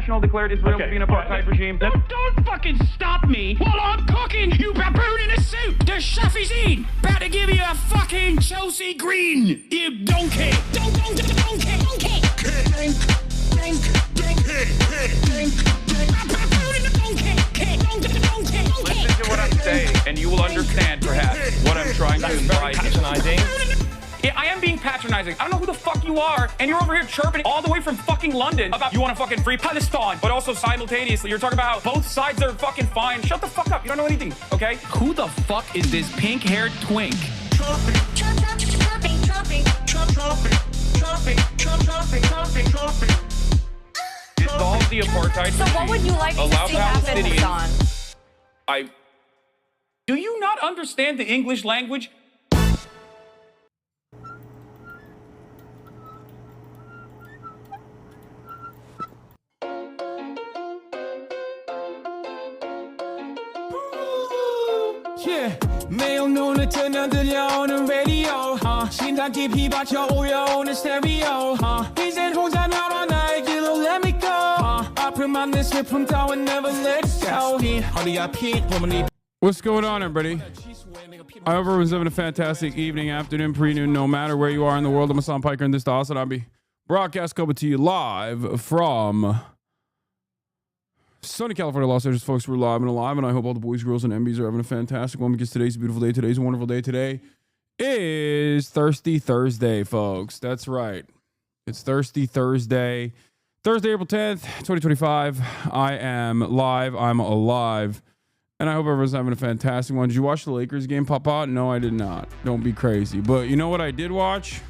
national declared Israel to be an apartheid regime. Don't fucking stop me while I'm cooking, you baboon in a suit. The chef is in. About to give you a fucking Chelsea Green, you donkey. Donkey. Listen to what I'm saying, and you will understand, perhaps, what I'm trying to imply. Patronizing. Yeah, I am being patronizing. I don't know who the fuck you are, and you're over here chirping all the way from fucking London about you want to fucking free Palestine, but also simultaneously you're talking about both sides are fucking fine. Shut the fuck up. You don't know anything, okay? Who the fuck is this pink-haired twink? Dissolve the apartheid So what would you like to allow see happen, Palestinians. Hasan? Do you not understand the English language? Yeah, 매일 눈을 뜨면 들려오는 라디오 심장 깊이 박혀 울려오는 스테레오 이젠 혼자 남아 나의 길로 let me go 아픔만 내 슬픔 따윈 never let go 허리 아픈 고문이. What's going on, everybody? I hope everyone's having a fantastic evening, afternoon, pre-noon, no matter where you are in the world. I'm Hasan Piker, and this is the Hasanabi broadcast coming to you live from sunny California, Los Angeles. Folks, we're live and alive, and I hope all the boys, girls, and MBs are having a fantastic one because today's a beautiful day. Today's a wonderful day. Today is Thirsty Thursday, folks. That's right. It's Thirsty Thursday. Thursday, April 10th, 2025. I am live. I'm alive. And I hope everyone's having a fantastic one. Did you watch the Lakers game pop out? No, I did not. Don't be crazy. But you know what I did watch?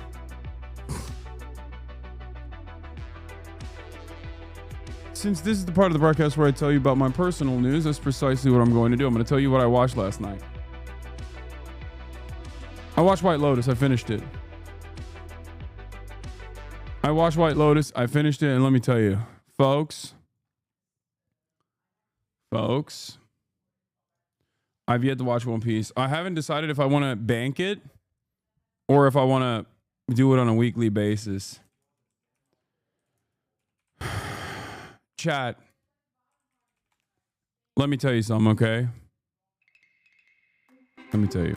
Since this is the part of the broadcast where I tell you about my personal news, that's precisely what I'm going to do. I'm going to tell you what I watched last night. I watched White Lotus. I finished it. I watched White Lotus. I finished it. And let me tell you, folks, I've yet to watch One Piece. I haven't decided if I want to bank it or if I want to do it on a weekly basis. Chat, let me tell you something, okay? Let me tell you.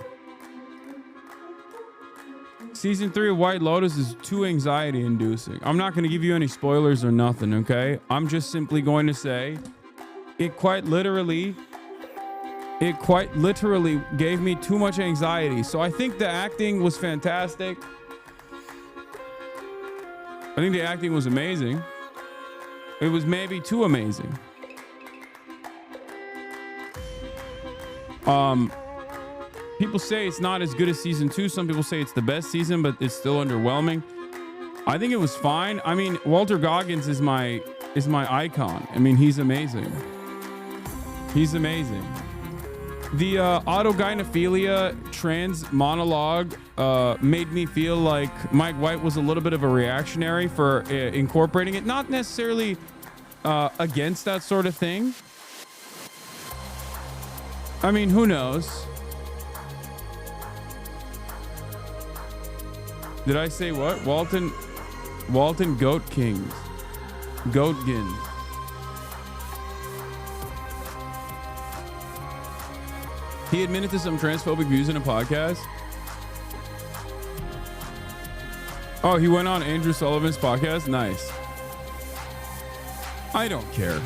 Season 3 of White Lotus is too anxiety inducing. I'm not going to give you any spoilers or nothing, okay? I'm just simply going to say it quite literally gave me too much anxiety. So I think the acting was fantastic. I think the acting was amazing. It was maybe too amazing. People say it's not as good as season 2. Some people say it's the best season, but it's still underwhelming. I think it was fine. I mean, Walter Goggins is my icon. I mean, he's amazing. He's amazing. The autogynephilia trans monologue made me feel like Mike White was a little bit of a reactionary for incorporating it. Not necessarily against that sort of thing. I mean, who knows? Did I say what? Walton Goatkins. Goatgins. He admitted to some transphobic views in a podcast. Oh, he went on Andrew Sullivan's podcast? Nice. I don't care.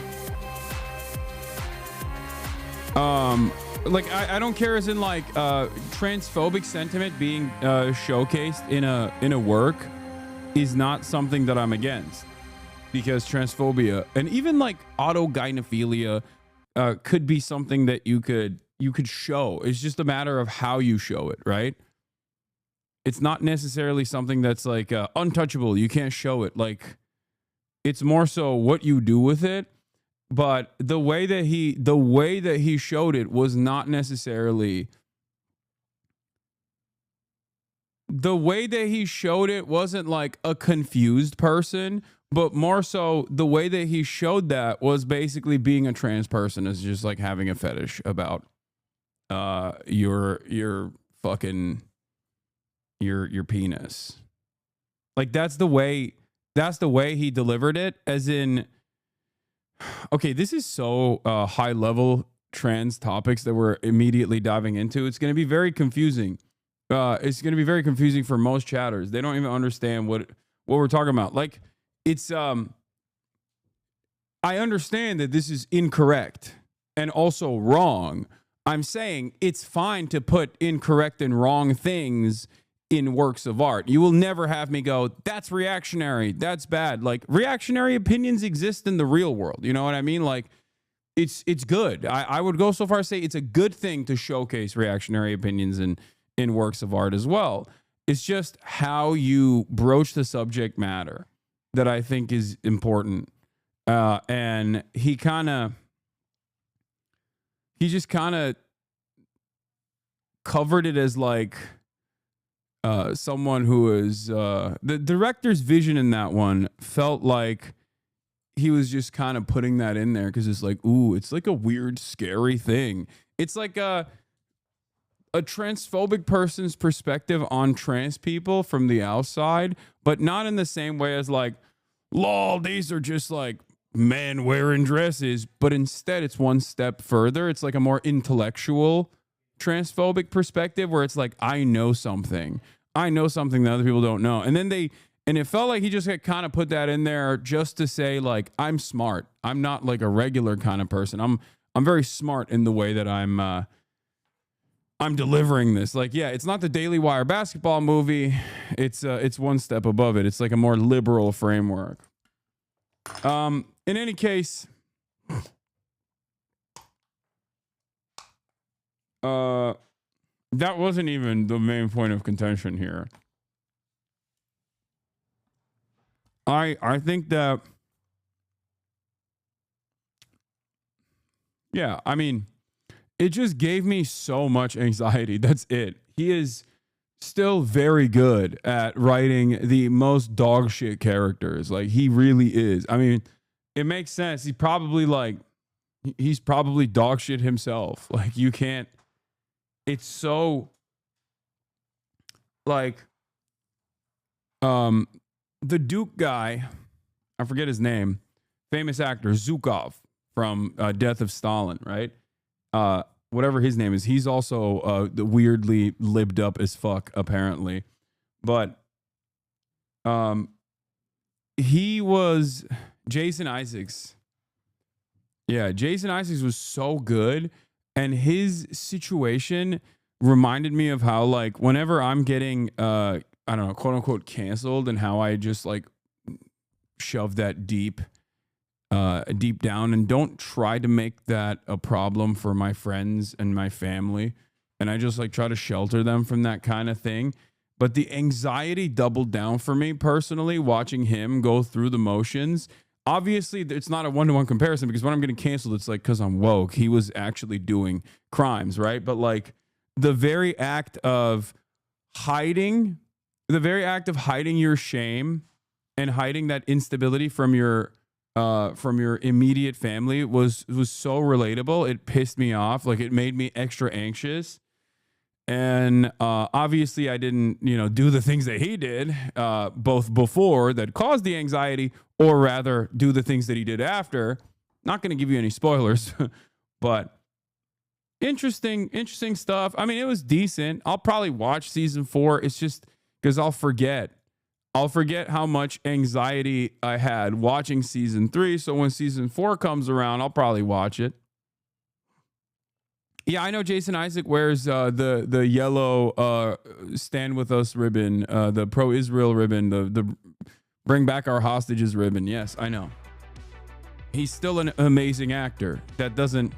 Like I don't care as in like transphobic sentiment being showcased in a work is not something that I'm against, because transphobia and even like autogynephilia could be something that you could show. It's just a matter of how you show it, right? It's not necessarily something that's like untouchable. You can't show it. Like, it's more so what you do with it. But the way that he showed it was not necessarily. The way that he showed it wasn't like a confused person, but more so the way that he showed that was basically being a trans person is just like having a fetish about your fucking your penis. Like that's the way he delivered it, as in Okay, this is so high level trans topics that we're immediately diving into. It's going to be very confusing. It's going to be very confusing for most chatters. They don't even understand what we're talking about. Like, it's I understand that this is incorrect and also wrong. I'm saying it's fine to put incorrect and wrong things in works of art. You will never have me go, that's reactionary, that's bad. Like, reactionary opinions exist in the real world. You know what I mean? Like, it's good. I would go so far as say it's a good thing to showcase reactionary opinions in works of art as well. It's just how you broach the subject matter that I think is important. And he just kind of covered it as like someone who is the director's vision in that one felt like he was just kind of putting that in there because it's like, ooh, it's like a weird, scary thing. It's like a transphobic person's perspective on trans people from the outside, but not in the same way as like, lol, these are just like men wearing dresses, but instead it's one step further. It's like a more intellectual transphobic perspective where it's like, I know something that other people don't know. And then and it felt like he just had kind of put that in there just to say like, I'm smart. I'm not like a regular kind of person. I'm very smart in the way that I'm delivering this. Like, yeah, it's not the Daily Wire basketball movie. It's one step above it. It's like a more liberal framework. In any case, that wasn't even the main point of contention here. I think that, yeah, I mean, it just gave me so much anxiety. That's it. He is still very good at writing the most dog shit characters. Like, he really is. I mean, it makes sense. He's probably dog shit himself. Like, you can't, it's so like, the Duke guy, I forget his name, famous actor, Zhukov from Death of Stalin, right? Whatever his name is, he's also weirdly libbed up as fuck, apparently. But he was Jason Isaacs. Yeah, Jason Isaacs was so good. And his situation reminded me of how, like, whenever I'm getting, I don't know, quote unquote, canceled, and how I just like shove that deep down and don't try to make that a problem for my friends and my family. And I just like try to shelter them from that kind of thing. But the anxiety doubled down for me personally, watching him go through the motions. Obviously, it's not a one-to-one comparison because when I'm getting canceled, it's like, because I'm woke, he was actually doing crimes, right? But like the very act of hiding your shame and hiding that instability from your immediate family was so relatable. It pissed me off. Like, it made me extra anxious. And obviously I didn't, do the things that he did, both before that caused the anxiety, or rather do the things that he did after. Not going to give you any spoilers, but interesting stuff. I mean, it was decent. I'll probably watch season 4. It's just because I'll forget how much anxiety I had watching season 3. So when season 4 comes around, I'll probably watch it. Yeah, I know Jason Isaac wears the yellow Stand With Us ribbon, the pro-Israel ribbon, the Bring Back Our Hostages ribbon. Yes, I know. He's still an amazing actor. That doesn't...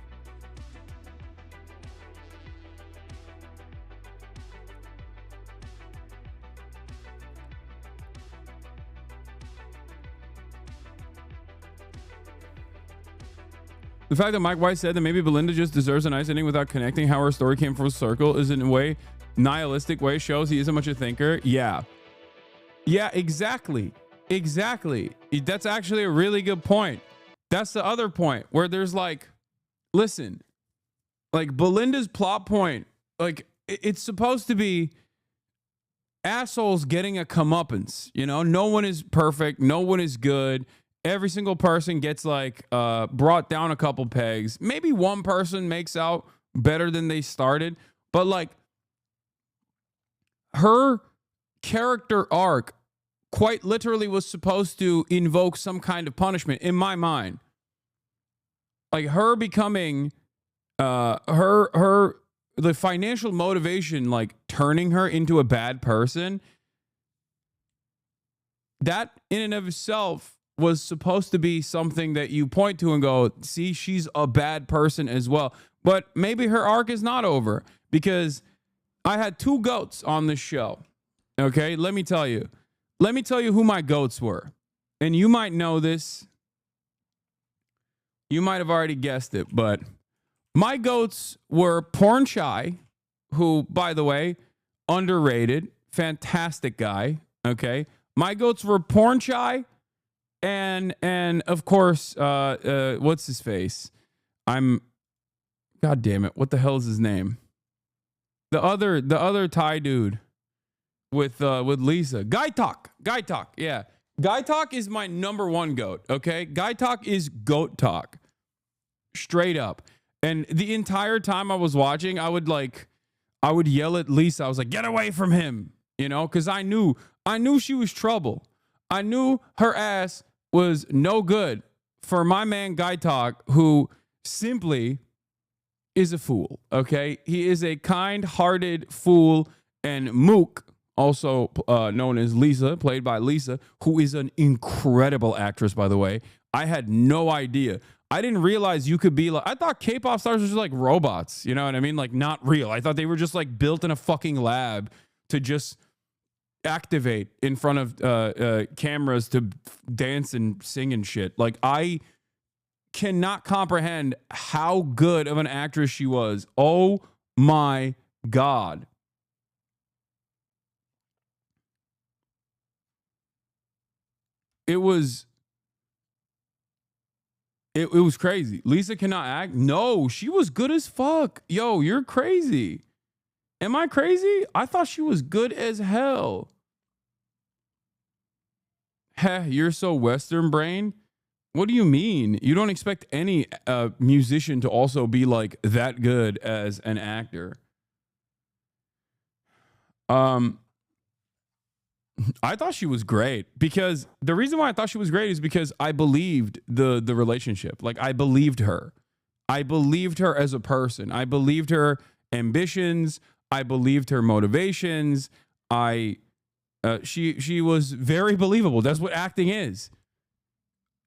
The fact that Mike White said that maybe Belinda just deserves a nice ending without connecting how her story came full circle is in a way, nihilistic way, shows he isn't much a thinker. Yeah. Yeah, exactly. That's actually a really good point. That's the other point where there's like, listen, like Belinda's plot point, like it's supposed to be assholes getting a comeuppance. No one is perfect. No one is good. every single person gets like brought down a couple pegs. Maybe one person makes out better than they started, but like her character arc quite literally was supposed to invoke some kind of punishment in my mind. Like her becoming the financial motivation, like turning her into a bad person, that in and of itself was supposed to be something that you point to and go, see, she's a bad person as well. But maybe her arc is not over, because I had two goats on this show. Okay, let me tell you who my goats were. And you might know this. You might have already guessed it, but my goats were Porn Shy, who, by the way, underrated, fantastic guy. Okay, my goats were Porn Shy, and of course, what's his face? God damn it, what the hell is his name? The other Thai dude with Lisa. Guy Talk, yeah. Guy Talk is my number one goat. Okay, Guy Talk is goat talk, straight up. And the entire time I was watching, I would yell at Lisa. I was like, "Get away from him," you know, because I knew she was trouble. I knew her ass was no good for my man Guy Talk, who simply is a fool. Okay, he is a kind-hearted fool, and Mook, also known as Lisa, played by Lisa, who is an incredible actress, by the way. I had no idea. I didn't realize you could be like, I thought K-pop stars were just like robots, you know what I mean? Like not real. I thought they were just like built in a fucking lab to just activate in front of cameras to dance and sing and shit. Like I cannot comprehend how good of an actress she was. Oh my God. It was crazy. Lisa cannot act. No, she was good as fuck. Yo, you're crazy. Am I crazy? I thought she was good as hell. Heh, you're so Western brain. What do you mean? You don't expect any musician to also be like that good as an actor. I thought she was great, because the reason why I thought she was great is because I believed the relationship. Like I believed her. I believed her as a person. I believed her ambitions. I believed her motivations. She was very believable. That's what acting is.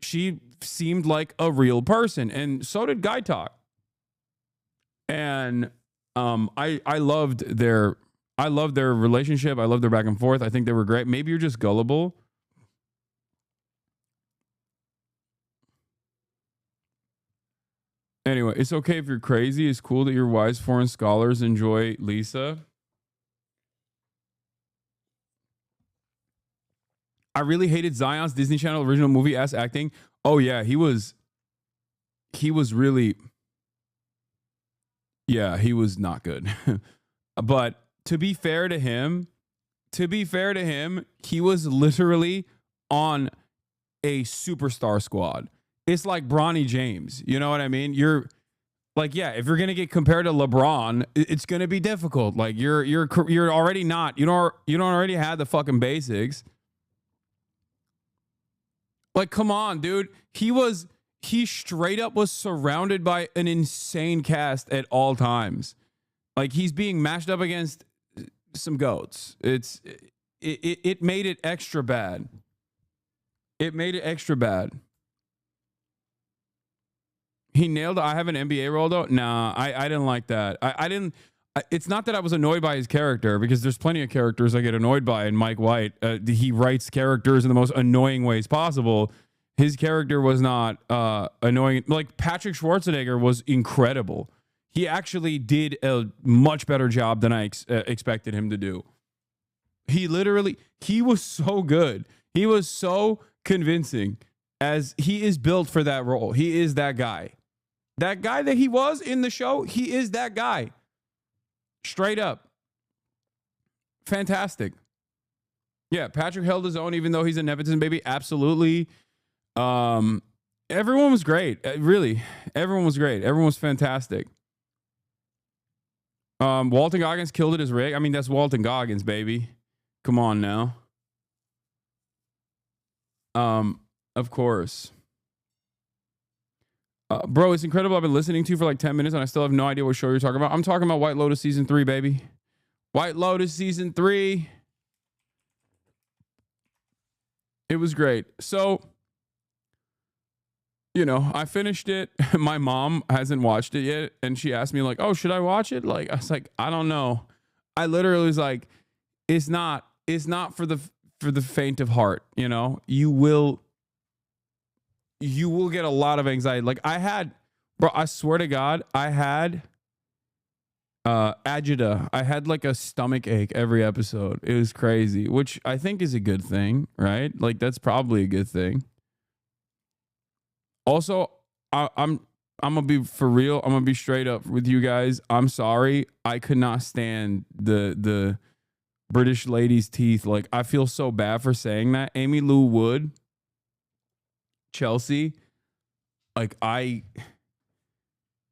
She seemed like a real person, and so did Guy Talk. And I loved their relationship. I loved their back and forth. I think they were great. Maybe you're just gullible. Anyway, it's okay if you're crazy. It's cool that your wise foreign scholars enjoy Lisa. I really hated Zion's Disney Channel original movie ass acting. Oh yeah, he was really, yeah, he was not good. But to be fair to him, he was literally on a superstar squad. It's like Bronny James. You know what I mean? You're like, yeah, if you're gonna get compared to LeBron, it's gonna be difficult. Like you're already not. You don't already have the fucking basics. Like, come on, dude. He straight up was surrounded by an insane cast at all times. Like he's being matched up against some goats. It made it extra bad. It made it extra bad. He nailed it. I have an NBA role though. Nah, I didn't like that. I didn't. It's not that I was annoyed by his character, because there's plenty of characters I get annoyed by. And Mike White, he writes characters in the most annoying ways possible. His character was not annoying. Like Patrick Schwarzenegger was incredible. He actually did a much better job than I expected him to do. He was so good. He was so convincing, as he is built for that role. He is that guy. That guy that he was in the show, he is that guy. Straight up. Fantastic. Yeah, Patrick held his own, even though he's a nepotism baby. Absolutely. Everyone was great. Really, everyone was great. Everyone was fantastic. Walton Goggins killed it as Rick. I mean, that's Walton Goggins, baby. Come on now. Of course. Bro, it's incredible. I've been listening to you for like 10 minutes and I still have no idea what show you're talking about. I'm talking about White Lotus Season 3, baby. White Lotus Season 3. It was great. So, you know, I finished it. My mom hasn't watched it yet. And she asked me like, oh, should I watch it? Like, I was like, I don't know. I literally was like, it's not for the faint of heart. You know, you will get a lot of anxiety. Like I swear to God, I had agita. I had like a stomach ache every episode. It was crazy, which I think is a good thing, right? Like that's probably a good thing. Also, I'm gonna be for real. I'm gonna be straight up with you guys. I'm sorry. I could not stand the British lady's teeth. Like I feel so bad for saying that. Amy Lou Wood, Chelsea, like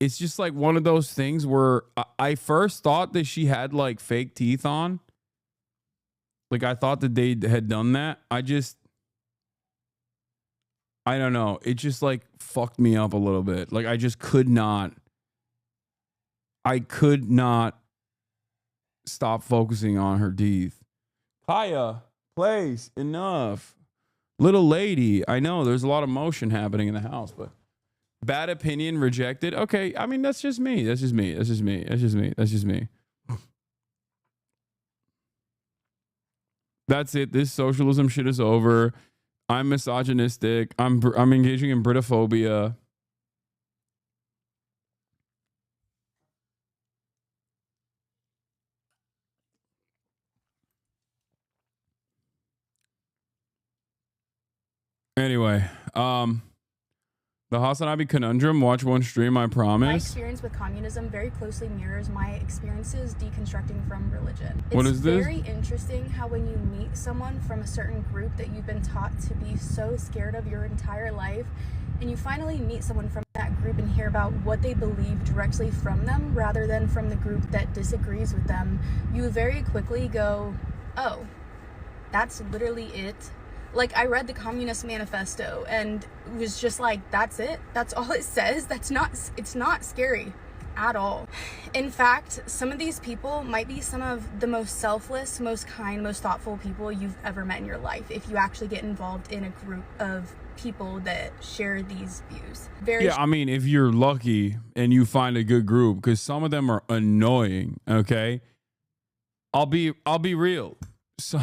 it's just like one of those things where I first thought that she had like fake teeth on. Like I thought that they had done that. I don't know. It just like fucked me up a little bit. Like I could not stop focusing on her teeth. Kaya, please, enough. Little lady, I know there's a lot of motion happening in the house, but bad opinion rejected. Okay, I mean, that's just me. That's just me. That's it. This socialism shit is over. I'm misogynistic. I'm engaging in Britophobia. Anyway, the Hasanabi conundrum. Watch one stream, I promise. My experience with communism very closely mirrors my experiences deconstructing from religion. What is this? It's very interesting how when you meet someone from a certain group that you've been taught to be so scared of your entire life, and you finally meet someone from that group and hear about what they believe directly from them rather than from the group that disagrees with them, you very quickly go, oh, that's literally it. Like, I read the Communist Manifesto and it was just like, that's it. That's all it says. It's not scary at all. In fact, some of these people might be some of the most selfless, most kind, most thoughtful people you've ever met in your life if you actually get involved in a group of people that share these views. I mean, if you're lucky and you find a good group, because some of them are annoying, okay? I'll be real. So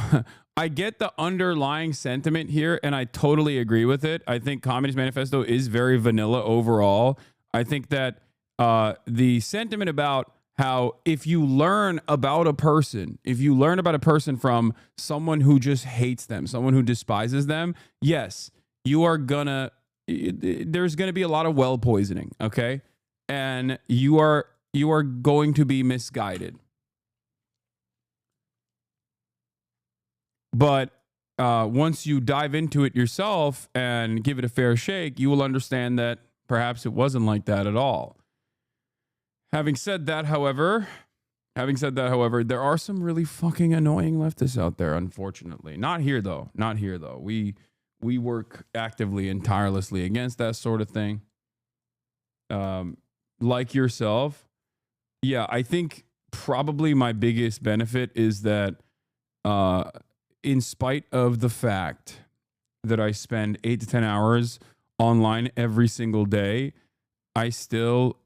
I get the underlying sentiment here, and I totally agree with it. I think Communist Manifesto is very vanilla overall. I think that the sentiment about how if you learn about a person from someone who just hates them, someone who despises them, yes, there's gonna be a lot of well poisoning, okay? And you are going to be misguided. But once you dive into it yourself and give it a fair shake, you will understand that perhaps it wasn't like that at all. Having said that, however, there are some really fucking annoying leftists out there, unfortunately. Not here, though. We work actively and tirelessly against that sort of thing. Like yourself. Yeah, I think probably my biggest benefit is that in spite of the fact that I spend 8 to 10 hours online every single day, I still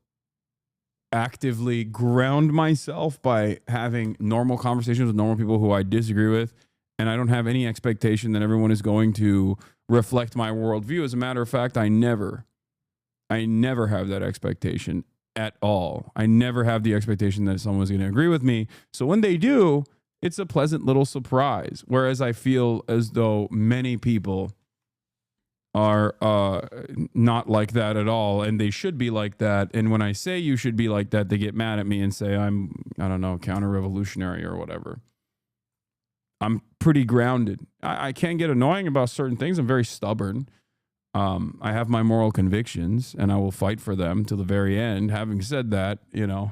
actively ground myself by having normal conversations with normal people who I disagree with. And I don't have any expectation that everyone is going to reflect my worldview. As a matter of fact, I never have that expectation at all. I never have the expectation that someone's going to agree with me. So when they do, it's a pleasant little surprise. Whereas I feel as though many people are not like that at all, and they should be like that. And when I say you should be like that, they get mad at me and say I don't know, counter-revolutionary or whatever. I'm pretty grounded. I can get annoying about certain things. I'm very stubborn. I have my moral convictions and I will fight for them till the very end. Having said that, you know,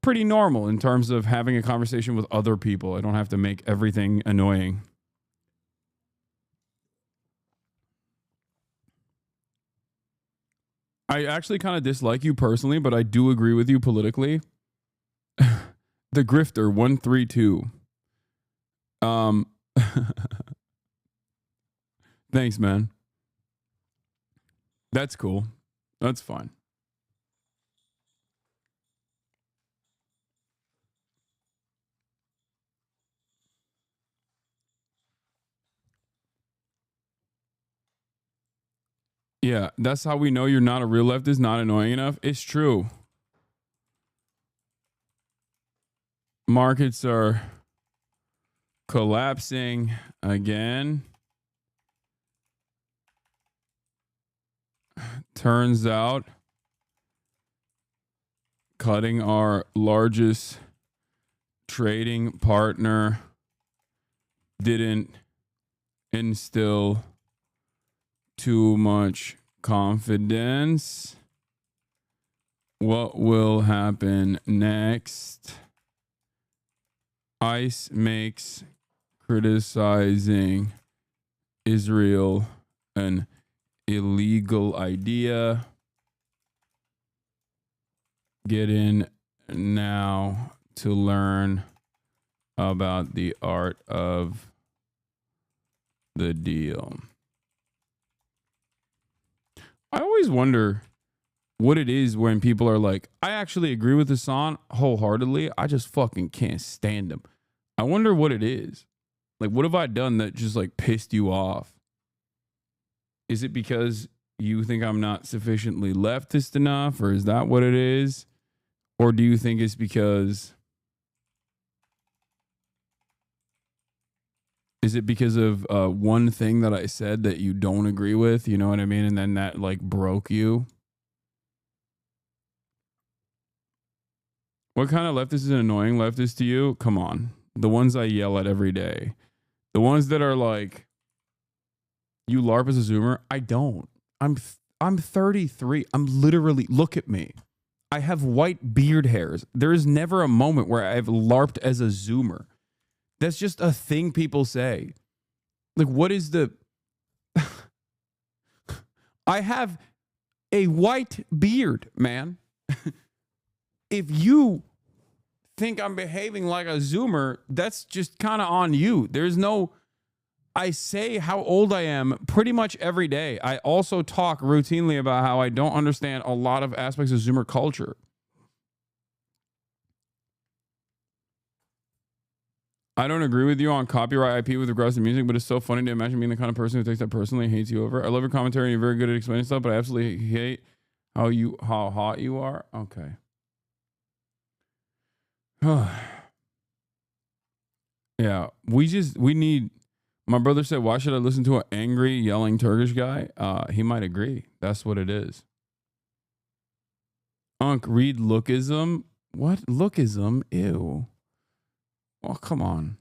pretty normal in terms of having a conversation with other people. I don't have to make everything annoying. I actually kind of dislike you personally, but I do agree with you politically. The Grifter 132. Thanks, man. That's cool. That's fine. Yeah, that's how we know you're not a real leftist, not annoying enough. It's true. Markets are collapsing again. Turns out cutting our largest trading partner didn't instill too much confidence. What will happen next? ICE makes criticizing Israel an illegal idea. Get in now to learn about the art of the deal. I always wonder what it is when people are like, I actually agree with Hasan wholeheartedly. I just fucking can't stand him. I wonder what it is. Like, what have I done that just like pissed you off? Is it because you think I'm not sufficiently leftist enough, or is that what it is? Or do you think it's because... Is it because of one thing that I said that you don't agree with? You know what I mean? And then that like broke you? What kind of leftist is an annoying leftist to you? Come on. The ones I yell at every day. The ones that are like, you LARP as a Zoomer? I don't. I'm 33. I'm literally, look at me. I have white beard hairs. There is never a moment where I've LARPed as a Zoomer. That's just a thing people say. Like, what is the... I have a white beard, man. If you think I'm behaving like a Zoomer, that's just kind of on you. There's no... I say how old I am pretty much every day. I also talk routinely about how I don't understand a lot of aspects of Zoomer culture. I don't agree with you on copyright IP with regards to music, but it's so funny to imagine being the kind of person who takes that personally and hates you over. I love your commentary and you're very good at explaining stuff, but I absolutely hate how hot you are. Okay. Yeah, we need... My brother said, why should I listen to an angry, yelling Turkish guy? He might agree. That's what it is. Read lookism. What? Lookism? Ew. Oh, come on.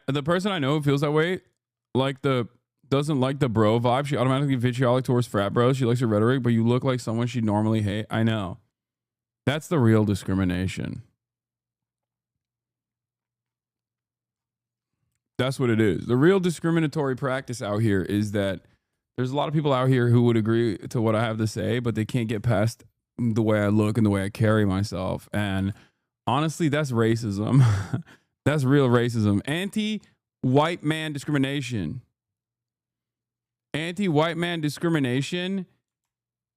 The person I know who feels that way, doesn't like the bro vibe. She automatically vitriolic towards frat bros. She likes your rhetoric, but you look like someone she'd normally hate. I know. That's the real discrimination. That's what it is. The real discriminatory practice out here is that there's a lot of people out here who would agree to what I have to say, but they can't get past the way I look and the way I carry myself. And honestly, that's racism. That's real racism. Anti-white man discrimination. Anti-white man discrimination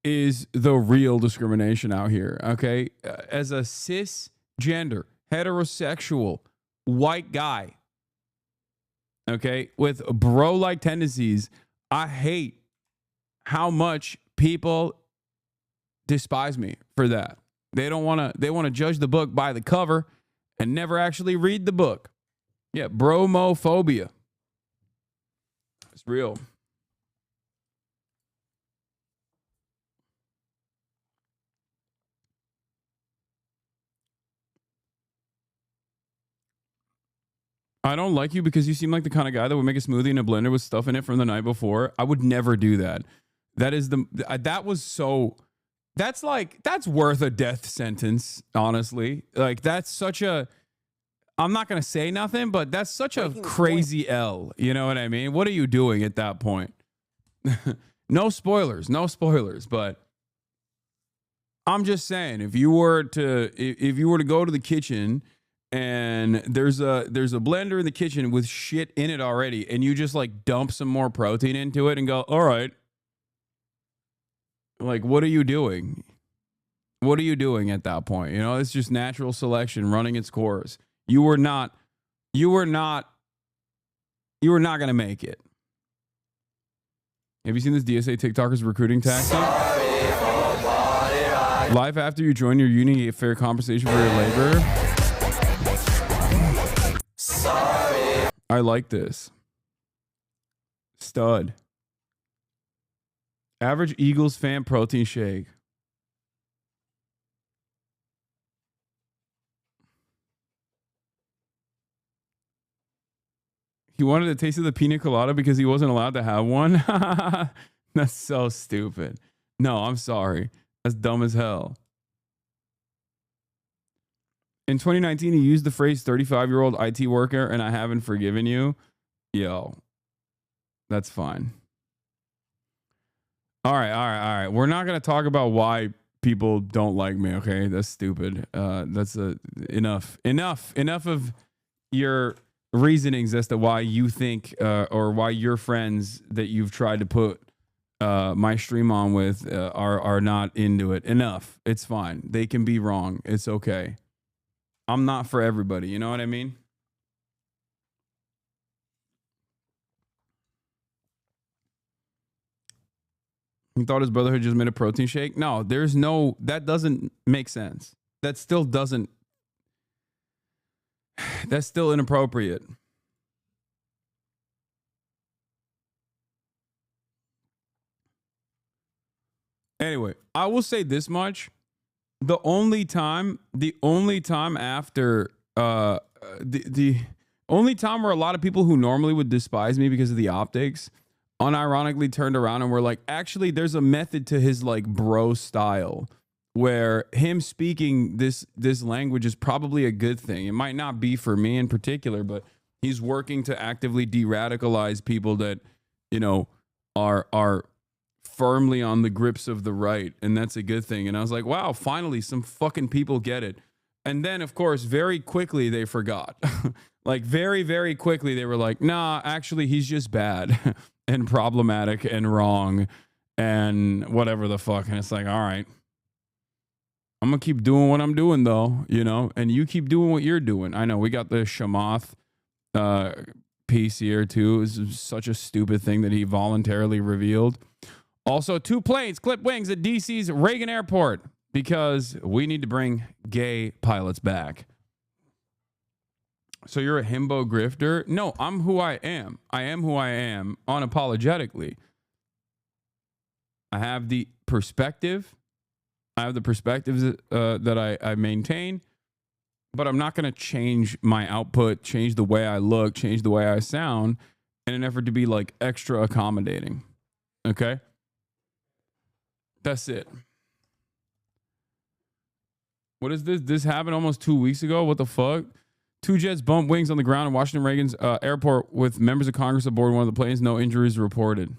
is the real discrimination out here, okay? As a cisgender, heterosexual, white guy, okay, with bro-like tendencies, I hate how much people despise me for that. They want to judge the book by the cover and never actually read the book. Yeah, bromophobia. It's real. I don't like you because you seem like the kind of guy that would make a smoothie in a blender with stuff in it from the night before. I would never do that. That's worth a death sentence, honestly. Like, that's such a, I'm not going to say nothing, but that's such a crazy L. You know what I mean? What are you doing at that point? No spoilers, but I'm just saying, if you were to go to the kitchen and there's a blender in the kitchen with shit in it already, and you just like dump some more protein into it and go, all right, like, what are you doing? What are you doing at that point? You know, it's just natural selection running its course. You were not going to make it. Have you seen this DSA TikTokers recruiting tactic? Life after you join your uni, you get fair compensation for your labor. I like this. Stud. Average Eagles fan protein shake. He wanted a taste of the pina colada because he wasn't allowed to have one. That's so stupid. No, I'm sorry. That's dumb as hell. In 2019, he used the phrase 35-year-old IT worker and I haven't forgiven you. Yo, that's fine. All right. We're not going to talk about why people don't like me, okay? That's stupid. That's enough of your reasonings as to why you think or why your friends that you've tried to put my stream on with are not into it. Enough. It's fine. They can be wrong. It's okay. I'm not for everybody. You know what I mean? He thought his brother had just made a protein shake. No, that doesn't make sense. That's still inappropriate. Anyway, I will say this much. The only time after the only time where a lot of people who normally would despise me because of the optics unironically turned around and were like, actually, there's a method to his like bro style where him speaking this language is probably a good thing. It might not be for me in particular, but he's working to actively de-radicalize people that, you know, are firmly on the grips of the right, and that's a good thing. And I was like, wow, finally some fucking people get it. And then of course very quickly they forgot. Like very, very quickly they were like, nah, actually he's just bad and problematic and wrong and whatever the fuck. And it's like, all right, I'm gonna keep doing what I'm doing though, you know, and you keep doing what you're doing. I know we got the Shamath piece here too. It's such a stupid thing that he voluntarily revealed. Also, 2 planes clip wings at DC's Reagan Airport because we need to bring gay pilots back. So you're a himbo grifter? No, I'm who I am. I am who I am unapologetically. I have the perspective. I have the perspectives that I maintain, but I'm not going to change my output, change the way I look, change the way I sound in an effort to be like extra accommodating. Okay? That's it. What is this? This happened almost 2 weeks ago. What the fuck? 2 jets bumped wings on the ground in Washington Reagan's airport with members of Congress aboard one of the planes. No injuries reported.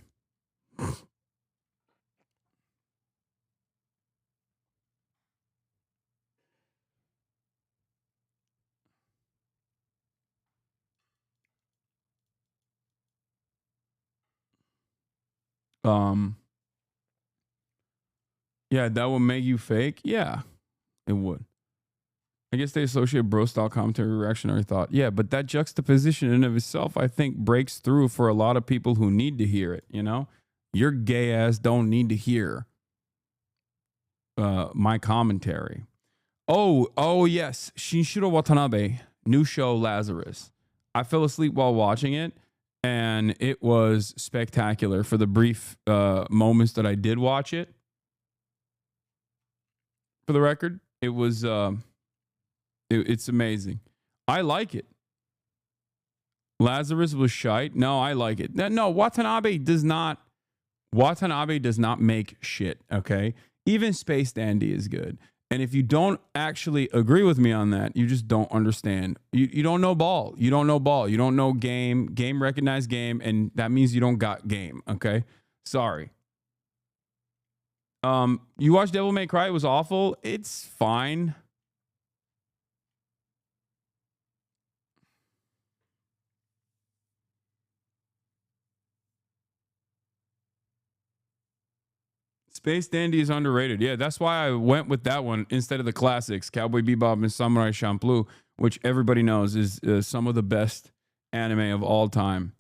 Yeah, that would make you fake. Yeah, it would. I guess they associate bro style commentary reactionary thought. Yeah, but that juxtaposition in and of itself, I think, breaks through for a lot of people who need to hear it. You know, your gay ass don't need to hear my commentary. Oh yes, Shinshiro Watanabe, new show Lazarus. I fell asleep while watching it, and it was spectacular for the brief moments that I did watch it. For the record, it was it's amazing. I like it. Lazarus was shite. No, I like it. No, Watanabe does not make shit, okay? Even Space Dandy is good. And if you don't actually agree with me on that, you just don't understand. You don't know ball. You don't know ball. You don't know game. Game recognized game, and that means you don't got game, okay? Sorry. You watched Devil May Cry. It was awful. It's fine. Space Dandy is underrated. Yeah, that's why I went with that one instead of the classics, Cowboy Bebop and Samurai Champloo, which everybody knows is some of the best anime of all time.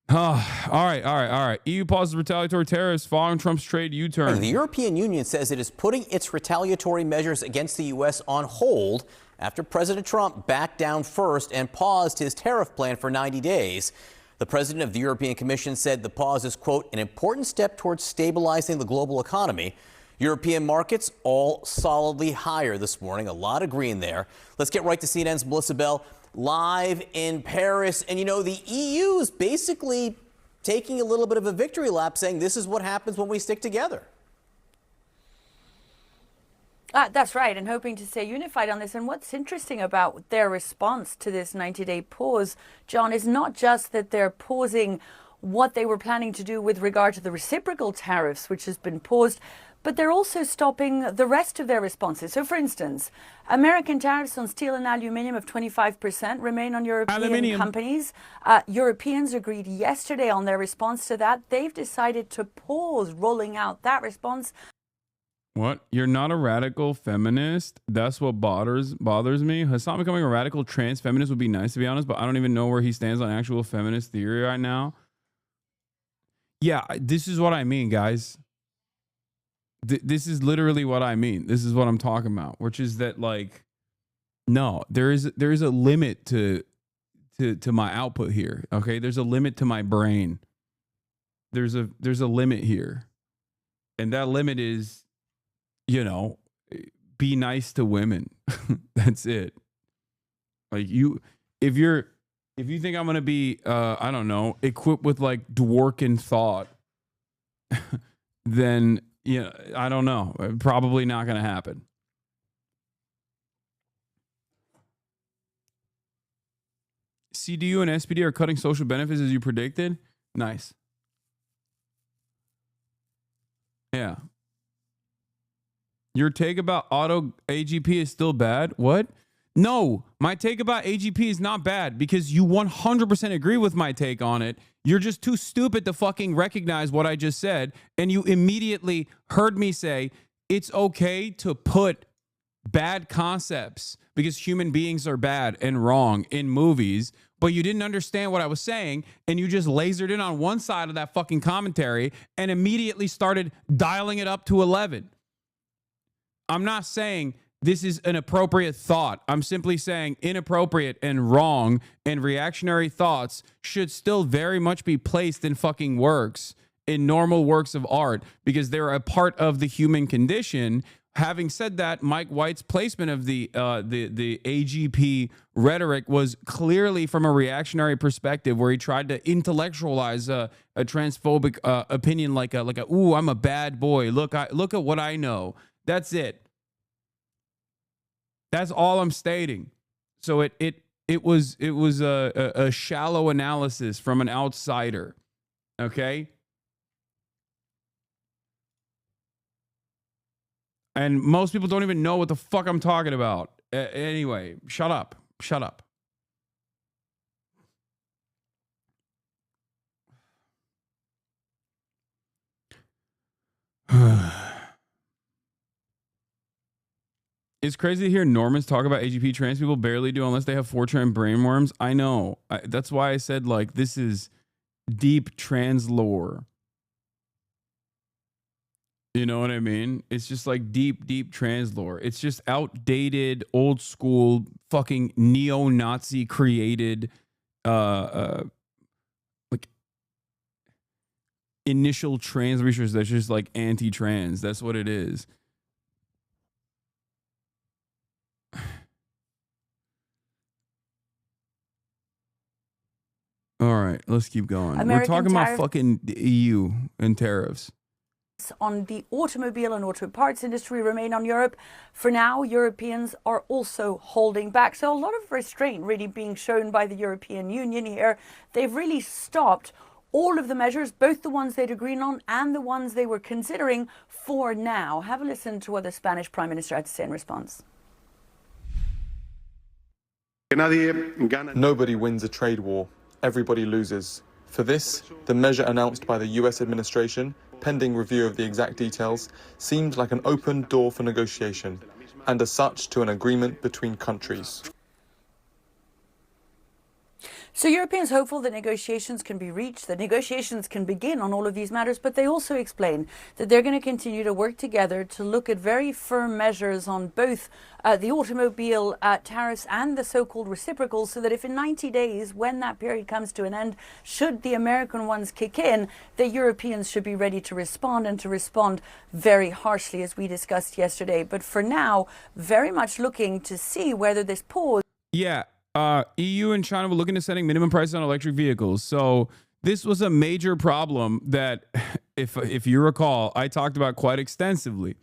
All right. EU pauses retaliatory tariffs following Trump's trade U-turn. The European Union says it is putting its retaliatory measures against the U.S. on hold after President Trump backed down first and paused his tariff plan for 90 days. The president of the European Commission said the pause is, quote, an important step towards stabilizing the global economy. European markets all solidly higher this morning. A lot of green there. Let's get right to CNN's Melissa Bell live in Paris. And, you know, the EU is basically taking a little bit of a victory lap, saying this is what happens when we stick together. That's right, and hoping to stay unified on this. And what's interesting about their response to this 90-day pause, John, is not just that they're pausing what they were planning to do with regard to the reciprocal tariffs, which has been paused, but they're also stopping the rest of their responses. So, for instance, American tariffs on steel and aluminium of 25% remain on European companies. Europeans agreed yesterday on their response to that. They've decided to pause rolling out that response. What? You're not a radical feminist? That's what bothers me. Hasan becoming a radical trans feminist would be nice, to be honest, but I don't even know where he stands on actual feminist theory right now. Yeah, this is what I mean, guys. This is literally what I mean. This is what I'm talking about, which is that, like, no, there is a limit to my output here. Okay, there's a limit to my brain. There's a limit here, and that limit is, you know, be nice to women. That's it. Like, if you think I'm gonna be I don't know, equipped with like dworkin thought, then yeah, I don't know. Probably not gonna happen. CDU and SPD are cutting social benefits as you predicted. Nice. Yeah. Your take about auto AGP is still bad? What? No, my take about AGP is not bad because you 100% agree with my take on it. You're just too stupid to fucking recognize what I just said. And you immediately heard me say it's okay to put bad concepts because human beings are bad and wrong in movies, but you didn't understand what I was saying, and you just lasered in on one side of that fucking commentary and immediately started dialing it up to 11. I'm not saying this is an appropriate thought. I'm simply saying inappropriate and wrong and reactionary thoughts should still very much be placed in fucking works, in normal works of art, because they're a part of the human condition. Having said that, Mike White's placement of the AGP rhetoric was clearly from a reactionary perspective, where he tried to intellectualize a transphobic opinion, like a ooh, I'm a bad boy. Look at what I know. That's it. That's all I'm stating. So it was a shallow analysis from an outsider. Okay? And most people don't even know what the fuck I'm talking about. Anyway, shut up. Shut up. It's crazy to hear Normans talk about AGP. Trans people barely do unless they have 4chan brainworms. I know. That's why I said, like, this is deep trans lore. You know what I mean? It's just like deep trans lore. It's just outdated, old school, fucking neo-Nazi created, like, initial trans research that's just like anti-trans. That's what it is. All right, let's keep going. We're American talking about tariffs- fucking EU and tariffs. On the automobile and auto parts industry remain on Europe. For now, Europeans are also holding back. So a lot of restraint really being shown by the European Union here. They've really stopped all of the measures, both the ones they'd agreed on and the ones they were considering for now. Have a listen to what the Spanish Prime Minister had to say in response. Nobody wins a trade war. Everybody loses. For this, the measure announced by the US administration, pending review of the exact details, seemed like an open door for negotiation, and as such to an agreement between countries. So Europeans hopeful that negotiations can be reached, that negotiations can begin on all of these matters, but they also explain that they're going to continue to work together to look at very firm measures on both the automobile tariffs and the so-called reciprocals, so that if in 90 days, when that period comes to an end, should the American ones kick in, the Europeans should be ready to respond and to respond very harshly, as we discussed yesterday. But for now, very much looking to see whether this pause... Yeah. EU and China were looking at setting minimum prices on electric vehicles. So this was a major problem that, if you recall, I talked about quite extensively.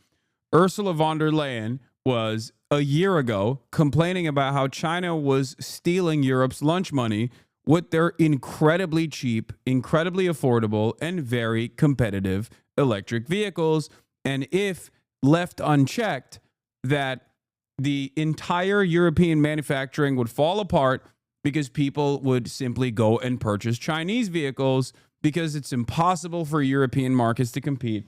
Ursula von der Leyen was a year ago complaining about how China was stealing Europe's lunch money with their incredibly cheap, incredibly affordable, and very competitive electric vehicles. And if left unchecked, that the entire European manufacturing would fall apart because people would simply go and purchase Chinese vehicles because it's impossible for European markets to compete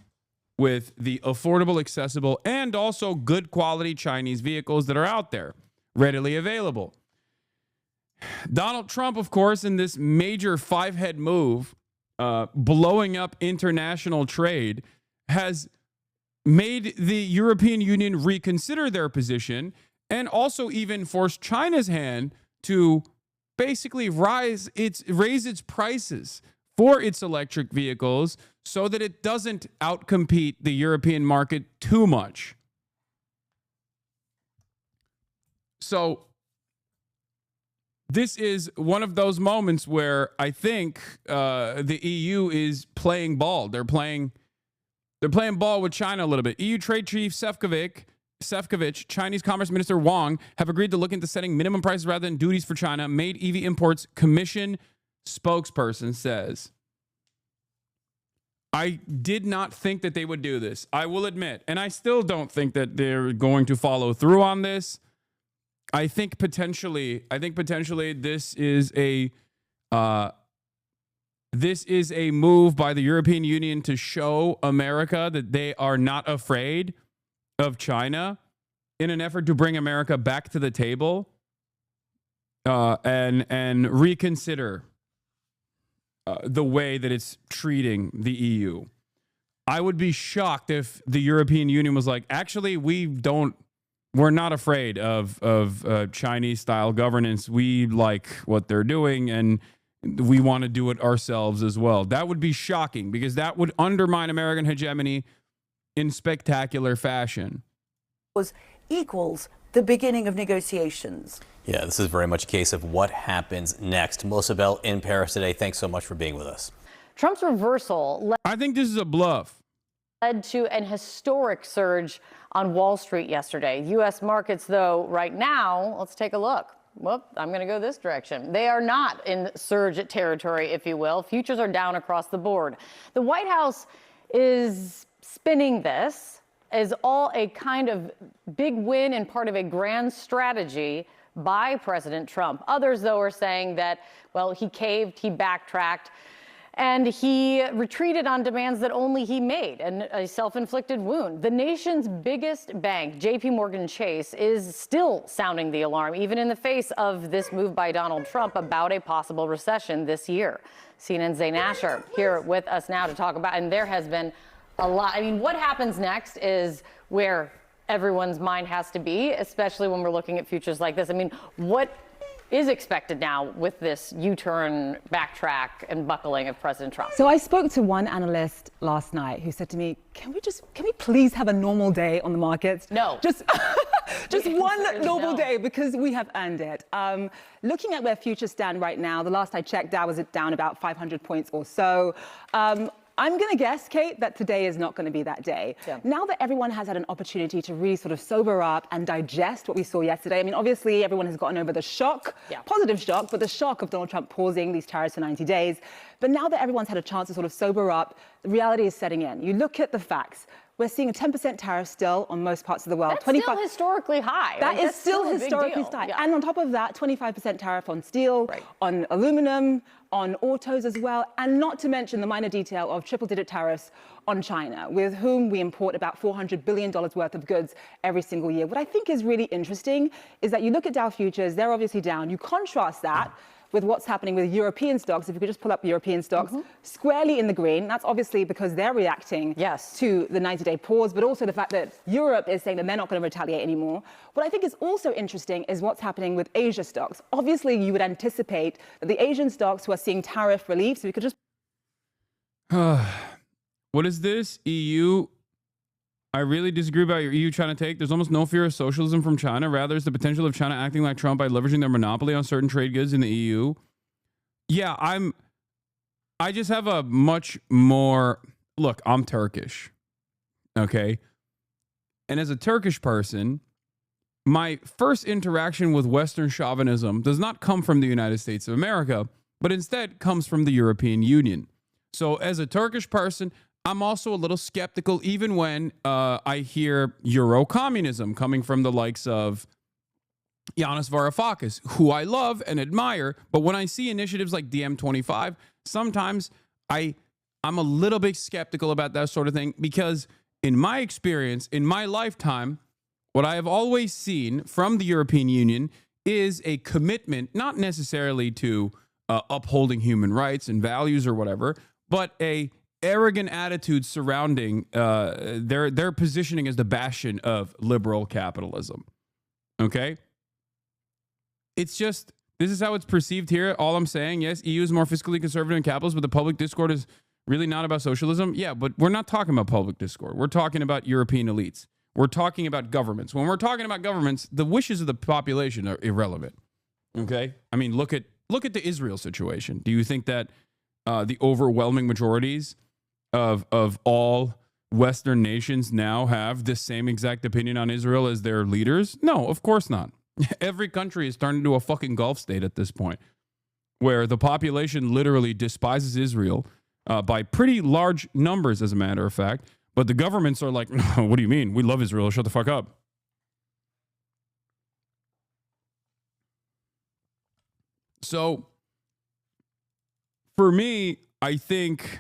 with the affordable, accessible, and also good quality Chinese vehicles that are out there, readily available. Donald Trump, of course, in this major five-head move, blowing up international trade, has made the European Union reconsider their position and also even forced China's hand to basically raise its prices for its electric vehicles so that it doesn't outcompete the European market too much. So this is one of those moments where I think the EU is playing ball. They're playing ball with China a little bit. EU Trade Chief Sefcovic, Chinese Commerce Minister Wang have agreed to look into setting minimum prices rather than duties for China. Made EV imports commission spokesperson says. I did not think that they would do this, I will admit. And I still don't think that they're going to follow through on this. I think potentially this is a move by the European Union to show America that they are not afraid of China in an effort to bring America back to the table and reconsider the way that it's treating the EU. I would be shocked if the European Union was like, actually, we're not afraid of Chinese-style governance. We like what they're doing, and we want to do it ourselves as well. That would be shocking because that would undermine American hegemony in spectacular fashion. Equals the beginning of negotiations. Yeah, this is very much a case of what happens next. Melissa Bell in Paris today. Thanks so much for being with us. Trump's reversal I think this is a bluff. led to an historic surge on Wall Street yesterday. U.S. markets, though, right now, let's take a look. Well, I'm going to go this direction. They are not in surge territory, if you will. Futures are down across the board. The White House is spinning this as all a kind of big win and part of a grand strategy by President Trump. Others, though, are saying that, well, he caved, he backtracked, and he retreated on demands that only he made, and a self-inflicted wound. The nation's biggest bank, JP Morgan Chase, is still sounding the alarm, even in the face of this move by Donald Trump about a possible recession this year. CNN's Zain Asher here with us now to talk about, and there has been a lot. I mean, what happens next is where everyone's mind has to be, especially when we're looking at futures like this. I mean, what is expected now with this U-turn, backtrack, and buckling of President Trump? So I spoke to one analyst last night who said to me, can we please have a normal day on the markets? No. Just Just one normal day because we have earned it. Looking at where futures stand right now, the last I checked, Dow was down about 500 points or so. I'm going to guess, Kate, that today is not going to be that day. Yeah. Now that everyone has had an opportunity to really sort of sober up and digest what we saw yesterday, I mean, obviously everyone has gotten over the shock, positive shock, but the shock of Donald Trump pausing these tariffs for 90 days. But now that everyone's had a chance to sort of sober up, the reality is setting in. You look at the facts. We're seeing a 10% tariff still on most parts of the world. That's 25 still historically high. That is still historically high. Yeah. And on top of that, 25% tariff on steel, on aluminum, on autos as well, and not to mention the minor detail of triple-digit tariffs on China, with whom we import about $400 billion worth of goods every single year. What I think is really interesting is that you look at Dow futures, they're obviously down. You contrast that with what's happening with European stocks. If you could just pull up European stocks, squarely in the green. That's obviously because they're reacting to the 90-day pause, but also the fact that Europe is saying that they're not going to retaliate anymore. What I think is also interesting is what's happening with Asia stocks. Obviously, you would anticipate that the Asian stocks who are seeing tariff relief, so we could just... What is this? EU? I really disagree about your EU trying to take. There's almost no fear of socialism from China. Rather, it's the potential of China acting like Trump by leveraging their monopoly on certain trade goods in the EU. Yeah, I just have a much more... Look, I'm Turkish. Okay? And as a Turkish person, my first interaction with Western chauvinism does not come from the United States of America, but instead comes from the European Union. So as a Turkish person, I'm also a little skeptical even when I hear Euro-communism coming from the likes of Yanis Varoufakis, who I love and admire. But when I see initiatives like DM25, sometimes I'm a little bit skeptical about that sort of thing because in my experience, in my lifetime, what I have always seen from the European Union is a commitment, not necessarily to upholding human rights and values or whatever, but a arrogant attitude surrounding their positioning as the bastion of liberal capitalism. Okay? It's just, this is how it's perceived here. All I'm saying, yes, EU is more fiscally conservative and capitalist, but the public discourse is really not about socialism. Yeah, but we're not talking about public discourse. We're talking about European elites. We're talking about governments. When we're talking about governments, the wishes of the population are irrelevant. Okay? I mean, look at the Israel situation. Do you think that the overwhelming majorities of all Western nations now have the same exact opinion on Israel as their leaders? No, of course not. Every country is turned into a fucking Gulf state at this point, where the population literally despises Israel by pretty large numbers, as a matter of fact. But the governments are like, no, what do you mean? We love Israel. Shut the fuck up. So, for me, I think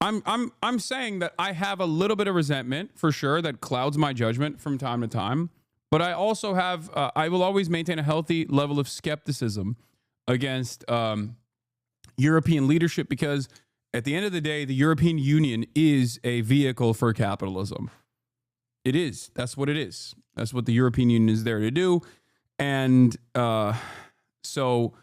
I'm saying that I have a little bit of resentment for sure that clouds my judgment from time to time, but I also have I will always maintain a healthy level of skepticism against European leadership because at the end of the day, the European Union is a vehicle for capitalism. It is. That's what it is. That's what the European Union is there to do, and so.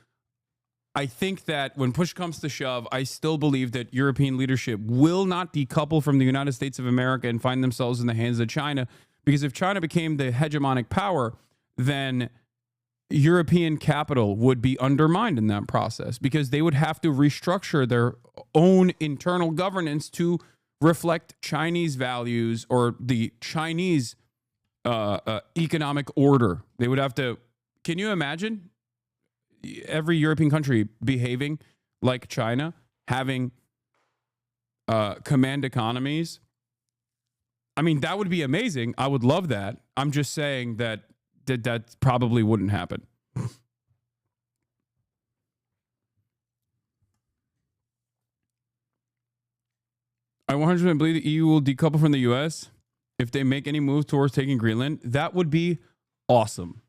I think that when push comes to shove, I still believe that European leadership will not decouple from the United States of America and find themselves in the hands of China. Because if China became the hegemonic power, then European capital would be undermined in that process because they would have to restructure their own internal governance to reflect Chinese values or the Chinese economic order. They would have to, can you imagine? Every European country behaving like China, having command economies. I mean, that would be amazing. I would love that. I'm just saying that probably wouldn't happen. I 100% believe the EU will decouple from the US if they make any moves towards taking Greenland. That would be awesome.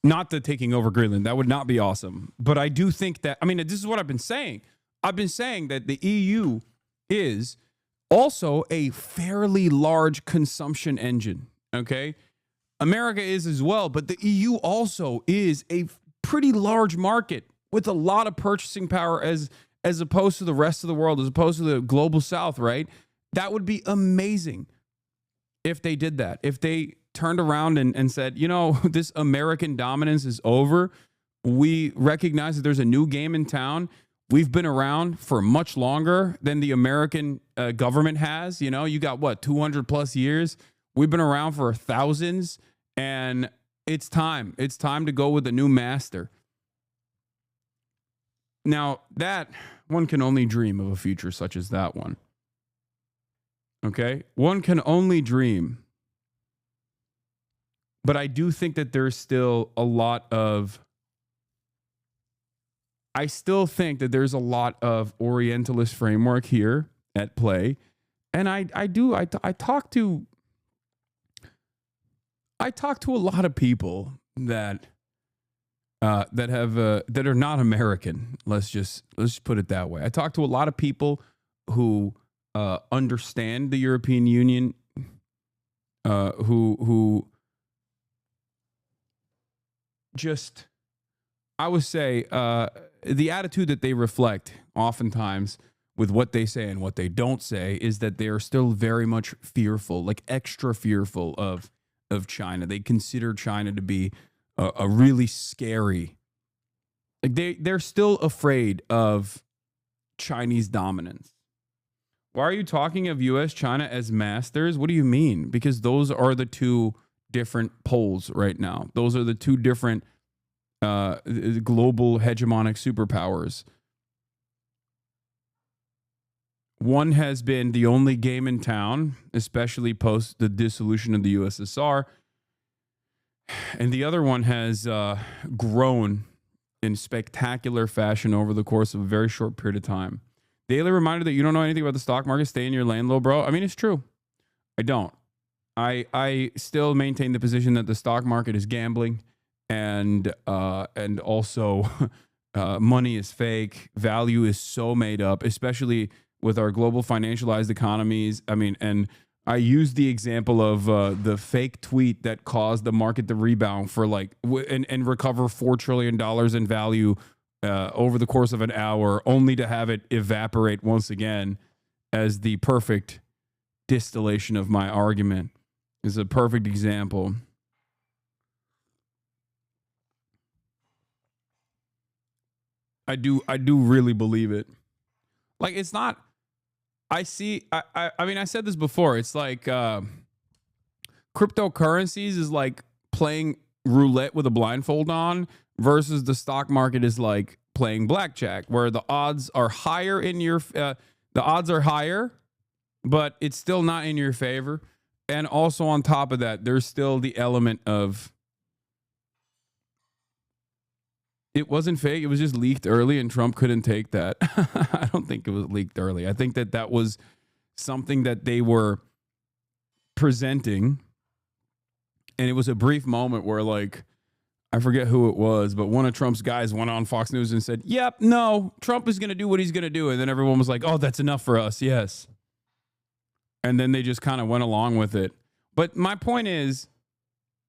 Not the taking over Greenland. That would not be awesome. But I do think that, I mean, this is what I've been saying. I've been saying that the EU is also a fairly large consumption engine, okay? America is as well, but the EU also is a pretty large market with a lot of purchasing power as opposed to the rest of the world, as opposed to the global south, right? That would be amazing if they did that. If they turned around and said, you know, this American dominance is over. We recognize that there's a new game in town. We've been around for much longer than the American government has. You know, you got what, 200 plus years? We've been around for thousands, and it's time. It's time to go with a new master. Now, that one can only dream of a future such as that one. Okay? One can only dream. But I do think that there's still a lot of Orientalist framework here at play. And I talk to a lot of people that are not American. Let's just put it that way. I talk to a lot of people who understand the European Union, who just, I would say, the attitude that they reflect oftentimes with what they say and what they don't say is that they are still very much fearful, like extra fearful of China. They consider China to be a really scary, like they're still afraid of Chinese dominance. Why are you talking of U.S. China as masters? What do you mean? Because those are the two different poles right now. Those are the two different global hegemonic superpowers. One has been the only game in town, especially post the dissolution of the USSR. And the other one has grown in spectacular fashion over the course of a very short period of time. Daily reminder that you don't know anything about the stock market. Stay in your lane, little bro. I mean, it's true. I don't. I still maintain the position that the stock market is gambling, and also money is fake. Value is so made up, especially with our global financialized economies. I mean, and I use the example of the fake tweet that caused the market to rebound for and recover $4 trillion in value over the course of an hour, only to have it evaporate once again, as the perfect distillation of my argument. Is a perfect example. I do really believe it. Like, it's not, I mean, I said this before. It's like cryptocurrencies is like playing roulette with a blindfold on, versus the stock market is like playing blackjack, where the odds are higher but it's still not in your favor. And also on top of that, there's still the element of it wasn't fake. It was just leaked early, and Trump couldn't take that. I don't think it was leaked early. I think that was something that they were presenting. And it was a brief moment where, like, I forget who it was, but one of Trump's guys went on Fox News and said, yep, no, Trump is going to do what he's going to do. And then everyone was like, oh, that's enough for us. Yes. And then they just kind of went along with it. But my point is,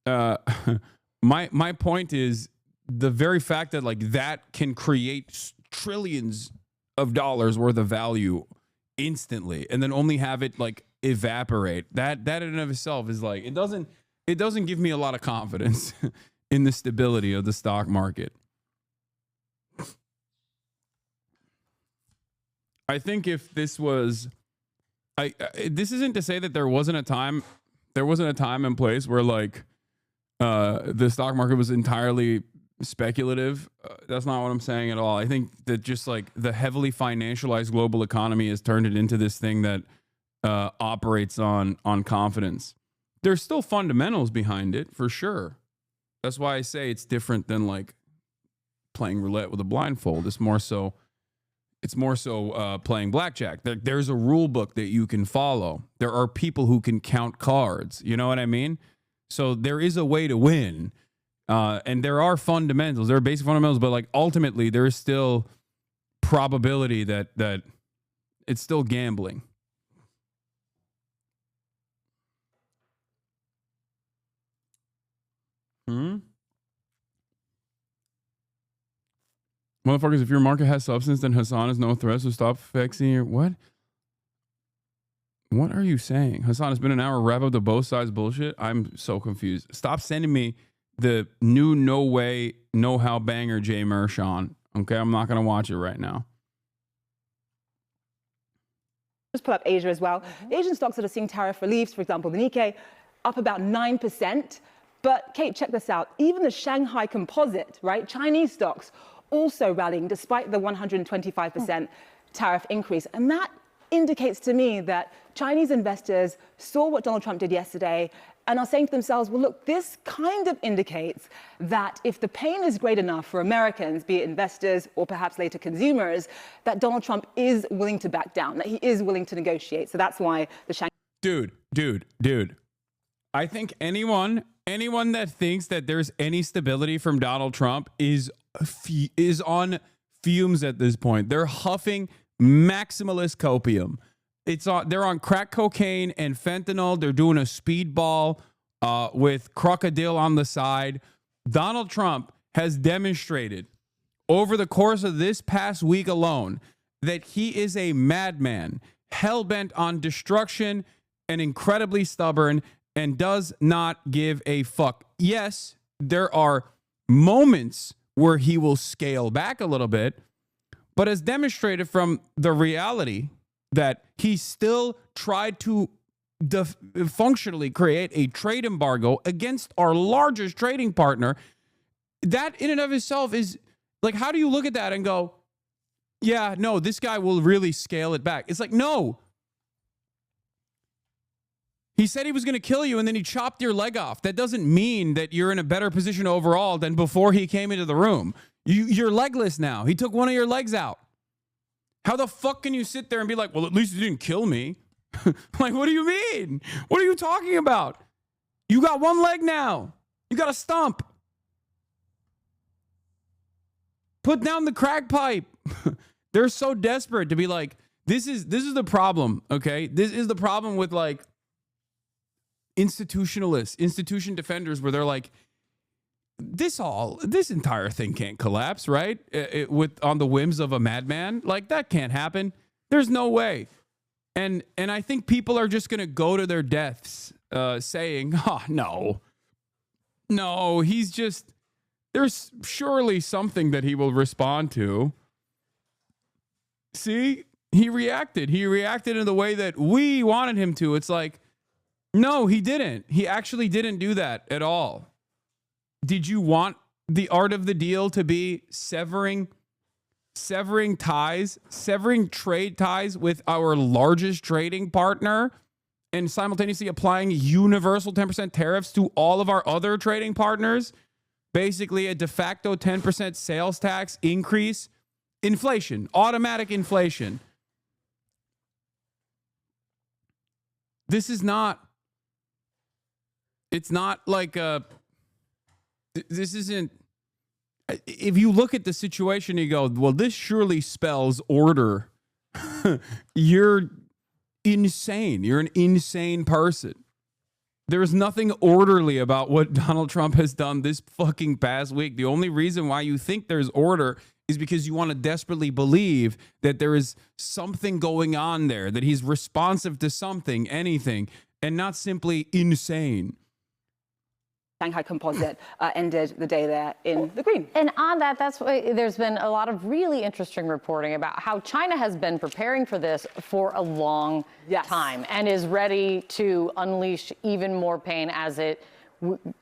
my point is the very fact that like that can create trillions of dollars worth of value instantly, and then only have it like evaporate. That in and of itself is like, it doesn't give me a lot of confidence in the stability of the stock market. I think if this was, this isn't to say that there wasn't a time and place where like the stock market was entirely speculative. That's not what I'm saying at all. I think that just like the heavily financialized global economy has turned it into this thing that operates on confidence. There's still fundamentals behind it for sure. That's why I say it's different than like playing roulette with a blindfold. It's more so playing blackjack. There's a rule book that you can follow. There are people who can count cards. You know what I mean? So there is a way to win. And there are fundamentals. There are basic fundamentals, but like ultimately there is still probability that it's still gambling. Motherfuckers, if your market has substance, then Hasan is no threat, so stop fixing your what? What are you saying? Hasan, it's been an hour. Wrap up the both sides bullshit. I'm so confused. Stop sending me the new no way, no how banger Jay Mershon. Okay, I'm not going to watch it right now. Just pull up Asia as well. Asian stocks that are seeing tariff reliefs, for example, the Nikkei, up about 9%. But Kate, check this out. Even the Shanghai Composite, right? Chinese stocks also rallying despite the 125% tariff increase. And that indicates to me that Chinese investors saw what Donald Trump did yesterday and are saying to themselves, well, look, this kind of indicates that if the pain is great enough for Americans, be it investors or perhaps later consumers, that Donald Trump is willing to back down, that he is willing to negotiate. So that's why the Shanghai... Dude. I think anyone that thinks that there's any stability from Donald Trump is on fumes at this point. They're huffing maximalist copium. They're on crack cocaine and fentanyl. They're doing a speedball with crocodile on the side. Donald Trump has demonstrated over the course of this past week alone that he is a madman, hell-bent on destruction and incredibly stubborn and does not give a fuck. Yes, there are moments where he will scale back a little bit, but as demonstrated from the reality that he still tried to functionally create a trade embargo against our largest trading partner, that in and of itself is like, how do you look at that and go, yeah, no, this guy will really scale it back? It's like, no. He said he was going to kill you and then he chopped your leg off. That doesn't mean that you're in a better position overall than before he came into the room. You're legless now. He took one of your legs out. How the fuck can you sit there and be like, well, at least he didn't kill me? Like, what do you mean? What are you talking about? You got one leg now. You got a stump. Put down the crack pipe. They're so desperate to be like, this is the problem, okay? This is the problem with like institutionalists, institution defenders, where they're like, this entire thing can't collapse, right? On the whims of a madman. Like, that can't happen. There's no way. And I think people are just going to go to their deaths saying, oh, no, he's just, there's surely something that he will respond to. See, he reacted in the way that we wanted him to. It's like, no, he didn't. He actually didn't do that at all. Did you want the art of the deal to be severing ties, severing trade ties with our largest trading partner and simultaneously applying universal 10% tariffs to all of our other trading partners? Basically a de facto 10% sales tax increase, inflation, automatic inflation. This is not, it's not like this isn't, if you look at the situation, you go, well, this surely spells order. You're insane. You're an insane person. There is nothing orderly about what Donald Trump has done this fucking past week. The only reason why you think there's order is because you want to desperately believe that there is something going on there, that he's responsive to something, anything, and not simply insane. Shanghai Composite ended the day there in the green. And on that, that's why there's been a lot of really interesting reporting about how China has been preparing for this for a long time and is ready to unleash even more pain as it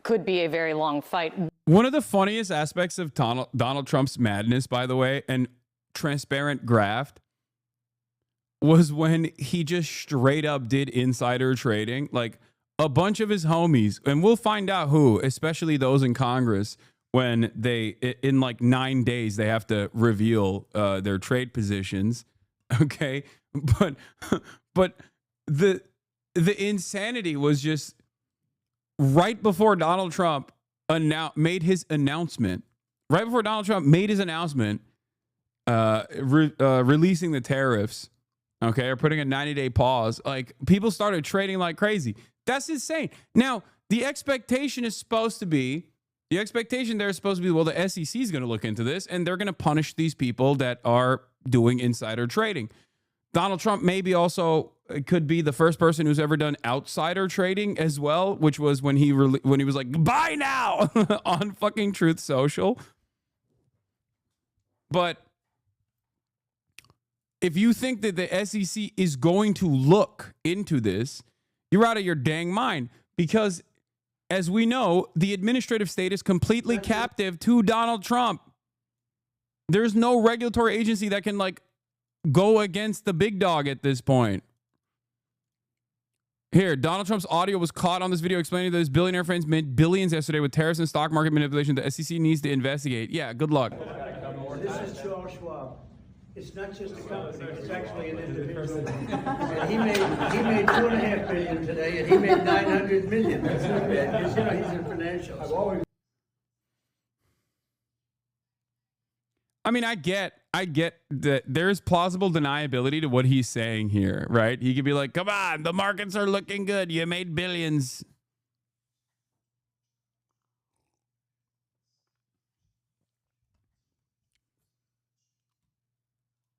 could be a very long fight. One of the funniest aspects of Donald Trump's madness, by the way, and transparent graft, was when he just straight up did insider trading. Like, a bunch of his homies, and we'll find out who, especially those in Congress, when they, in like 9 days, they have to reveal their trade positions. Okay. But the insanity was just right before Donald Trump made his announcement, releasing the tariffs, okay, or putting a 90-day pause, like, people started trading like crazy. That's insane. Now, the expectation there is supposed to be, well, the SEC is going to look into this and they're going to punish these people that are doing insider trading. Donald Trump maybe also could be the first person who's ever done outsider trading as well, which was when he was like, buy now on fucking Truth Social. But if you think that the SEC is going to look into this, you're out of your dang mind, because as we know, the administrative state is completely captive to Donald Trump. There's no regulatory agency that can like go against the big dog at this point. Here, Donald Trump's audio was caught on this video explaining that his billionaire friends made billions yesterday with tariffs and stock market manipulation. The SEC needs to investigate. Yeah, good luck. This is Charles Schwab. It's not just a company, it's actually an individual. And he made $2.5 billion today, and he made $900 million. That's not bad, because you know he's in financials. I mean, I get that there's plausible deniability to what he's saying here, right? He could be like, come on, the markets are looking good. You made billions.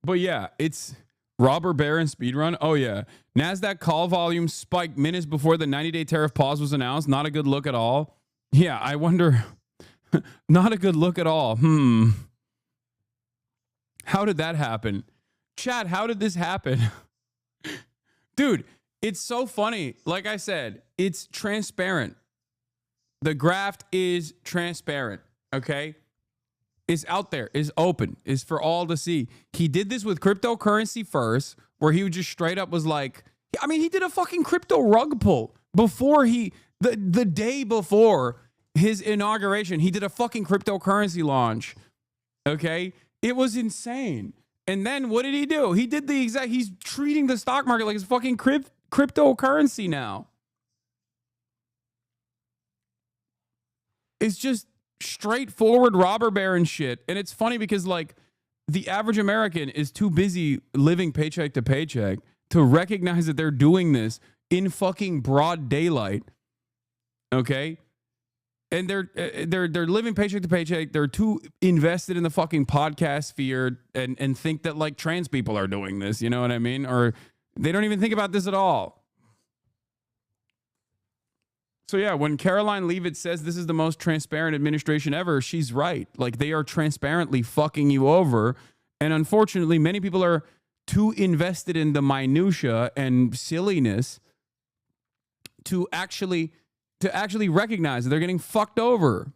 But yeah, it's robber baron speedrun. Oh yeah. NASDAQ call volume spiked minutes before the 90-day tariff pause was announced. Not a good look at all. Yeah, I wonder. Not a good look at all. How did that happen? Chat, how did this happen? Dude, it's so funny. Like I said, it's transparent. The graft is transparent, okay? It's out there, it's open, it's for all to see. He did this with cryptocurrency first, where he just straight up was like, I mean, he did a fucking crypto rug pull before the day before his inauguration. He did a fucking cryptocurrency launch, okay? It was insane. And then what did he do? He did the exact, he's treating the stock market like it's fucking cryptocurrency now. It's just straightforward robber baron shit. And it's funny because like the average American is too busy living paycheck to paycheck to recognize that they're doing this in fucking broad daylight. Okay? And they're living paycheck to paycheck. They're too invested in the fucking podcast sphere and think that like trans people are doing this. You know what I mean? Or they don't even think about this at all. So yeah, when Caroline Leavitt says this is the most transparent administration ever, she's right. Like they are transparently fucking you over. And unfortunately, many people are too invested in the minutia and silliness to actually recognize that they're getting fucked over.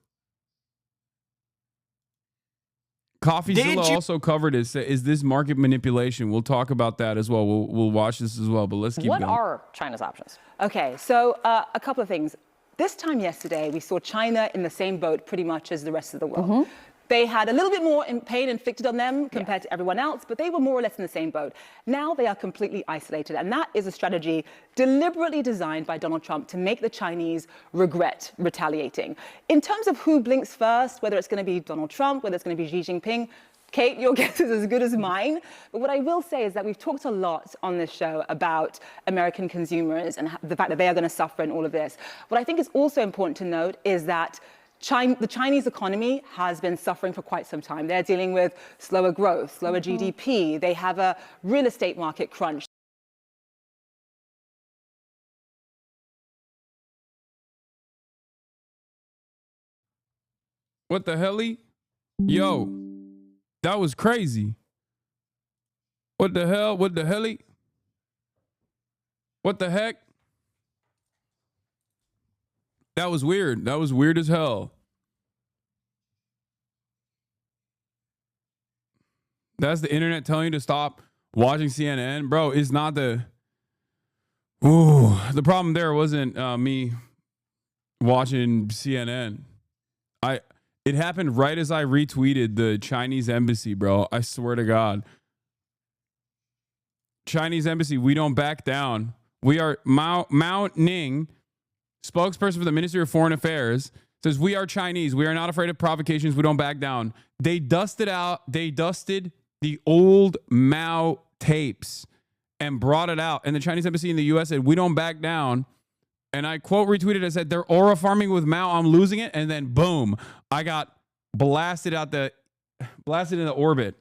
Coffeezilla also covered is this market manipulation. We'll talk about that as well. We'll watch this as well, but let's keep going. What are China's options? Okay, so a couple of things. This time yesterday, we saw China in the same boat pretty much as the rest of the world. They had a little bit more pain inflicted on them compared to everyone else, but they were more or less in the same boat. Now they are completely isolated, and that is a strategy deliberately designed by Donald Trump to make the Chinese regret retaliating. In terms of who blinks first, whether it's going to be Donald Trump, whether it's going to be Xi Jinping, Kate, your guess is as good as mine. But what I will say is that we've talked a lot on this show about American consumers and the fact that they are going to suffer in all of this. What I think is also important to note is that the Chinese economy has been suffering for quite some time. They're dealing with slower growth, slower GDP. They have a real estate market crunch. What the hell-y? Yo, that was crazy. What the hell? What the hell-y? What the heck? That was weird. That was weird as hell. That's the internet telling you to stop watching CNN. Bro, it's not the... Ooh, the problem there wasn't me watching CNN. It happened right as I retweeted the Chinese embassy, bro. I swear to God. Chinese embassy, we don't back down. We are Mao Ning, spokesperson for the Ministry of Foreign Affairs, says we are Chinese. We are not afraid of provocations. We don't back down. They dusted the old Mao tapes and brought it out. And the Chinese embassy in the U.S. said, we don't back down. And I quote retweeted, I said, they're aura farming with Mao. I'm losing it. And then boom, I got blasted into orbit.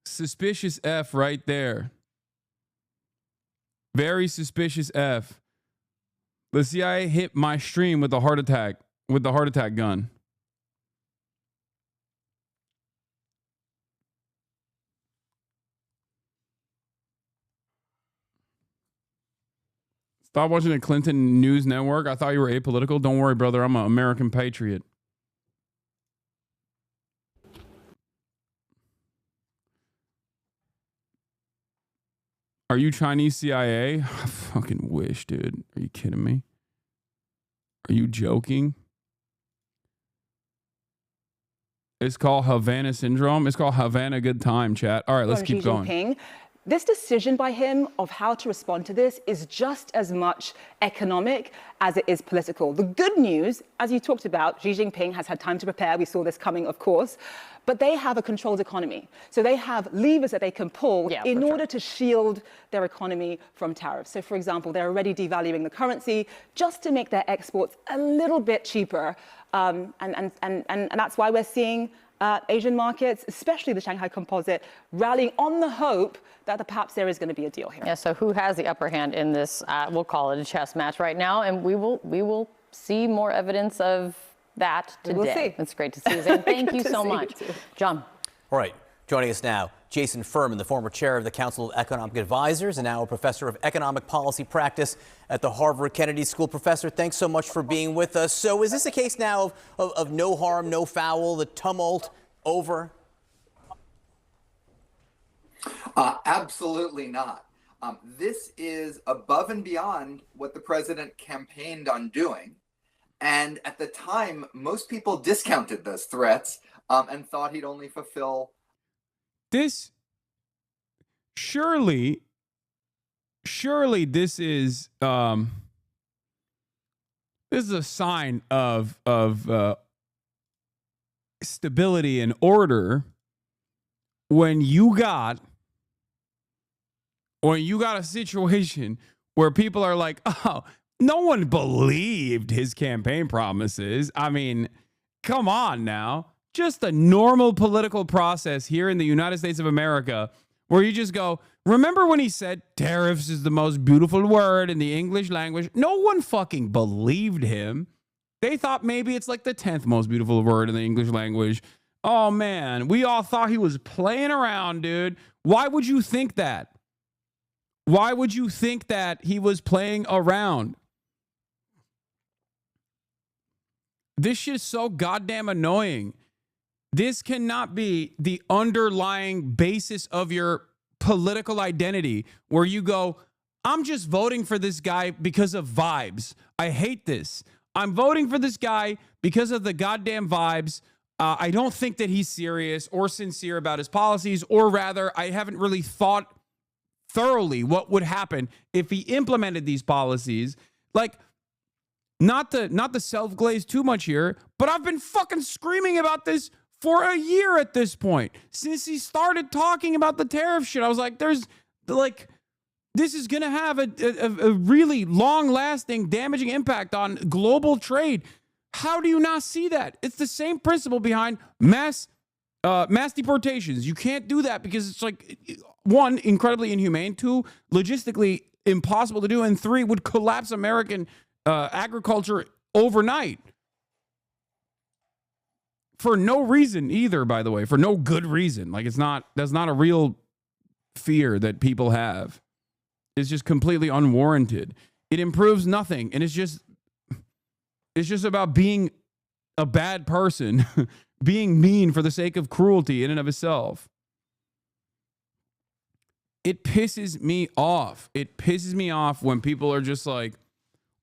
Suspicious F right there. Very suspicious F. The CIA hit my stream with a heart attack, with the heart attack gun. Stop watching the Clinton News Network. I thought you were apolitical. Don't worry, brother. I'm an American patriot. Are you Chinese CIA? I fucking wish, dude. Are you kidding me? Are you joking? It's called Havana Syndrome. It's called Havana Good Time, chat. All right, let's keep going. This decision by him of how to respond to this is just as much economic as it is political. The good news, as you talked about, Xi Jinping has had time to prepare. We saw this coming, of course. But they have a controlled economy. So they have levers that they can pull in order to shield their economy from tariffs. So, for example, they're already devaluing the currency just to make their exports a little bit cheaper. And that's why we're seeing Asian markets, especially the Shanghai Composite, rallying on the hope that perhaps there is going to be a deal here. Yeah, so who has the upper hand in this, we'll call it a chess match right now, and we will see more evidence of that today. We'll see. It's great to see you, Zane. Thank you so much. John. All right, joining us now, Jason Furman, the former chair of the Council of Economic Advisors and now a professor of economic policy practice at the Harvard Kennedy School. Professor, thanks so much for being with us. So is this a case now of no harm, no foul, the tumult over? Absolutely not. This is above and beyond what the president campaigned on doing. And at the time, most people discounted those threats and thought he'd only fulfill. This, surely this is a sign of stability and order when you got a situation where people are like, oh, no one believed his campaign promises. I mean, come on now. Just a normal political process here in the United States of America where you just go, remember when he said tariffs is the most beautiful word in the English language? No one fucking believed him. They thought maybe it's like the 10th most beautiful word in the English language. Oh, man, we all thought he was playing around, dude. Why would you think that? Why would you think that he was playing around? This shit's so goddamn annoying. This cannot be the underlying basis of your political identity where you go, I'm just voting for this guy because of vibes. I hate this. I'm voting for this guy because of the goddamn vibes. I don't think that he's serious or sincere about his policies, or rather, I haven't really thought thoroughly what would happen if he implemented these policies. Like, not to self-glaze too much here, but I've been fucking screaming about this for a year at this point. Since he started talking about the tariff shit, I was like, this is going to have a really long-lasting, damaging impact on global trade. How do you not see that? It's the same principle behind mass deportations. You can't do that because it's like, one, incredibly inhumane, two, logistically impossible to do, and three, would collapse American agriculture overnight. For no reason either, by the way, for no good reason. Like, that's not a real fear that people have. It's just completely unwarranted. It improves nothing. And it's just about being a bad person, being mean for the sake of cruelty in and of itself. It pisses me off. It pisses me off when people are just like,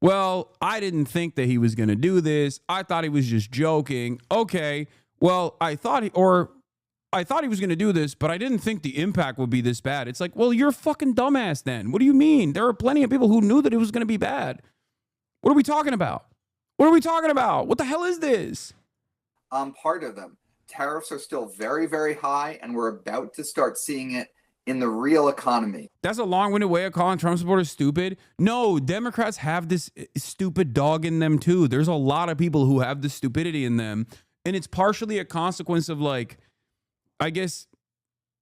well, I didn't think that he was going to do this. I thought he was just joking. Okay, well, I thought he was going to do this, but I didn't think the impact would be this bad. It's like, well, you're a fucking dumbass then. What do you mean? There are plenty of people who knew that it was going to be bad. What are we talking about? What are we talking about? What the hell is this? Part of them. Tariffs are still very, very high, and we're about to start seeing it in the real economy. That's a long-winded way of calling Trump supporters stupid. No, Democrats have this stupid dog in them too. There's a lot of people who have this stupidity in them. And it's partially a consequence of, like, I guess,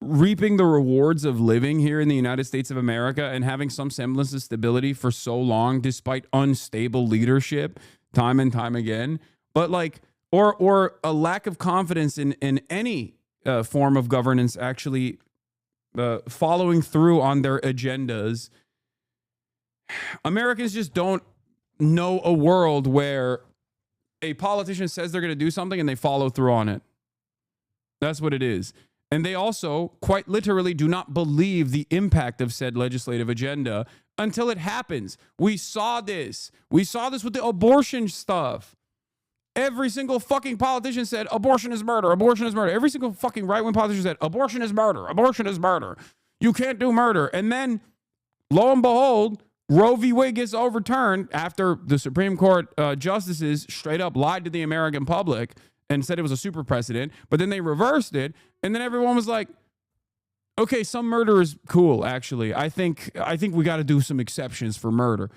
reaping the rewards of living here in the United States of America and having some semblance of stability for so long, despite unstable leadership time and time again. But like, or a lack of confidence in any form of governance actually following through on their agendas. Americans just don't know a world where a politician says they're going to do something and they follow through on it. That's what it is. And they also quite literally do not believe the impact of said legislative agenda until it happens. We saw this. We saw this with the abortion stuff. Every single fucking politician said abortion is murder. Abortion is murder. Every single fucking right-wing politician said abortion is murder. Abortion is murder. You can't do murder. And then, lo and behold, Roe v. Wade gets overturned after the Supreme Court justices straight up lied to the American public and said it was a super precedent. But then they reversed it. And then everyone was like, okay, some murder is cool, actually. I think we got to do some exceptions for murder.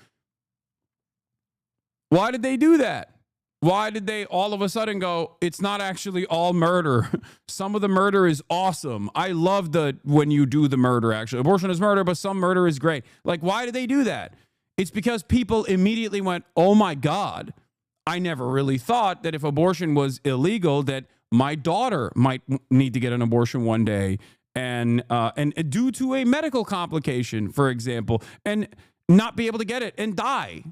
Why did they do that? Why did they all of a sudden go, it's not actually all murder? Some of the murder is awesome. I love when you do the murder, actually. Abortion is murder, but some murder is great. Like, why did they do that? It's because people immediately went, oh my God, I never really thought that if abortion was illegal, that my daughter might need to get an abortion one day. And due to a medical complication, for example, and not be able to get it and die.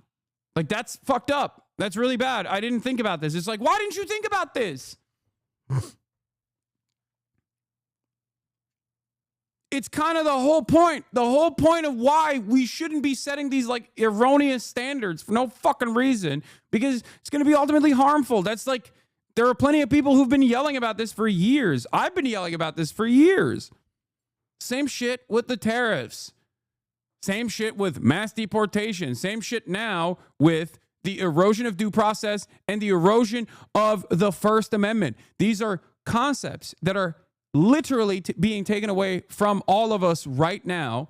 Like, that's fucked up. That's really bad. I didn't think about this. It's like, why didn't you think about this? It's kind of the whole point. The whole point of why we shouldn't be setting these like erroneous standards for no fucking reason, because it's going to be ultimately harmful. That's like, there are plenty of people who've been yelling about this for years. I've been yelling about this for years. Same shit with the tariffs. Same shit with mass deportation. Same shit now with the erosion of due process and the erosion of the First Amendment. These are concepts that are literally being taken away from all of us right now.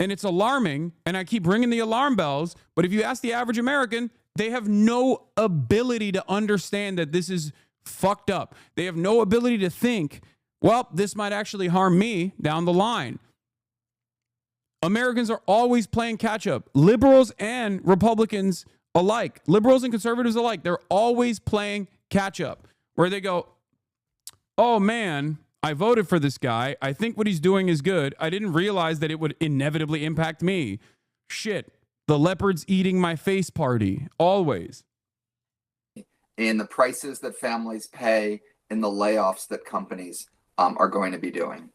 And it's alarming. And I keep ringing the alarm bells. But if you ask the average American, they have no ability to understand that this is fucked up. They have no ability to think, well, this might actually harm me down the line. Americans are always playing catch up. Liberals and Republicans alike, liberals and conservatives alike, they're always playing catch up, where they go, oh man, I voted for this guy. I think what he's doing is good. I didn't realize that it would inevitably impact me. Shit, the leopard's eating my face party, always. In the prices that families pay, in the layoffs that companies are going to be doing.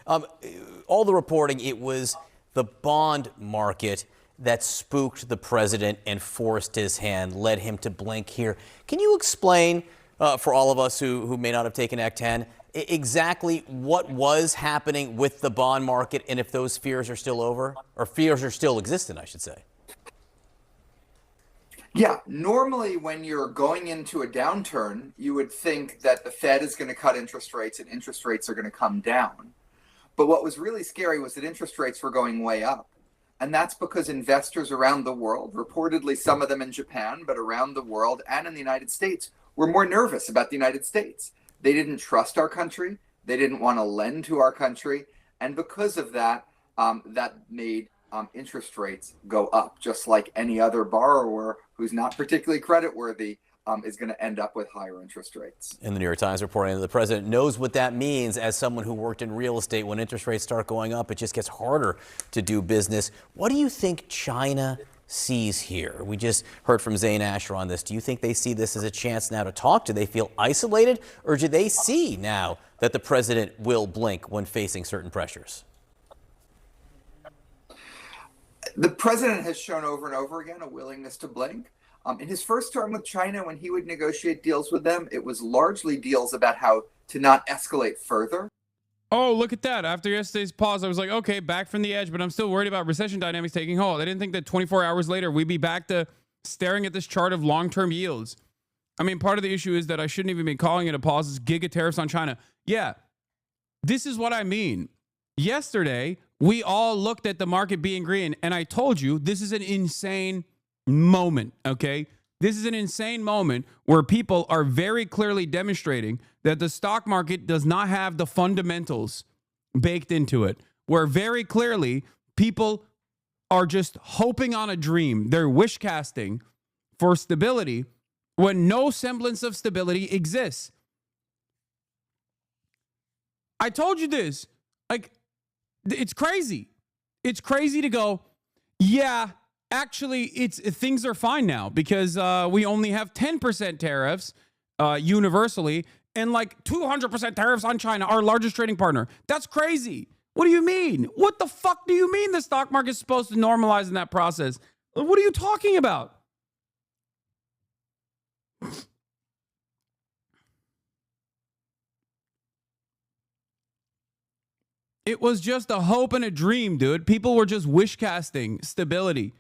All the reporting, it was the bond market that spooked the president and forced his hand, led him to blink here. Can you explain, for all of us who may not have taken Act 10, exactly what was happening with the bond market and if those fears are still over, or fears are still existent, I should say? Yeah, normally when you're going into a downturn, you would think that the Fed is going to cut interest rates and interest rates are going to come down. But what was really scary was that interest rates were going way up. And that's because investors around the world, reportedly some of them in Japan, but around the world and in the United States, were more nervous about the United States. They didn't trust our country. They didn't want to lend to our country. And because of that, that made interest rates go up, just like any other borrower who's not particularly creditworthy is going to end up with higher interest rates. In the New York Times reporting that the president knows what that means. As someone who worked in real estate, when interest rates start going up, it just gets harder to do business. What do you think China sees here? We just heard from Zain Asher on this. Do you think they see this as a chance now to talk? Do they feel isolated, or do they see now that the president will blink when facing certain pressures? The president has shown over and over again a willingness to blink. In his first term with China, when he would negotiate deals with them, it was largely deals about how to not escalate further. Oh, look at that. After yesterday's pause, I was like, okay, back from the edge, but I'm still worried about recession dynamics taking hold. I didn't think that 24 hours later, we'd be back to staring at this chart of long-term yields. I mean, part of the issue is that I shouldn't even be calling it a pause. It's giga tariffs on China. Yeah, this is what I mean. Yesterday, we all looked at the market being green, and I told you this is an insane moment, okay? This is an insane moment where people are very clearly demonstrating that the stock market does not have the fundamentals baked into it, where very clearly people are just hoping on a dream. They're wish casting for stability when no semblance of stability exists. I told you this. Like, it's crazy. It's crazy to go, yeah, actually, things are fine now because we only have 10% tariffs universally and like 200% tariffs on China, our largest trading partner. That's crazy. What do you mean? What the fuck do you mean the stock market is supposed to normalize in that process? What are you talking about? It was just a hope and a dream, dude. People were just wish casting stability.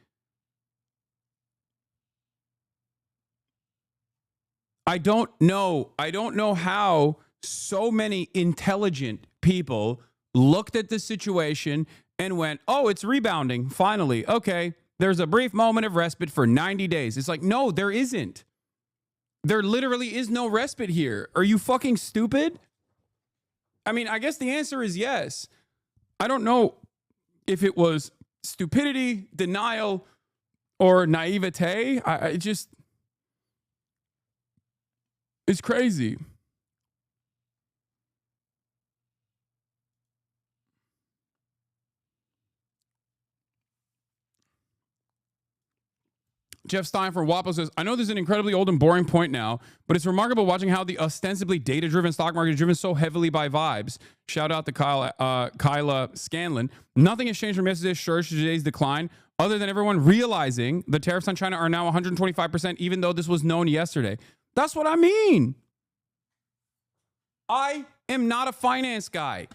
I don't know how so many intelligent people looked at the situation and went, oh, it's rebounding. Finally. Okay. There's a brief moment of respite for 90 days. It's like, no, there isn't. There literally is no respite here. Are you fucking stupid? I mean, I guess the answer is yes. I don't know if it was stupidity, denial, or naivete. It's crazy. Jeff Stein from WAPO says, I know this is an incredibly old and boring point now, but it's remarkable watching how the ostensibly data-driven stock market is driven so heavily by vibes. Shout out to Kyla Scanlon. Nothing has changed from yesterday's surge to today's decline, other than everyone realizing the tariffs on China are now 125%, even though this was known yesterday. That's what I mean. I am not a finance guy.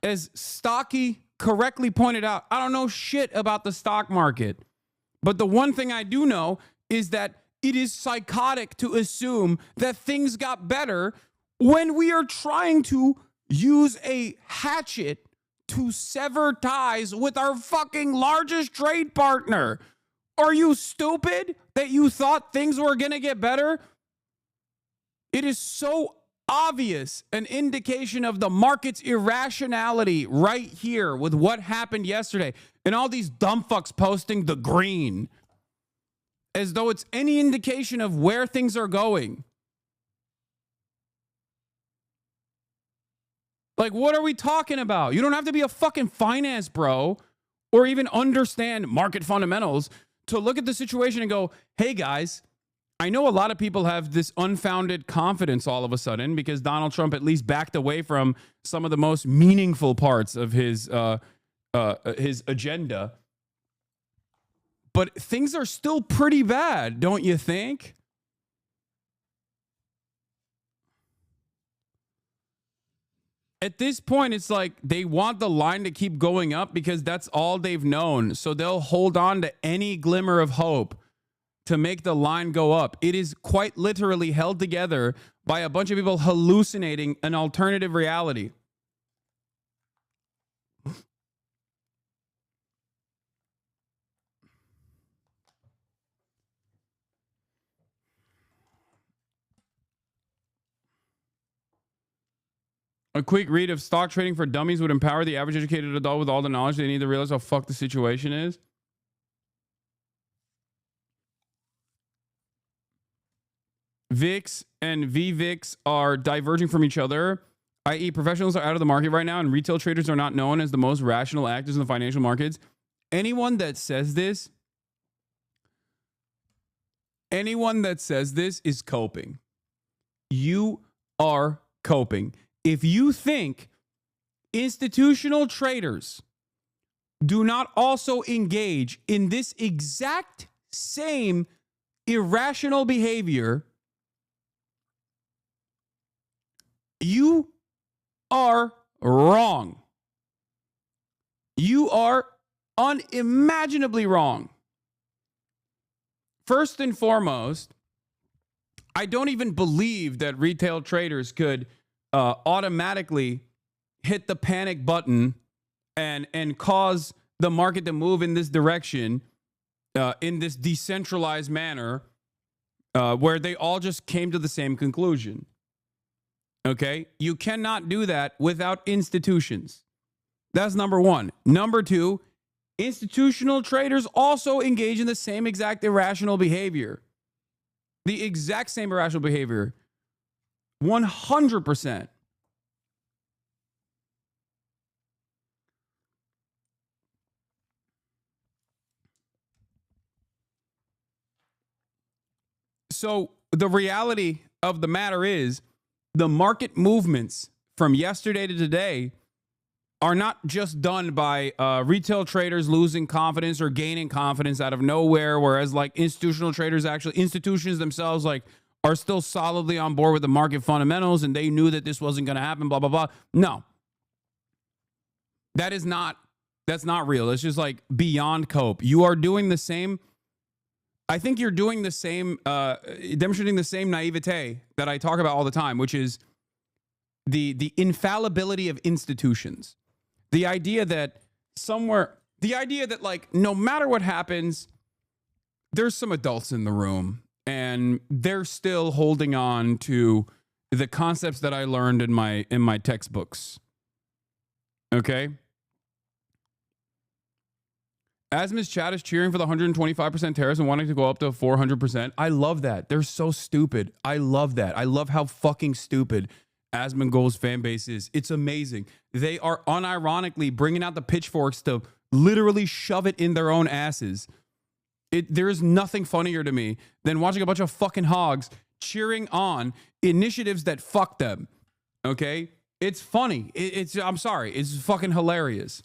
As Stocky correctly pointed out, I don't know shit about the stock market. But the one thing I do know is that it is psychotic to assume that things got better when we are trying to use a hatchet to sever ties with our fucking largest trade partner. Are you stupid that you thought things were going to get better? It is so obvious an indication of the market's irrationality right here with what happened yesterday. And all these dumb fucks posting the green as though it's any indication of where things are going. Like, what are we talking about? You don't have to be a fucking finance bro or even understand market fundamentals to look at the situation and go, hey guys, I know a lot of people have this unfounded confidence all of a sudden because Donald Trump at least backed away from some of the most meaningful parts of his agenda. But things are still pretty bad, don't you think? At this point, it's like they want the line to keep going up because that's all they've known. So they'll hold on to any glimmer of hope to make the line go up. It is quite literally held together by a bunch of people hallucinating an alternative reality. A quick read of Stock Trading for Dummies would empower the average educated adult with all the knowledge they need to realize how fucked the situation is. VIX and VVIX are diverging from each other, i.e. professionals are out of the market right now and retail traders are not known as the most rational actors in the financial markets. Anyone that says this is coping. You are coping. If you think institutional traders do not also engage in this exact same irrational behavior, you are wrong. You are unimaginably wrong. First and foremost, I don't even believe that retail traders could automatically hit the panic button and cause the market to move in this direction in this decentralized manner where they all just came to the same conclusion. Okay? You cannot do that without institutions. That's number one. Number two, institutional traders also engage in the same exact irrational behavior. The exact same irrational behavior. 100%. So the reality of the matter is the market movements from yesterday to today are not just done by retail traders losing confidence or gaining confidence out of nowhere, whereas like institutional traders, actually institutions themselves like are still solidly on board with the market fundamentals and they knew that this wasn't going to happen, blah, blah, blah. No, that's not real. It's just like beyond cope. You are doing the same. I think you're doing the same, demonstrating the same naivete that I talk about all the time, which is the infallibility of institutions. The idea that like no matter what happens, there's some adults in the room and they're still holding on to the concepts that I learned in my textbooks. Okay? Asma's chat is cheering for the 125% tariffs and wanting to go up to 400%. I love that. They're so stupid. I love that. I love how fucking stupid Asmongold's fan base is. It's amazing. They are unironically bringing out the pitchforks to literally shove it in their own asses. There is nothing funnier to me than watching a bunch of fucking hogs cheering on initiatives that fuck them. Okay? It's funny. I'm sorry. It's fucking hilarious.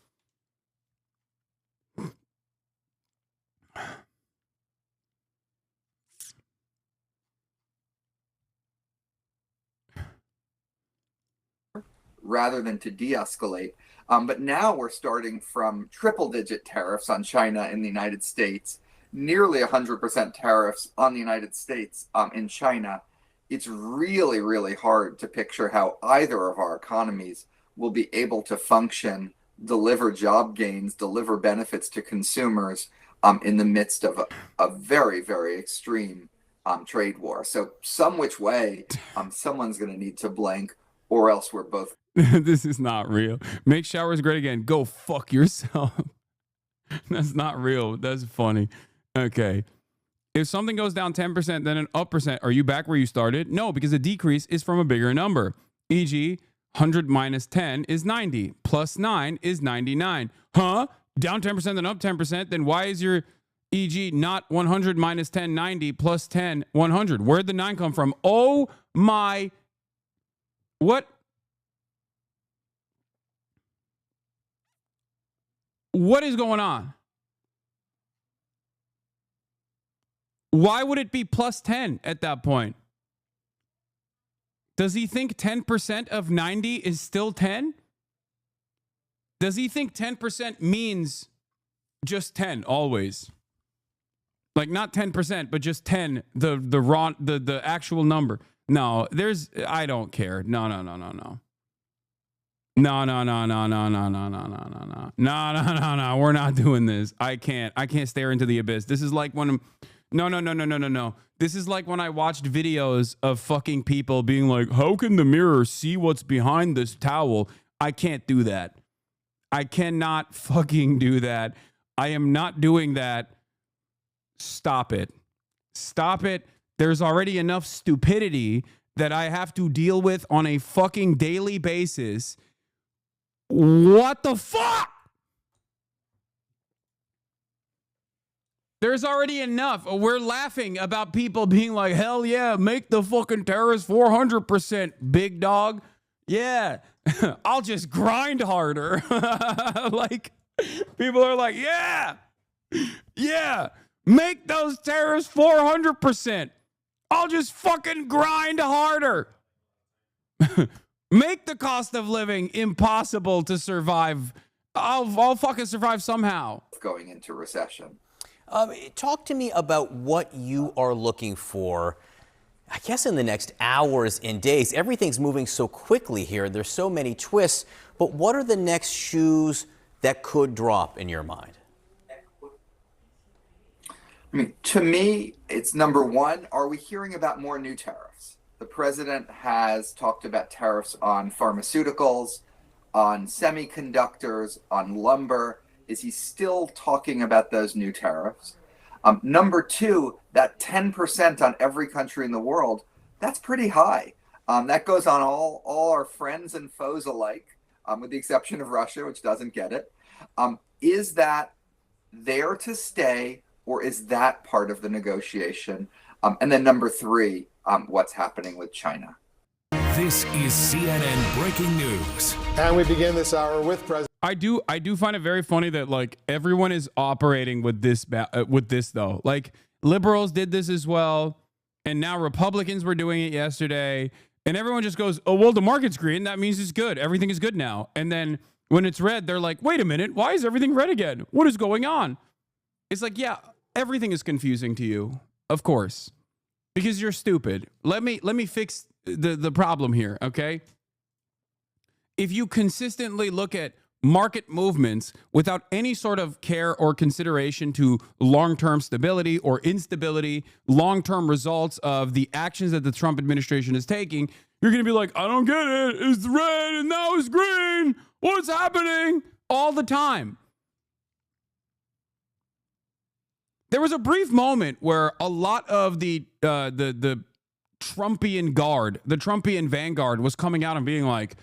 Rather than to de-escalate. But now we're starting from triple-digit tariffs on China and the United States, nearly 100% tariffs on the United States in China. It's really, really hard to picture how either of our economies will be able to function, deliver job gains, deliver benefits to consumers in the midst of a very, very extreme trade war. So some which way, someone's going to need to blink, or else we're both. This is not real. Make showers great again. Go fuck yourself. That's not real. That's funny. Okay. If something goes down 10%, then an up percent, are you back where you started? No, because the decrease is from a bigger number. E.g., 100 minus 10 is 90. Plus 9 is 99. Huh? Down 10%, then up 10%. Then why is your e.g. not 100 minus 10, 90, plus 10, 100? Where'd the 9 come from? Oh my... What? What is going on? Why would it be plus 10 at that point? Does he think 10% of 90 is still 10? Does he think 10% means just 10 always? Like not 10%, but just 10, the actual number. No, I don't care. No. No. We're not doing this. I can't stare into the abyss. This is like when No. This is like when I watched videos of fucking people being like, how can the mirror see what's behind this towel? I can't do that. I cannot fucking do that. I am not doing that. Stop it. Stop it. There's already enough stupidity that I have to deal with on a fucking daily basis. What the fuck? There's already enough. We're laughing about people being like, hell yeah, make the fucking tariffs 400%, big dog. Yeah, I'll just grind harder. Like, people are like, yeah, make those tariffs 400%. I'll just fucking grind harder. Make the cost of living impossible to survive. I'll fucking survive somehow. Going into recession. Talk to me about what you are looking for, I guess, in the next hours and days. Everything's moving so quickly here. There's so many twists. But what are the next shoes that could drop in your mind? I I mean, to me, it's number one, are we hearing about more new tariffs? The president has talked about tariffs on pharmaceuticals, on semiconductors, on lumber. Is he still talking about those new tariffs? Number two, that 10% on every country in the world, that's pretty high. That goes on all our friends and foes alike, with the exception of Russia, which doesn't get it. Is that there to stay, or is that part of the negotiation? And then number three, what's happening with China? This is CNN Breaking News. And we begin this hour with President. I do find it very funny that like everyone is operating with this though. Like liberals did this as well, and now Republicans were doing it yesterday, and everyone just goes, "Oh well, the market's green. That means it's good. Everything is good now." And then when it's red, they're like, "Wait a minute, why is everything red again? What is going on?" It's like, yeah, everything is confusing to you, of course, because you're stupid. Let me fix the problem here, okay? If you consistently look at market movements without any sort of care or consideration to long-term stability or instability, long-term results of the actions that the Trump administration is taking, you're going to be like, I don't get it. It's red and now it's green. What's happening? All the time. There was a brief moment where a lot of the Trumpian guard, the Trumpian vanguard was coming out and being like,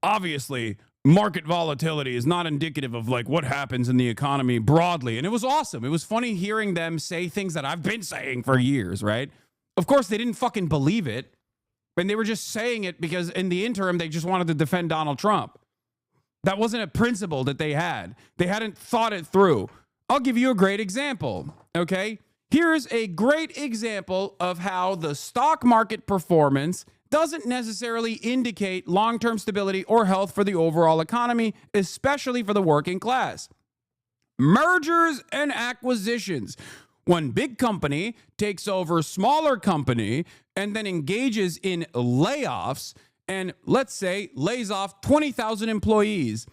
obviously, market volatility is not indicative of like what happens in the economy broadly. And it was awesome. It was funny hearing them say things that I've been saying for years, right? Of course, they didn't fucking believe it. And they were just saying it because in the interim, they just wanted to defend Donald Trump. That wasn't a principle that they had. They hadn't thought it through. I'll give you a great example, okay? Here's a great example of how the stock market performance doesn't necessarily indicate long-term stability or health for the overall economy, especially for the working class. Mergers and acquisitions. When big company takes over smaller company and then engages in layoffs and, let's say, lays off 20,000 employees,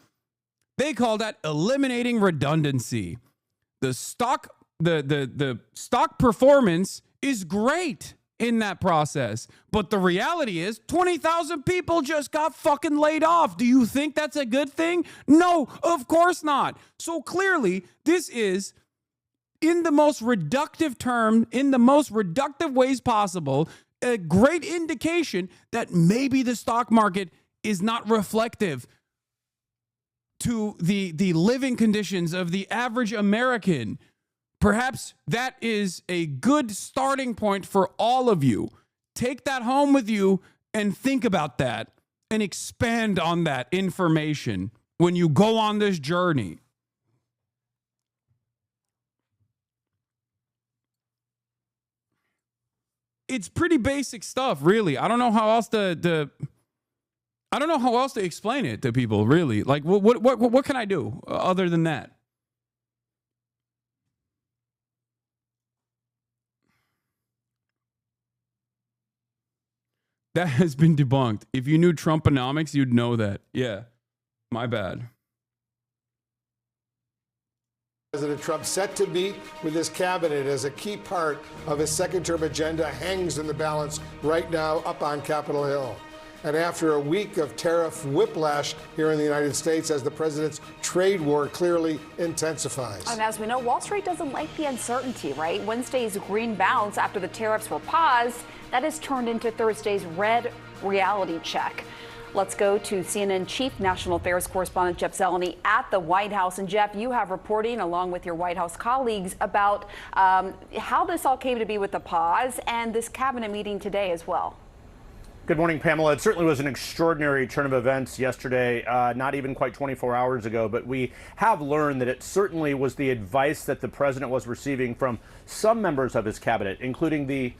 they call that eliminating redundancy. The stock performance is great in that process. But the reality is 20,000 people just got fucking laid off. Do you think that's a good thing? No, of course not. So clearly, this is, in the most reductive term, in the most reductive ways possible, a great indication that maybe the stock market is not reflective to the living conditions of the average American. Perhaps that is a good starting point for all of you. Take that home with you and think about that and expand on that information when you go on this journey. It's pretty basic stuff, really. I don't know how else to explain it to people, really. Like, what can I do other than that? That has been debunked. If you knew Trumponomics, you'd know that. Yeah, my bad. President Trump set to meet with his cabinet as a key part of his second-term agenda hangs in the balance right now up on Capitol Hill. And after a week of tariff whiplash here in the United States as the president's trade war clearly intensifies. And as we know, Wall Street doesn't like the uncertainty, right? Wednesday's green bounce after the tariffs were paused, that has turned into Thursday's red reality check. Let's go to CNN Chief National Affairs Correspondent Jeff Zeleny at the White House. And Jeff, you have reporting along with your White House colleagues about how this all came to be with the pause and this cabinet meeting today as well. Good morning, Pamela. It certainly was an extraordinary turn of events yesterday, not even quite 24 hours ago, but we have learned that it certainly was the advice that the president was receiving from some members of his cabinet, including the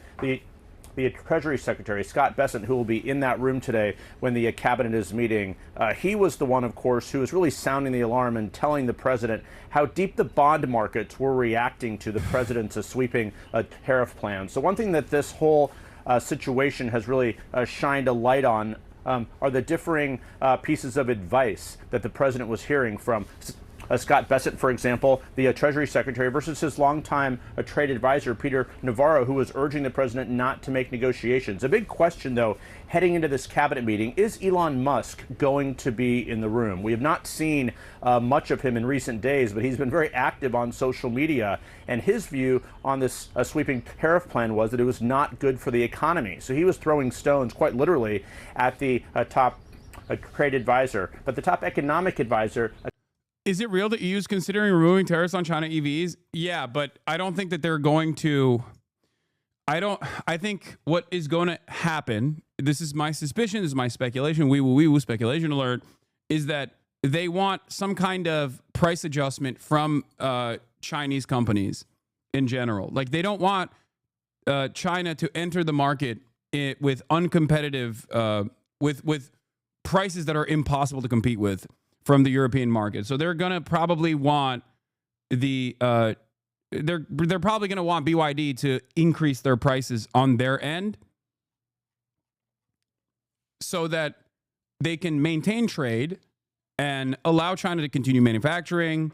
Treasury Secretary, Scott Bessent, who will be in that room today when the cabinet is meeting. He was the one, of course, who was really sounding the alarm and telling the president how deep the bond markets were reacting to the president's sweeping tariff plan. So one thing that this whole situation has really shined a light on are the differing pieces of advice that the president was hearing from Scott Bessent, for example, the Treasury Secretary, versus his longtime trade advisor, Peter Navarro, who was urging the president not to make negotiations. A big question, though, heading into this cabinet meeting, is Elon Musk going to be in the room? We have not seen much of him in recent days, but he's been very active on social media. And his view on this sweeping tariff plan was that it was not good for the economy. So he was throwing stones, quite literally, at the top trade advisor. But the top economic advisor... Is it real that EU is considering removing tariffs on China EVs? Yeah, but I don't think that they're going to. I think what is going to happen, this is my suspicion, this is my speculation, wee-woo speculation alert, is that they want some kind of price adjustment from Chinese companies in general. Like, they don't want China to enter the market with uncompetitive, with prices that are impossible to compete with from the European market. So they're going to probably want they're probably going to want BYD to increase their prices on their end so that they can maintain trade and allow China to continue manufacturing,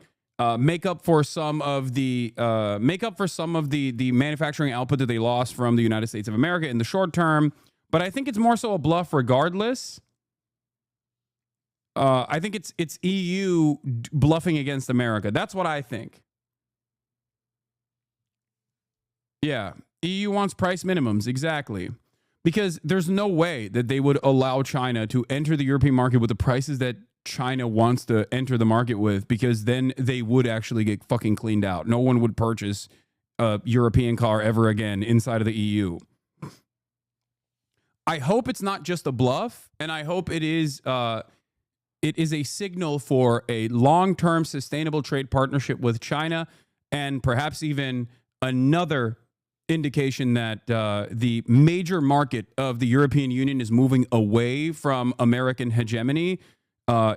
make up for some of the manufacturing output that they lost from the United States of America in the short term. But I think it's more so a bluff regardless. I think it's EU bluffing against America. That's what I think. Yeah, EU wants price minimums, exactly. Because there's no way that they would allow China to enter the European market with the prices that China wants to enter the market with, because then they would actually get fucking cleaned out. No one would purchase a European car ever again inside of the EU. I hope it's not just a bluff, and I hope it is a signal for a long-term sustainable trade partnership with China, and perhaps even another indication that the major market of the European Union is moving away from American hegemony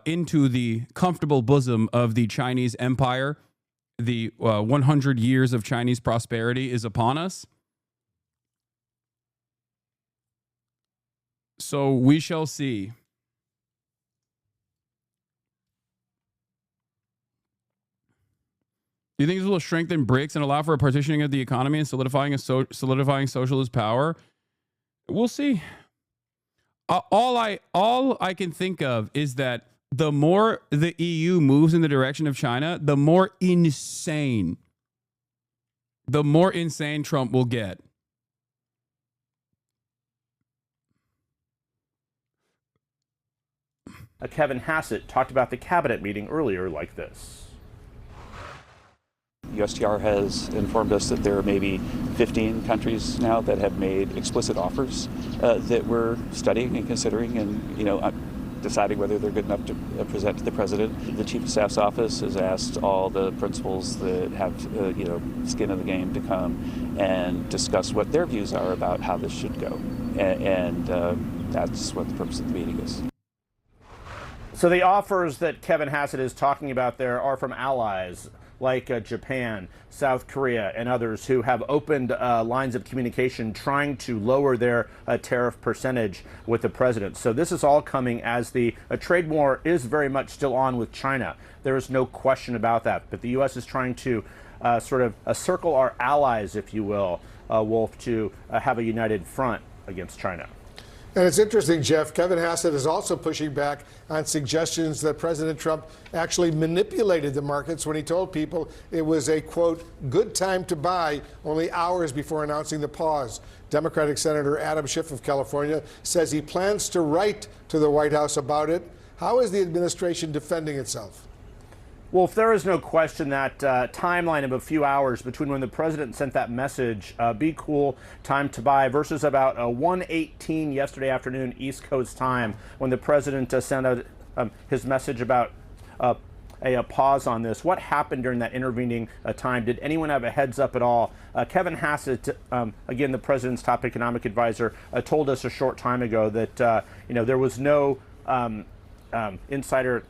into the comfortable bosom of the Chinese empire. The 100 years of Chinese prosperity is upon us. So we shall see. Do you think this will strengthen BRICS and allow for a partitioning of the economy and solidifying socialist power? We'll see. All I can think of is that the more the EU moves in the direction of China, the more insane Trump will get. Kevin Hassett talked about the cabinet meeting earlier like this. USTR has informed us that there are maybe 15 countries now that have made explicit offers that we're studying and considering and, deciding whether they're good enough to present to the president. The Chief of Staff's office has asked all the principals that have, skin in the game to come and discuss what their views are about how this should go. And that's what the purpose of the meeting is. So the offers that Kevin Hassett is talking about there are from allies like Japan, South Korea, and others who have opened lines of communication trying to lower their tariff percentage with the president. So this is all coming as the trade war is very much still on with China. There is no question about that. But the U.S. is trying to sort of circle our allies, if you will, Wolf, to have a united front against China. And it's interesting, Jeff, Kevin Hassett is also pushing back on suggestions that President Trump actually manipulated the markets when he told people it was a, quote, good time to buy only hours before announcing the pause. Democratic Senator Adam Schiff of California says he plans to write to the White House about it. How is the administration defending itself? Well, if there is no question that timeline of a few hours between when the president sent that message, be cool, time to buy, versus about 1:18 yesterday afternoon East Coast time when the president sent out his message about a pause on this. What happened during that intervening time? Did anyone have a heads up at all? Kevin Hassett, again, the president's top economic advisor, told us a short time ago that there was no insider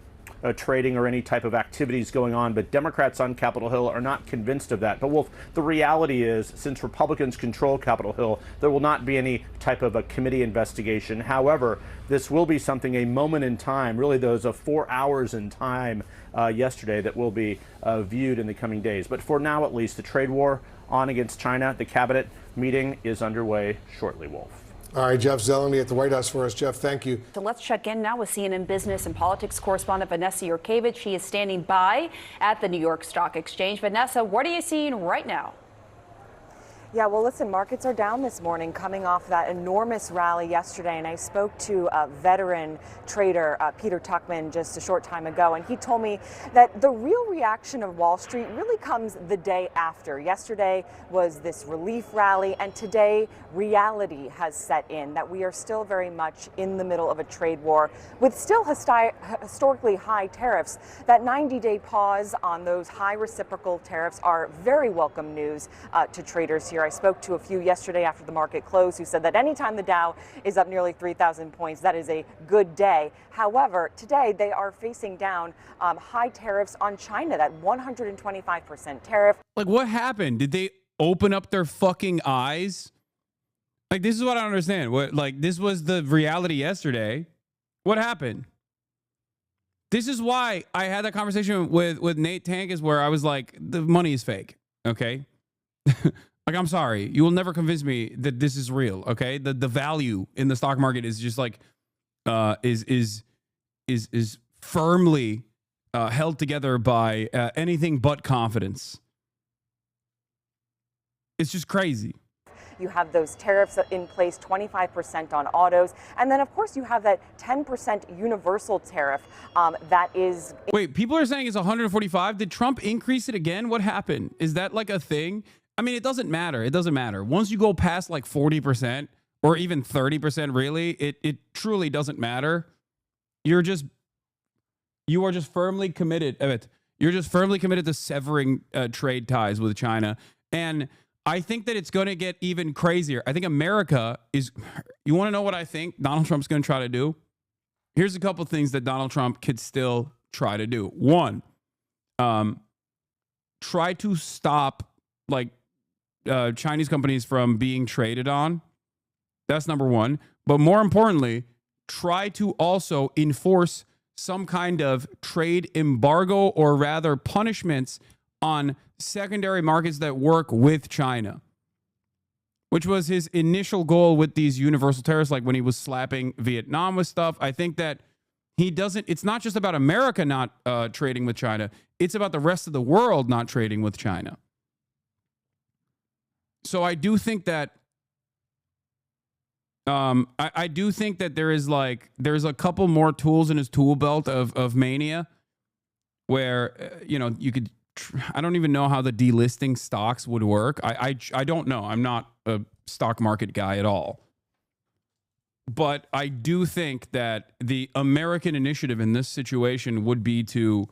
trading or any type of activities going on, but Democrats on Capitol Hill are not convinced of that. But Wolf, the reality is, since Republicans control Capitol Hill, there will not be any type of a committee investigation. However, this will be something, a moment in time, really those 4 hours in time yesterday that will be viewed in the coming days. But for now, at least, the trade war on against China, the cabinet meeting is underway shortly, Wolf. All right, Jeff Zeleny at the White House for us. Jeff, thank you. So let's check in now with CNN business and politics correspondent Vanessa Yurkevich. She is standing by at the New York Stock Exchange. Vanessa, what are you seeing right now? Yeah, well, listen, markets are down this morning coming off that enormous rally yesterday. And I spoke to a veteran trader, Peter Tuchman, just a short time ago. And he told me that the real reaction of Wall Street really comes the day after. Yesterday was this relief rally, and today reality has set in that we are still very much in the middle of a trade war with still historically high tariffs. That 90-day pause on those high reciprocal tariffs are very welcome news to traders here. I spoke to a few yesterday after the market closed who said that anytime the Dow is up nearly 3,000 points, that is a good day. However, today they are facing down high tariffs on China, that 125% tariff. Like, what happened? Did they open up their fucking eyes? Like, this is what I don't understand. What, like, this was the reality yesterday. What happened? This is why I had that conversation with Nate Tankus where I was like, the money is fake. Okay. Like, I'm sorry, you will never convince me that this is real. Okay, the value in the stock market is just like is firmly held together by anything but confidence. It's just crazy. You have those tariffs in place, 25% on autos. And then, of course, you have that 10% universal tariff that is... Wait, people are saying it's 145. Did Trump increase it again? What happened? Is that like a thing? I mean, it doesn't matter. It doesn't matter. Once you go past like 40% or even 30%, really, it truly doesn't matter. You are just firmly committed. You're just firmly committed to severing trade ties with China. And I think that it's going to get even crazier. I think America is, you want to know what I think Donald Trump's going to try to do? Here's a couple things that Donald Trump could still try to do. One, try to stop like Chinese companies from being traded on. That's number one. But more importantly, try to also enforce some kind of trade embargo or rather punishments on secondary markets that work with China, which was his initial goal with these universal tariffs, like when he was slapping Vietnam with stuff. I think that it's not just about America not trading with China. It's about the rest of the world not trading with China. So I do think that I do think that there's a couple more tools in his tool belt of mania where, you could, I don't even know how the delisting stocks would work. I don't know. I'm not a stock market guy at all. But I do think that the American initiative in this situation would be to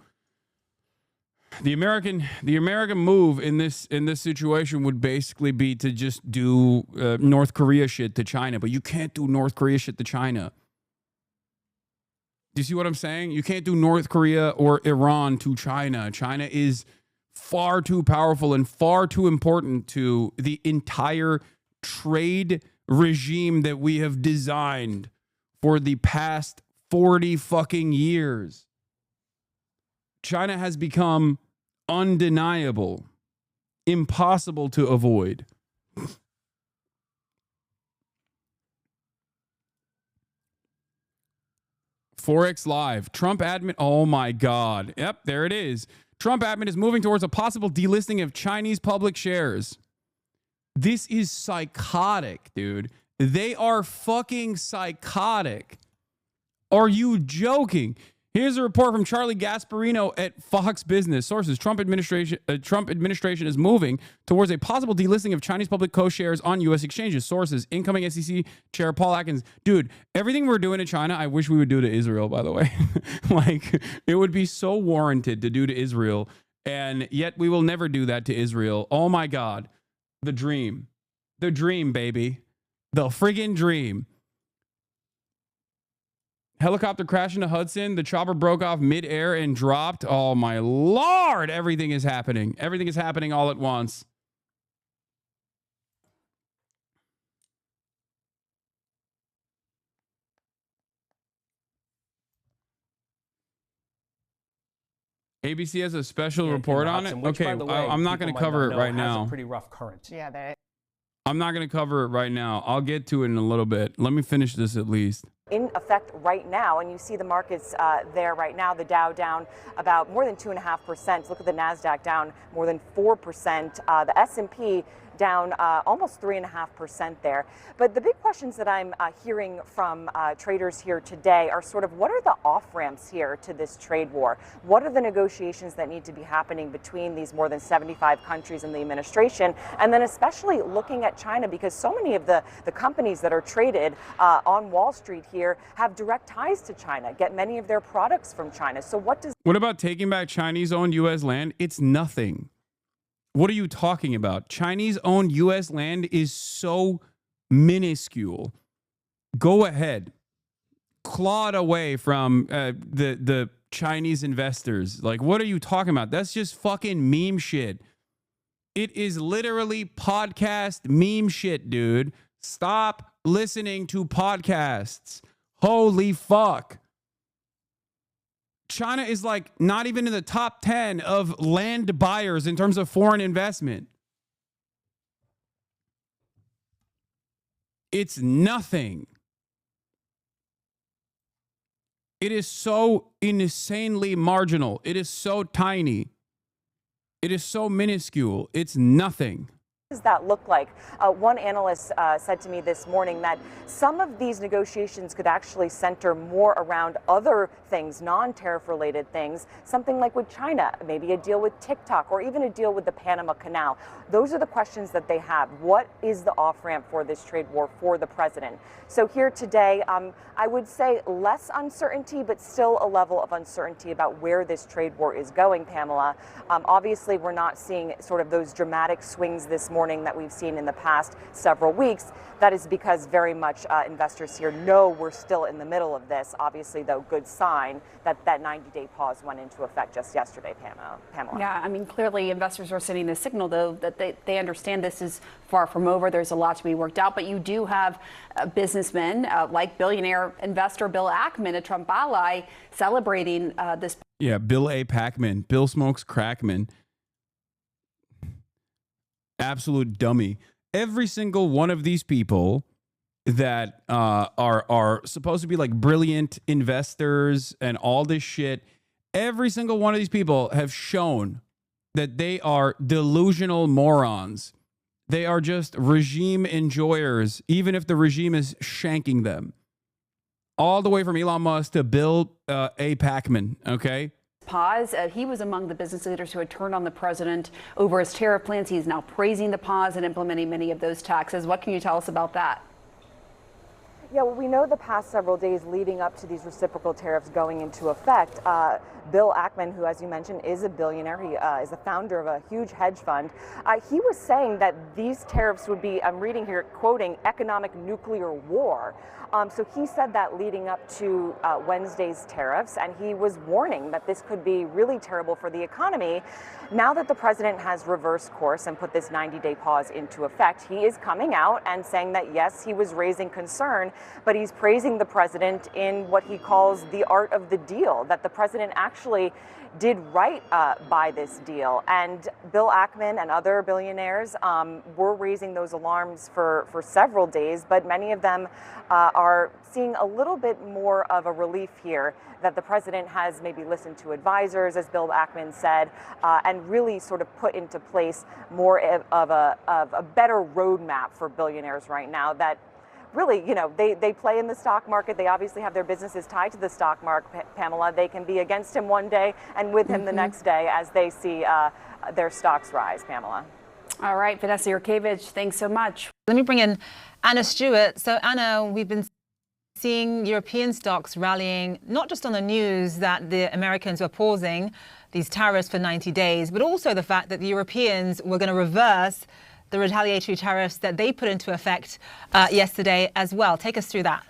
the American move in this situation would basically be to just do North Korea shit to China, but you can't do North Korea shit to China. Do you see what I'm saying? You can't do North Korea or Iran to China. China is far too powerful and far too important to the entire trade regime that we have designed for the past 40 fucking years. China has become undeniable, impossible to avoid. Forex Live. Trump admin. Oh my God. Yep, there it is. Trump admin is moving towards a possible delisting of Chinese public shares. This is psychotic, dude. They are fucking psychotic. Are you joking? Here's a report from Charlie Gasparino at Fox Business. Sources: Trump administration is moving towards a possible delisting of Chinese public co-shares on U.S. exchanges. Sources: incoming SEC Chair Paul Atkins. Dude, everything we're doing to China, I wish we would do to Israel, by the way. Like, it would be so warranted to do to Israel, and yet we will never do that to Israel. Oh my God. The dream. The dream, baby. The friggin' dream. Helicopter crashed into Hudson. The chopper broke off midair and dropped. Oh, my Lord. Everything is happening. Everything is happening all at once. ABC has a special report on it. Which, Okay, by the way, I'm not going to cover it right now. Has a pretty rough current. Yeah, I'm not going to cover it right now. I'll get to it in a little bit. Let me finish this at least. In effect right now, and you see the markets there right now, the Dow down about more than 2.5%. Look at the NASDAQ down more than 4%. The S&P down almost 3.5% there. But the big questions that I'm hearing from traders here today are sort of what are the off-ramps here to this trade war? What are the negotiations that need to be happening between these more than 75 countries in the administration? And then especially looking at China, because so many of the companies that are traded on Wall Street here have direct ties to China, get many of their products from China. So what about taking back Chinese-owned U.S. land? It's nothing. What are you talking about? Chinese-owned U.S. land is so minuscule. Go ahead. Claw it away from the Chinese investors. Like, what are you talking about? That's just fucking meme shit. It is literally podcast meme shit, dude. Stop listening to podcasts. Holy fuck. China is like not even in the top 10 of land buyers in terms of foreign investment. It's nothing. It is so insanely marginal. It is so tiny. It is so minuscule. It's nothing. What does that look like? One analyst said to me this morning that some of these negotiations could actually center more around other things, non-tariff related things, something like with China, maybe a deal with TikTok or even a deal with the Panama Canal. Those are the questions that they have. What is the off-ramp for this trade war for the president? So here today, I would say less uncertainty, but still a level of uncertainty about where this trade war is going, Pamela. Obviously, we're not seeing sort of those dramatic swings this morning that we've seen in the past several weeks. That is because very much investors here know we're still in the middle of this. Obviously, though, good sign that that 90-day pause went into effect just yesterday, Pamela. Yeah, I mean, clearly investors are sending the signal, though, that they understand this is far from over. There's a lot to be worked out, but you do have businessmen like billionaire investor Bill Ackman, a Trump ally, celebrating this. Yeah, Bill A. Packman. Bill Smokes Crackman. Absolute dummy. Every single one of these people that are supposed to be like brilliant investors and all this shit, every single one of these people have shown that they are delusional morons. They are just regime enjoyers, even if the regime is shanking them. All the way from Elon Musk to Bill A. Packman, okay? Pause. He was among the business leaders who had turned on the president over his tariff plans. He's now praising the pause and implementing many of those taxes. What can you tell us about that? Yeah, well, we know the past several days leading up to these reciprocal tariffs going into effect, Bill Ackman, who, as you mentioned, is a billionaire, he is the founder of a huge hedge fund, he was saying that these tariffs would be, I'm reading here, quoting, economic nuclear war. So he said that leading up to Wednesday's tariffs, and he was warning that this could be really terrible for the economy. Now that the president has reversed course and put this 90-day pause into effect, he is coming out and saying that, yes, he was raising concern, but he's praising the president in what he calls the art of the deal, that the president actually did right by this deal. And Bill Ackman and other billionaires were raising those alarms for several days, but many of them are seeing a little bit more of a relief here that the president has maybe listened to advisors, as Bill Ackman said, and really sort of put into place more of a better roadmap for billionaires right now that really, you know, they play in the stock market. They obviously have their businesses tied to the stock market, Pamela. They can be against him one day and with him the next day as they see their stocks rise, Pamela. All right, Vanessa Yurkevich, thanks so much. Let me bring in Anna Stewart. So, Anna, we've been seeing European stocks rallying, not just on the news that the Americans were pausing these tariffs for 90 days, but also the fact that the Europeans were going to reverse the retaliatory tariffs that they put into effect yesterday as well. Take us through that.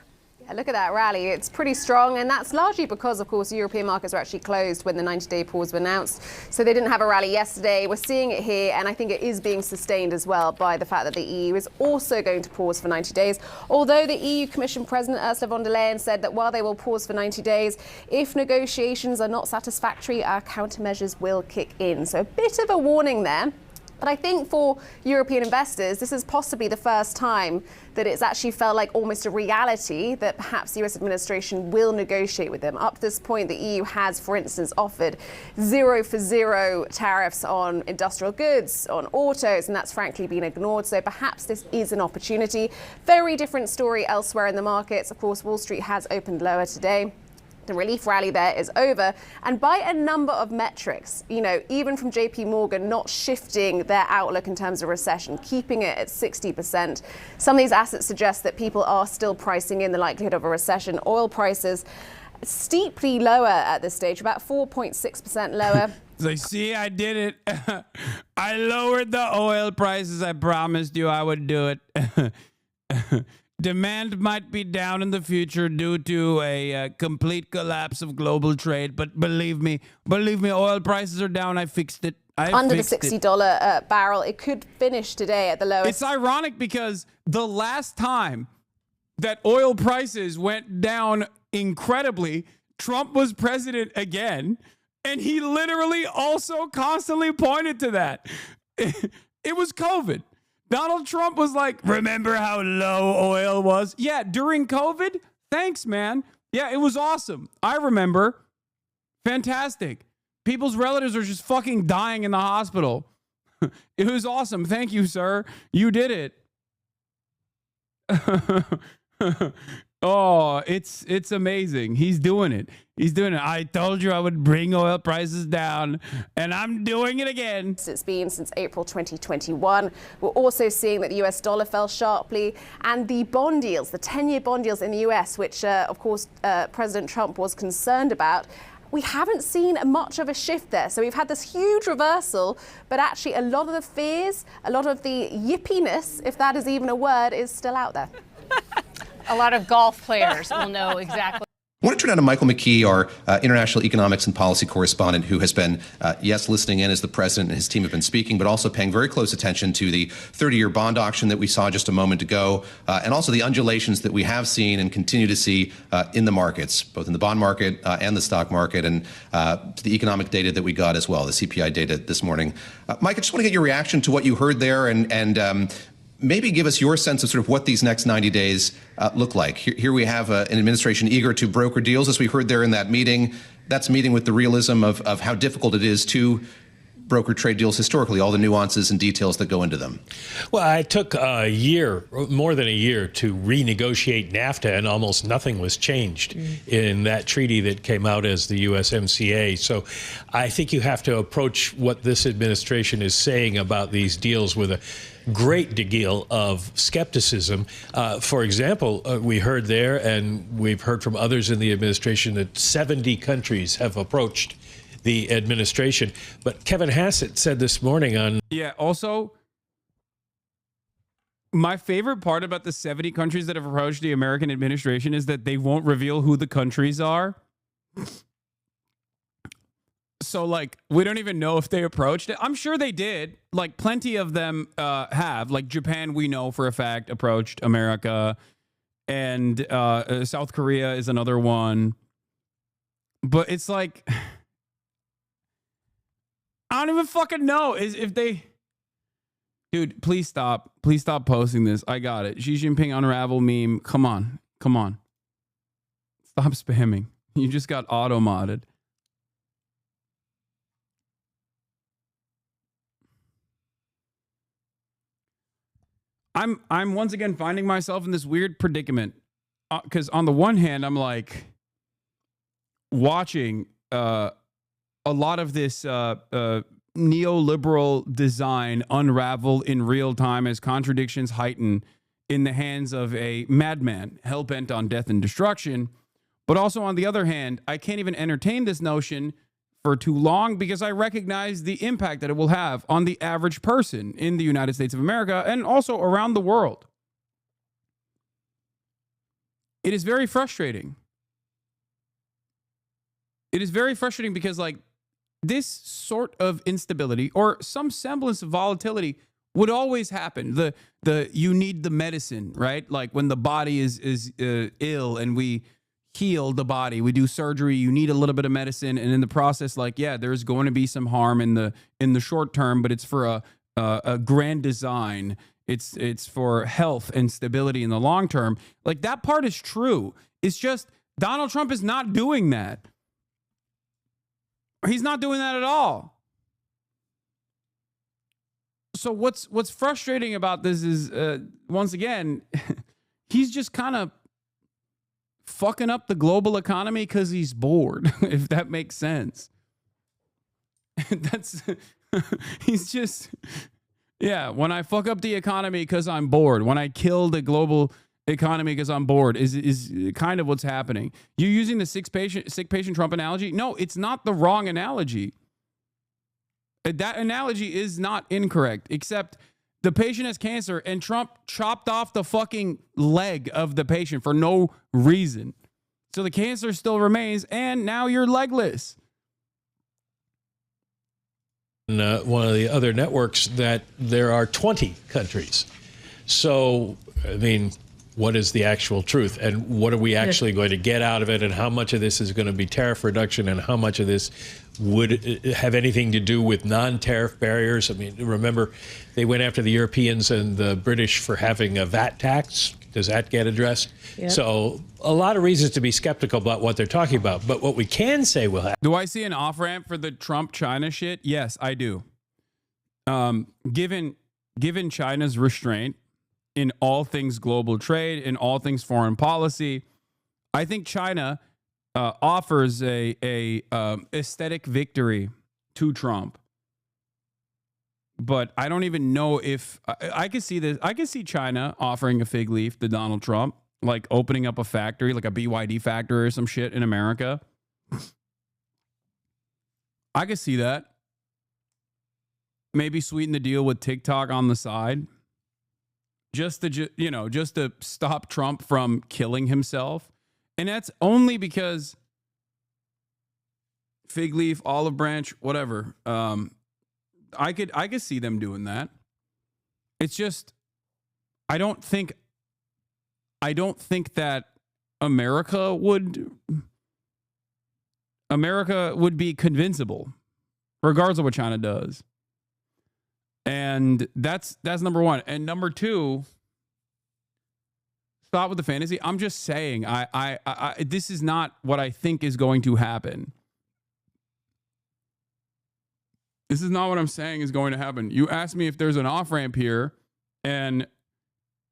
Look at that rally. It's pretty strong, and that's largely because, of course, European markets were actually closed when the 90-day pause was announced. So they didn't have a rally yesterday. We're seeing it here, and I think it is being sustained as well by the fact that the EU is also going to pause for 90 days. Although the EU Commission President Ursula von der Leyen said that while they will pause for 90 days, if negotiations are not satisfactory, our countermeasures will kick in. So a bit of a warning there. But I think for European investors, this is possibly the first time that it's actually felt like almost a reality that perhaps the US administration will negotiate with them. Up to this point, the EU has, for instance, offered 0 for 0 tariffs on industrial goods, on autos, and that's frankly been ignored. So perhaps this is an opportunity. Very different story elsewhere in the markets. Of course, Wall Street has opened lower today. The relief rally there is over, and by a number of metrics, even from JP Morgan not shifting their outlook in terms of recession, keeping it at 60%. Some of these assets suggest that people are still pricing in the likelihood of a recession. Oil prices steeply lower at this stage, about 4.6% lower. So see, I did it. I lowered the oil prices. I promised you I would do it. Demand might be down in the future due to a complete collapse of global trade, but believe me, oil prices are down. I fixed it. Under the $60 barrel. It could finish today at the lowest. It's ironic because the last time that oil prices went down incredibly, Trump was president again, and he literally also constantly pointed to that. It was COVID. Donald Trump was like, remember how low oil was? Yeah, during COVID? Thanks, man. Yeah, it was awesome. I remember. Fantastic. People's relatives are just fucking dying in the hospital. It was awesome. Thank you, sir. You did it. Oh, it's amazing. He's doing it. He's doing it. I told you I would bring oil prices down, and I'm doing it again. It's been since April 2021. We're also seeing that the US dollar fell sharply, and the bond yields, the 10-year bond yields in the US, which, of course, President Trump was concerned about, we haven't seen much of a shift there. So we've had this huge reversal, but actually a lot of the fears, a lot of the yippiness, if that is even a word, is still out there. A lot of golf players will know exactly. I want to turn now to Michael McKee, our international economics and policy correspondent, who has been, listening in as the president and his team have been speaking, but also paying very close attention to the 30-year bond auction that we saw just a moment ago, and also the undulations that we have seen and continue to see in the markets, both in the bond market and the stock market, and to the economic data that we got as well, the CPI data this morning. Mike, I just want to get your reaction to what you heard there and maybe give us your sense of sort of what these next 90 days look like. Here we have an administration eager to broker deals, as we heard there in that meeting. That's meeting with the realism of how difficult it is to broker trade deals historically, all the nuances and details that go into them. Well, it took a year, more than a year, to renegotiate NAFTA, and almost nothing was changed in that treaty that came out as the USMCA. So I think you have to approach what this administration is saying about these deals with a great deal of skepticism. For example, we heard there, and we've heard from others in the administration, that 70 countries have approached the administration. But Kevin Hassett said this morning on... Yeah, also, my favorite part about the 70 countries that have approached the American administration is that they won't reveal who the countries are. So, like, we don't even know if they approached it. I'm sure they did. Like, plenty of them have. Like, Japan, we know for a fact, approached America. And South Korea is another one. But it's like... I don't even fucking know if they... Dude, please stop. Please stop posting this. I got it. Xi Jinping unravel meme. Come on. Come on. Stop spamming. You just got auto-modded. I'm once again finding myself in this weird predicament. Because on the one hand, I'm like watching... a lot of this neoliberal design unravel in real time as contradictions heighten in the hands of a madman hell-bent on death and destruction. But also, on the other hand, I can't even entertain this notion for too long because I recognize the impact that it will have on the average person in the United States of America and also around the world. It is very frustrating. It is very frustrating because, like, this sort of instability or some semblance of volatility would always happen. You need the medicine, right? Like when the body is ill and we heal the body, we do surgery, you need a little bit of medicine, and in the process, like, yeah, there's going to be some harm in the short term, but it's for a grand design. It's for health and stability in the long term. Like, that part is true. It's just Donald Trump is not doing that. He's not doing that at all. So what's frustrating about this is, once again, he's just kind of fucking up the global economy because he's bored, if that makes sense. He's just, yeah, when I fuck up the economy because I'm bored, when I kill the global economy because I'm bored, is kind of what's happening. You're using the sick patient Trump analogy. No, it's not the wrong analogy. That analogy is not incorrect, except the patient has cancer and Trump chopped off the fucking leg of the patient for no reason. So the cancer still remains, and now you're legless. And, one of the other networks that there are 20 countries. So, I mean, what is the actual truth, and what are we actually going to get out of it, and how much of this is going to be tariff reduction, and how much of this would have anything to do with non-tariff barriers? I mean, remember, they went after the Europeans and the British for having a VAT tax. Does that get addressed? Yep. So a lot of reasons to be skeptical about what they're talking about. But what we can say will happen. Do I see an off-ramp for the Trump-China shit? Yes, I do. Given China's restraint in all things global trade, in all things foreign policy, I think China offers a aesthetic victory to Trump. But I don't even know if I could see this. I could see China offering a fig leaf to Donald Trump, like opening up a factory, like a BYD factory or some shit in America. I could see that. Maybe sweeten the deal with TikTok on the side. Just to stop Trump from killing himself. And that's only because fig leaf, olive branch, whatever. I could see them doing that. It's just, I don't think that America would be convincible, regardless of what China does. And that's number one. And number two, stop with the fantasy. I'm just saying, I this is not what I think is going to happen. This is not what I'm saying is going to happen. You asked me if there's an off-ramp here, and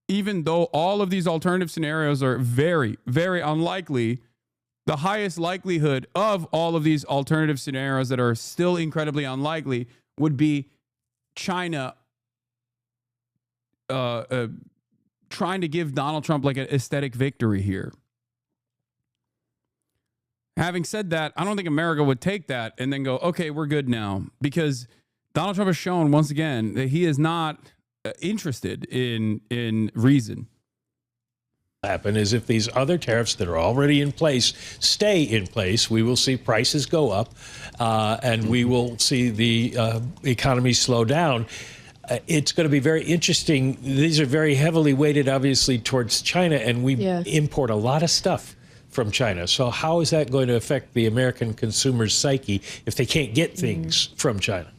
even though all of these alternative scenarios are very, very unlikely, the highest likelihood of all of these alternative scenarios that are still incredibly unlikely would be China trying to give Donald Trump like an aesthetic victory here. Having said that, I don't think America would take that and then go, okay, we're good now. Because Donald Trump has shown once again that he is not interested in reason. Happen is if these other tariffs that are already in place stay in place, we will see prices go up and we will see the economy slow down. It's going to be very interesting. These are very heavily weighted, obviously, towards China, and we import a lot of stuff from China. So how is that going to affect the American consumer's psyche if they can't get things from China?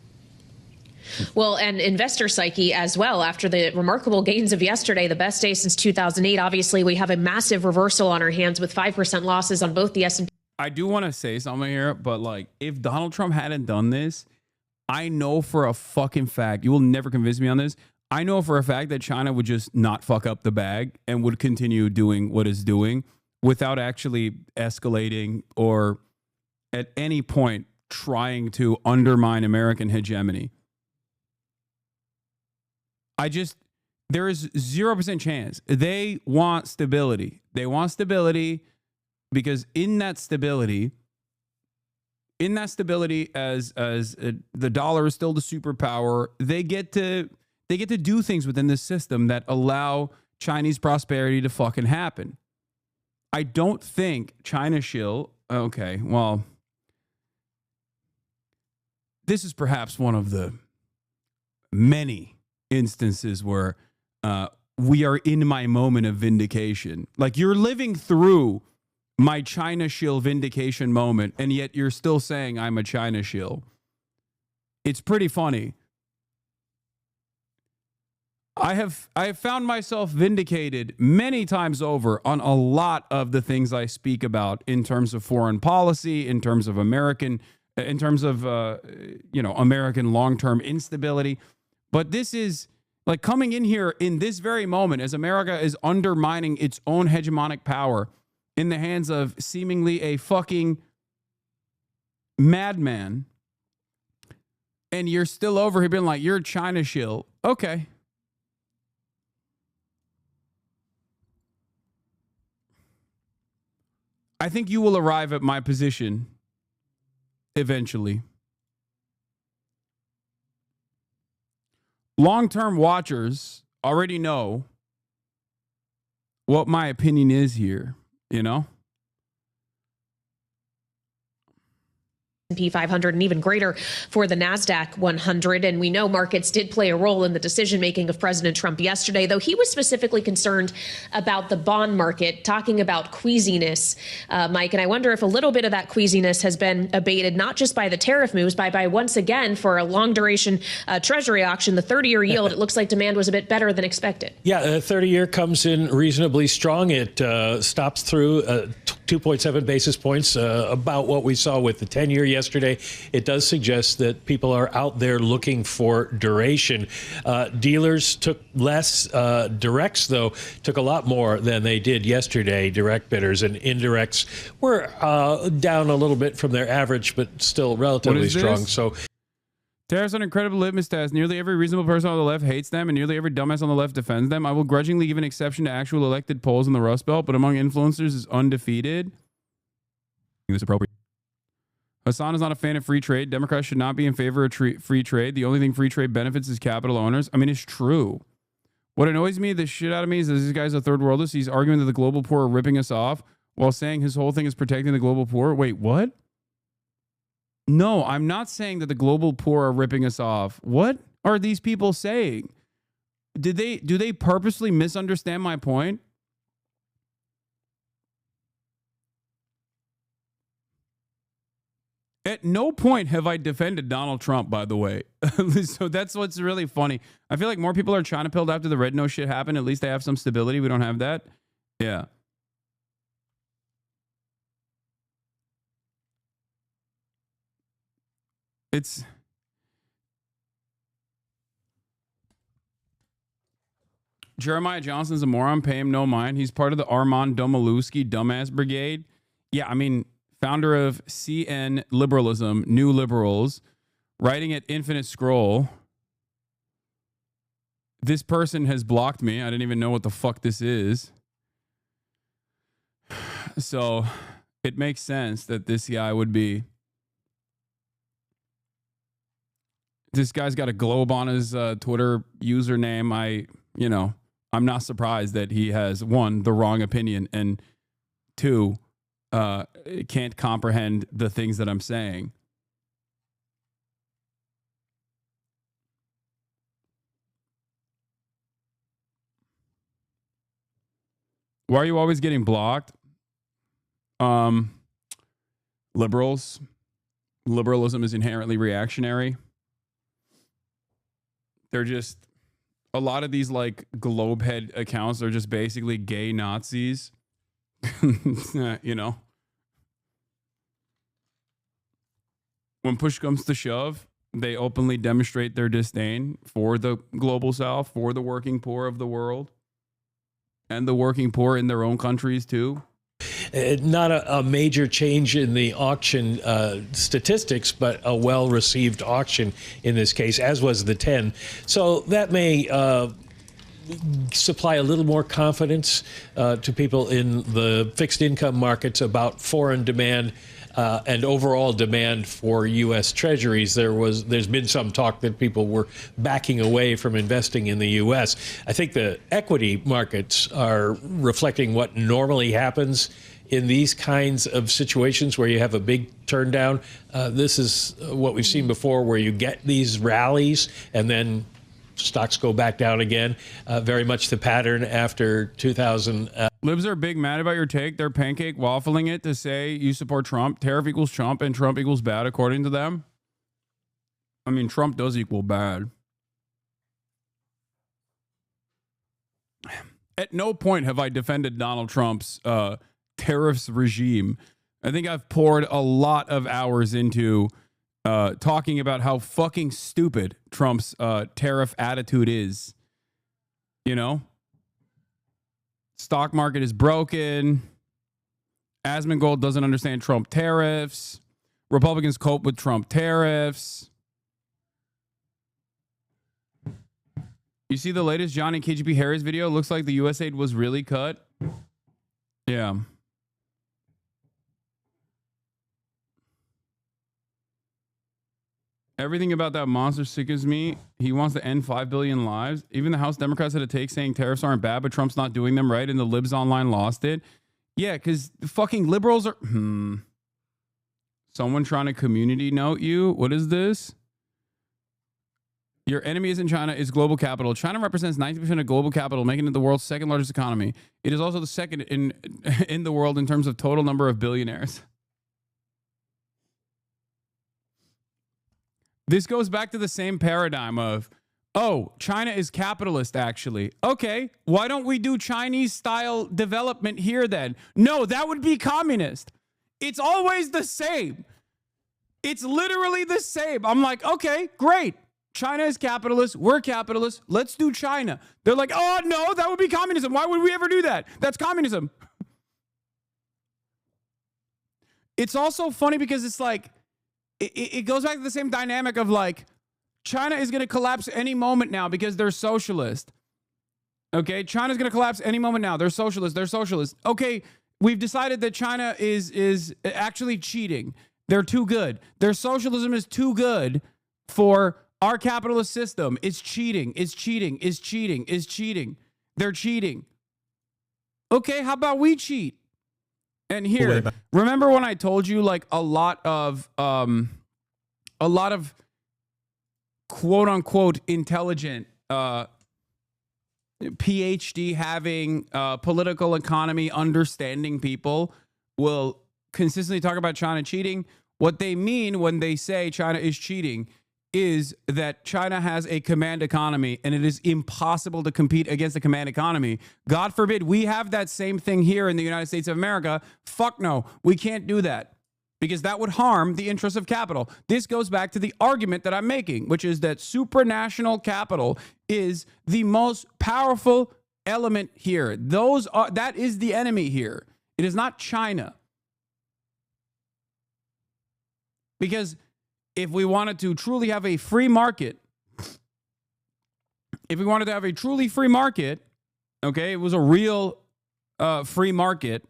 Well, and investor psyche as well. After the remarkable gains of yesterday, the best day since 2008, obviously we have a massive reversal on our hands with 5% losses on both the S&P. I do want to say something here, but like, if Donald Trump hadn't done this, I know for a fucking fact, you will never convince me on this, I know for a fact that China would just not fuck up the bag and would continue doing what it's doing without actually escalating or at any point trying to undermine American hegemony. There is 0% chance. They want stability. They want stability because in that stability as the dollar is still the superpower, they get to do things within this system that allow Chinese prosperity to fucking happen. I don't think China shill. Okay, well, this is perhaps one of the many instances where we are in my moment of vindication. Like, you're living through my China shill vindication moment, and yet you're still saying I'm a China shill. It's pretty funny. I have found myself vindicated many times over on a lot of the things I speak about in terms of foreign policy, in terms of American long-term instability. But this is like coming in here in this very moment as America is undermining its own hegemonic power in the hands of seemingly a fucking madman. And you're still over here being like, you're a China shill. Okay. I think you will arrive at my position eventually. Long-term watchers already know what my opinion is here, S&P 500 and even greater for the NASDAQ 100. And we know markets did play a role in the decision-making of President Trump yesterday, though he was specifically concerned about the bond market, talking about queasiness, Mike. And I wonder if a little bit of that queasiness has been abated, not just by the tariff moves, but by once again, for a long-duration Treasury auction, the 30-year yield, it looks like demand was a bit better than expected. Yeah, the 30-year comes in reasonably strong. It stops through 2.7 basis points, about what we saw with the 10-year yesterday. It does suggest that people are out there looking for duration. Dealers took less. Directs, though, took a lot more than they did yesterday. Direct bidders and indirects were down a little bit from their average, but still relatively strong. So, tariffs are an incredible litmus test. Nearly every reasonable person on the left hates them, and nearly every dumbass on the left defends them. I will grudgingly give an exception to actual elected polls in the Rust Belt, but among influencers is undefeated. I think this is appropriate. Hasan is not a fan of free trade. Democrats should not be in favor of free trade. The only thing free trade benefits is capital owners. I mean, it's true. What annoys me, the shit out of me, is that this guy's a third worldist. He's arguing that the global poor are ripping us off while saying his whole thing is protecting the global poor. Wait, what? No, I'm not saying that the global poor are ripping us off. What are these people saying? Do they purposely misunderstand my point? At no point have I defended Donald Trump, by the way. So that's what's really funny. I feel like more people are China pilled after the red nose shit happened. At least they have some stability. We don't have that. Yeah. It's Jeremiah Johnson's a moron. Pay him no mind. He's part of the Armand Domalewski dumbass brigade. Yeah, I mean, founder of CN Liberalism, New Liberals, writing at Infinite Scroll. This person has blocked me. I didn't even know what the fuck this is. So it makes sense that this guy would be. This guy's got a globe on his Twitter username. I'm not surprised that he has, one, the wrong opinion, and two, can't comprehend the things that I'm saying. Why are you always getting blocked? Liberals. Liberalism is inherently reactionary. They're just, a lot of these like globehead accounts are just basically gay Nazis. You know? When push comes to shove, they openly demonstrate their disdain for the global South, for the working poor of the world, and the working poor in their own countries too. Not a major change in the auction statistics, but a well-received auction in this case, as was the 10. So that may supply a little more confidence to people in the fixed income markets about foreign demand. and overall demand for U.S. Treasuries. There's been some talk that people were backing away from investing in the U.S. I think the equity markets are reflecting what normally happens in these kinds of situations where you have a big turn down. This is what we've seen before, where you get these rallies and then stocks go back down again. Very much the pattern after 2000. Libs are big mad about your take. They're pancake waffling it to say you support Trump. Tariff equals Trump and Trump equals bad, according to them. I mean, Trump does equal bad. At no point have I defended Donald Trump's tariffs regime. I think I've poured a lot of hours into talking about how fucking stupid Trump's tariff attitude is. You know? Stock market is broken. Asmongold doesn't understand Trump tariffs. Republicans cope with Trump tariffs. You see the latest Johnny KGB Harris video? Looks like the US aid was really cut. Yeah. Everything about that monster sickens me. He wants to end 5 billion lives. Even the House Democrats had a take saying tariffs aren't bad, but Trump's not doing them right, and the libs online lost it. Yeah, because the fucking liberals are... Someone trying to community note you? What is this? Your enemy isn't China, it's global capital. China represents 90% of global capital, making it the world's second largest economy. It is also the second in the world in terms of total number of billionaires. This goes back to the same paradigm of, oh, China is capitalist, actually. Okay, why don't we do Chinese-style development here then? No, that would be communist. It's always the same. It's literally the same. I'm like, okay, great. China is capitalist. We're capitalists. Let's do China. They're like, oh, no, that would be communism. Why would we ever do that? That's communism. It's also funny because it's like, it goes back to the same dynamic of like, China is going to collapse any moment now because they're socialist. Okay, China's going to collapse any moment now. They're socialist. They're socialist. Okay, we've decided that China is actually cheating. They're too good. Their socialism is too good for our capitalist system. It's cheating. It's cheating. It's cheating. It's cheating. They're cheating. Okay, how about we cheat? And here, remember when I told you like a lot of quote unquote intelligent PhD having political economy understanding people will consistently talk about China cheating? What they mean when they say China is cheating is that China has a command economy and it is impossible to compete against a command economy. God forbid we have that same thing here in the United States of America. Fuck no, we can't do that because that would harm the interests of capital. This goes back to the argument that I'm making, which is that supranational capital is the most powerful element here. That is the enemy here. It is not China. Because if we wanted to truly have a free market, okay, it was a real free market,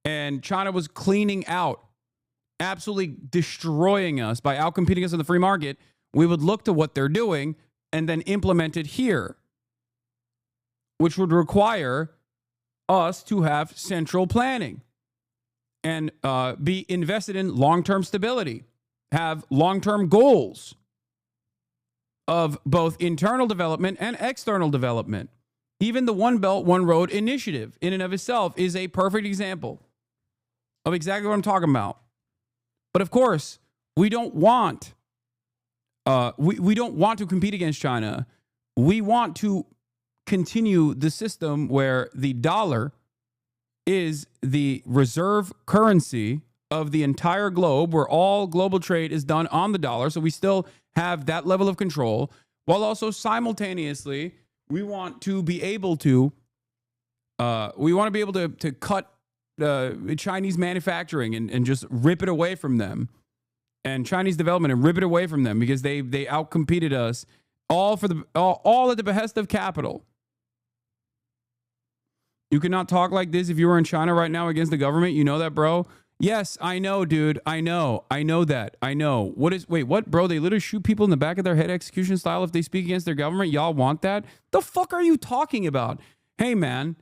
and China was cleaning out, absolutely destroying us by outcompeting us in the free market, we would look to what they're doing and then implement it here, which would require us to have central planning and be invested in long-term stability. Have long-term goals of both internal development and external development. Even the One Belt, One Road initiative in and of itself is a perfect example of exactly what I'm talking about. But of course, we don't want we don't want to compete against China. We want to continue the system where the dollar is the reserve currency of the entire globe, where all global trade is done on the dollar. So we still have that level of control, while also simultaneously we want to be able to cut Chinese manufacturing and just rip it away from them, and Chinese development and rip it away from them because they outcompeted us all at the behest of capital. You cannot talk like this if you were in China right now against the government. You know that, bro. Yes, I know, dude. I know that. I know. What, bro? They literally shoot people in the back of their head execution style if they speak against their government. Y'all want that? The fuck are you talking about? Hey, man,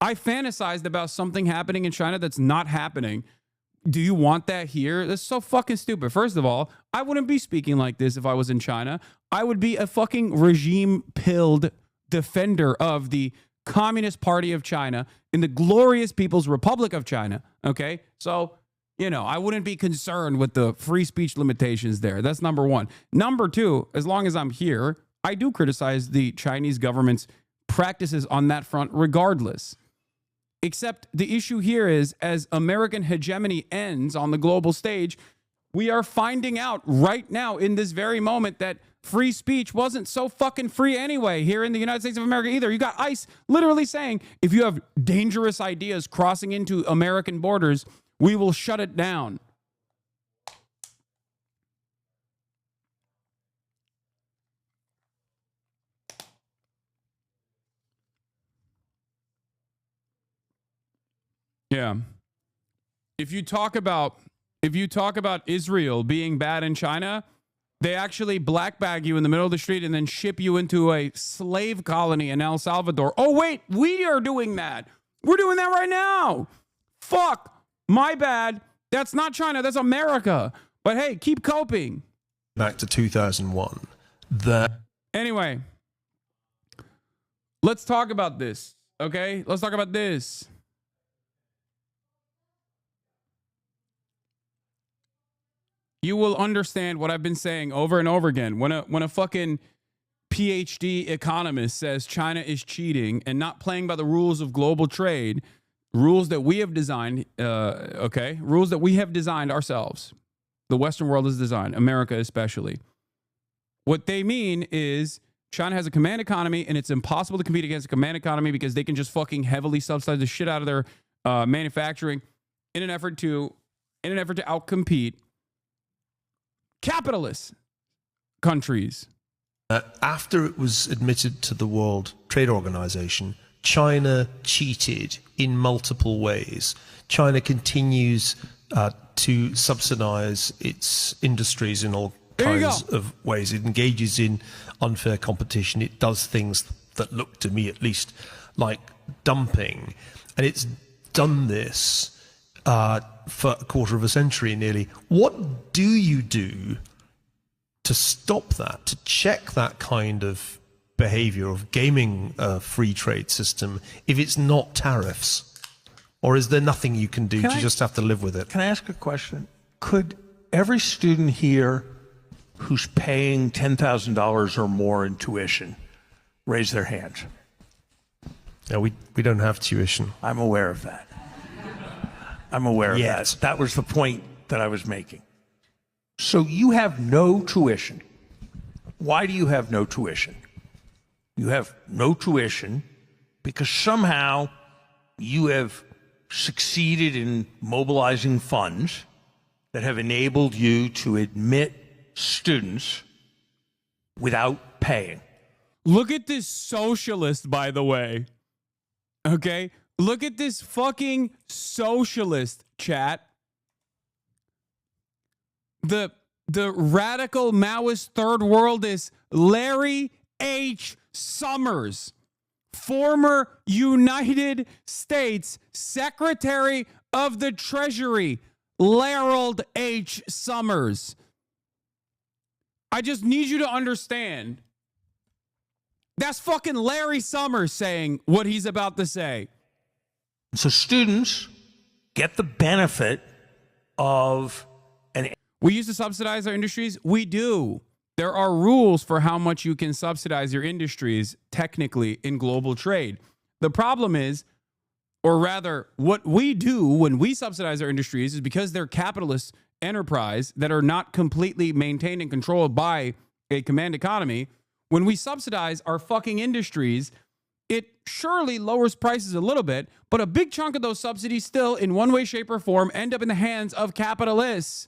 I fantasized about something happening in China that's not happening. Do you want that here? That's so fucking stupid. First of all, I wouldn't be speaking like this if I was in China. I would be a fucking regime-pilled defender of the Communist Party of China in the glorious People's Republic of China. Okay? So, I wouldn't be concerned with the free speech limitations there. That's number one. Number two, as long as I'm here, I do criticize the Chinese government's practices on that front regardless. Except the issue here is, as American hegemony ends on the global stage, we are finding out right now in this very moment that free speech wasn't so fucking free anyway here in the United States of America either. You got ICE literally saying, if you have dangerous ideas crossing into American borders, we will shut it down. Yeah. If you talk about Israel being bad in China, they actually black bag you in the middle of the street and then ship you into a slave colony in El Salvador. Oh, wait, we are doing that. We're doing that right now. Fuck. My bad. That's not China. That's America. But hey, keep coping. Back to 2001. Anyway, let's talk about this. Okay? Let's talk about this. You will understand what I've been saying over and over again. When a fucking PhD economist says China is cheating and not playing by the rules of global trade, rules that we have designed, rules that we have designed ourselves. The Western world has designed, America especially. What they mean is China has a command economy and it's impossible to compete against a command economy because they can just fucking heavily subsidize the shit out of their manufacturing in an effort to outcompete capitalist countries. After it was admitted to the World Trade Organization, China cheated in multiple ways. China continues to subsidize its industries in all kinds of ways. It engages in unfair competition. It does things that look to me, at least, like dumping. And it's done this for a quarter of a century nearly. What do you do to stop that, to check that kind of behavior of gaming a free trade system if it's not tariffs? Or is there nothing you can do? You just have to live with it? Can I ask a question? Could every student here who's paying $10,000 or more in tuition raise their hands? No, we don't have tuition. I'm aware of that. I'm aware of that. That was the point that I was making. So you have no tuition. Why do you have no tuition? You have no tuition because somehow you have succeeded in mobilizing funds that have enabled you to admit students without paying. Look at this socialist, by the way. Okay? Look at this fucking socialist, chat. The radical Maoist third worldist Larry H. Summers, former United States Secretary of the Treasury, Harold H. Summers. I just need you to understand. That's fucking Larry Summers saying what he's about to say. So students get the benefit of an... We used to subsidize our industries. We do. There are rules for how much you can subsidize your industries technically in global trade. The problem is, or rather, what we do when we subsidize our industries is because they're capitalist enterprise that are not completely maintained and controlled by a command economy. When we subsidize our fucking industries, it surely lowers prices a little bit, but a big chunk of those subsidies still, in one way, shape, or form, end up in the hands of capitalists.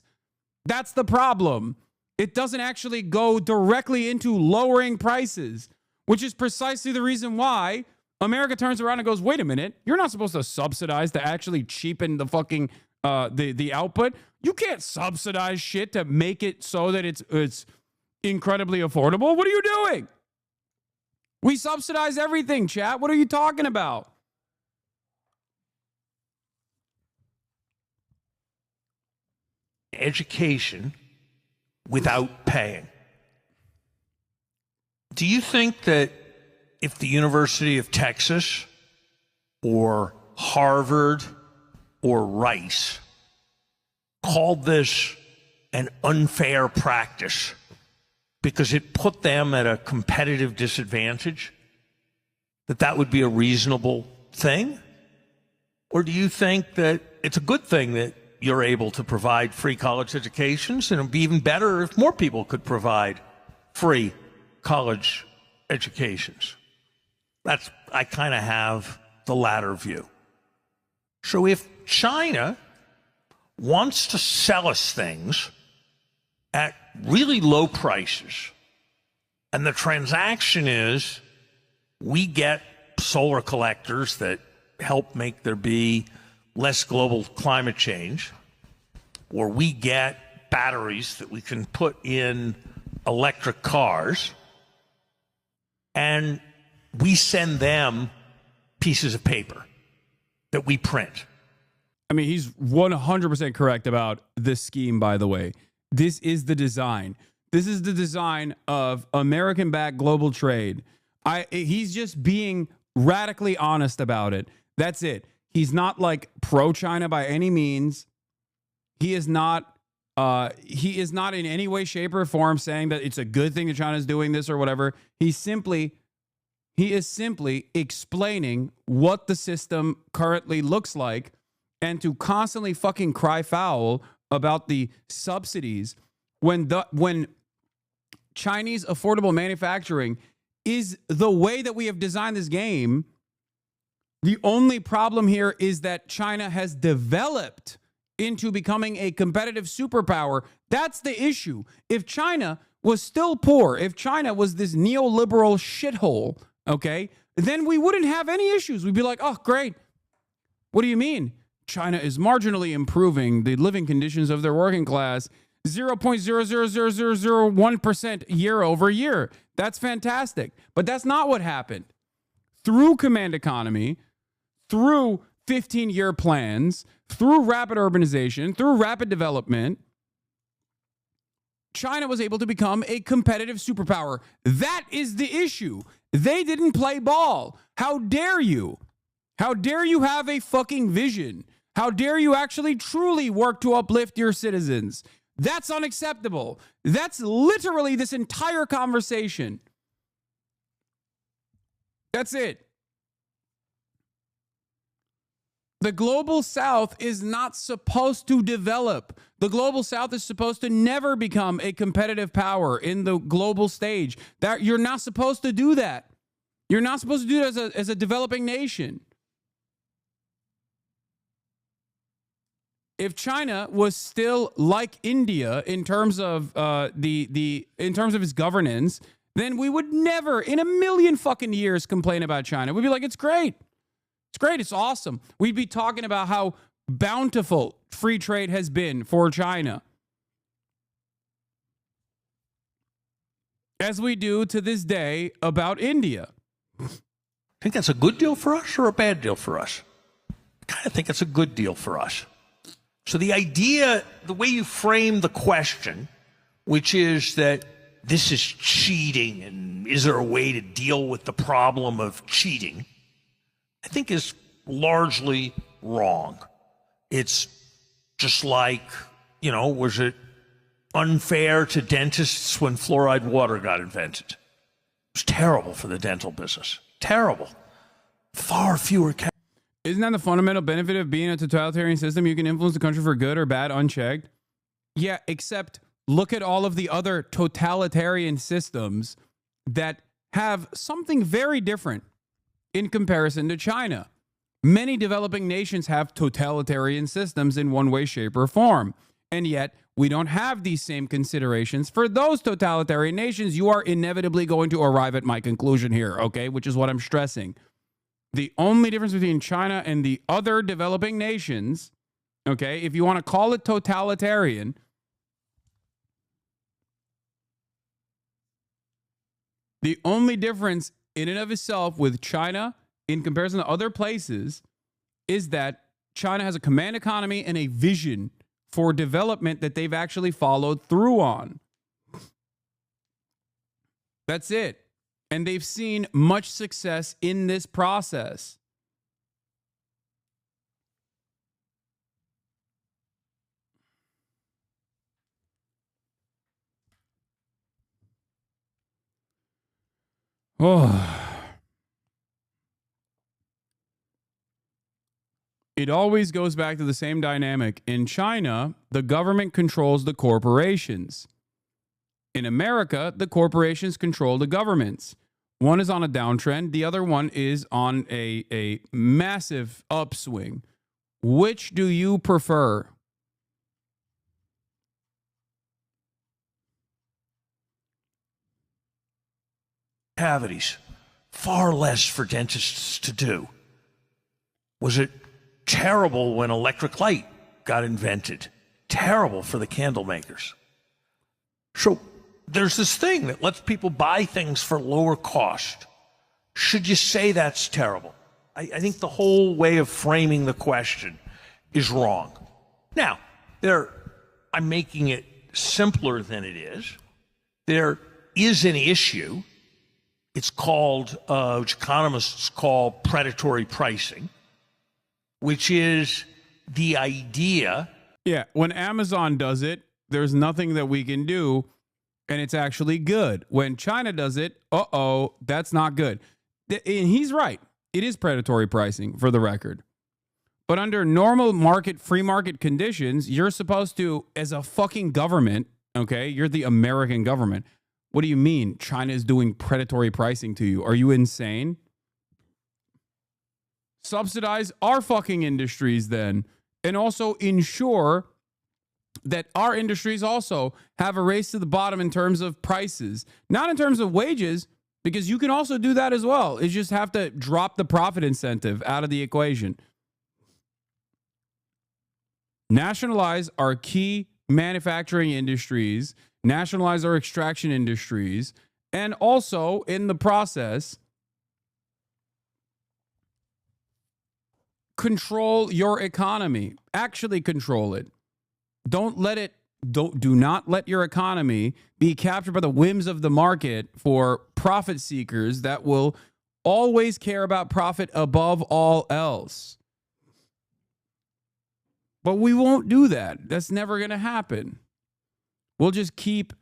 That's the problem. It doesn't actually go directly into lowering prices, which is precisely the reason why America turns around and goes, wait a minute, you're not supposed to subsidize to actually cheapen the fucking the output. You can't subsidize shit to make it so that it's incredibly affordable. What are you doing? We subsidize everything, chat. What are you talking about? Education without paying. Do you think that if the University of Texas or Harvard or Rice called this an unfair practice because it put them at a competitive disadvantage, that would be a reasonable thing? Or do you think that it's a good thing that you're able to provide free college educations, and it would be even better if more people could provide free college educations? I kind of have the latter view. So if China wants to sell us things at really low prices, and the transaction is we get solar collectors that help make there be less global climate change, or we get batteries that we can put in electric cars, and we send them pieces of paper that we print. I mean, he's 100% correct about this scheme, by the way. This is the design. This is the design of American-backed global trade. He's just being radically honest about it. That's it. He's not like pro-China by any means. He is not in any way, shape, or form saying that it's a good thing that China is doing this or whatever. He is simply explaining what the system currently looks like, and to constantly fucking cry foul about the subsidies when Chinese affordable manufacturing is the way that we have designed this game. The only problem here is that China has developed into becoming a competitive superpower. That's the issue. If China was still poor, if China was this neoliberal shithole, okay, then we wouldn't have any issues. We'd be like, oh, great. What do you mean? China is marginally improving the living conditions of their working class 0.000001% year over year. That's fantastic. But that's not what happened. Through command economy, through 15-year plans, through rapid urbanization, through rapid development, China was able to become a competitive superpower. That is the issue. They didn't play ball. How dare you? How dare you have a fucking vision? How dare you actually truly work to uplift your citizens? That's unacceptable. That's literally this entire conversation. That's it. The global south is not supposed to develop. The global south is supposed to never become a competitive power in the global stage. That you're not supposed to do that. You're not supposed to do it as a developing nation. If China was still like India in terms of in terms of its governance, then we would never in a million fucking years complain about China. We'd be like, it's great. It's great. It's awesome. We'd be talking about how bountiful free trade has been for China, as we do to this day about India. Think that's a good deal for us or a bad deal for us? I kind of think it's a good deal for us. So the idea, the way you frame the question, which is that this is cheating and is there a way to deal with the problem of cheating, I think is largely wrong. It's just like, was it unfair to dentists when fluoride water got invented? It was terrible for the dental business. Terrible. Far fewer cases. Isn't that the fundamental benefit of being a totalitarian system? You can influence the country for good or bad, unchecked. Yeah, except look at all of the other totalitarian systems that have something very different in comparison to China. Many developing nations have totalitarian systems in one way, shape, or form. And yet, we don't have these same considerations for those totalitarian nations. You are inevitably going to arrive at my conclusion here, okay? Which is what I'm stressing. The only difference between China and the other developing nations Okay, if you want to call it totalitarian, the only difference in and of itself with China in comparison to other places is that China has a command economy and a vision for development that they've actually followed through on. That's it. And they've seen much success in this process. Oh. It always goes back to the same dynamic. In China, the government controls the corporations. In America, the corporations control the governments. One is on a downtrend. The other one is on a massive upswing. Which do you prefer? Cavities, far less for dentists to do. Was it terrible when electric light got invented? Terrible for the candle makers. So there's this thing that lets people buy things for lower cost. Should you say that's terrible? I think the whole way of framing the question is wrong. Now, I'm making it simpler than it is. There is an issue. It's called, which economists call predatory pricing, which is the idea. Yeah, when Amazon does it, there's nothing that we can do, and it's actually good. When China does it, that's not good. And he's right. It is predatory pricing, for the record. But under normal market, free market conditions, you're supposed to, as a fucking government, okay, you're the American government. What do you mean China is doing predatory pricing to you? Are you insane? Subsidize our fucking industries then, and also ensure that our industries also have a race to the bottom in terms of prices, not in terms of wages, because you can also do that as well. You just have to drop the profit incentive out of the equation. Nationalize our key manufacturing industries, nationalize our extraction industries, and also in the process, control your economy. Actually control it. Do not let your economy be captured by the whims of the market for profit seekers that will always care about profit above all else. But we won't do that. That's never going to happen. We'll just keep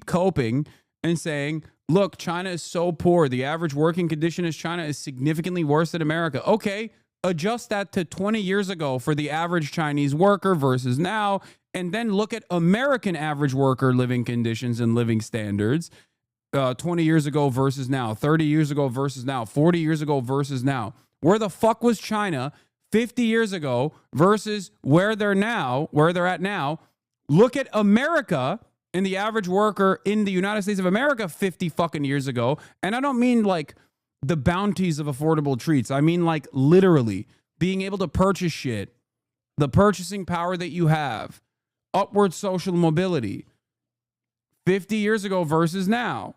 coping and saying, look, China is so poor. The average working condition in China is significantly worse than America. Okay, adjust that to 20 years ago for the average Chinese worker versus now, and then look at American average worker living conditions and living standards 20 years ago versus now, 30 years ago versus now, 40 years ago versus now. Where the fuck was China 50 years ago versus where they're at now? Look at America and the average worker in the United States of America 50 fucking years ago. And I don't mean like the bounties of affordable treats. I mean like literally being able to purchase shit, the purchasing power that you have, upward social mobility 50 years ago versus now.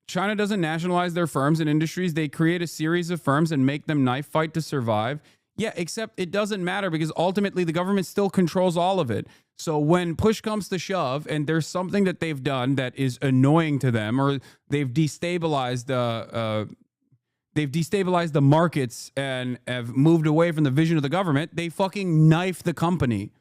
China doesn't nationalize their firms and industries. They create a series of firms and make them knife fight to survive. Yeah, except it doesn't matter because ultimately the government still controls all of it. So when push comes to shove and there's something that they've done that is annoying to them, or they've destabilized the markets and have moved away from the vision of the government, they fucking knife the company.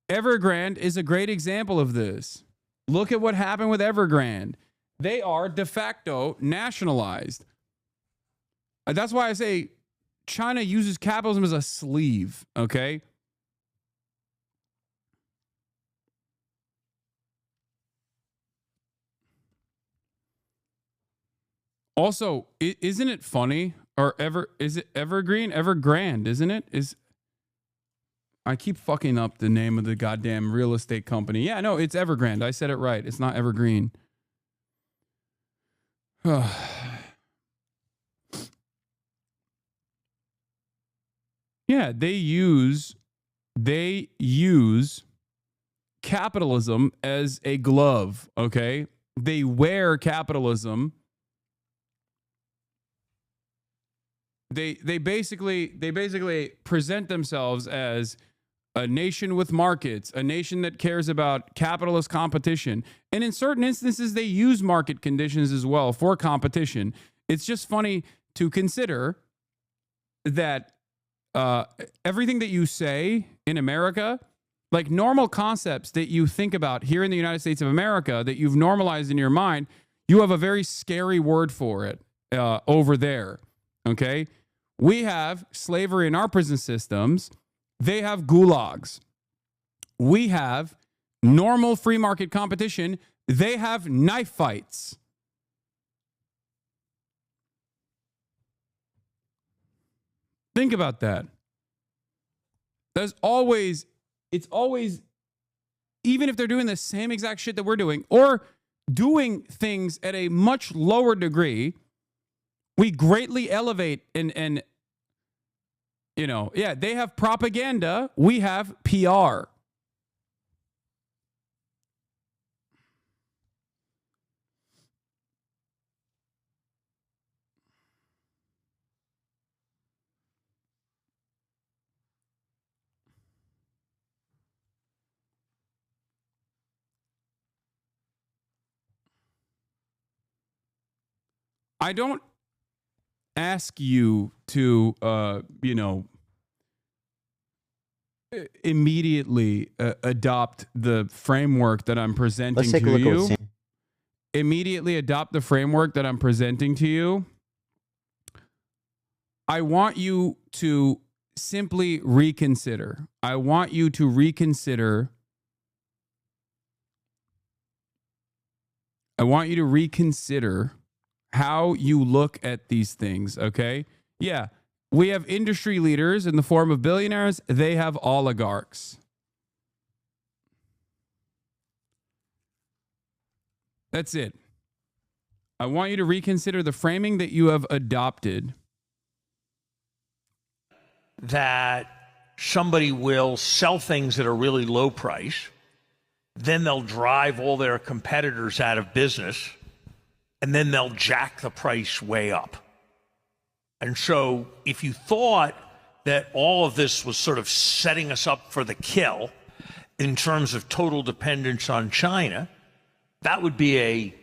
Evergrande is a great example of this. Look at what happened with Evergrande. They are de facto nationalized. That's why I say China uses capitalism as a sleeve, okay? Also, isn't it funny? Is it Evergreen? Evergrande, isn't it? I keep fucking up the name of the goddamn real estate company. Yeah, no, it's Evergrande. I said it right. It's not Evergreen. Yeah, they use capitalism as a glove, okay? They wear capitalism. They basically present themselves as a nation with markets, a nation that cares about capitalist competition. And in certain instances, they use market conditions as well for competition. It's just funny to consider that everything that you say in America, like normal concepts that you think about here in the United States of America that you've normalized in your mind, you have a very scary word for it over there, okay? We have slavery in our prison systems. They have gulags. We have normal free market competition. They have knife fights. Think about that. It's always, even if they're doing the same exact shit that we're doing or doing things at a much lower degree, we greatly elevate and you know, yeah, they have propaganda. We have PR. I don't ask you to, immediately adopt the framework that I'm presenting to you. Immediately adopt the framework that I'm presenting to you. I want you to simply reconsider. I want you to reconsider. I want you to reconsider how you look at these things, okay? Yeah, we have industry leaders in the form of billionaires. They have oligarchs. That's it. I want you to reconsider the framing that you have adopted. That somebody will sell things at a really low price, then they'll drive all their competitors out of business, and then they'll jack the price way up. And so if you thought that all of this was sort of setting us up for the kill in terms of total dependence on China, that would be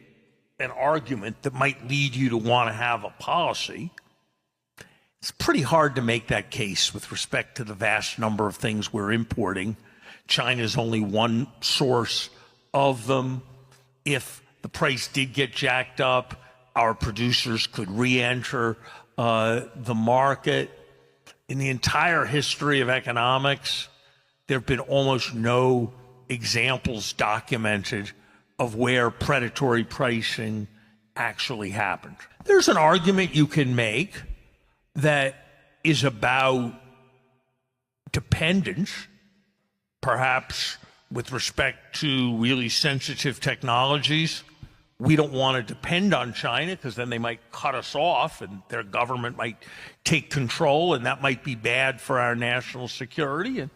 an argument that might lead you to want to have a policy. It's pretty hard to make that case with respect to the vast number of things we're importing. China's only one source of them. If the price did get jacked up, our producers could re-enter the market. In the entire history of economics, there have been almost no examples documented of where predatory pricing actually happened. There's an argument you can make that is about dependence, perhaps with respect to really sensitive technologies. We don't want to depend on China because then they might cut us off and their government might take control, and that might be bad for our national security. And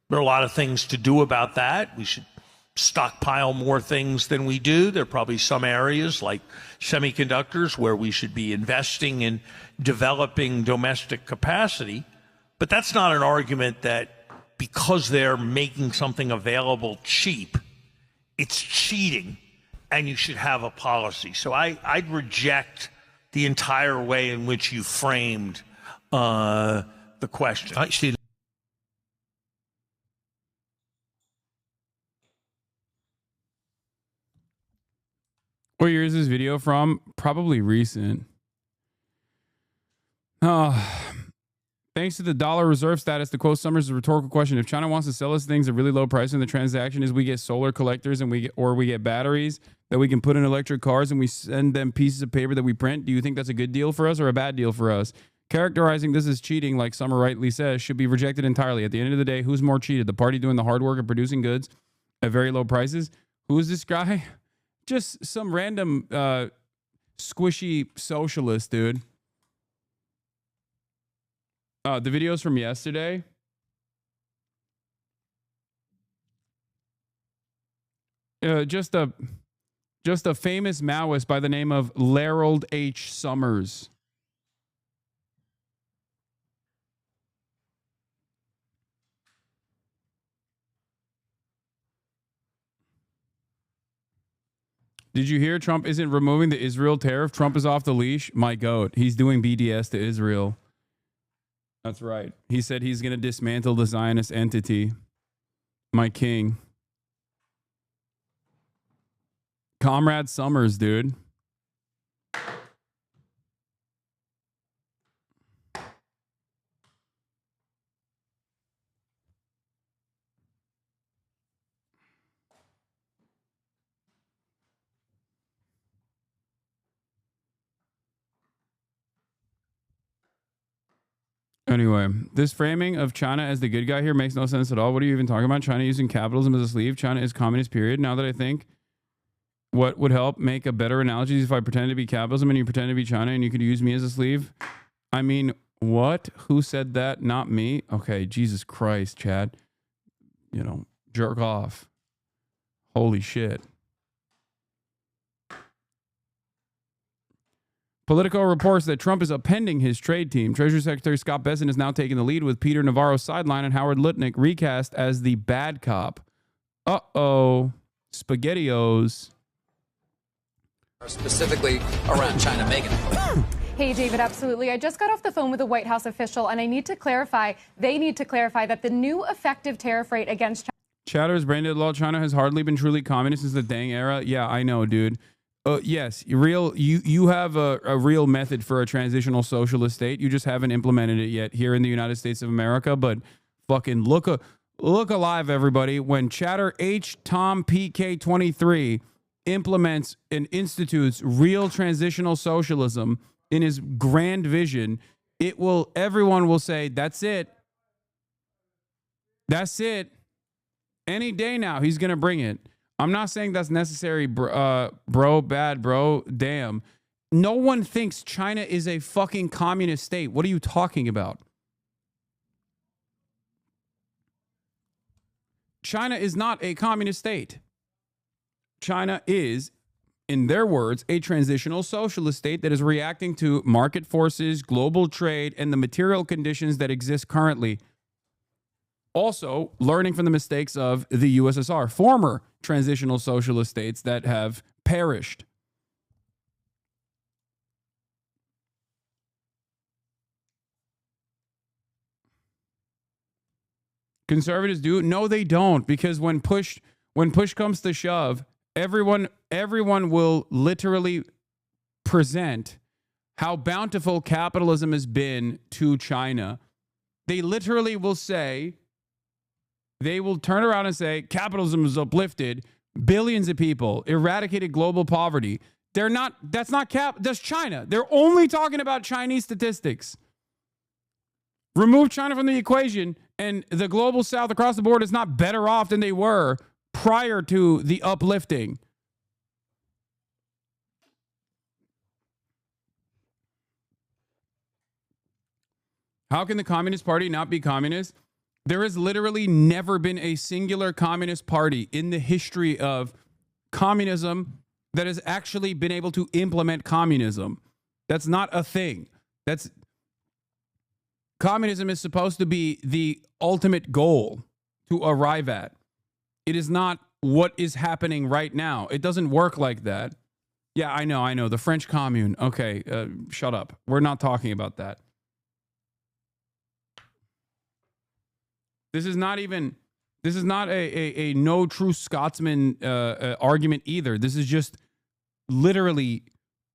there are a lot of things to do about that. We should stockpile more things than we do. There are probably some areas like semiconductors where we should be investing in developing domestic capacity. But that's not an argument that because they're making something available cheap, it's cheating and you should have a policy. So I'd reject the entire way in which you framed the question. Actually, what year is this video from? Probably recent. Thanks to the dollar reserve status, the quote summers a rhetorical question. If China wants to sell us things at really low price and the transaction is we get solar collectors and we get batteries that we can put in electric cars and we send them pieces of paper that we print, do you think that's a good deal for us or a bad deal for us? Characterizing this as cheating, like Summer rightly says, should be rejected entirely. At the end of the day, who's more cheated? The party doing the hard work of producing goods at very low prices? Who is this guy? Just some random squishy socialist, dude. The videos from yesterday. Just a famous Maoist by the name of Larold H. Summers. Did you hear Trump isn't removing the Israel tariff? Trump is off the leash. My goat. He's doing BDS to Israel. That's right. He said he's going to dismantle the Zionist entity. My king. Comrade Summers, dude. Anyway, this framing of China as the good guy here makes no sense at all. What are you even talking about? China using capitalism as a sleeve? China is communist, period. Now that I think, what would help make a better analogy is if I pretend to be capitalism and you pretend to be China and you could use me as a sleeve. I mean, what? Who said that? Not me? Okay, Jesus Christ, Chad. You know, jerk off. Holy shit. Politico reports that Trump is appending his trade team. Treasury Secretary Scott Bessent is now taking the lead with Peter Navarro sidelined and Howard Lutnick recast as the bad cop. Uh-oh. SpaghettiOs. Specifically around China. Megan. Hey, David, absolutely. I just got off the phone with a White House official, and they need to clarify that the new effective tariff rate against China. Chatter's branded law. China has hardly been truly communist since the Deng era. Yeah, I know, dude. Yes, you have a real method for a transitional socialist state. You just haven't implemented it yet here in the United States of America. But fucking look alive, everybody. When Chatter H Tom PK23 implements and institutes real transitional socialism in his grand vision, everyone will say, that's it. That's it. Any day now, he's going to bring it. I'm not saying that's necessary, bro, bad, bro, damn. No one thinks China is a fucking communist state. What are you talking about? China is not a communist state. China is, in their words, a transitional socialist state that is reacting to market forces, global trade, and the material conditions that exist currently. Also, learning from the mistakes of the USSR, former transitional socialist states that have perished. Conservatives do? No, they don't, because when push comes to shove, everyone will literally present how bountiful capitalism has been to China. They literally will say, they will turn around and say, capitalism has uplifted billions of people, eradicated global poverty. That's China. They're only talking about Chinese statistics. Remove China from the equation, and the global south across the board is not better off than they were prior to the uplifting. How can the Communist Party not be communist? There has literally never been a singular communist party in the history of communism that has actually been able to implement communism. That's not a thing. Communism is supposed to be the ultimate goal to arrive at. It is not what is happening right now. It doesn't work like that. Yeah, I know. The French Commune. Okay, shut up. We're not talking about that. This is not a no true Scotsman argument either. This is just literally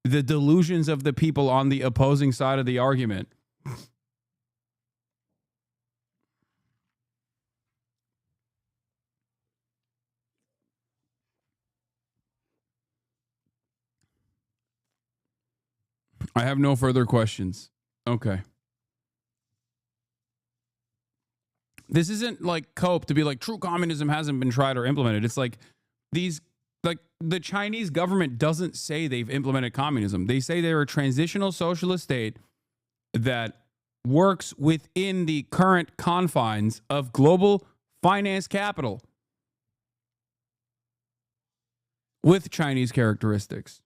the delusions of the people on the opposing side of the argument. I have no further questions. Okay. This isn't like cope to be like true communism hasn't been tried or implemented. It's like the Chinese government doesn't say they've implemented communism. They say they're a transitional socialist state that works within the current confines of global finance capital with Chinese characteristics.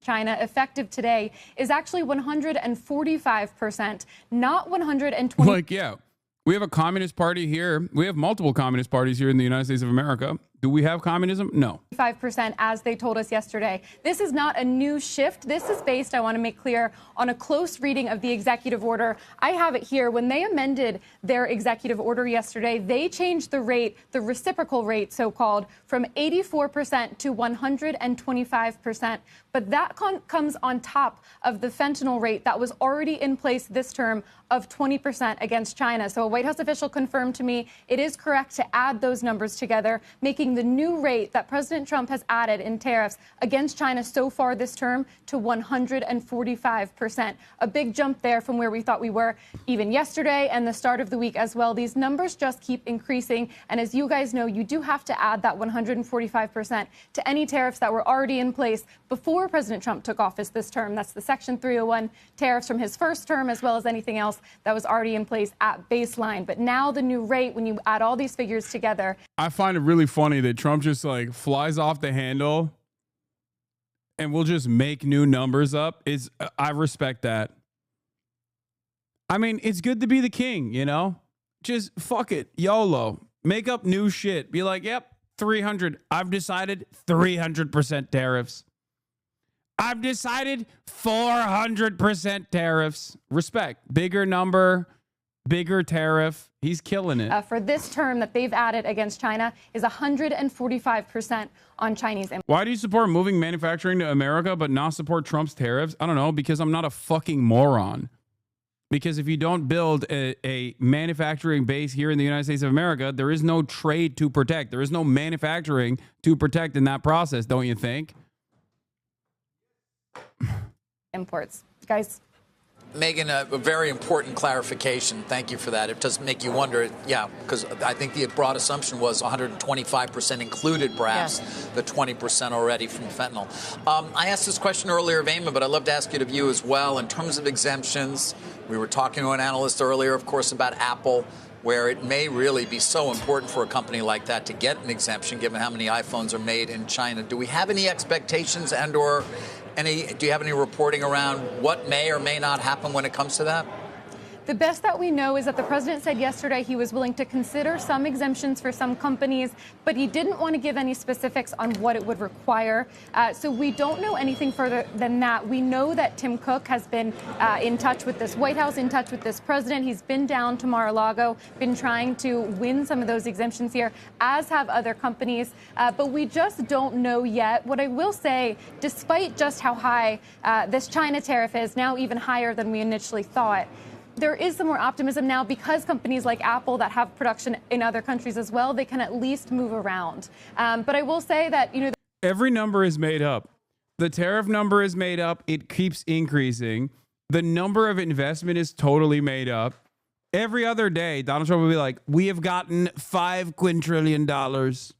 China effective today is actually 145%, not 120. Like, yeah, we have a communist party here. We have multiple communist parties here in the United States of America. Do we have communism? No. 5%, as they told us yesterday. This is not a new shift. This is based, I want to make clear, on a close reading of the executive order. I have it here. When they amended their executive order yesterday, they changed the rate, the reciprocal rate, so-called, from 84% to 125%. But that comes on top of the fentanyl rate that was already in place this term of 20% against China. So a White House official confirmed to me it is correct to add those numbers together, making the new rate that President Trump has added in tariffs against China so far this term to 145%. A big jump there from where we thought we were even yesterday and the start of the week as well. These numbers just keep increasing. And as you guys know, you do have to add that 145% to any tariffs that were already in place before President Trump took office this term. That's the Section 301 tariffs from his first term, as well as anything else that was already in place at baseline. But now the new rate, when you add all these figures together. I find it really funny that Trump just like flies off the handle and we'll just make new numbers up. I respect that. I mean, it's good to be the king, you know? Just fuck it. YOLO. Make up new shit. Be like, yep, 300. I've decided 300% tariffs. I've decided 400% tariffs. Respect. Bigger number, bigger tariff. He's killing it. For this term that they've added against China is 145% on Chinese imports. Why do you support moving manufacturing to America but not support Trump's tariffs? I don't know, because I'm not a fucking moron. Because if you don't build a manufacturing base here in the United States of America, there is no trade to protect. There is no manufacturing to protect in that process, don't you think? Imports. Guys. Megan, a very important clarification. Thank you for that. It does make you wonder, yeah, because I think the broad assumption was 125% included, perhaps, the 20% already from fentanyl. I asked this question earlier of Eamon, but I'd love to ask it of you as well. In terms of exemptions, we were talking to an analyst earlier, of course, about Apple, where it may really be so important for a company like that to get an exemption, given how many iPhones are made in China. Do we have any expectations do you have any reporting around what may or may not happen when it comes to that? The best that we know is that the president said yesterday he was willing to consider some exemptions for some companies, but he didn't want to give any specifics on what it would require. So we don't know anything further than that. We know that Tim Cook has been in touch with this White House, in touch with this president. He's been down to Mar-a-Lago, been trying to win some of those exemptions here, as have other companies. But we just don't know yet. What I will say, despite just how high this China tariff is, now even higher than we initially thought, there is some more optimism now because companies like Apple that have production in other countries as well, they can at least move around. But I will say that, every number is made up. The tariff number is made up. It keeps increasing. The number of investment is totally made up. Every other day, Donald Trump will be like, we have gotten $5 quintillion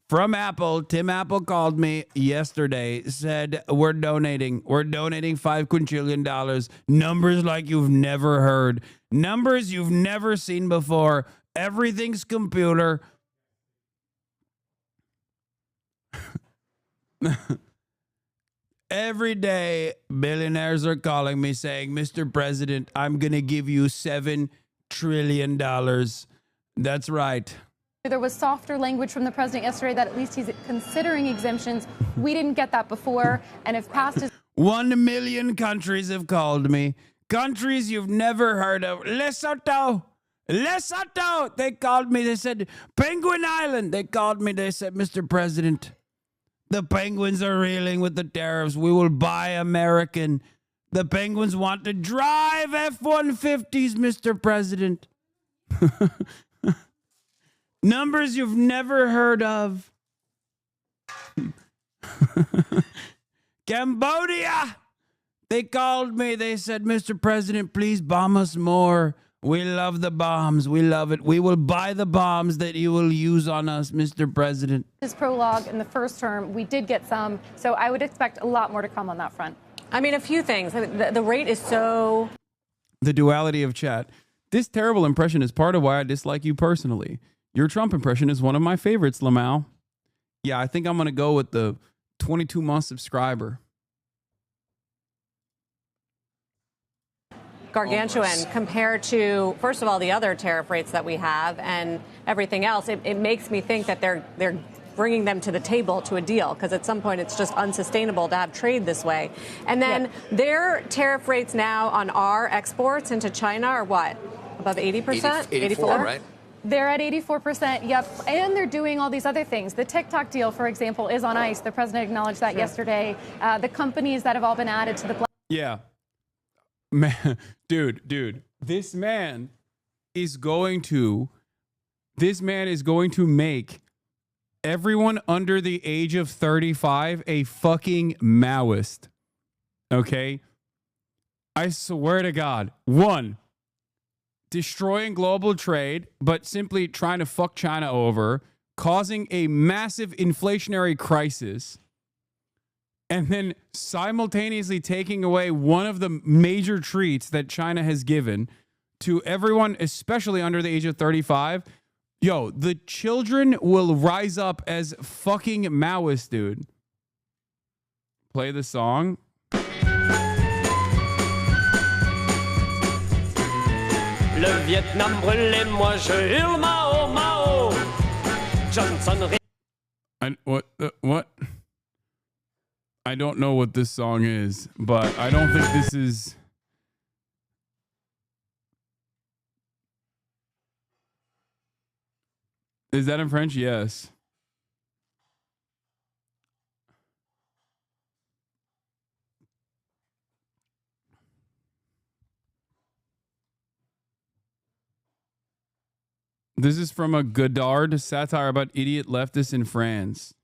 from Apple. Tim Apple called me yesterday, said we're donating $5 quintillion. Numbers like you've never heard. Numbers you've never seen before. Everything's computer. Every day, billionaires are calling me saying, Mr. President, I'm going to give you $7 trillion. That's right. There was softer language from the president yesterday that at least he's considering exemptions. We didn't get that before. And if passed is 1 million countries have called me. Countries you've never heard of. Lesotho. They called me. They said, Penguin Island. They called me. They said, Mr. President, the penguins are reeling with the tariffs. We will buy American. The penguins want to drive F-150s, Mr. President. Numbers you've never heard of. Cambodia. They called me. They said, Mr. President, please bomb us more. We love the bombs. We love it. We will buy the bombs that you will use on us, Mr. President. His prologue in the first term, we did get some, so I would expect a lot more to come on that front. I mean, a few things. The rate is so... The duality of chat. This terrible impression is part of why I dislike you personally. Your Trump impression is one of my favorites, Lamau. Yeah, I think I'm going to go with the 22-month subscriber. Gargantuan compared to, first of all, the other tariff rates that we have and everything else. It makes me think that they're bringing them to the table to a deal, because at some point it's just unsustainable to have trade this way. And then their tariff rates now on our exports into China are what? Above 80%? 84, right? They're at 84%, yep. And they're doing all these other things. The TikTok deal, for example, is on ice. The president acknowledged that yesterday. The companies that have all been added to the... Yeah. Man, dude, this man is going to make everyone under the age of 35 a fucking Maoist. Okay? I swear to God. 1, destroying global trade, but simply trying to fuck China over, causing a massive inflationary crisis, and then simultaneously taking away one of the major treats that China has given to everyone, especially under the age of 35. Yo, the children will rise up as fucking Maoists, dude. Play the song. Le Vietnam brûlait, moi je hurle Mao, Mao. Johnson. And what? I don't know what this song is, but I don't think this is... Is that in French? Yes. This is from a Godard satire about idiot leftists in France.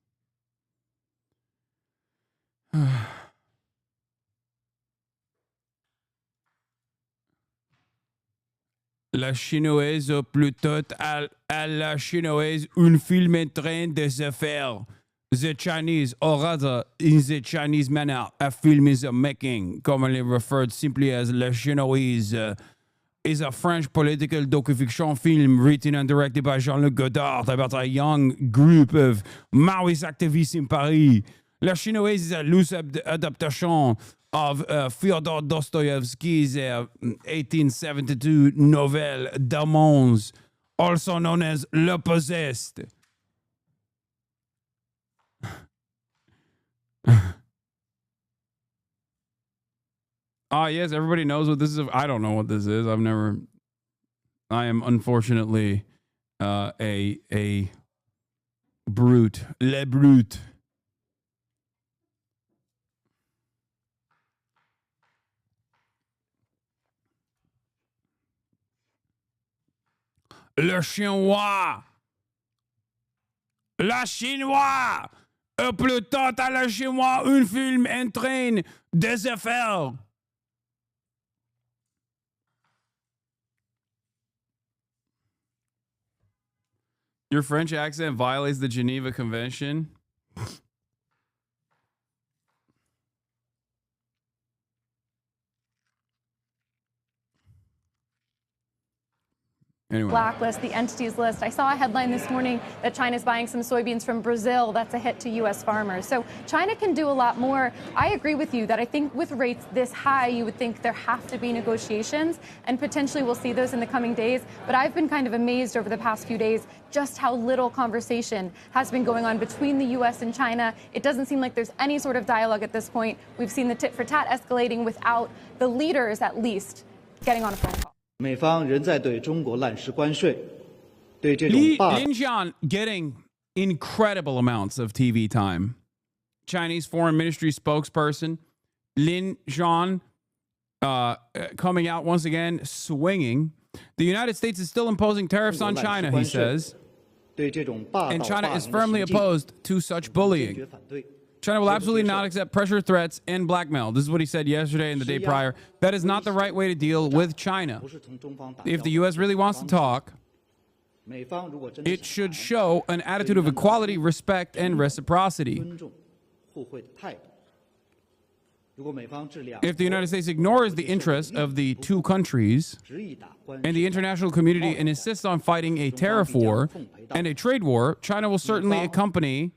La chinoise a plutôt à la chinoise un film en train de se faire. The Chinese, or rather, in the Chinese manner, a film is a making, commonly referred simply as La Chinoise, is a French political docufiction film written and directed by Jean-Luc Godard about a young group of Maoist activists in Paris. La Chinoise is a loose adaptation of Fyodor Dostoevsky's 1872 novel Demons, also known as Le Possessed. Yes, everybody knows what this is. I don't know what this is. I am unfortunately a brute. Le brute. Le chinois. La chinois. Plutôt à la chinois, un film entraîne des affaires. Your French accent violates the Geneva Convention. Anyway. Blacklist, the entities list. I saw a headline this morning that China's buying some soybeans from Brazil. That's a hit to U.S. farmers. So China can do a lot more. I agree with you that I think with rates this high, you would think there have to be negotiations, and potentially we'll see those in the coming days. But I've been kind of amazed over the past few days just how little conversation has been going on between the U.S. and China. It doesn't seem like there's any sort of dialogue at this point. We've seen the tit for tat escalating without the leaders, at least, getting on a phone call. 美方仍在对中国滥施关税，对这种霸。Lin Jian getting incredible amounts of TV time. Chinese Foreign Ministry spokesperson Lin Jian coming out once again swinging. The United States is still imposing tariffs on China, he says. And China is firmly opposed to such bullying. China will absolutely not accept pressure, threats, and blackmail. This is what he said yesterday and the day prior. That is not the right way to deal with China. If the U.S. really wants to talk, it should show an attitude of equality, respect, and reciprocity. If the United States ignores the interests of the two countries and the international community and insists on fighting a tariff war and a trade war, China will certainly accompany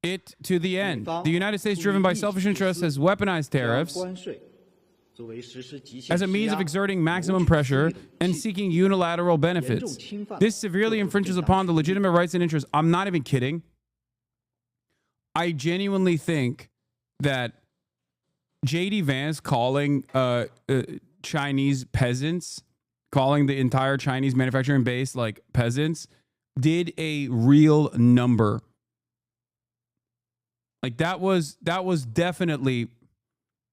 it to the end. The United States, driven by selfish interests, has weaponized tariffs as a means of exerting maximum pressure and seeking unilateral benefits. This severely infringes upon the legitimate rights and interests. I'm not even kidding. I genuinely think that J.D. Vance calling Chinese peasants, calling the entire Chinese manufacturing base like peasants, did a real number. Like that was definitely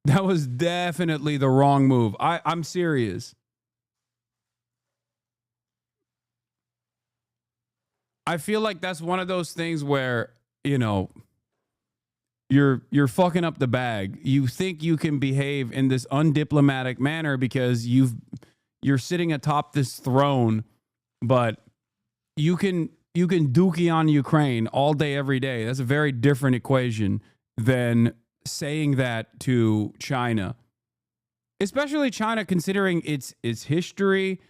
the wrong move. I'm serious. I feel like that's one of those things where, you know, you're fucking up the bag. You think you can behave in this undiplomatic manner because you're sitting atop this throne, but you can dookie on Ukraine all day, every day. That's a very different equation than saying that to China, especially China, considering its history,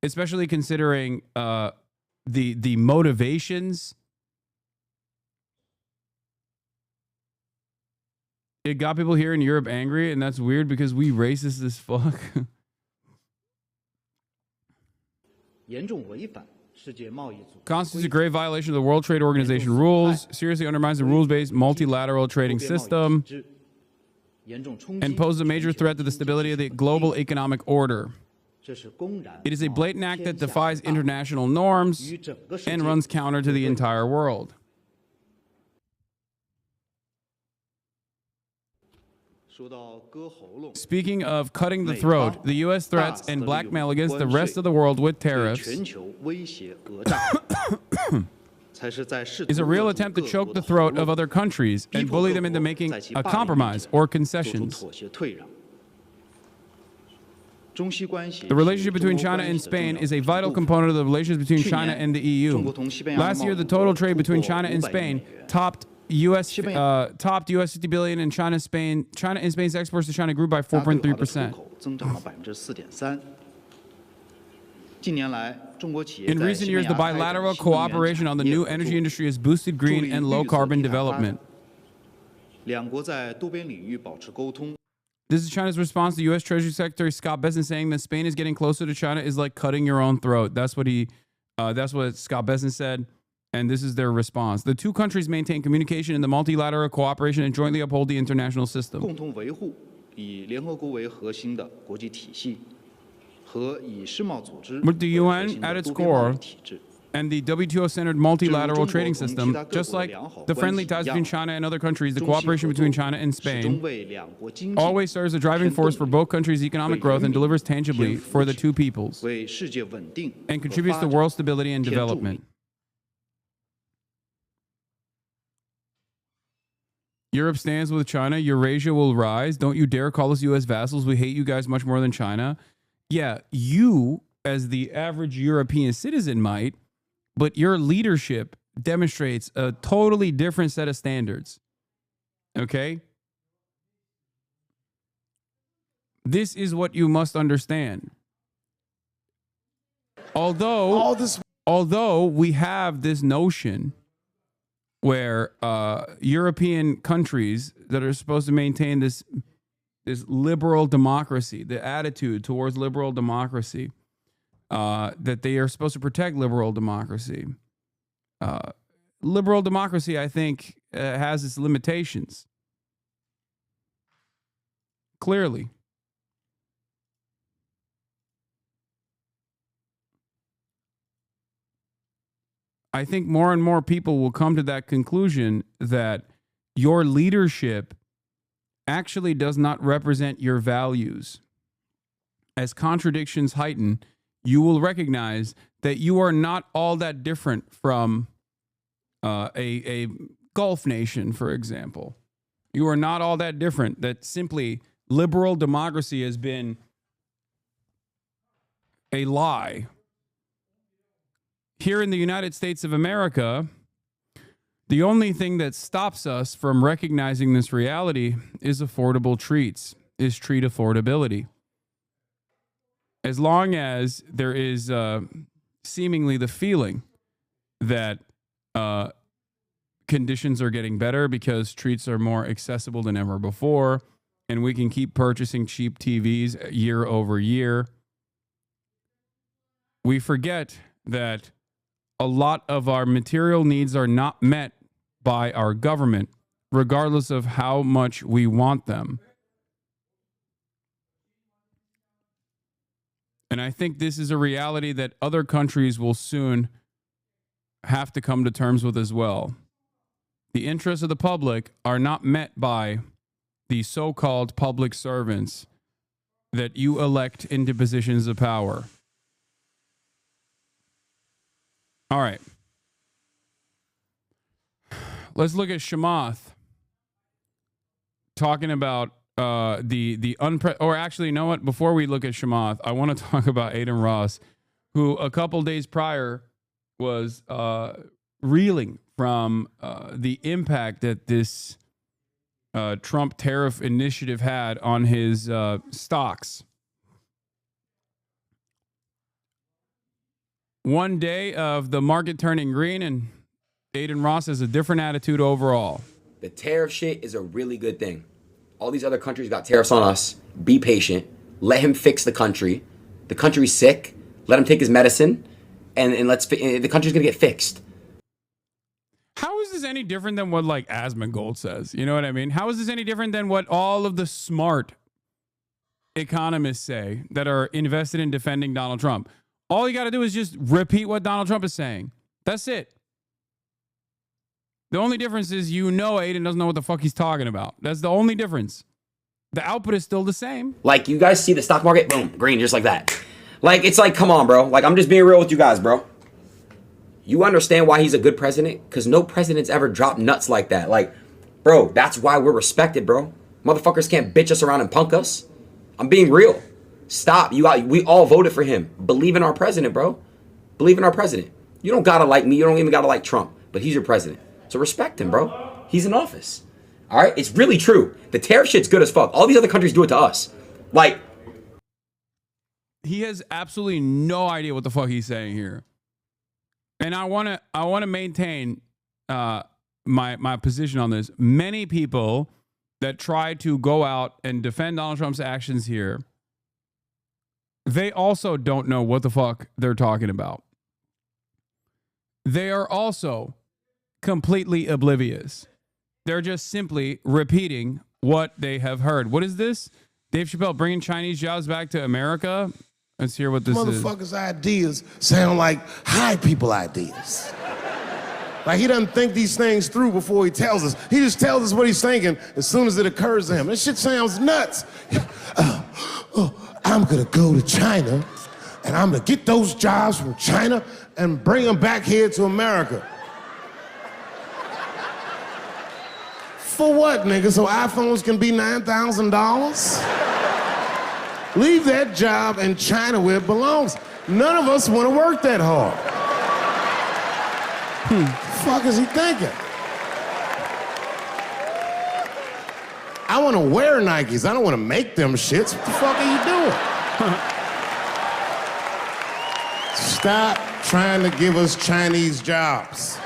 especially considering the motivations. It got people here in Europe angry, and that's weird because we racist as fuck. Constitutes a grave violation of the World Trade Organization rules, seriously undermines the rules-based multilateral trading system, and poses a major threat to the stability of the global economic order. It is a blatant act that defies international norms and runs counter to the entire world. Speaking of cutting the throat, the U.S. threats and blackmail against the rest of the world with tariffs is a real attempt to choke the throat of other countries and bully them into making a compromise or concessions. The relationship between China and Spain is a vital component of the relations between China and the EU. Last year, the total trade between China and Spain topped US 50 billion, and China and Spain's exports to China grew by 4.3%. In recent years, the bilateral cooperation on the new energy industry has boosted green and low carbon development. This is China's response to U.S. Treasury Secretary Scott Bessent saying that Spain is getting closer to China is like cutting your own throat. That's what Scott Bessent said. And this is their response. The two countries maintain communication in the multilateral cooperation and jointly uphold the international system. With the UN at its core and the WTO-centered multilateral trading system, just like the friendly ties between China and other countries, the cooperation between China and Spain always serves as a driving force for both countries' economic growth and delivers tangibly for the two peoples and contributes to world stability and development. Europe stands with China. Eurasia will rise. Don't you dare call us U.S. vassals. We hate you guys much more than China. Yeah, you, as the average European citizen, might, but your leadership demonstrates a totally different set of standards. Okay? This is what you must understand. Although we have this notion where European countries that are supposed to maintain this liberal democracy, the attitude towards liberal democracy, that they are supposed to protect liberal democracy. Liberal democracy, I think, has its limitations. Clearly. I think more and more people will come to that conclusion that your leadership actually does not represent your values. As contradictions heighten, you will recognize that you are not all that different from a Gulf nation, for example. You are not all that different. That simply liberal democracy has been a lie. Here in the United States of America, the only thing that stops us from recognizing this reality is affordable treats, is treat affordability. As long as there is seemingly the feeling that conditions are getting better because treats are more accessible than ever before, and we can keep purchasing cheap TVs year over year, we forget that a lot of our material needs are not met by our government, regardless of how much we want them. And I think this is a reality that other countries will soon have to come to terms with as well. The interests of the public are not met by the so-called public servants that you elect into positions of power. All right. Let's look at Chamath talking about or actually, you know what? Before we look at Chamath, I want to talk about Adin Ross, who a couple days prior was reeling from the impact that this Trump tariff initiative had on his stocks. One day of the market turning green, and Adin Ross has a different attitude overall. The tariff shit is a really good thing. All these other countries got tariffs on us. Be patient. Let him fix the country. The country's sick. Let him take his medicine, and the country's gonna get fixed. How is this any different than what like Asmongold says? You know what I mean? How is this any different than what all of the smart economists say that are invested in defending Donald Trump? All you got to do is just repeat what Donald Trump is saying. That's it. The only difference is Aiden doesn't know what the fuck he's talking about. That's the only difference. The output is still the same. Like, you guys see the stock market? Boom, green, just like that. Like, it's like, come on, bro. Like, I'm just being real with you guys, bro. You understand why he's a good president? Because no president's ever dropped nuts like that. Like, bro, that's why we're respected, bro. Motherfuckers can't bitch us around and punk us. I'm being real. Stop. We all voted for him. Believe in our president, bro. Believe in our president. You don't gotta like me. You don't even gotta like Trump. But he's your president. So respect him, bro. He's in office. All right? It's really true. The tariff shit's good as fuck. All these other countries do it to us. Like, he has absolutely no idea what the fuck he's saying here. And I want to maintain my position on this. Many people that try to go out and defend Donald Trump's actions here, they also don't know what the fuck they're talking about. They are also completely oblivious. They're just simply repeating what they have heard. What is this? Dave Chappelle bringing Chinese jobs back to America? Let's hear what this is. Motherfuckers' ideas sound like high people ideas. Like, he doesn't think these things through before he tells us. He just tells us what he's thinking as soon as it occurs to him. This shit sounds nuts. I'm gonna go to China and I'm gonna get those jobs from China and bring them back here to America. For what, nigga? So iPhones can be $9,000? Leave that job in China where it belongs. None of us want to work that hard. The fuck is he thinking? I want to wear Nikes. I don't want to make them shits. What the fuck are you doing? Stop trying to give us Chinese jobs.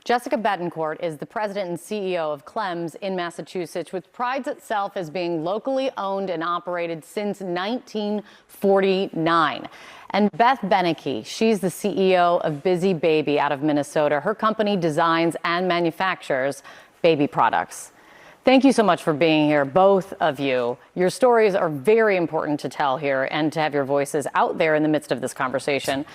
Jessica Betancourt is the president and CEO of Clem's in Massachusetts, which prides itself as being locally owned and operated since 1949. And Beth Beneke, she's the CEO of Busy Baby out of Minnesota. Her company designs and manufactures baby products. Thank you so much for being here, both of you. Your stories are very important to tell here and to have your voices out there in the midst of this conversation.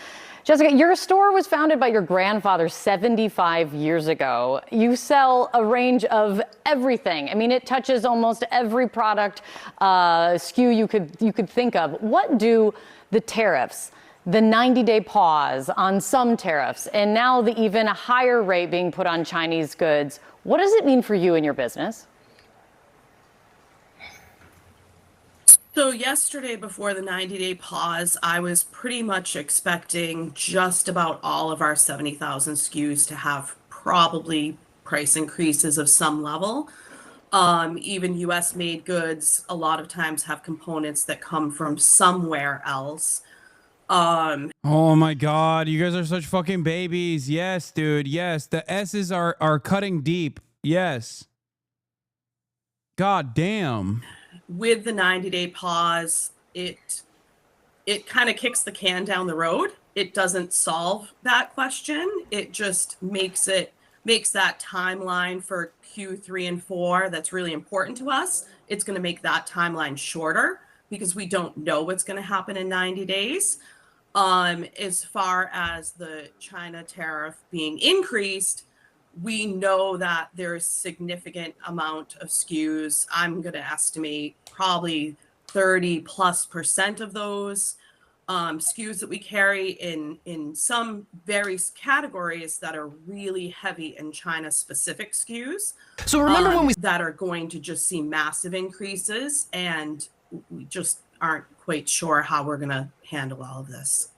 Jessica, your store was founded by your grandfather 75 years ago. You sell a range of everything. I mean, it touches almost every product SKU you could think of. What do the tariffs the 90-day pause on some tariffs, and now the even higher rate being put on Chinese goods. What does it mean for you and your business? So yesterday, before the 90-day pause, I was pretty much expecting just about all of our 70,000 SKUs to have probably price increases of some level. Even US-made goods a lot of times have components that come from somewhere else. Oh my God, you guys are such fucking babies. Yes, dude. Yes, the S's are cutting deep. Yes. God damn. With the 90-day pause, it kind of kicks the can down the road. It doesn't solve that question. It just makes that timeline for Q3 and 4 that's really important to us. It's going to make that timeline shorter because we don't know what's going to happen in 90 days. As far as the China tariff being increased, we know that there's significant amount of SKUs. I'm going to estimate probably 30+% of those SKUs that we carry in some various categories that are really heavy in China specific SKUs. So remember when we that are going to just see massive increases, and we just aren't quite sure how we're going to handle all of this.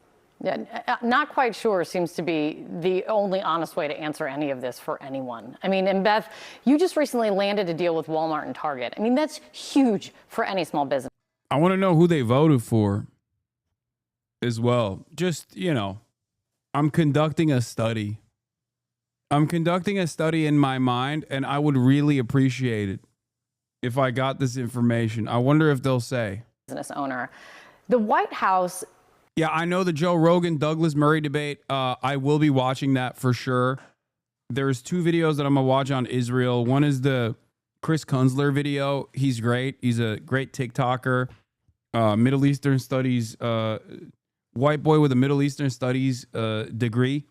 Yeah, not quite sure seems to be the only honest way to answer any of this for anyone. I mean, and Beth, you just recently landed a deal with Walmart and Target. I mean, that's huge for any small business. I want to know who they voted for as well. Just, you know, I'm conducting a study. I'm conducting a study in my mind, and I would really appreciate it if I got this information. I wonder if they'll say. Business owner. The White House. Yeah, I know the Joe Rogan, Douglas Murray debate. I will be watching that for sure. There's 2 videos that I'm going to watch on Israel. One is the Chris Kunzler video. He's great. He's a great TikToker. Middle Eastern studies, white boy with a Middle Eastern studies degree.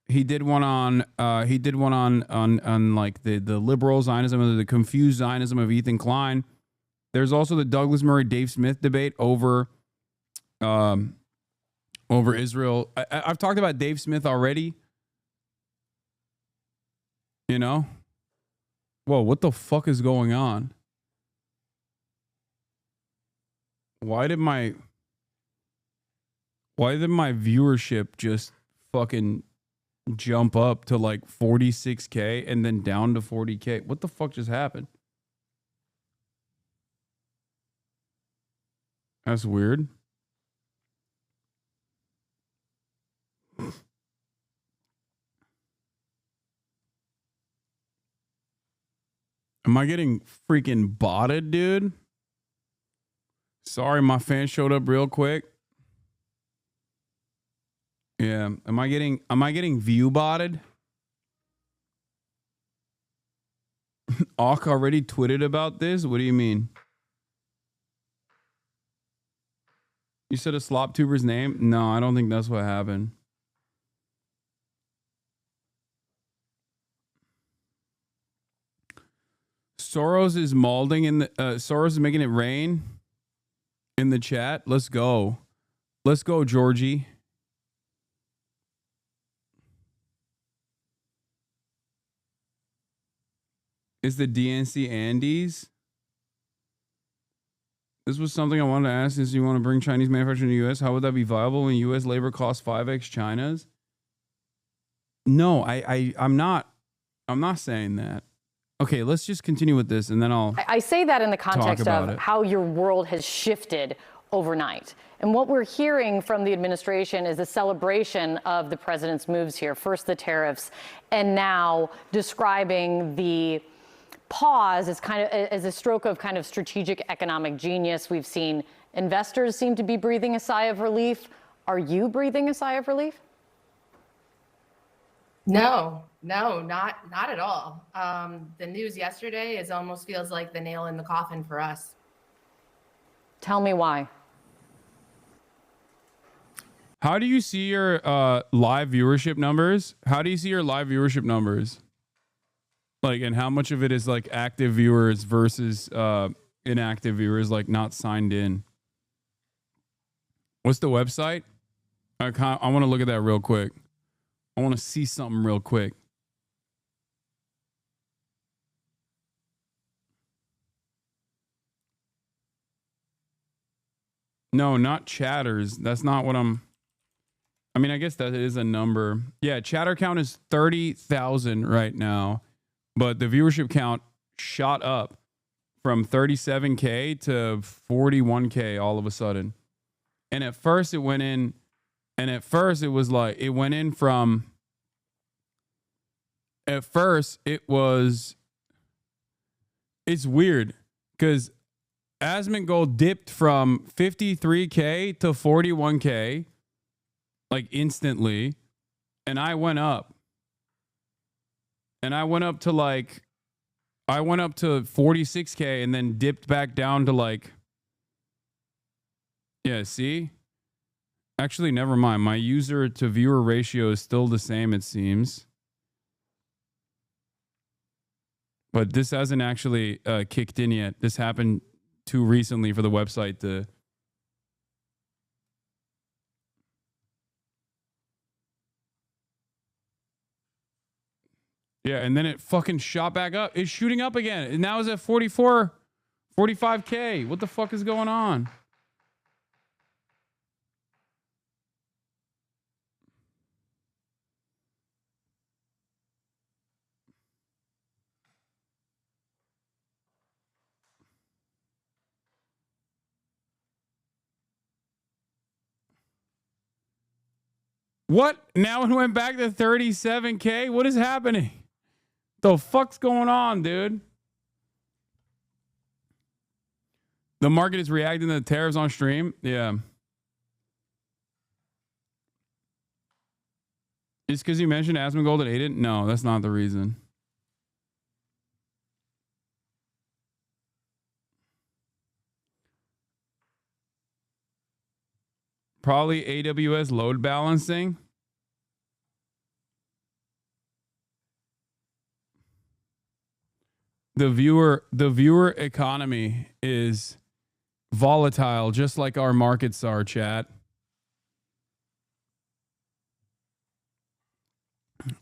He did one on like the liberal Zionism or the confused Zionism of Ethan Klein. There's also the Douglas Murray, Dave Smith debate over Israel. I've talked about Dave Smith already. You know? Whoa, what the fuck is going on? Why did my viewership just fucking jump up to like 46K and then down to 40K? What the fuck just happened? That's weird. Am I getting freaking botted, dude? Sorry, my fan showed up real quick. Yeah, am I getting view botted? Auk already tweeted about this? What do you mean? You said a slop tuber's name? No, I don't think that's what happened. Soros is malding in the Soros is making it rain in the chat. Let's go. Let's go, Georgie. Is the DNC Andes? This was something I wanted to ask. Is you want to bring Chinese manufacturing to the U.S.? How would that be viable when U.S. labor costs 5x China's? No, I'm not saying that. Okay, let's just continue with this, and then I say that in the context of it. how your world has shifted overnight. And what we're hearing from the administration is a celebration of the president's moves here. First, the tariffs, and now describing the pause as a stroke of kind of strategic economic genius. We've seen investors seem to be breathing a sigh of relief. Are you breathing a sigh of relief? No, not at all. The news yesterday almost feels like the nail in the coffin for us. Tell me why. How do you see your live viewership numbers? How do you see your live viewership numbers? Like, and how much of it is like active viewers versus inactive viewers, like not signed in? What's the website? I want to look at that real quick. I want to see something real quick. No, not chatters. That's not what I mean, I guess that is a number. Yeah, chatter count is 30,000 right now, but the viewership count shot up from 37K to 41K all of a sudden. And at first it went in, and at first it was like, it went in from, at first it was, it's weird because Asmongold dipped from 53K to 41K like instantly, and I went up. And I went up to 46K and then dipped back down to like, yeah, see? Actually, never mind. My user to viewer ratio is still the same, it seems. But this hasn't actually kicked in yet. This happened too recently for the website to... Yeah, and then it fucking shot back up. It's shooting up again. And now it's at 44, 45K. What the fuck is going on? What? Now it went back to 37K? What is happening? The fuck's going on, dude? The market is reacting to the tariffs on stream? Yeah. It's because you mentioned Asmongold and Aiden? No, that's not the reason. Probably AWS load balancing. The viewer economy is volatile, just like our markets are, chat.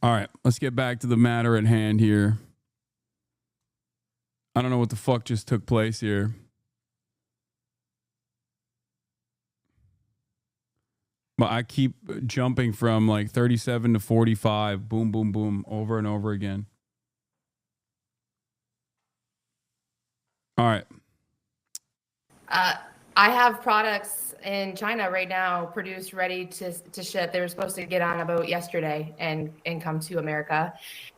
All right, let's get back to the matter at hand here. I don't know what the fuck just took place here. But I keep jumping from like 37 to 45, boom, boom, boom, over and over again. All right. I have products in China right now produced, ready to ship. They were supposed to get on a boat yesterday and come to America.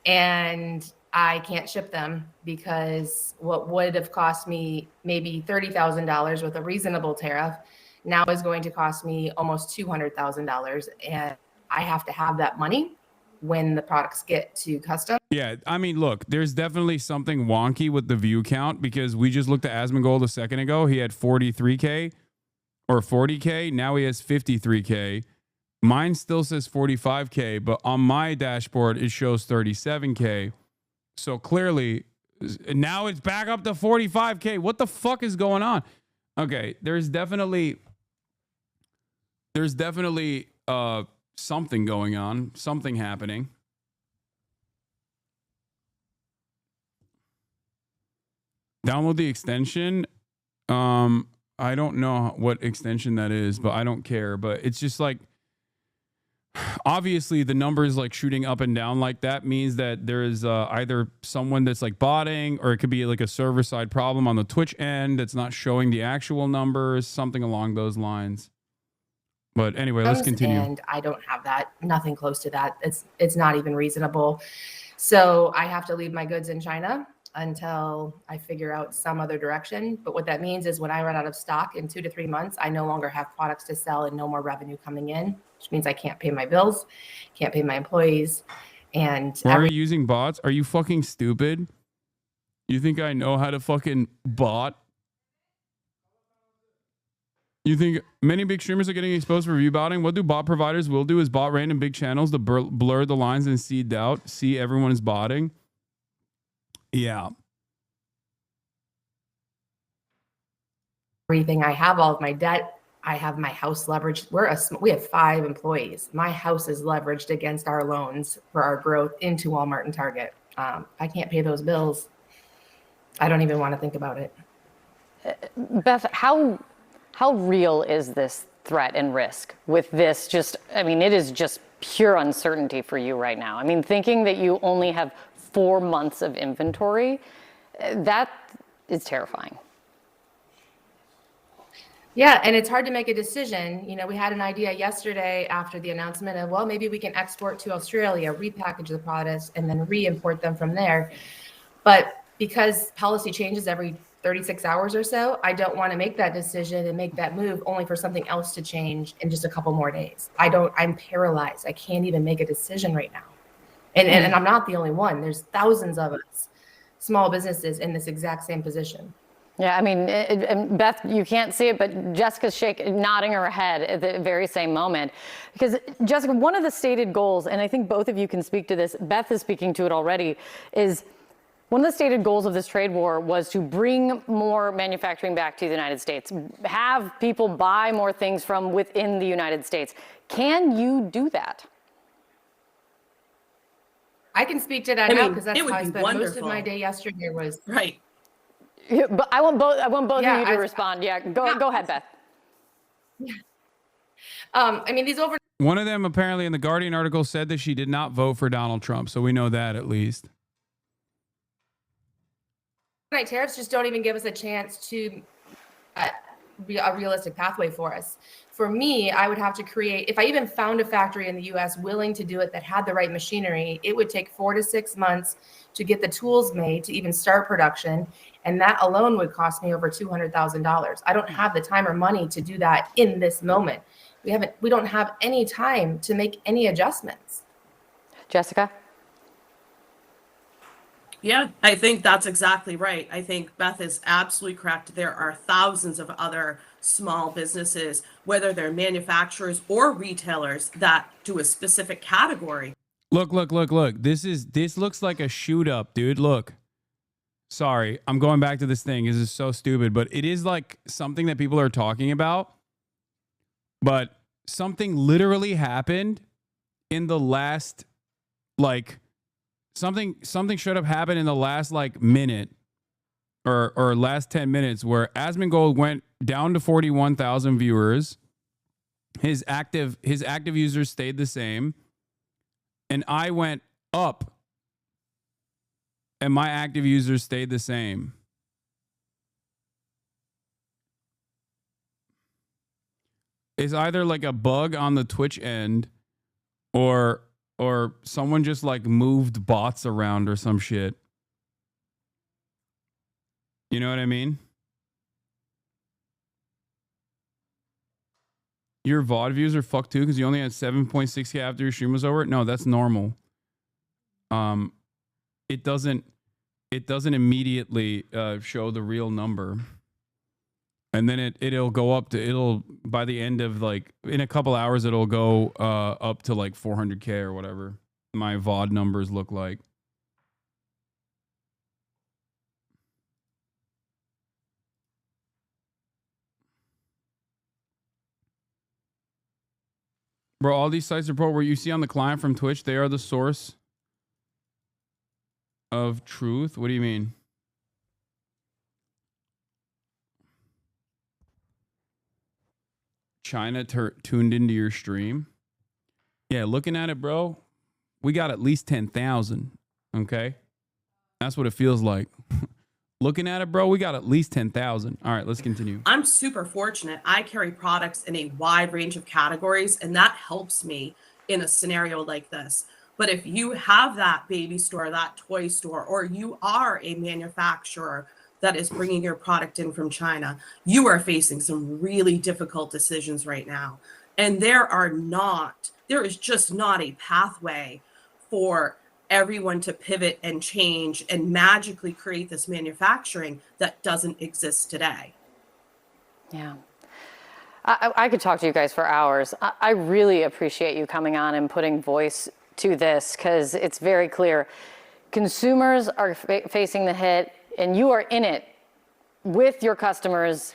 And I can't ship them because what would have cost me maybe $30,000 with a reasonable tariff now is going to cost me almost $200,000. And I have to have that money when the products get to customs. Yeah, I mean, look, there's definitely something wonky with the view count because we just looked at Asmongold a second ago. He had 43K or 40K. Now he has 53K. Mine still says 45K, but on my dashboard, it shows 37K. So clearly, now it's back up to 45K. What the fuck is going on? Okay, there's definitely something going on, something happening. Download the extension. I don't know what extension that is, but I don't care. But it's just like, obviously the numbers like shooting up and down like that means that there is either someone that's like botting, or it could be like a server side problem on the Twitch end that's not showing the actual numbers, something along those lines. But anyway, let's continue. And I don't have that, nothing close to that. It's not even reasonable. So I have to leave my goods in China until I figure out some other direction. But what that means is when I run out of stock in 2 to 3 months, I no longer have products to sell and no more revenue coming in, which means I can't pay my bills, can't pay my employees. And why are you using bots? Are you fucking stupid? You think I know how to fucking bot? You think many big streamers are getting exposed for view botting? What do bot providers will do is bot random big channels to blur the lines and seed doubt. See everyone is botting. Yeah. Everything I have, all of my debt I have my house leveraged. We have 5 employees. My house is leveraged against our loans for our growth into Walmart and Target. I can't pay those bills. I don't even want to think about it. Beth, how real is this threat and risk with this? It is just pure uncertainty for you right now. I mean, thinking that you only have 4 months of inventory, that is terrifying. Yeah, and it's hard to make a decision. We had an idea yesterday after the announcement of, well, maybe we can export to Australia, repackage the products, and then re-import them from there. But because policy changes every 36 hours or so, I don't want to make that decision and make that move only for something else to change in just a couple more days. I'm paralyzed. I can't even make a decision right now. And I'm not the only one. There's thousands of us, small businesses in this exact same position. Yeah, and Beth, you can't see it, but Jessica's nodding her head at the very same moment. Because, Jessica, one of the stated goals, and I think both of you can speak to this, Beth is speaking to it already, is one of the stated goals of this trade war was to bring more manufacturing back to the United States, have people buy more things from within the United States. Can you do that? I can speak to that now because that's how I spent most of my day yesterday was. Right. Yeah, but I want both of you to respond. Yeah, go ahead, Beth. These over. One of them apparently in the Guardian article said that she did not vote for Donald Trump, so we know that at least. Tariffs just don't even give us a chance to be a realistic pathway for us. For me, I would have to create, if I even found a factory in the US willing to do it that had the right machinery, it would take 4 to 6 months to get the tools made to even start production. And that alone would cost me over $200,000. I don't have the time or money to do that in this moment. We don't have any time to make any adjustments. Jessica? Yeah, I think that's exactly right. I think Beth is absolutely correct. There are thousands of other small businesses, whether they're manufacturers or retailers, that do a specific category. Look. This looks like a shoot up, dude. Look. Sorry, I'm going back to this thing. This is so stupid, but it is like something that people are talking about. But something literally happened in the last, something should have happened in the last minute or last 10 minutes where Asmongold went down to 41,000 viewers. His active users stayed the same. And I went up and my active users stayed the same. It's either like a bug on the Twitch end or someone just moved bots around or some shit. You know what I mean? Your VOD views are fucked too because you only had 7.6K after your stream was over? No, that's normal. It doesn't immediately show the real number. And then it'll go up to, by the end of in a couple hours, it'll go up to 400K or whatever my VOD numbers look like. Bro, all these sites report where you see on the client from Twitch, they are the source of truth. What do you mean? China tuned into your stream. Yeah, looking at it, bro, we got at least 10,000. Okay, that's what it feels like. Looking at it, bro, we got at least 10,000. All right, let's continue. I'm super fortunate. I carry products in a wide range of categories, and that helps me in a scenario like this. But if you have that baby store, that toy store, or you are a manufacturer that is bringing your product in from China, you are facing some really difficult decisions right now. And there is just not a pathway for everyone to pivot and change and magically create this manufacturing that doesn't exist today. Yeah. I could talk to you guys for hours. I really appreciate you coming on and putting voice to this because it's very clear. Consumers are facing the hit and you are in it with your customers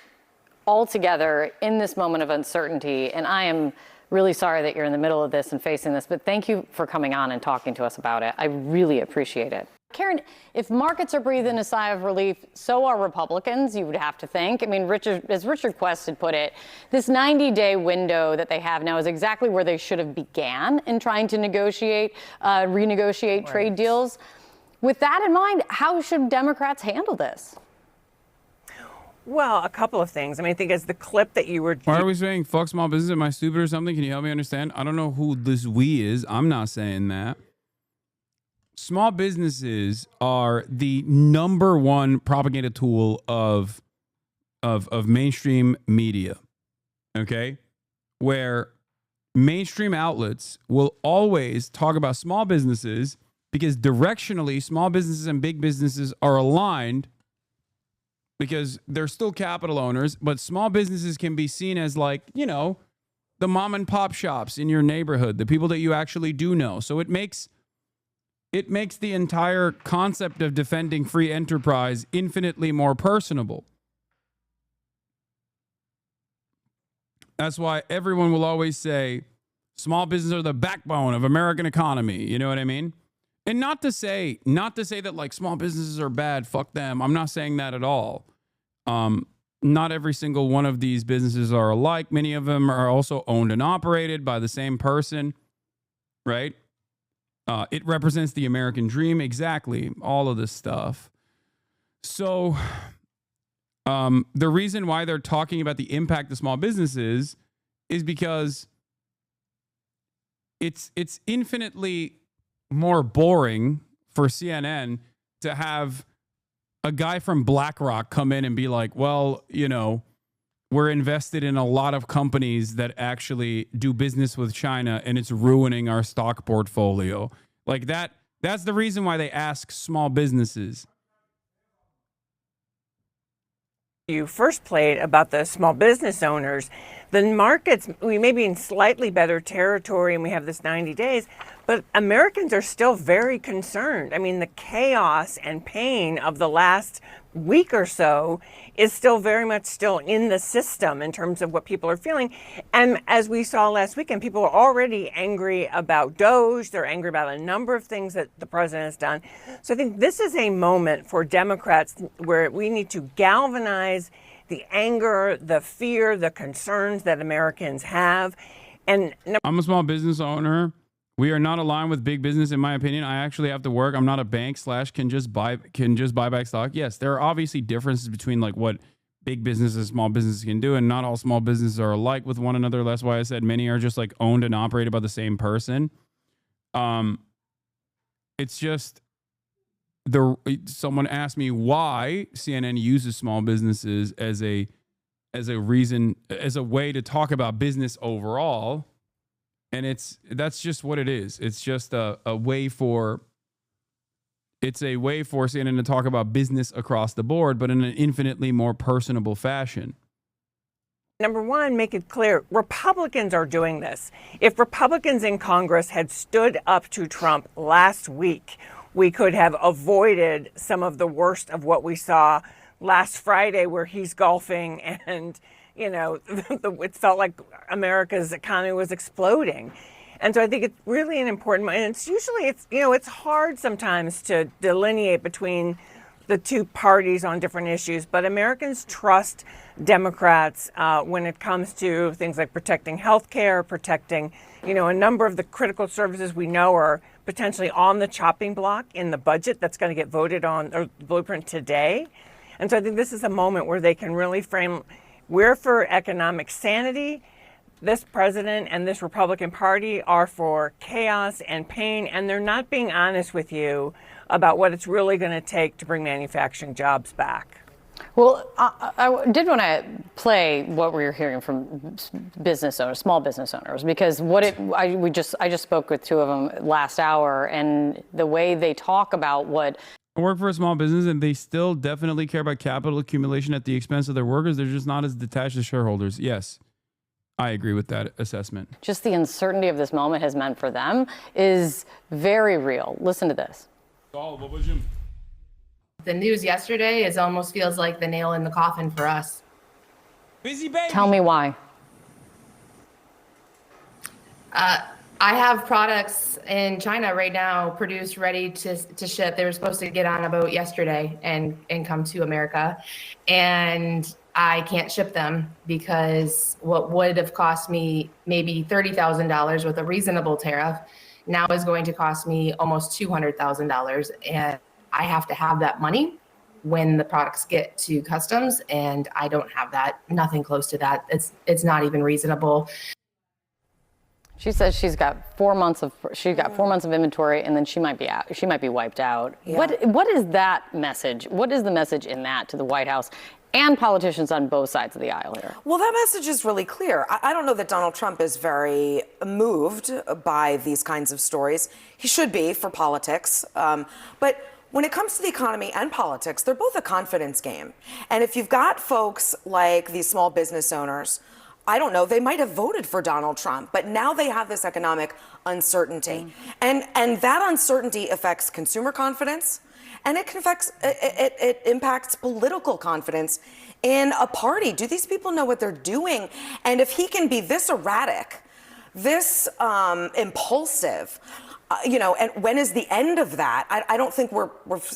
all together in this moment of uncertainty. And I am really sorry that you're in the middle of this and facing this, but thank you for coming on and talking to us about it. I really appreciate it. Karen, if markets are breathing a sigh of relief, so are Republicans, you would have to think. I mean, as Richard Quest had put it, this 90-day window that they have now is exactly where they should have began in trying to renegotiate trade deals. With that in mind, how should Democrats handle this? Well, a couple of things. I mean, I think as the clip that you were... Why are we saying fuck small business? Am I stupid or something? Can you help me understand? I don't know who this we is. I'm not saying that. Small businesses are the #1 propaganda tool of mainstream media, okay? Where mainstream outlets will always talk about small businesses because directionally, small businesses and big businesses are aligned because they're still capital owners, but small businesses can be seen as like, you know, the mom and pop shops in your neighborhood, the people that you actually do know. So it makes the entire concept of defending free enterprise infinitely more personable. That's why everyone will always say small businesses are the backbone of American economy. You know what I mean? And not to say that like small businesses are bad, fuck them. I'm not saying that at all. Not every single one of these businesses are alike. Many of them are also owned and operated by the same person, right? It represents the American dream. Exactly. All of this stuff. So the reason why they're talking about the impact of small businesses is because it's infinitely more boring for CNN to have a guy from BlackRock come in and be like, well, you know, we're invested in a lot of companies that actually do business with China and it's ruining our stock portfolio. Like that's the reason why they ask small businesses. You first played about the small business owners. The markets, we may be in slightly better territory and we have this 90 days, but Americans are still very concerned. I mean, the chaos and pain of the last week or so is still very much still in the system in terms of what people are feeling. And as we saw last weekend, people are already angry about DOGE. They're angry about a number of things that the president has done. So I think this is a moment for Democrats where we need to galvanize the anger, the fear, the concerns that Americans have. And I'm a small business owner. We are not aligned with big business, in my opinion. I actually have to work. I'm not a bank / can just buy back stock. Yes, there are obviously differences between like what big businesses and small businesses can do, and not all small businesses are alike with one another. That's why I said many are just like owned and operated by the same person. It's just someone asked me why CNN uses small businesses as a way to talk about business overall. And that's just what it is. It's just a way for CNN to talk about business across the board, but in an infinitely more personable fashion. Number one, make it clear, Republicans are doing this. If Republicans in Congress had stood up to Trump last week, we could have avoided some of the worst of what we saw last Friday, where he's golfing and, you know, it felt like America's economy was exploding. And so I think it's really an important, and it's hard sometimes to delineate between the two parties on different issues, but Americans trust Democrats when it comes to things like protecting health care, protecting, you know, a number of the critical services we know are potentially on the chopping block in the budget that's going to get voted on, or the blueprint today. And so I think this is a moment where they can really frame, we're for economic sanity. This president and this Republican Party are for chaos and pain, and they're not being honest with you about what it's really going to take to bring manufacturing jobs back. Well, I did want to play what we were hearing from business owners, small business owners, because I just spoke with two of them last hour, and the way they talk about what. I work for a small business, and they still definitely care about capital accumulation at the expense of their workers. They're just not as detached as shareholders. Yes, I agree with that assessment. Just the uncertainty of this moment has meant for them is very real. Listen to this. The news yesterday almost feels like the nail in the coffin for us. Busy baby. Tell me why. I have products in China right now produced ready to ship. They were supposed to get on a boat yesterday and come to America. And I can't ship them because what would have cost me maybe $30,000 with a reasonable tariff now is going to cost me almost $200,000. And I have to have that money when the products get to customs, and I don't have that, nothing close to that. It's not even reasonable. She says she's got 4 months of inventory, and then she might be out. She might be wiped out. Yeah. What is that message? What is the message in that to the White House and politicians on both sides of the aisle here? Well, that message is really clear. I don't know that Donald Trump is very moved by these kinds of stories. He should be for politics. But when it comes to the economy and politics, they're both a confidence game. And if you've got folks like these small business owners, I don't know, they might have voted for Donald Trump, but now they have this economic uncertainty. And that uncertainty affects consumer confidence, and it impacts political confidence in a party. Do these people know what they're doing? And if he can be this erratic, this impulsive, and when is the end of that? I don't think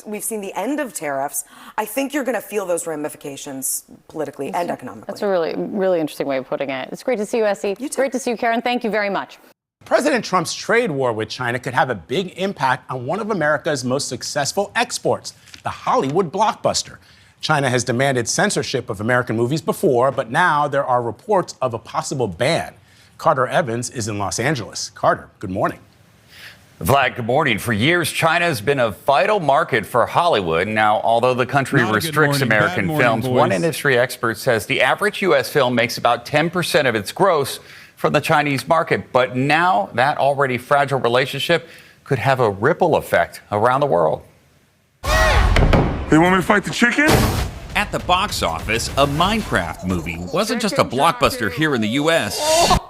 we've seen the end of tariffs. I think you're going to feel those ramifications politically and economically. That's a really, really interesting way of putting it. It's great to see you, Essie. It's great to see you, Karen. Thank you very much. President Trump's trade war with China could have a big impact on one of America's most successful exports, the Hollywood blockbuster. China has demanded censorship of American movies before, but now there are reports of a possible ban. Carter Evans is in Los Angeles. Carter, good morning. Vlad, good morning. For years, China has been a vital market for Hollywood. Now, although the country restricts American films, one industry expert says the average U.S. film makes about 10% of its gross from the Chinese market. But now that already fragile relationship could have a ripple effect around the world. They want me to fight the chicken? At the box office, a Minecraft movie wasn't just a blockbuster here in the U.S.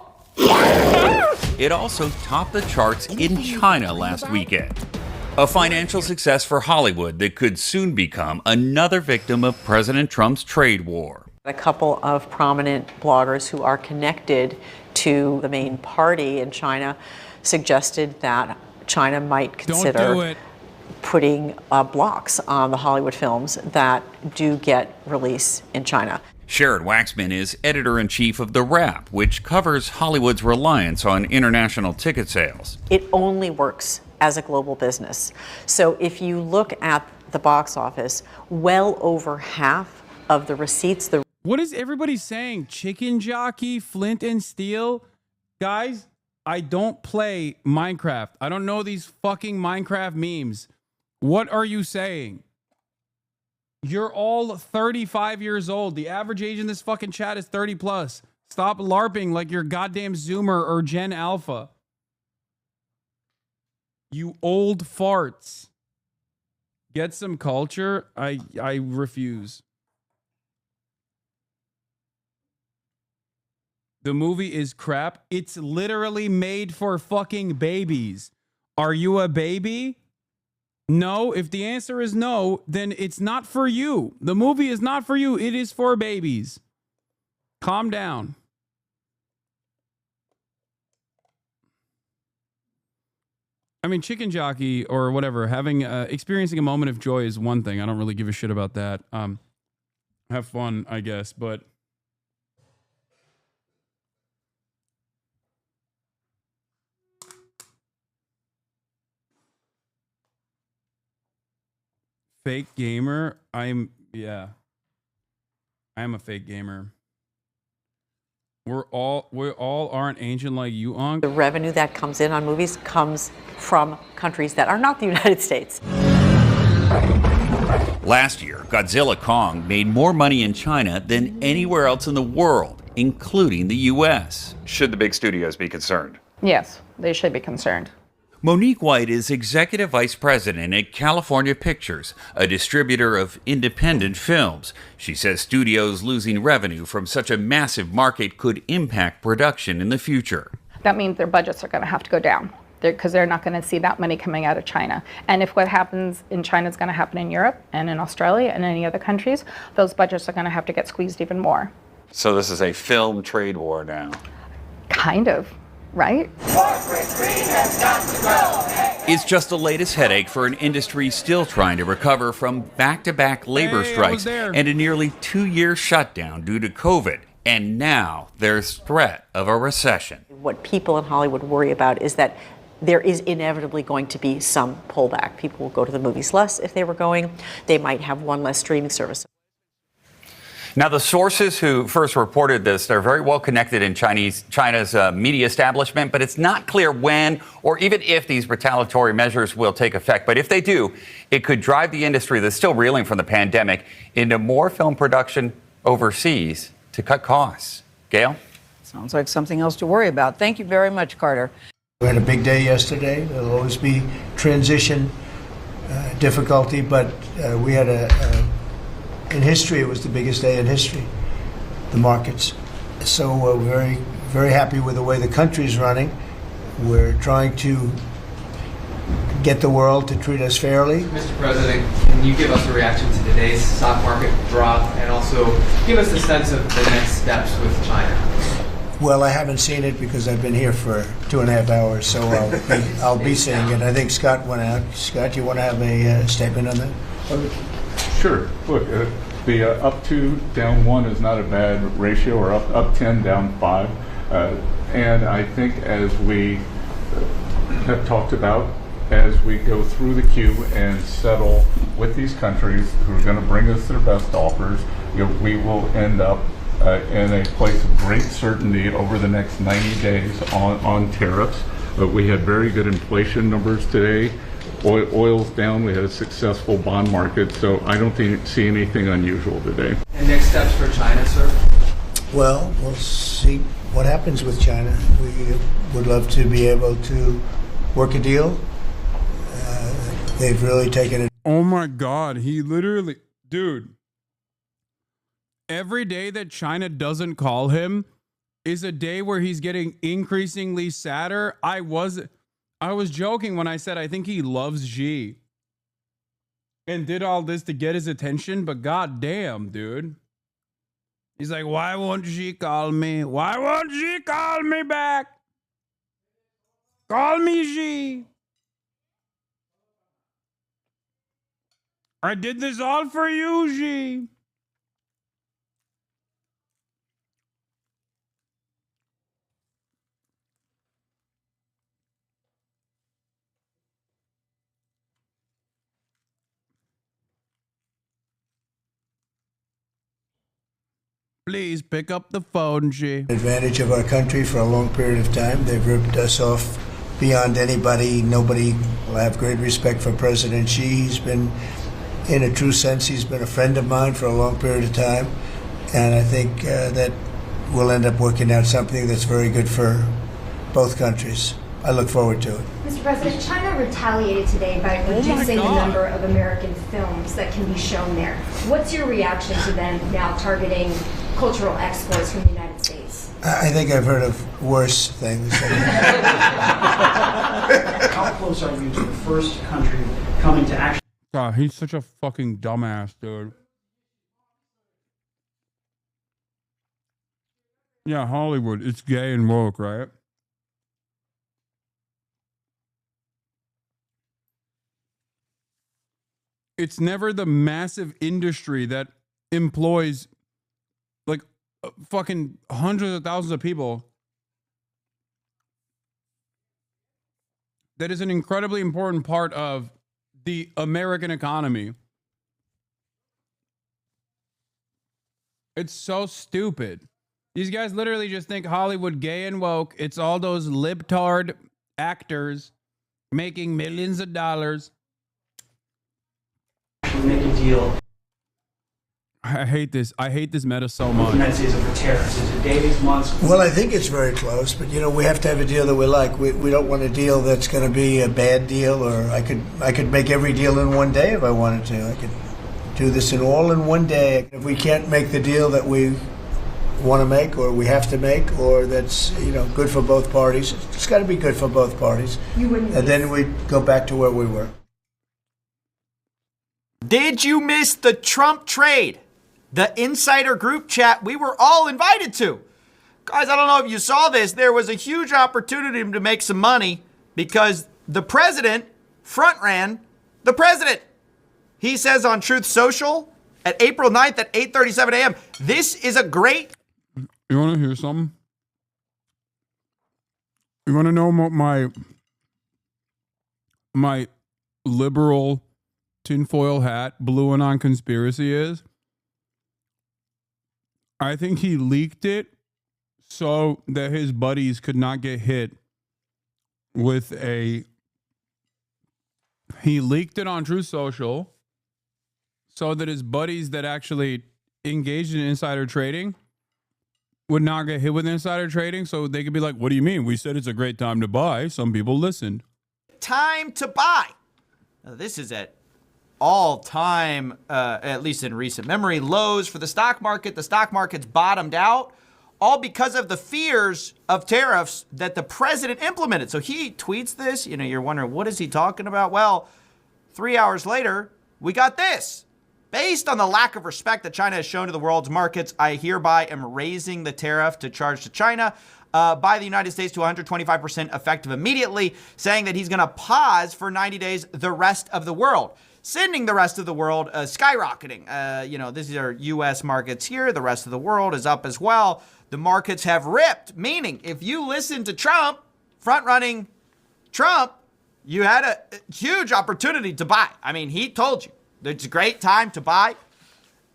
It also topped the charts in China last weekend. A financial success for Hollywood that could soon become another victim of President Trump's trade war. A couple of prominent bloggers who are connected to the main party in China suggested that China might consider putting blocks on the Hollywood films that do get released in China. Sharon Waxman is editor-in-chief of The Wrap, which covers Hollywood's reliance on international ticket sales. It only works as a global business. So if you look at the box office, well over half of the receipts... What is everybody saying? Chicken jockey, flint and steel? Guys, I don't play Minecraft. I don't know these fucking Minecraft memes. What are you saying? You're all 35 years old. The average age in this fucking chat is 30 plus. Stop LARPing like you're goddamn Zoomer or Gen Alpha. You old farts. Get some culture. I refuse. The movie is crap. It's literally made for fucking babies. Are you a baby? No. If the answer is no, then it's not for you. The movie is not for you. It is for babies. Calm down. I mean, chicken jockey or whatever, having experiencing a moment of joy is one thing. I don't really give a shit about that. Have fun, I guess, but fake gamer. I am a fake gamer. We all aren't ancient like you, Onk. The revenue that comes in on movies comes from countries that are not the United States. Last year, Godzilla Kong made more money in China than anywhere else in the world, including the U.S. Should the big studios be concerned? Yes, they should be concerned. Monique White is Executive Vice President at California Pictures, a distributor of independent films. She says studios losing revenue from such a massive market could impact production in the future. That means their budgets are going to have to go down because they're not going to see that money coming out of China. And if what happens in China is going to happen in Europe and in Australia and any other countries, those budgets are going to have to get squeezed even more. So this is a film trade war now. Kind of, right? It's just the latest headache for an industry still trying to recover from back-to-back labor strikes and a nearly 2-year shutdown due to COVID. And now there's threat of a recession. What people in Hollywood worry about is that there is inevitably going to be some pullback. People will go to the movies less if they were going. They might have one less streaming service. Now, the sources who first reported this, they're very well connected in China's media establishment, but it's not clear when or even if these retaliatory measures will take effect. But if they do, it could drive the industry that's still reeling from the pandemic into more film production overseas to cut costs. Gail? Sounds like something else to worry about. Thank you very much, Carter. We had a big day yesterday. There'll always be transition difficulty, but we had in history, it was the biggest day in history, the markets. So we're very, very happy with the way the country's running. We're trying to get the world to treat us fairly. Mr. President, can you give us a reaction to today's stock market drop and also give us a sense of the next steps with China? Well, I haven't seen it because I've been here for 2.5 hours, so I'll be seeing it. I think Scott went out. Scott, you want to have a statement on that? Sure. Look, the up 2, down 1 is not a bad ratio, or up 10, down 5. And I think as we have talked about, as we go through the queue and settle with these countries who are going to bring us their best offers, we will end up in a place of great certainty over the next 90 days on tariffs. We had very good inflation numbers today. Oil's down. We had a successful bond market, so I don't see anything unusual today. And next steps for China, sir? Well, we'll see what happens with China. We would love to be able to work a deal. They've really taken it. Oh my God, he literally, dude. Every day that China doesn't call him is a day where he's getting increasingly sadder. I was joking when I said I think he loves Xi and did all this to get his attention, but goddamn, dude. He's like, why won't Xi call me? Why won't Xi call me back? Call me Xi. I did this all for you, Xi. Please pick up the phone, Xi. Advantage of our country for a long period of time. They've ripped us off beyond anybody. Nobody will have great respect for President Xi. He's been, in a true sense, he's been a friend of mine for a long period of time. And I think that we'll end up working out something that's very good for both countries. I look forward to it. Mr. President, China retaliated today by reducing the number of American films that can be shown there. What's your reaction to them now targeting cultural exports from the United States? I think I've heard of worse things. How close are you to the first country coming to action? God, he's such a fucking dumbass, dude. Yeah, Hollywood, it's gay and woke, right? It's never the massive industry that employs like fucking hundreds of thousands of people that is an incredibly important part of the American economy. It's so stupid. These guys literally just think Hollywood gay and woke. It's all those libtard actors making millions of dollars. Make a deal. I hate this. I hate this meta so much. United States over tariffs. Is it days, months? Well, I think it's very close, but we have to have a deal that we like. We don't want a deal that's going to be a bad deal, or I could make every deal in one day if I wanted to. I could do this all in one day. If we can't make the deal that we want to make, or we have to make, or that's good for both parties, it's got to be good for both parties. And then we go back to where we were. Did you miss the Trump trade? the insider group chat we were all invited to. Guys, I don't know if you saw this. There was a huge opportunity to make some money because the president front ran the president. He says on Truth Social at April 9th at 8:37 a.m., this is a great... You want to hear something? You want to know what my liberal tinfoil hat blue and on conspiracy is? I think he leaked it so that his buddies could not get hit with a... He leaked it on Truth Social so that his buddies that actually engaged in insider trading would not get hit with insider trading, so they could be like, what do you mean? We said it's a great time to buy. Some people listened. Time to buy. Now, this is at all-time, at least in recent memory, lows for the stock market. The stock market's bottomed out, all because of the fears of tariffs that the president implemented. So he tweets this. You know, you're wondering, what is he talking about? Well, 3 hours later, we got this. Based on the lack of respect that China has shown to the world's markets, I hereby am raising the tariff to charge to China by the United States to 125% effective immediately, saying that he's going to pause for 90 days the rest of the world, sending the rest of the world skyrocketing. You know, these are U.S. markets here. The rest of the world is up as well. The markets have ripped, meaning if you listen to Trump, front-running Trump, you had a huge opportunity to buy. I mean, he told you. It's a great time to buy,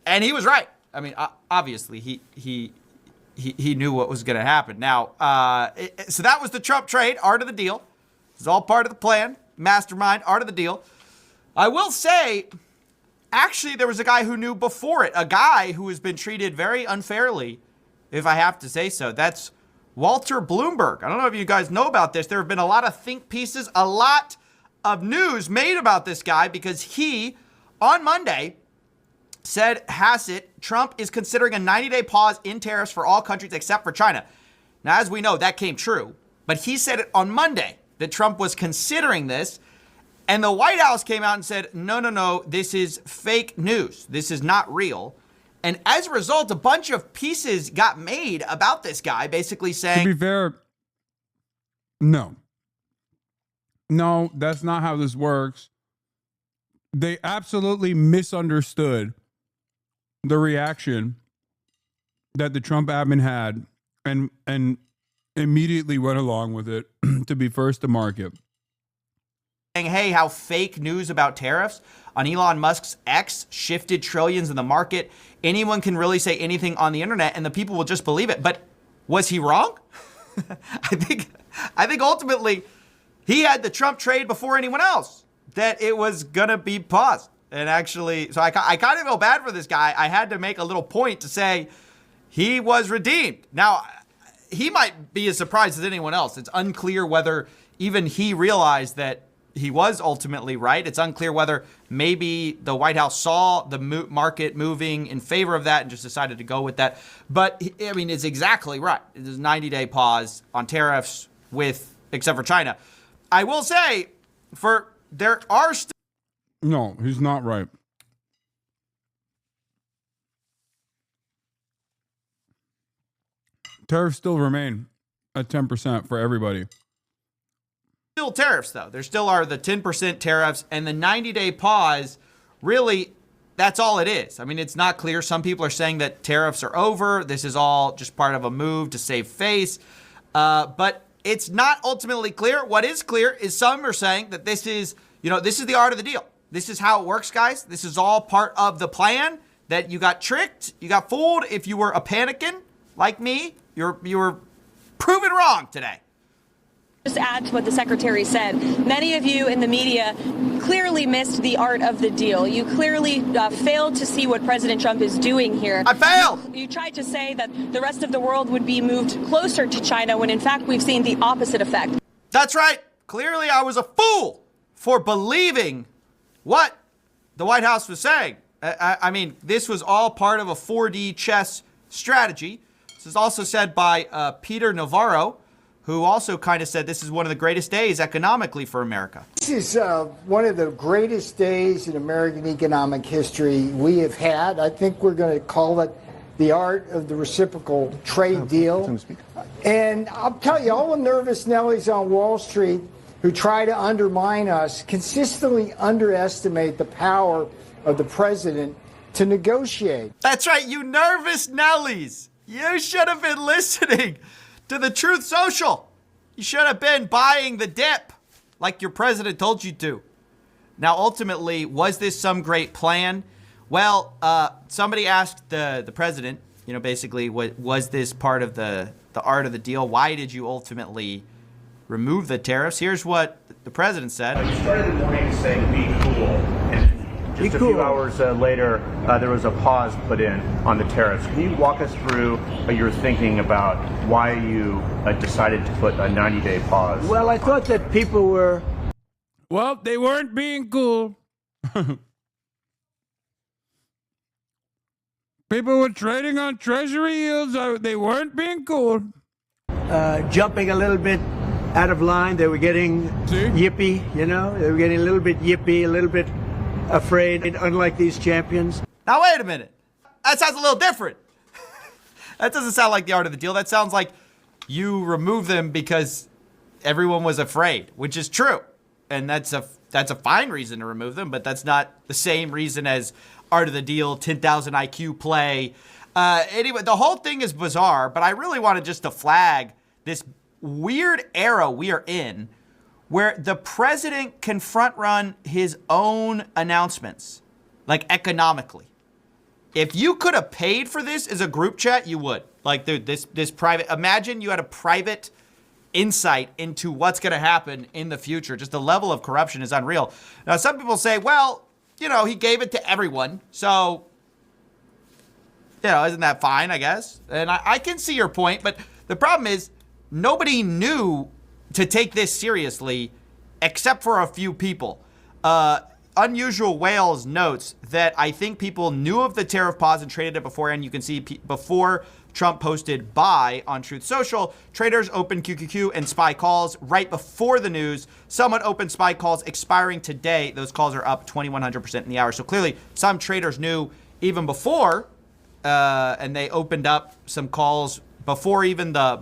and he was right. I mean, obviously, he knew what was going to happen. Now, so that was the Trump trade, art of the deal. It's all part of the plan, mastermind, art of the deal. I will say, actually, there was a guy who knew before it, a guy who has been treated very unfairly, if I have to say so. That's Walter Bloomberg. I don't know if you guys know about this. There have been a lot of think pieces, a lot of news made about this guy because he, on Monday, said Hasan, Trump is considering a 90-day pause in tariffs for all countries except for China. Now, as we know, that came true. But he said it on Monday that Trump was considering this. And the White House came out and said, no, this is fake news. This is not real. And as a result, a bunch of pieces got made about this guy, basically saying... To be fair, no. No, that's not how this works. They absolutely misunderstood the reaction that the Trump admin had and immediately went along with it to be first to market. Saying, hey, how fake news about tariffs on Elon Musk's X shifted trillions in the market. Anyone can really say anything on the internet and the people will just believe it. But was he wrong? I think ultimately he had the Trump trade before anyone else, that it was going to be paused. And actually, so I kind of feel bad for this guy. I had to make a little point to say he was redeemed. Now, he might be as surprised as anyone else. It's unclear whether even he realized that he was ultimately right. It's unclear whether maybe the White House saw the market moving in favor of that and just decided to go with that. But, I mean, it's exactly right. There's a 90-day pause on tariffs except for China. I will say, there are still... No, he's not right. Tariffs still remain at 10% for everybody. Still tariffs, though. There still are the 10% tariffs, and the 90-day pause, really, that's all it is. I mean, it's not clear. Some people are saying that tariffs are over. This is all just part of a move to save face. But it's not ultimately clear. What is clear is some are saying that this is the art of the deal. This is how it works, guys. This is all part of the plan, that you got tricked, you got fooled. If you were a panicking like me, you were proven wrong today. Just add to what the secretary said. Many of you in the media clearly missed the art of the deal. You clearly failed to see what President Trump is doing here. I failed. You tried to say that the rest of the world would be moved closer to China when in fact we've seen the opposite effect. That's right. Clearly I was a fool for believing what the White House was saying. I mean, this was all part of a 4D chess strategy. This is also said by Peter Navarro, who also kind of said this is one of the greatest days economically for America. This is one of the greatest days in American economic history we have had. I think we're going to call it the art of the reciprocal trade deal. And I'll tell you, all the nervous Nellies on Wall Street who try to undermine us consistently underestimate the power of the president to negotiate. That's right, you nervous Nellies. You should have been listening to the Truth Social. You should have been buying the dip like your president told you to. Now, ultimately, was this some great plan? Well, somebody asked the president, basically, was this part of the art of the deal? Why did you ultimately remove the tariffs? Here's what the president said. You started the morning saying be cool. And just a few hours later, there was a pause put in on the tariffs. Can you walk us through your thinking about why you decided to put a 90-day pause? Well, I thought that people were... Well, they weren't being cool. People were trading on treasury yields. They weren't being cool. Jumping a little bit out of line. They were getting yippy, They were getting a little bit yippy, a little bit afraid, unlike these champions. Now, wait a minute. That sounds a little different. That doesn't sound like the art of the deal. That sounds like you remove them because everyone was afraid, which is true. And that's a fine reason to remove them, but that's not the same reason as art of the deal, 10,000 IQ play. Anyway, the whole thing is bizarre, but I really wanted just to flag this weird era we are in where the president can front run his own announcements, like economically. If you could have paid for this as a group chat, you would. Like, dude, this private, imagine you had a private insight into what's going to happen in the future. Just the level of corruption is unreal. Now, some people say, well, he gave it to everyone. So, isn't that fine, I guess? And I can see your point, but the problem is nobody knew to take this seriously except for a few people. Unusual Whales notes that I think people knew of the tariff pause and traded it beforehand. You can see before Trump posted buy on Truth Social, traders opened QQQ and SPY calls right before the news. Someone opened SPY calls expiring today. Those calls are up 2,100% in the hour. So clearly some traders knew even before, and they opened up some calls before even the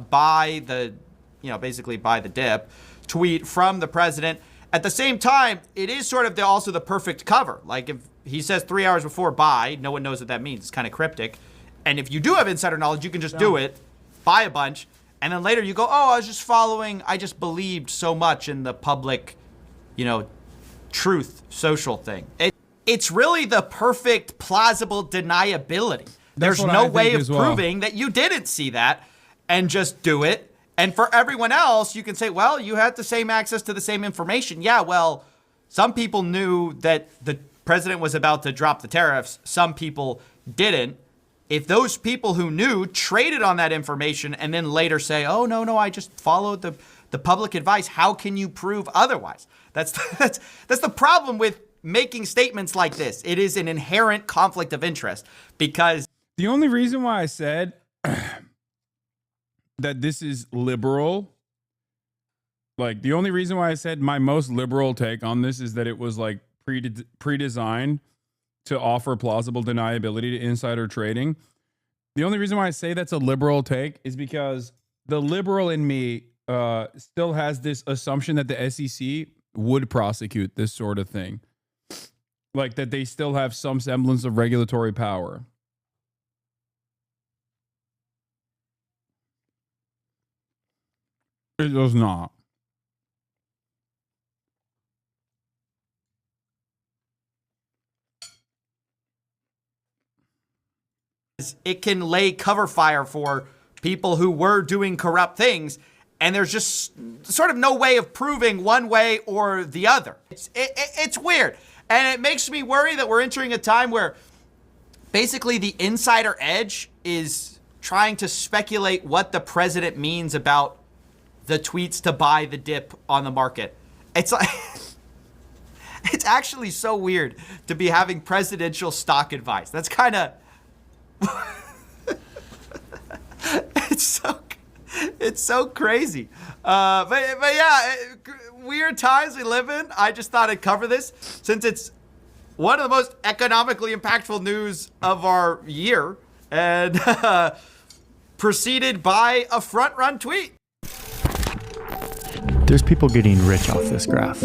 basically buy the dip tweet from the president. At the same time, it is sort of also the perfect cover. Like if he says 3 hours before buy, no one knows what that means. It's kind of cryptic. And if you do have insider knowledge, you can just do it, buy a bunch, and then later you go, oh, I was just following, I just believed so much in the public, Truth Social thing. It's really the perfect plausible deniability. There's no way of proving that you didn't see that and just do it. And for everyone else, you can say, well, you had the same access to the same information. Yeah, well, some people knew that the president was about to drop the tariffs. Some people didn't. If those people who knew traded on that information and then later say, oh, no, I just followed the public advice, how can you prove otherwise? That's the problem with making statements like this. It is an inherent conflict of interest because... The only reason why I said that this is liberal, like the only reason why I said my most liberal take on this is that it was like pre-designed to offer plausible deniability to insider trading. The only reason why I say that's a liberal take is because the liberal in me still has this assumption that the SEC would prosecute this sort of thing. Like that they still have some semblance of regulatory power. It does not. It can lay cover fire for people who were doing corrupt things, and there's just sort of no way of proving one way or the other. It's weird, and it makes me worry that we're entering a time where basically the insider edge is trying to speculate what the president means about the tweets to buy the dip on the market. It's like... It's actually so weird to be having presidential stock advice. That's kind of... It's so crazy. But yeah, weird times we live in. I just thought I'd cover this since it's one of the most economically impactful news of our year, and preceded by a front-run tweet. There's people getting rich off this graph.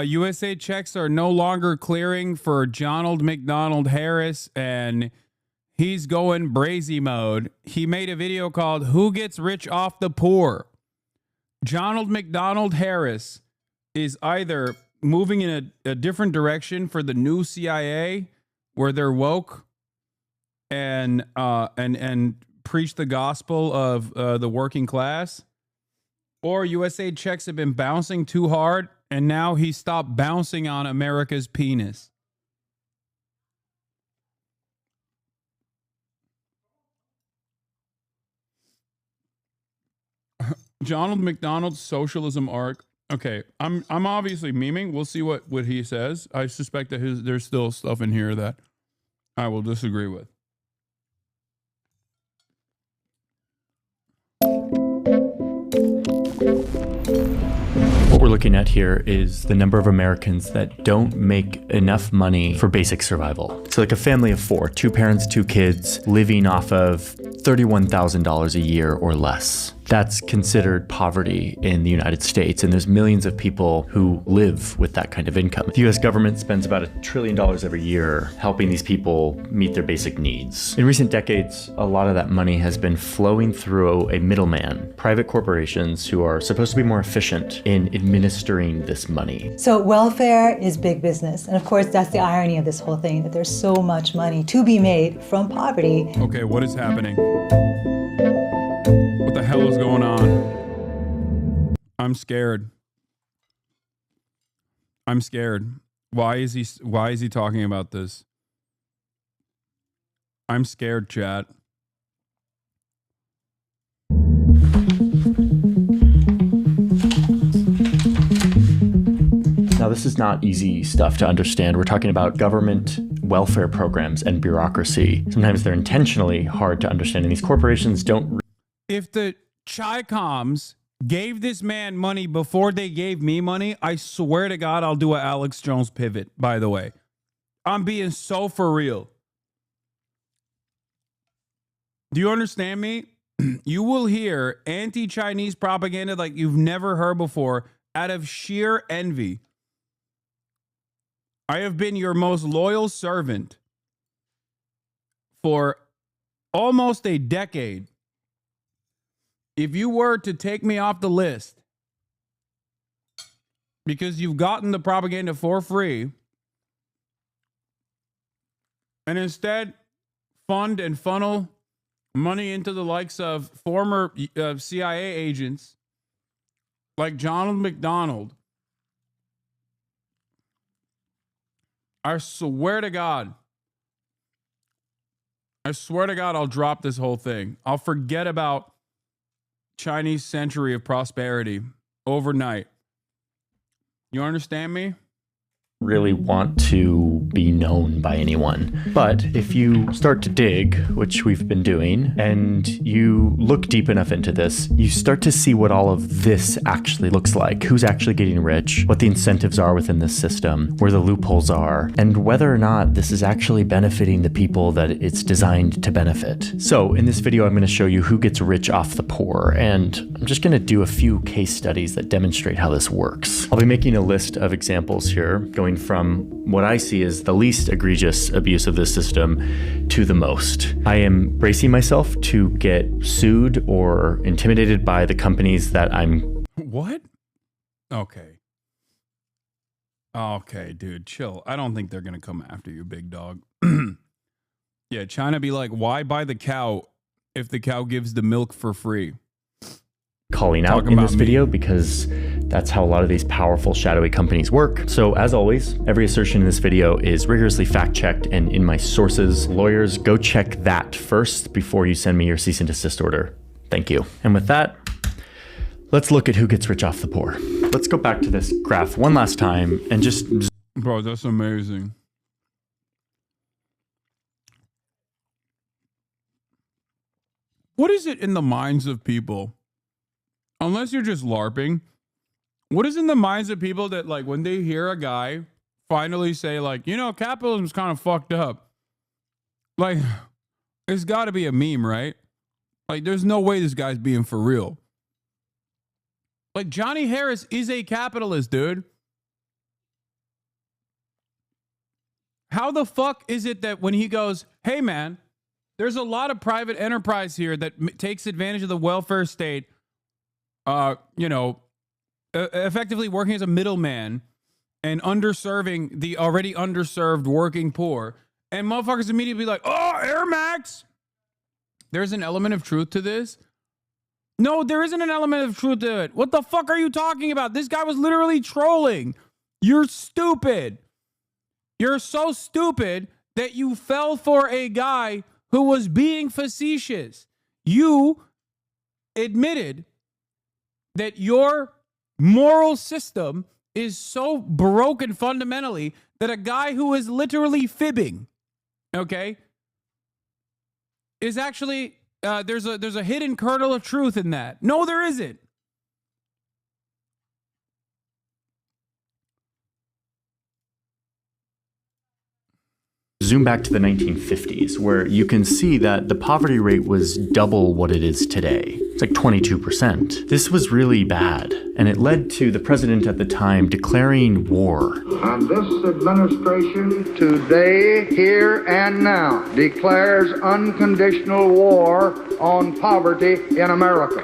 USA checks are no longer clearing for Donald McDonald Harris, and he's going brazy mode. He made a video called "Who Gets Rich Off the Poor?" Donald McDonald Harris is either moving in a different direction for the new CIA, where they're woke and preach the gospel of the working class, or USA checks have been bouncing too hard, and now he stopped bouncing on America's penis. Donald McDonald's socialism arc. Okay, I'm obviously memeing. We'll see what he says. I suspect that there's still stuff in here that I will disagree with. What we're looking at here is the number of Americans that don't make enough money for basic survival. So like a family of 4, 2 parents, 2 kids, living off of $31,000 a year or less. That's considered poverty in the United States, and there's millions of people who live with that kind of income. The US government spends about $1 trillion every year helping these people meet their basic needs. In recent decades, a lot of that money has been flowing through a middleman, private corporations who are supposed to be more efficient in administering this money. So welfare is big business, and of course that's the irony of this whole thing, that there's so much money to be made from poverty. Okay, what is happening? What the hell is going on? I'm scared. I'm scared. Why is he talking about this? I'm scared, chat. Now, this is not easy stuff to understand. We're talking about government welfare programs and bureaucracy. Sometimes they're intentionally hard to understand, and these corporations don't. If the Chi-Coms gave this man money before they gave me money, I swear to God, I'll do a Alex Jones pivot, by the way. I'm being so for real. Do you understand me? You will hear anti-Chinese propaganda like you've never heard before out of sheer envy. I have been your most loyal servant for almost a decade. If you were to take me off the list because you've gotten the propaganda for free and instead fund and funnel money into the likes of former CIA agents like Donald McDonald, I swear to God, I'll drop this whole thing. I'll forget about Chinese century of prosperity overnight. You understand me? Really want to be known by anyone. But if you start to dig, which we've been doing, and you look deep enough into this, you start to see what all of this actually looks like, who's actually getting rich, what the incentives are within this system, where the loopholes are, and whether or not this is actually benefiting the people that it's designed to benefit. So in this video, I'm going to show you who gets rich off the poor, and I'm just going to do a few case studies that demonstrate how this works. I'll be making a list of examples here, going from what I see as the least egregious abuse of this system to the most. I am bracing myself to get sued or intimidated by the companies that I'm... What? Okay. Okay, dude, chill. I don't think they're going to come after you, big dog. Yeah, China be like, why buy the cow if the cow gives the milk for free? Calling out in this video because that's how a lot of these powerful shadowy companies work. So as always, every assertion in this video is rigorously fact-checked and in my sources. Lawyers, go check that first before you send me your cease and desist order. Thank you. And with that, let's look at who gets rich off the poor. Let's go back to this graph one last time and just... Bro, that's amazing. what is it in the minds of people, unless you're just LARPing, what is in the minds of people that, like, when they hear a guy finally say, like, you know, capitalism's kind of fucked up, like, it's got to be a meme, right? Like, there's no way this guy's being for real. Like, Johnny Harris is a capitalist, dude. How the fuck is it that when he goes, hey, man, there's a lot of private enterprise here that takes advantage of the welfare state, you know, effectively working as a middleman and underserving the already underserved working poor, and motherfuckers immediately be like, oh, Air Max. There's an element of truth to this. No, there isn't an element of truth to it. What the fuck are you talking about? This guy was literally trolling. You're stupid. You're so stupid that you fell for a guy who was being facetious. You admitted that your moral system is so broken fundamentally that a guy who is literally fibbing, okay, is actually, there's a hidden kernel of truth in that. No, there isn't. Zoom back to the 1950s, where you can see that the poverty rate was double what it is today. It's like 22%. This was really bad, and it led to the president at the time declaring war. And this administration today, here and now, declares unconditional war on poverty in America.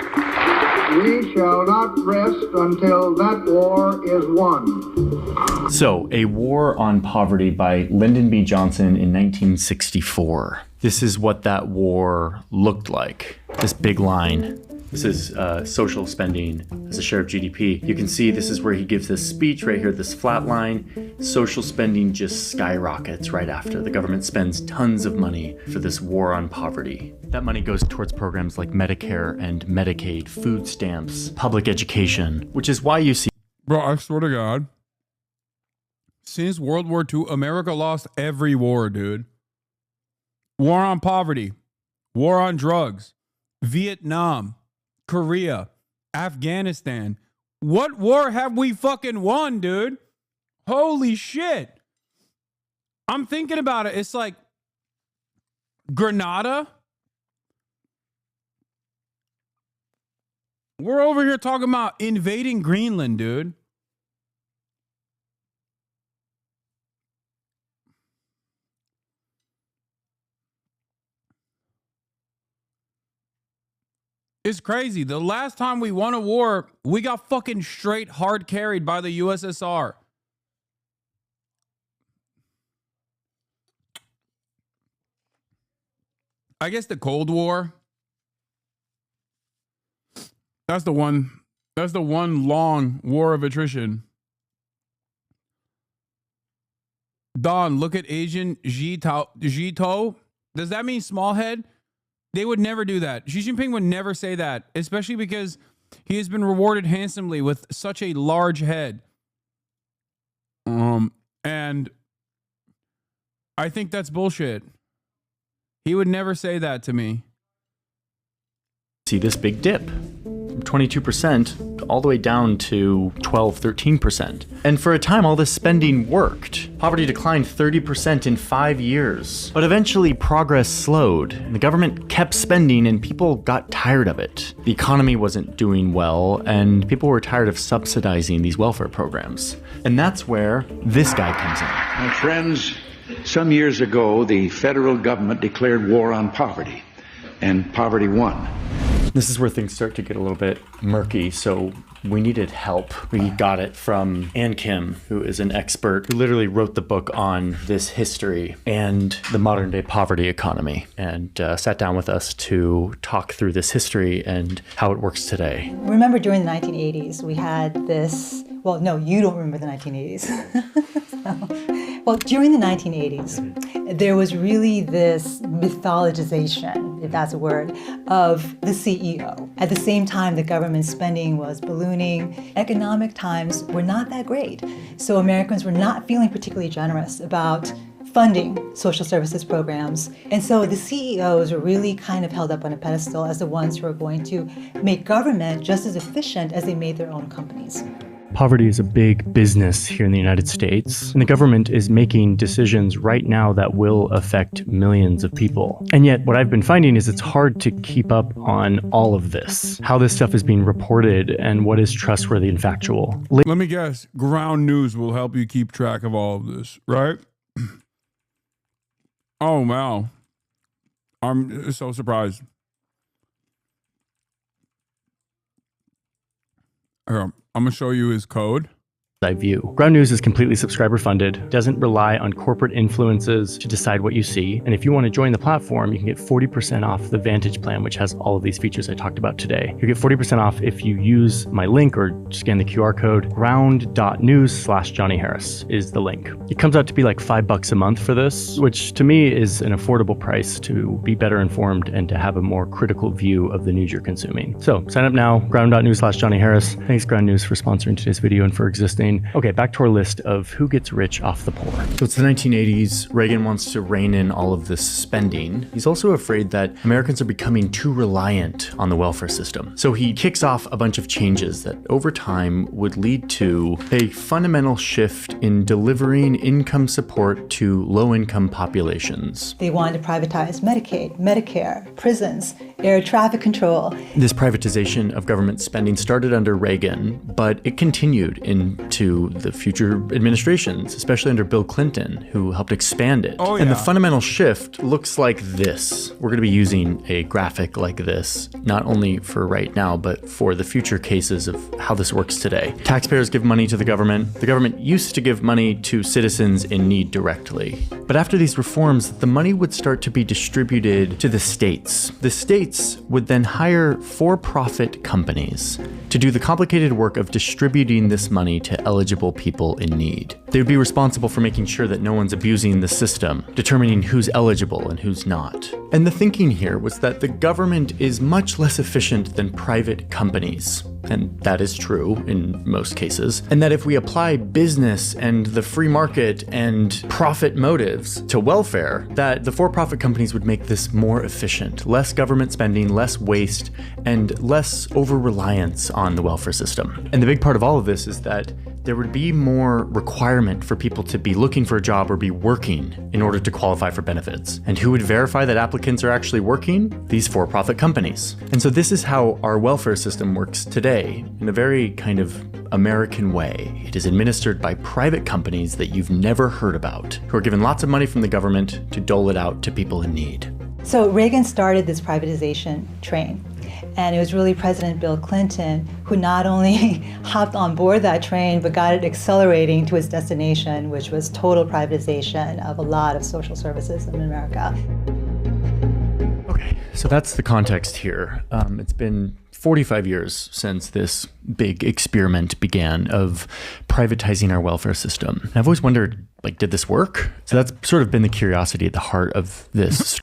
We shall not rest until that war is won. So, A War on Poverty by Lyndon B. Johnson in 1964. This is what that war looked like. This big line. This is social spending as a share of GDP. You can see this is where he gives this speech right here, this flat line. Social spending just skyrockets right after. The government spends tons of money for this war on poverty. That money goes towards programs like Medicare and Medicaid, food stamps, public education, which is why you see... Bro, I swear to God, since World War II, America lost every war, dude. War on poverty, war on drugs, Vietnam, Korea, Afghanistan. What war have we fucking won, dude? Holy shit. I'm thinking about it. It's like Grenada. We're over here talking about invading Greenland, dude. It's crazy. The last time we won a war, we got fucking straight hard carried by the USSR. I guess the Cold War. That's the one long war of attrition. Don, look at Asian Jito. Does that mean small head? They would never do that. Xi Jinping would never say that, especially because he has been rewarded handsomely with such a large head. And I think that's bullshit. He would never say that to me. See this big dip from 22% all the way down to 12, 13%. And for a time, all this spending worked. Poverty declined 30% in 5 years. But eventually, progress slowed, and the government kept spending, and people got tired of it. The economy wasn't doing well, and people were tired of subsidizing these welfare programs. And that's where this guy comes in. My friends, some years ago, the federal government declared war on poverty, and poverty won. This is where things start to get a little bit murky, so we needed help. We got it from Ann Kim, who is an expert who literally wrote the book on this history and the modern day poverty economy, and sat down with us to talk through this history and how it works today. Remember during the 1980s, we had this, well, no, you don't remember the 1980s. Well, during the 1980s, there was really this mythologization, if that's a word, of the CEO. At the same time, the government spending was ballooning. Economic times were not that great. So Americans were not feeling particularly generous about funding social services programs. And so the CEOs are really kind of held up on a pedestal as the ones who are going to make government just as efficient as they made their own companies. Poverty is a big business here in the United States, and the government is making decisions right now that will affect millions of people. And yet, what I've been finding is it's hard to keep up on all of this, how this stuff is being reported, and what is trustworthy and factual. Let me guess, ground news will help you keep track of all of this, right? Oh, wow. I'm so surprised. Here, I'm going to show you his code. I view. Ground News is completely subscriber funded, doesn't rely on corporate influences to decide what you see. And if you want to join the platform, you can get 40% off the Vantage plan, which has all of these features I talked about today. You get 40% off if you use my link or scan the QR code. ground.news/Johnny Harris is the link. It comes out to be like $5 a month for this, which to me is an affordable price to be better informed and to have a more critical view of the news you're consuming. So sign up now, ground.news/Johnny Harris. Thanks Ground News for sponsoring today's video and for existing. Okay, back to our list of who gets rich off the poor. So it's the 1980s. Reagan wants to rein in all of this spending. He's also afraid that Americans are becoming too reliant on the welfare system. So he kicks off a bunch of changes that over time would lead to a fundamental shift in delivering income support to low-income populations. They wanted to privatize Medicaid, Medicare, prisons, air traffic control. This privatization of government spending started under Reagan, but it continued into the future administrations, especially under Bill Clinton, who helped expand it. Oh, yeah. And the fundamental shift looks like this. We're going to be using a graphic like this, not only for right now, but for the future cases of how this works today. Taxpayers give money to the government. The government used to give money to citizens in need directly. But after these reforms, the money would start to be distributed to the states. The states would then hire for-profit companies to do the complicated work of distributing this money to eligible people in need. They would be responsible for making sure that no one's abusing the system, determining who's eligible and who's not. And the thinking here was that the government is much less efficient than private companies. And that is true in most cases. And that if we apply business and the free market and profit motives to welfare, that the for-profit companies would make this more efficient. Less government spending, less waste, and less over-reliance on the welfare system. And the big part of all of this is that there would be more requirement for people to be looking for a job or be working in order to qualify for benefits. And who would verify that applicants are actually working? These for-profit companies. And so this is how our welfare system works today, in a very kind of American way. It is administered by private companies that you've never heard about, who are given lots of money from the government to dole it out to people in need. So Reagan started this privatization train. And it was really President Bill Clinton who not only hopped on board that train, but got it accelerating to its destination, which was total privatization of a lot of social services in America. Okay, so that's the context here. It's been 45 years since this big experiment began of privatizing our welfare system. And I've always wondered, like, did this work? So that's sort of been the curiosity at the heart of this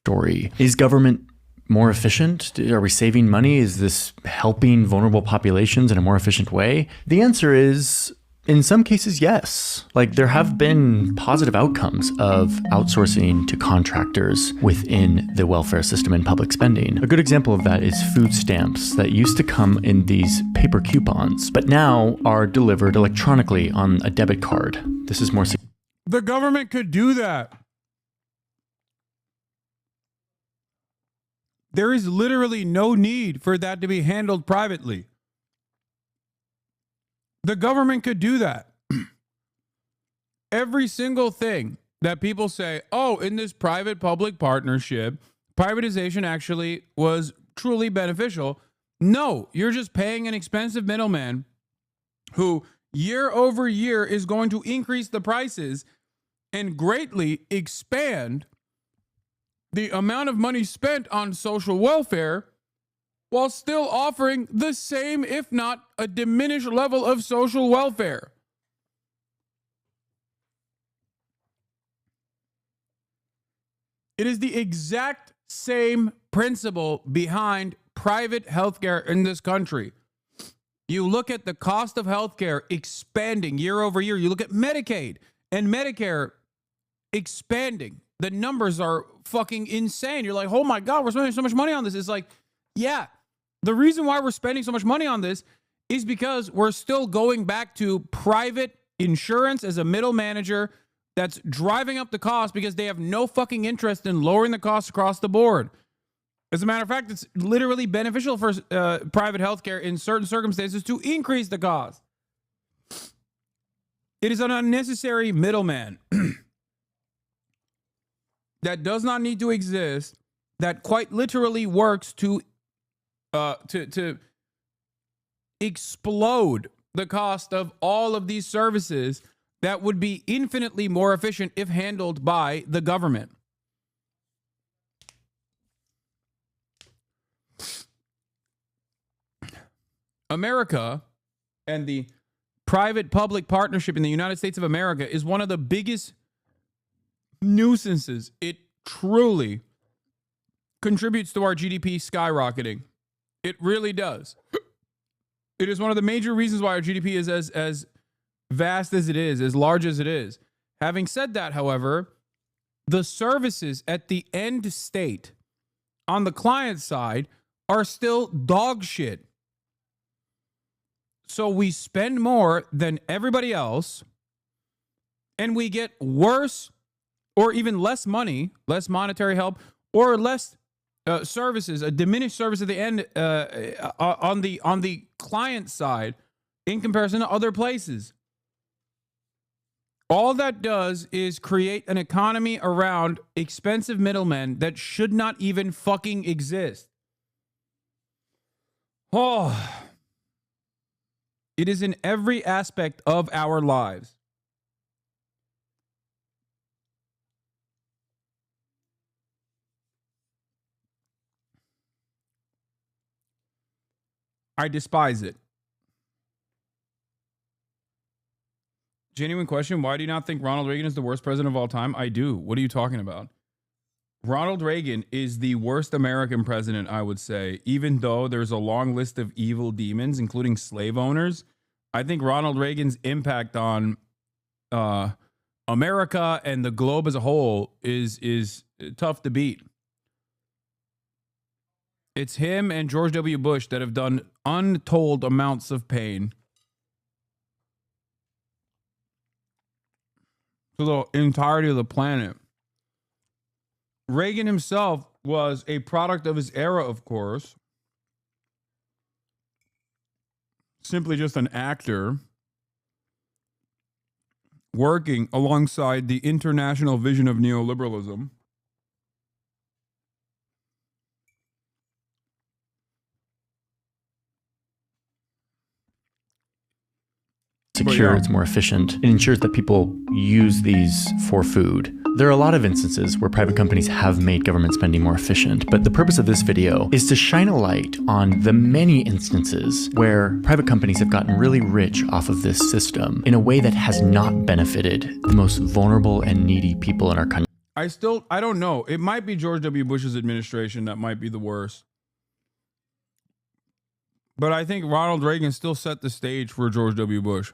story. Is government more efficient? Are we saving money? Is this helping vulnerable populations in a more efficient way? The answer is, in some cases, yes. Like, there have been positive outcomes of outsourcing to contractors within the welfare system and public spending. A good example of that is food stamps that used to come in these paper coupons, but now are delivered electronically on a debit card. This is more secure. The government could do that. There is literally no need for that to be handled privately. The government could do that. Every single thing that people say, oh, in this private-public partnership, privatization actually was truly beneficial. No, you're just paying an expensive middleman who year over year is going to increase the prices and greatly expand the amount of money spent on social welfare while still offering the same, if not a diminished level of social welfare. It is the exact same principle behind private healthcare in this country. You look at the cost of healthcare expanding year over year. You look at Medicaid and Medicare expanding. The numbers are fucking insane. You're like, oh my God, we're spending so much money on this. It's like, yeah, the reason why we're spending so much money on this is because we're still going back to private insurance as a middle manager that's driving up the cost because they have no fucking interest in lowering the costs across the board. As a matter of fact, it's literally beneficial for private healthcare in certain circumstances to increase the cost. It is an unnecessary middleman that does not need to exist, that quite literally works to explode the cost of all of these services that would be infinitely more efficient if handled by the government. America and the private-public partnership in the United States of America is one of the biggest nuisances. It truly contributes to our GDP skyrocketing. It really does. It is one of the major reasons why our GDP is as vast as it is, as large as it is. Having said that, however, the services at the end state on the client side are still dog shit. So we spend more than everybody else, and we get worse or even less money, less monetary help, or less services, a diminished service at the end on the client side in comparison to other places. All that does is create an economy around expensive middlemen that should not even fucking exist. Oh, it is in every aspect of our lives. I despise it. Genuine question. Why do you not think Ronald Reagan is the worst president of all time? I do. What are you talking about? Ronald Reagan is the worst American president, I would say, even though there's a long list of evil demons, including slave owners. I think Ronald Reagan's impact on America and the globe as a whole is tough to beat. It's him and George W. Bush that have done untold amounts of pain to the entirety of the planet. Reagan himself was a product of his era, of course. Simply just an actor working alongside the international vision of neoliberalism. Secure, it's more efficient. It ensures that people use these for food. There are a lot of instances where private companies have made government spending more efficient, but the purpose of this video is to shine a light on the many instances where private companies have gotten really rich off of this system in a way that has not benefited the most vulnerable and needy people in our country. I don't know. It might be George W. Bush's administration that might be the worst. But I think Ronald Reagan still set the stage for George W. Bush.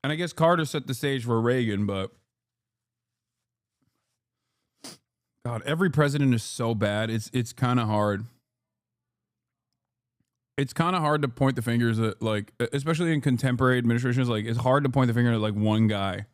And I guess Carter set the stage for Reagan, but God, every president is so bad. It's kind of hard. It's kind of hard to point the fingers at, like, especially in contemporary administrations, like, it's hard to point the finger at, like, one guy.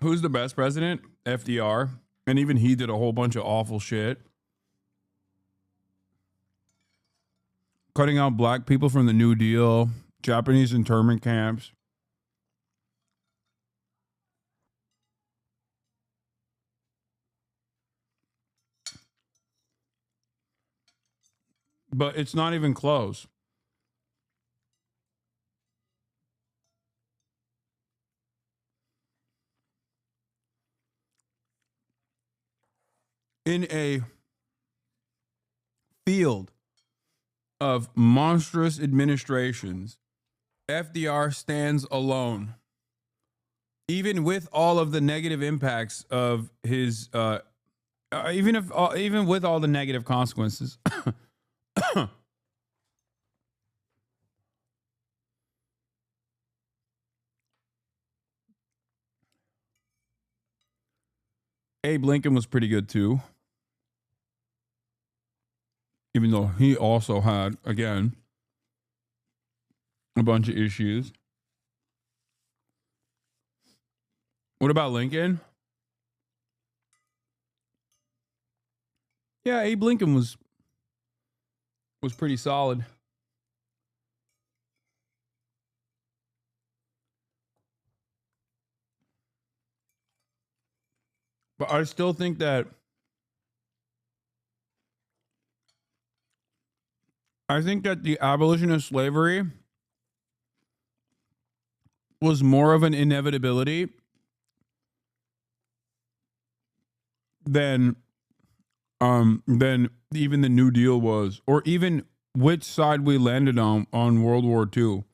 Who's the best president? FDR. And even he did a whole bunch of awful shit. Cutting out black people from the New Deal. Japanese internment camps. But it's not even close. In a field of monstrous administrations, FDR stands alone. Even with all of the negative impacts of his even with all the negative consequences. Abe Lincoln was pretty good too. Even though he also had, again, a bunch of issues. What about Lincoln? Yeah, Abe Lincoln was pretty solid. But I still think that the abolition of slavery was more of an inevitability than even the New Deal was, or even which side we landed on World War II.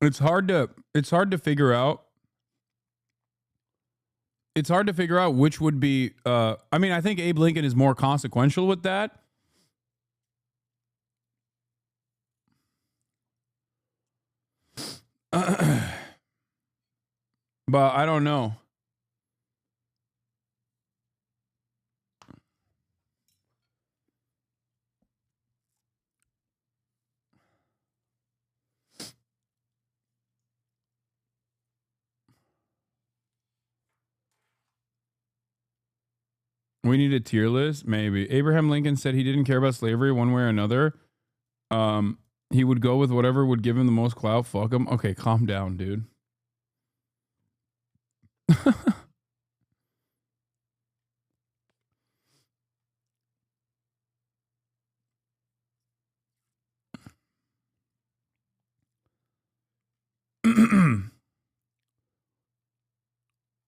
It's hard to figure out. It's hard to figure out which would be. I mean, I think Abe Lincoln is more consequential with that. But I don't know. We need a tier list, maybe. Abraham Lincoln said he didn't care about slavery one way or another. He would go with whatever would give him the most clout. Fuck him. Okay, calm down, dude.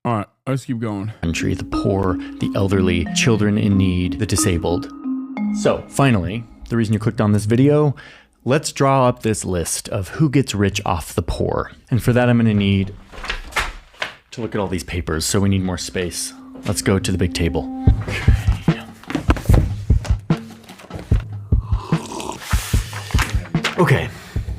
All right, let's keep going. Country, the poor, the elderly, children in need, the disabled. So, finally, the reason you clicked on this video, let's draw up this list of who gets rich off the poor. And for that, I'm gonna need to look at all these papers, so we need more space. Let's go to the big table. Okay,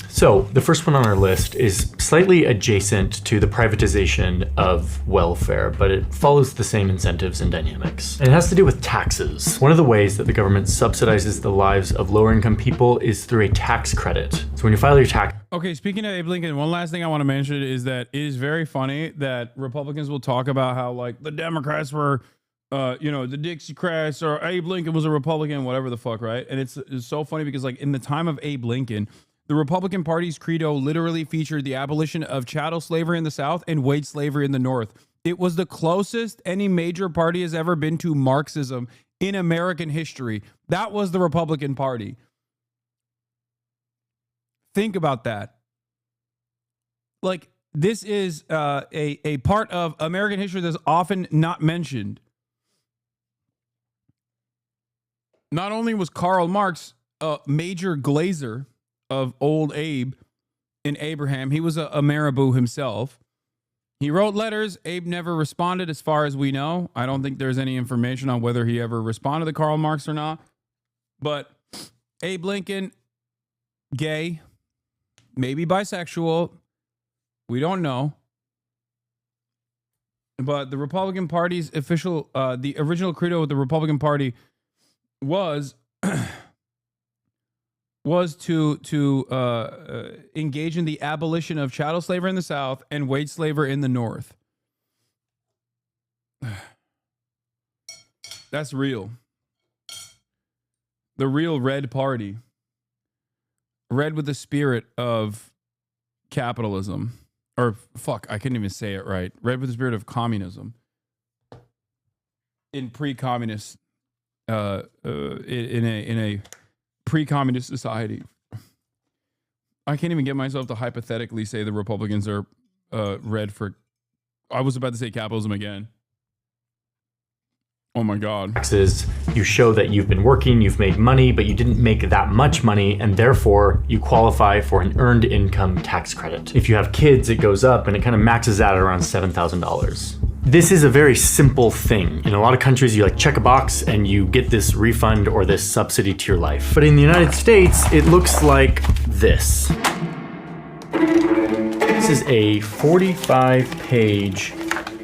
so the first one on our list is slightly adjacent to the privatization of welfare, but it follows the same incentives and dynamics. And it has to do with taxes. One of the ways that the government subsidizes the lives of lower income people is through a tax credit. So when you file your tax... Okay, speaking of Abe Lincoln, one last thing I want to mention is that it is very funny that Republicans will talk about how, like, the Democrats were, the Dixiecrats, or Abe Lincoln was a Republican, whatever the fuck, right? And it's so funny because, like, in the time of Abe Lincoln, the Republican Party's credo literally featured the abolition of chattel slavery in the South and wage slavery in the North. It was the closest any major party has ever been to Marxism in American history. That was the Republican Party. Think about that. Like, this is a part of American history that's often not mentioned. Not only was Karl Marx a major glazer of old Abe and Abraham, he was a marabou himself. He wrote letters. Abe never responded as far as we know. I don't think there's any information on whether he ever responded to Karl Marx or not. But Abe Lincoln, gay, maybe bisexual, we don't know. But the Republican Party's official, the original credo of the Republican Party was to engage in the abolition of chattel slavery in the South and wage slavery in the North. That's real. The real Red Party. Red with the spirit of capitalism. Or, fuck, I couldn't even say it right. Red with the spirit of communism. In pre-communist, in a pre-communist society. I can't even get myself to hypothetically say the Republicans are red for... I was about to say capitalism again. Oh my God. Taxes, you show that you've been working, you've made money, but you didn't make that much money, and therefore you qualify for an earned income tax credit. If you have kids, it goes up and it kind of maxes out at around $7,000. This is a very simple thing. In a lot of countries, you like check a box and you get this refund or this subsidy to your life. But in the United States, it looks like this. This is a 45-page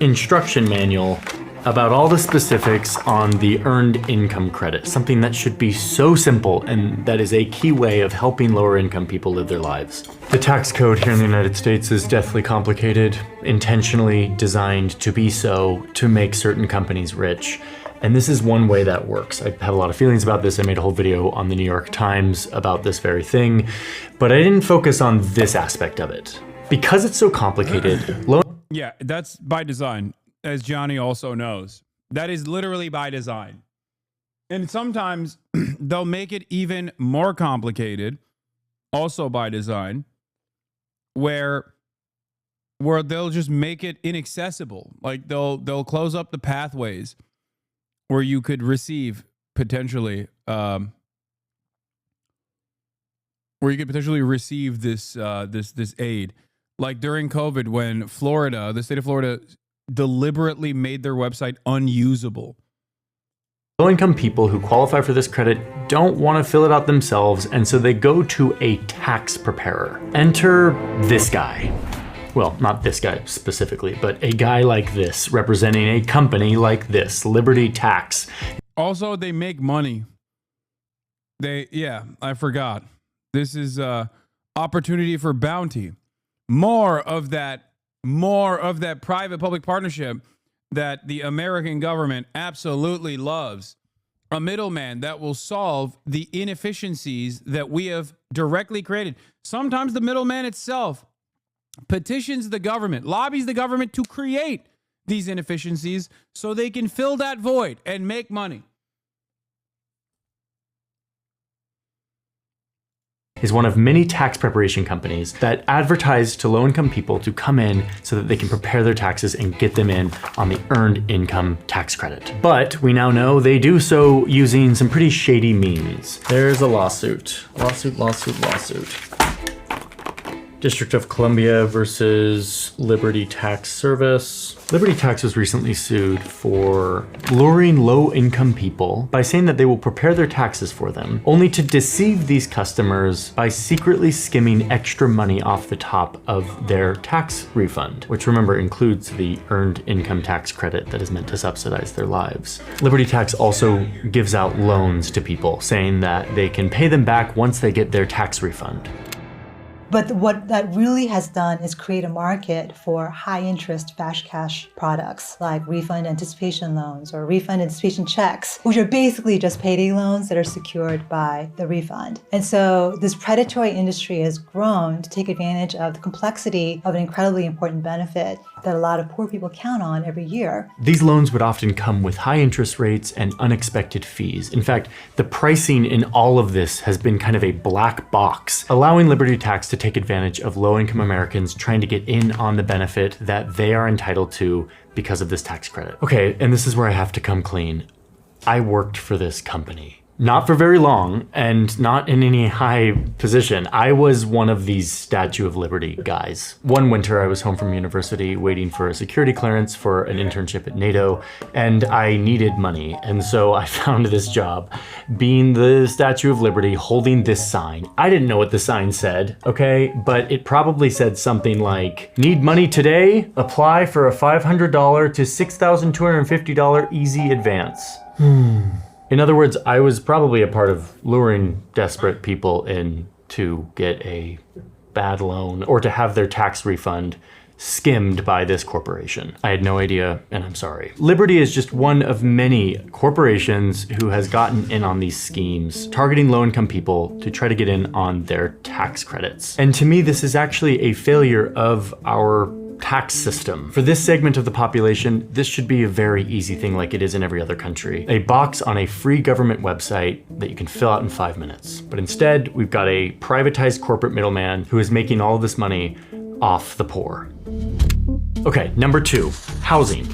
instruction manual about all the specifics on the earned income credit, something that should be so simple and that is a key way of helping lower income people live their lives. The tax code here in the United States is deathly complicated, intentionally designed to be so to make certain companies rich. And this is one way that works. I have a lot of feelings about this. I made a whole video on the New York Times about this very thing, but I didn't focus on this aspect of it. Because it's so complicated, Yeah, that's by design. As Johnny also knows, that is literally by design. And sometimes they'll make it even more complicated, also by design, where they'll just make it inaccessible. Like they'll close up the pathways where you could receive potentially this this aid. Like during COVID, when the state of Florida deliberately made their website unusable. Low-income people who qualify for this credit don't want to fill it out themselves, and so they go to a tax preparer. Enter this guy. Well, not this guy specifically, but a guy like this, representing a company like this, Liberty Tax. Also, they make money. I forgot. This is opportunity for bounty. More of that private-public partnership that the American government absolutely loves. A middleman that will solve the inefficiencies that we have directly created. Sometimes the middleman itself petitions the government, lobbies the government to create these inefficiencies so they can fill that void and make money. Is one of many tax preparation companies that advertise to low-income people to come in so that they can prepare their taxes and get them in on the earned income tax credit. But we now know they do so using some pretty shady means. There's a lawsuit. Lawsuit. District of Columbia versus Liberty Tax Service. Liberty Tax was recently sued for luring low-income people by saying that they will prepare their taxes for them, only to deceive these customers by secretly skimming extra money off the top of their tax refund, which remember includes the earned income tax credit that is meant to subsidize their lives. Liberty Tax also gives out loans to people, saying that they can pay them back once they get their tax refund. But what that really has done is create a market for high-interest fast cash products like refund anticipation loans or refund anticipation checks, which are basically just payday loans that are secured by the refund. And so this predatory industry has grown to take advantage of the complexity of an incredibly important benefit that a lot of poor people count on every year. These loans would often come with high interest rates and unexpected fees. In fact, the pricing in all of this has been kind of a black box, allowing Liberty Tax to take advantage of low-income Americans trying to get in on the benefit that they are entitled to because of this tax credit. Okay, and this is where I have to come clean. I worked for this company. Not for very long, and not in any high position. I was one of these Statue of Liberty guys. One winter, I was home from university waiting for a security clearance for an internship at NATO, and I needed money. And so I found this job, being the Statue of Liberty, holding this sign. I didn't know what the sign said, okay? But it probably said something like, "Need money today? Apply for a $500 to $6,250 easy advance." In other words, I was probably a part of luring desperate people in to get a bad loan or to have their tax refund skimmed by this corporation. I had no idea, and I'm sorry. Liberty is just one of many corporations who has gotten in on these schemes, targeting low-income people to try to get in on their tax credits. And to me, this is actually a failure of our tax system. For this segment of the population, this should be a very easy thing like it is in every other country. A box on a free government website that you can fill out in 5 minutes. But instead, we've got a privatized corporate middleman who is making all of this money off the poor. Okay, number 2, housing.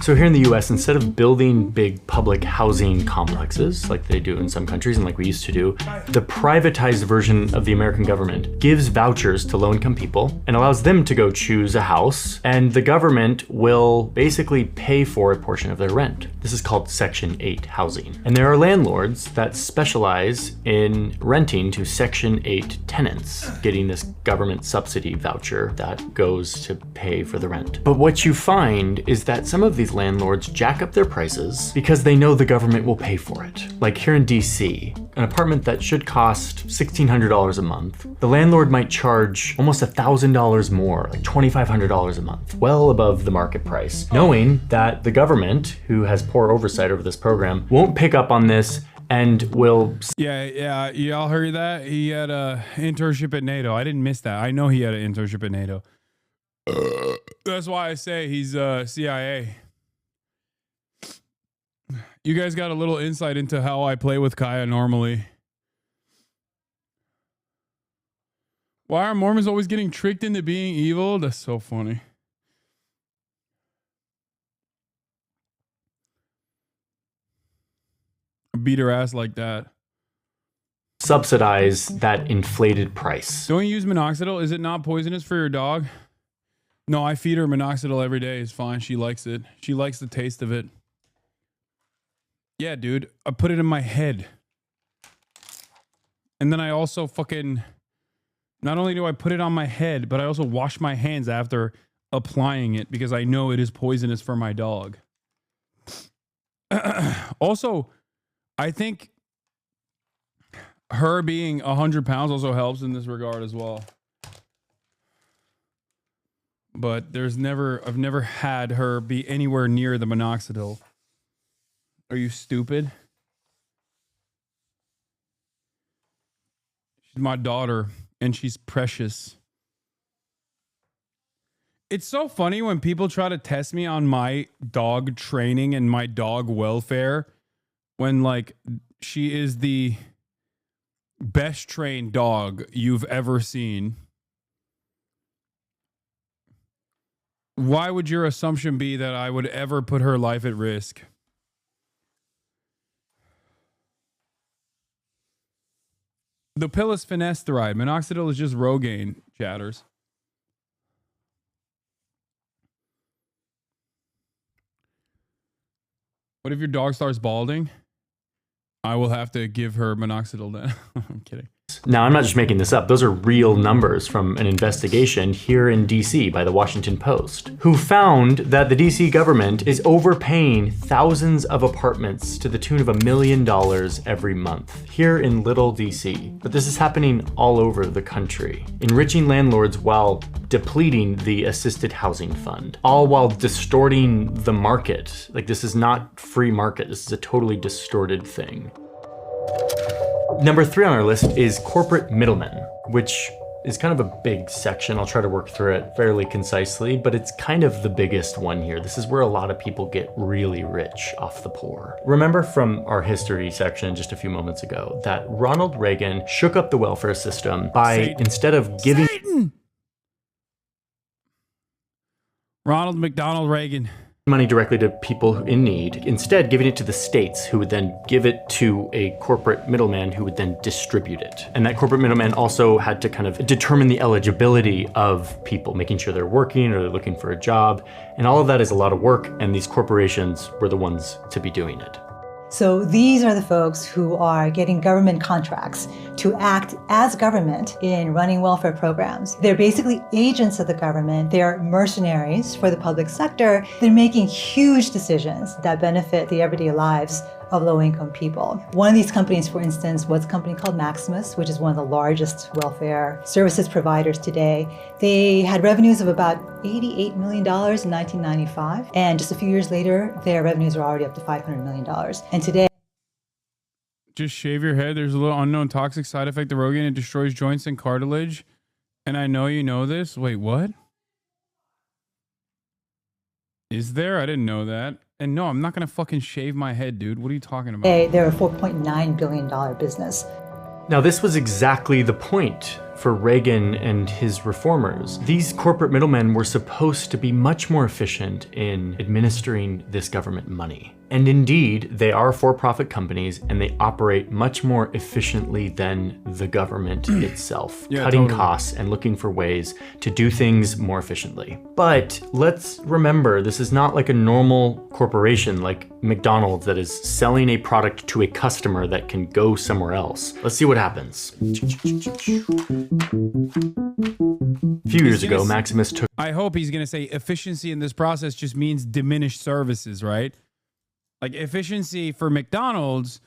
So here in the US, instead of building big public housing complexes like they do in some countries and like we used to do, the privatized version of the American government gives vouchers to low-income people and allows them to go choose a house, and the government will basically pay for a portion of their rent. This is called Section 8 housing. And there are landlords that specialize in renting to Section 8 tenants, getting this government subsidy voucher that goes to pay for the rent. But what you find is that some of these landlords jack up their prices because they know the government will pay for it. Like here in DC, an apartment that should cost $1,600 a month, the landlord might charge almost $1,000 more, like $2,500 a month, well above the market price, knowing that the government, who has poor oversight over this program, won't pick up on this and will... Yeah, y'all heard that? He had a internship at NATO. I didn't miss that. I know he had an internship at NATO. That's why I say he's CIA. You guys got a little insight into how I play with Kaya normally. Why are Mormons always getting tricked into being evil? That's so funny. Beat her ass like that. Subsidize that inflated price. Don't you use minoxidil? Is it not poisonous for your dog? No, I feed her minoxidil every day. It's fine. She likes it. She likes the taste of it. Yeah, dude. I put it in my head. And then I also fucking... Not only do I put it on my head, but I also wash my hands after applying it because I know it is poisonous for my dog. Also, I think her being 100 pounds also helps in this regard as well. But I've never had her be anywhere near the minoxidil. Are you stupid? She's my daughter, and she's precious. It's so funny when people try to test me on my dog training and my dog welfare when, like, she is the best trained dog you've ever seen. Why would your assumption be that I would ever put her life at risk? The pill is finasteride. Minoxidil is just Rogaine, chatters. What if your dog starts balding? I will have to give her minoxidil then. I'm kidding. Now, I'm not just making this up. Those are real numbers from an investigation here in DC by the Washington Post, who found that the DC government is overpaying thousands of apartments to the tune of $1 million every month here in Little DC. But this is happening all over the country, enriching landlords while depleting the assisted housing fund, all while distorting the market. Like, this is not free market. This is a totally distorted thing. Number 3 on our list is corporate middlemen, which is kind of a big section. I'll try to work through it fairly concisely, but it's kind of the biggest one here. This is where a lot of people get really rich off the poor. Remember from our history section just a few moments ago that Ronald Reagan shook up the welfare system by, instead of giving... Ronald McDonald Reagan. Money directly to people in need, instead giving it to the states, who would then give it to a corporate middleman who would then distribute it. And that corporate middleman also had to kind of determine the eligibility of people, making sure they're working or they're looking for a job. And all of that is a lot of work, and these corporations were the ones to be doing it. So these are the folks who are getting government contracts to act as government in running welfare programs. They're basically agents of the government. They're mercenaries for the public sector. They're making huge decisions that benefit the everyday lives of low-income people. One of these companies, for instance, was a company called Maximus, which is one of the largest welfare services providers today. They had revenues of about $88 million in 1995, and just a few years later, their revenues are already up to $500 million. And today... Just shave your head. There's a little unknown toxic side effect of Rogaine. It destroys joints and cartilage. And I know you know this. Wait, what? Is there? I didn't know that. And no, I'm not going to fucking shave my head, dude. What are you talking about? They're a $4.9 billion business. Now, this was exactly the point for Reagan and his reformers. These corporate middlemen were supposed to be much more efficient in administering this government money. And indeed, they are for-profit companies and they operate much more efficiently than the government itself, cutting costs and looking for ways to do things more efficiently. But let's remember, this is not like a normal corporation like McDonald's that is selling a product to a customer that can go somewhere else. Let's see what happens. A few years ago, Maximus took... I hope he's going to say efficiency in this process just means diminished services, right? Like efficiency for McDonald's,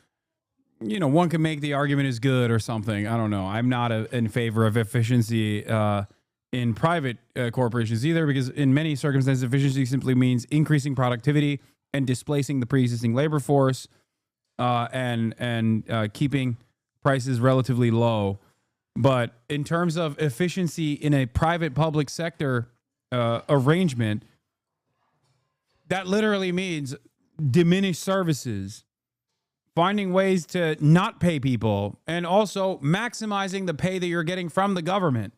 you know, one can make the argument is good or something. I don't know. I'm not in favor of efficiency in private corporations either, because in many circumstances, efficiency simply means increasing productivity and displacing the pre-existing labor force and keeping prices relatively low. But in terms of efficiency in a private-public sector arrangement, that literally means diminished services, finding ways to not pay people, and also maximizing the pay that you're getting from the government.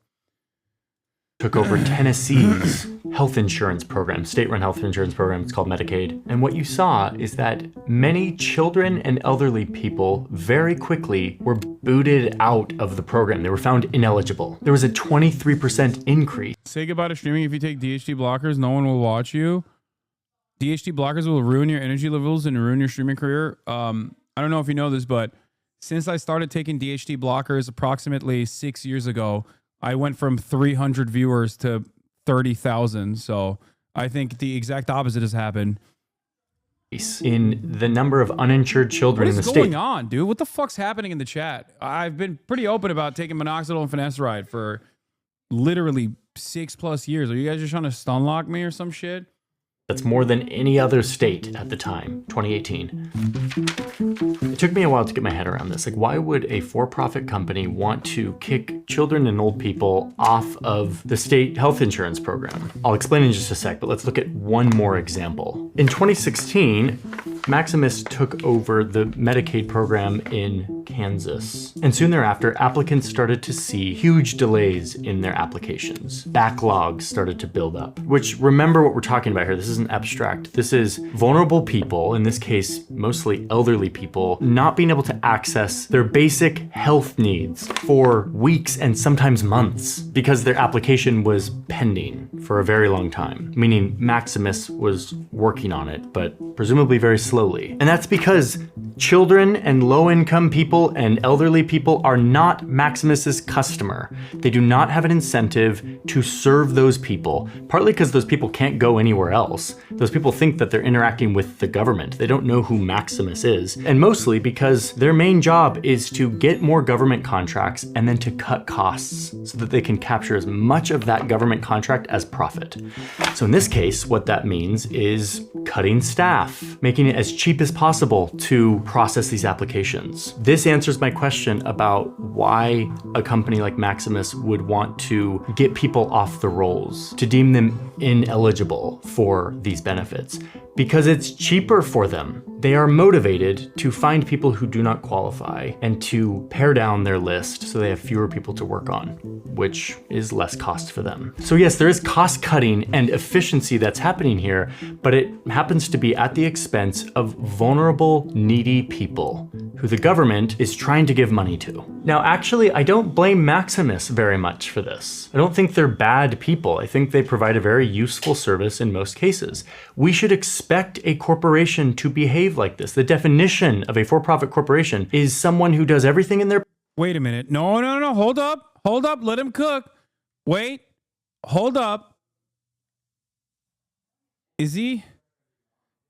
Took over Tennessee's health insurance program, state-run health insurance program. It's called Medicaid. And what you saw is that many children and elderly people very quickly were booted out of the program. They were found ineligible. There was a 23% increase. Say goodbye to streaming. If you take DHT blockers, no one will watch you. DHT blockers will ruin your energy levels and ruin your streaming career. I don't know if you know this, but since I started taking DHT blockers approximately 6 years ago, I went from 300 viewers to 30,000. So I think the exact opposite has happened. In the number of uninsured children in the state. What is going on, dude? What the fuck's happening in the chat? I've been pretty open about taking minoxidil and finasteride for literally 6+ years. Are you guys just trying to stun lock me or some shit? That's more than any other state at the time, 2018. It took me a while to get my head around this. Like, why would a for-profit company want to kick children and old people off of the state health insurance program? I'll explain in just a sec, but let's look at one more example. In 2016, Maximus took over the Medicaid program in Kansas. And soon thereafter, applicants started to see huge delays in their applications. Backlogs started to build up, which, remember what we're talking about here. This isn't abstract. This is vulnerable people, in this case, mostly elderly people, not being able to access their basic health needs for weeks and sometimes months because their application was pending for a very long time, meaning Maximus was working on it, but presumably very slowly. And that's because children and low-income people and elderly people are not Maximus's customer. They do not have an incentive to serve those people, partly because those people can't go anywhere else. Those people think that they're interacting with the government. They don't know who Maximus is. And mostly because their main job is to get more government contracts and then to cut costs so that they can capture as much of that government contract as profit. So in this case, what that means is cutting staff, making it as cheap as possible to process these applications. This answers my question about why a company like Maximus would want to get people off the rolls, to deem them ineligible for these benefits, because it's cheaper for them. They are motivated to find people who do not qualify and to pare down their list so they have fewer people to work on, which is less cost for them. So yes, there is cost cutting and efficiency that's happening here, but it happens to be at the expense of vulnerable, needy people who the government is trying to give money to. Now, actually, I don't blame Maximus very much for this. I don't think they're bad people. I think they provide a very useful service in most cases. We should expect a corporation to behave like this. The definition of a for-profit corporation is someone who does everything in their... Wait a minute. No. Hold up. Let him cook. Wait. Hold up. Is he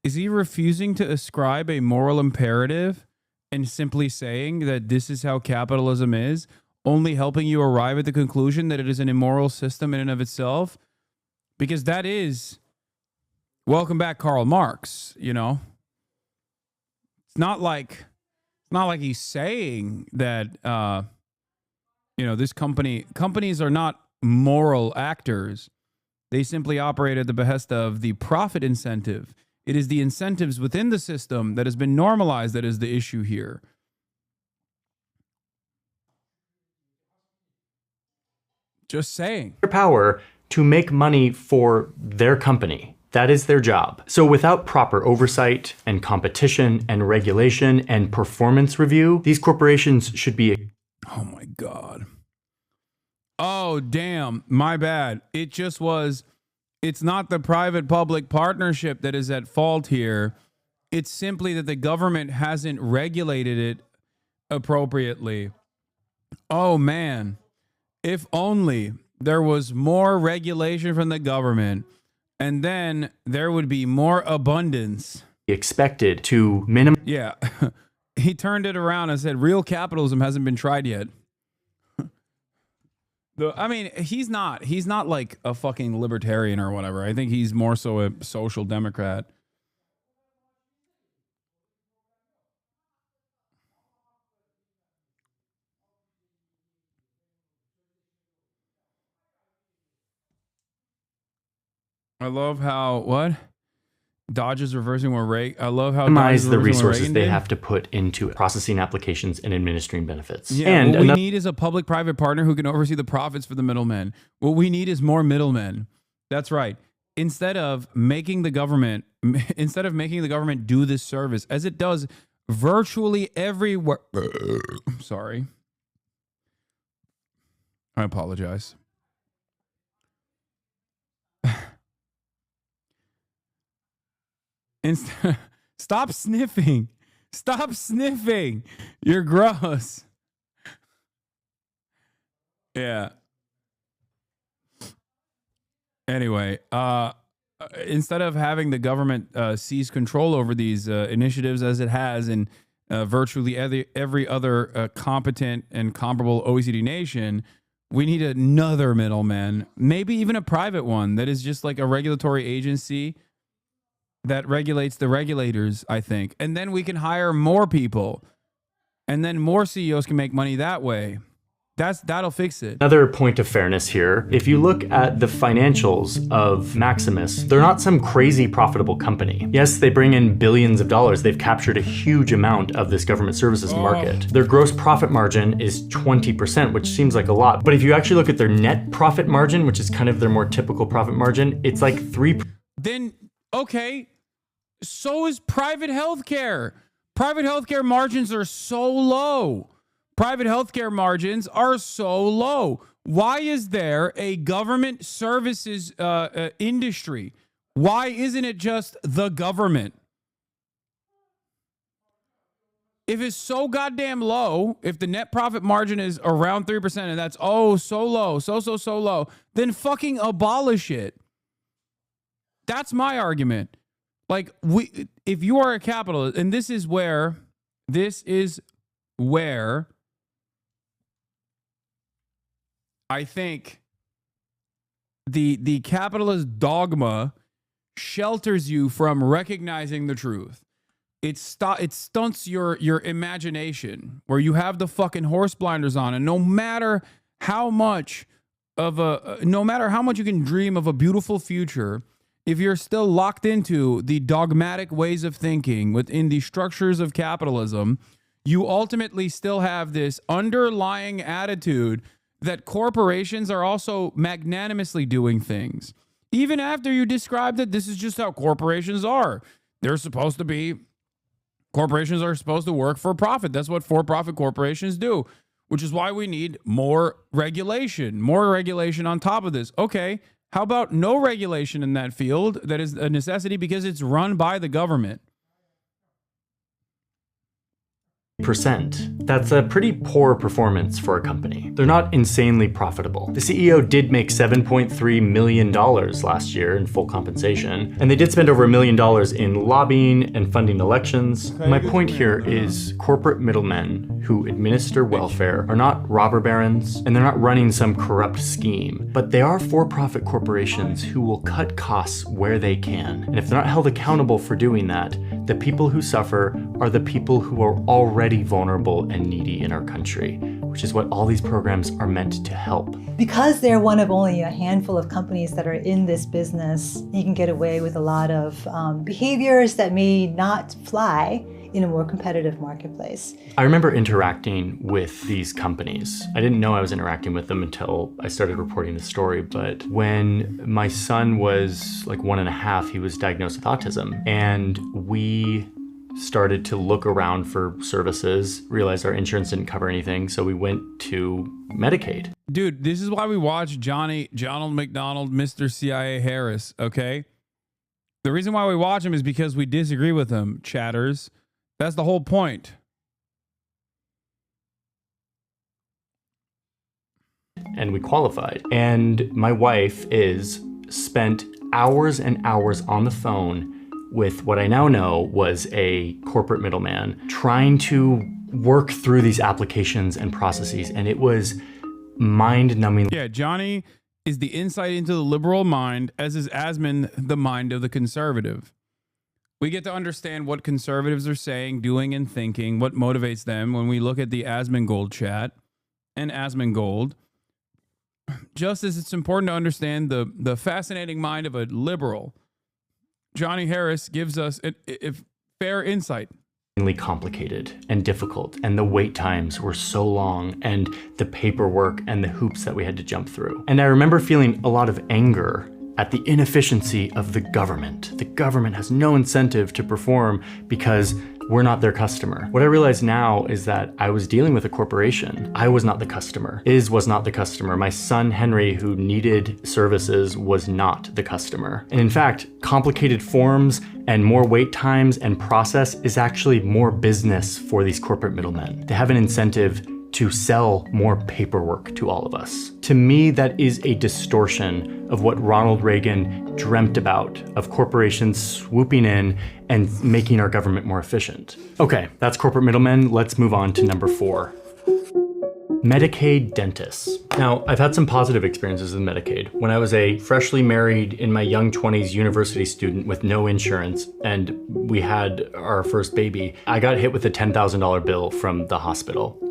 refusing to ascribe a moral imperative and simply saying that this is how capitalism is, only helping you arrive at the conclusion that it is an immoral system in and of itself? Because that is, welcome back, Karl Marx, you know? It's not like he's saying that, this companies are not moral actors. They simply operate at the behest of the profit incentive. It is the incentives within the system that has been normalized that is the issue here. Just saying. Their power to make money for their company. That is their job. So without proper oversight and competition and regulation and performance review, these corporations should be... Oh my God. Oh, damn. My bad. It just was... It's not the private-public partnership that is at fault here. It's simply that the government hasn't regulated it appropriately. Oh, man. If only there was more regulation from the government, and then there would be more abundance. Expected to minimum. Yeah. He turned it around and said, real capitalism hasn't been tried yet. I mean, he's not like a fucking libertarian or whatever. I think he's more so a social democrat. I love how, what? Dodge is reversing what Reagan. I love how minimize the resources they have to put into processing applications and administering benefits. Yeah, and what we need is a public-private partner who can oversee the profits for the middlemen. What we need is more middlemen. That's right. Instead of making the government do this service, as it does virtually everywhere. Sorry. I apologize. Stop sniffing. Stop sniffing. You're gross. Yeah. Anyway, instead of having the government seize control over these initiatives as it has in virtually every other competent and comparable OECD nation, we need another middleman, maybe even a private one that is just like a regulatory agency that regulates the regulators, I think. And then we can hire more people. And then more CEOs can make money that way. That'll fix it. Another point of fairness here, if you look at the financials of Maximus, they're not some crazy profitable company. Yes, they bring in billions of dollars. They've captured a huge amount of this government services market. Their gross profit margin is 20%, which seems like a lot. But if you actually look at their net profit margin, which is kind of their more typical profit margin, it's like 3%. Then, okay, so is private healthcare. Private healthcare margins are so low. Private healthcare margins are so low. Why is there a government services industry? Why isn't it just the government? If it's so goddamn low, if the net profit margin is around 3% and that's, so low, so low, then fucking abolish it. That's my argument. Like, if you are a capitalist, and this is where I think the capitalist dogma shelters you from recognizing the truth. It stunts your imagination, where you have the fucking horse blinders on, and no matter how much you can dream of a beautiful future, if you're still locked into the dogmatic ways of thinking within the structures of capitalism, you ultimately still have this underlying attitude that corporations are also magnanimously doing things. Even after you describe that this is just how corporations are. Corporations are supposed to work for profit. That's what for-profit corporations do, which is why we need more regulation on top of this. Okay, how about no regulation in that field? That is a necessity because it's run by the government. That's a pretty poor performance for a company. They're not insanely profitable. The CEO did make $7.3 million last year in full compensation, and they did spend over $1 million in lobbying and funding elections. My point here is corporate middlemen who administer welfare are not robber barons, and they're not running some corrupt scheme, but they are for-profit corporations who will cut costs where they can. And if they're not held accountable for doing that, the people who suffer are the people who are already vulnerable and needy in our country, which is what all these programs are meant to help. Because they're one of only a handful of companies that are in this business, you can get away with a lot of behaviors that may not fly in a more competitive marketplace. I remember interacting with these companies. I didn't know I was interacting with them until I started reporting the story, but when my son was like 1.5, he was diagnosed with autism, and we started to look around for services, realized our insurance didn't cover anything, so we went to Medicaid. Dude, this is why we watch Donald McDonald, Mr. CIA Harris, okay? The reason why we watch him is because we disagree with him, chatters. That's the whole point. And we qualified. And my wife spent hours and hours on the phone with what I now know was a corporate middleman trying to work through these applications and processes. And it was mind-numbing. Yeah, Johnny is the insight into the liberal mind, as is Asman the mind of the conservative. We get to understand what conservatives are saying, doing, and thinking, what motivates them when we look at the Asmongold chat and Asmongold. Just as it's important to understand the fascinating mind of a liberal, Johnny Harris gives us a fair insight. Complicated and difficult, and the wait times were so long, and the paperwork and the hoops that we had to jump through. And I remember feeling a lot of anger at the inefficiency of the government. The government has no incentive to perform because we're not their customer. What I realize now is that I was dealing with a corporation. I was not the customer. Was not the customer. My son, Henry, who needed services, was not the customer. And in fact, complicated forms and more wait times and process is actually more business for these corporate middlemen. They have an incentive to sell more paperwork to all of us. To me, that is a distortion of what Ronald Reagan dreamt about, of corporations swooping in and making our government more efficient. Okay, that's corporate middlemen. Let's move on to number 4. Medicaid dentists. Now, I've had some positive experiences with Medicaid. When I was a freshly married, in my young 20s university student with no insurance, and we had our first baby, I got hit with a $10,000 bill from the hospital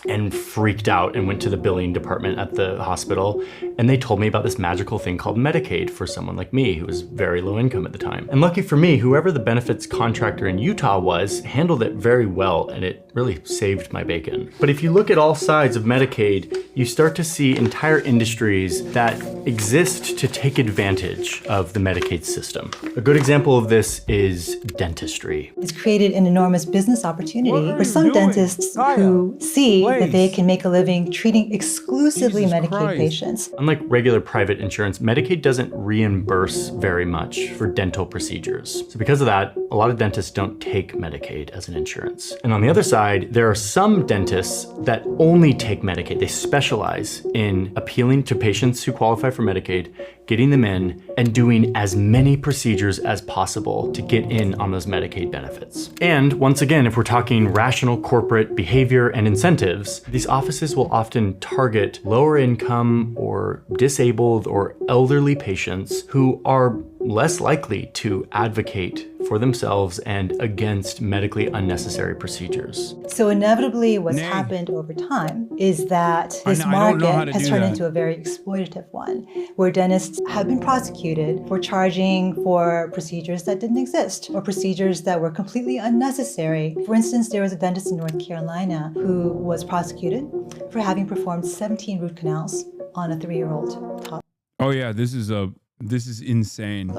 and freaked out and went to the billing department at the hospital, and they told me about this magical thing called Medicaid for someone like me who was very low income at the time. And lucky for me, whoever the benefits contractor in Utah was handled it very well, and it really saved my bacon. But if you look at all sides of Medicaid, you start to see entire industries that exist to take advantage of the Medicaid system. A good example of this is dentistry. It's created an enormous business opportunity for some dentists who see that they can make a living treating exclusively Medicaid patients. Unlike regular private insurance, Medicaid doesn't reimburse very much for dental procedures. So because of that, a lot of dentists don't take Medicaid as an insurance. And on the other side, there are some dentists that only take Medicaid. They specialize in appealing to patients who qualify for Medicaid, getting them in, and doing as many procedures as possible to get in on those Medicaid benefits. And once again, if we're talking rational corporate behavior and incentives, these offices will often target lower income or disabled or elderly patients who are less likely to advocate for themselves and against medically unnecessary procedures. So inevitably what's happened over time is that this market has turned into a very exploitative one, where dentists have been prosecuted for charging for procedures that didn't exist or procedures that were completely unnecessary. For instance, there was a dentist in North Carolina who was prosecuted for having performed 17 root canals on a 3-year-old toddler. Oh yeah, this is insane.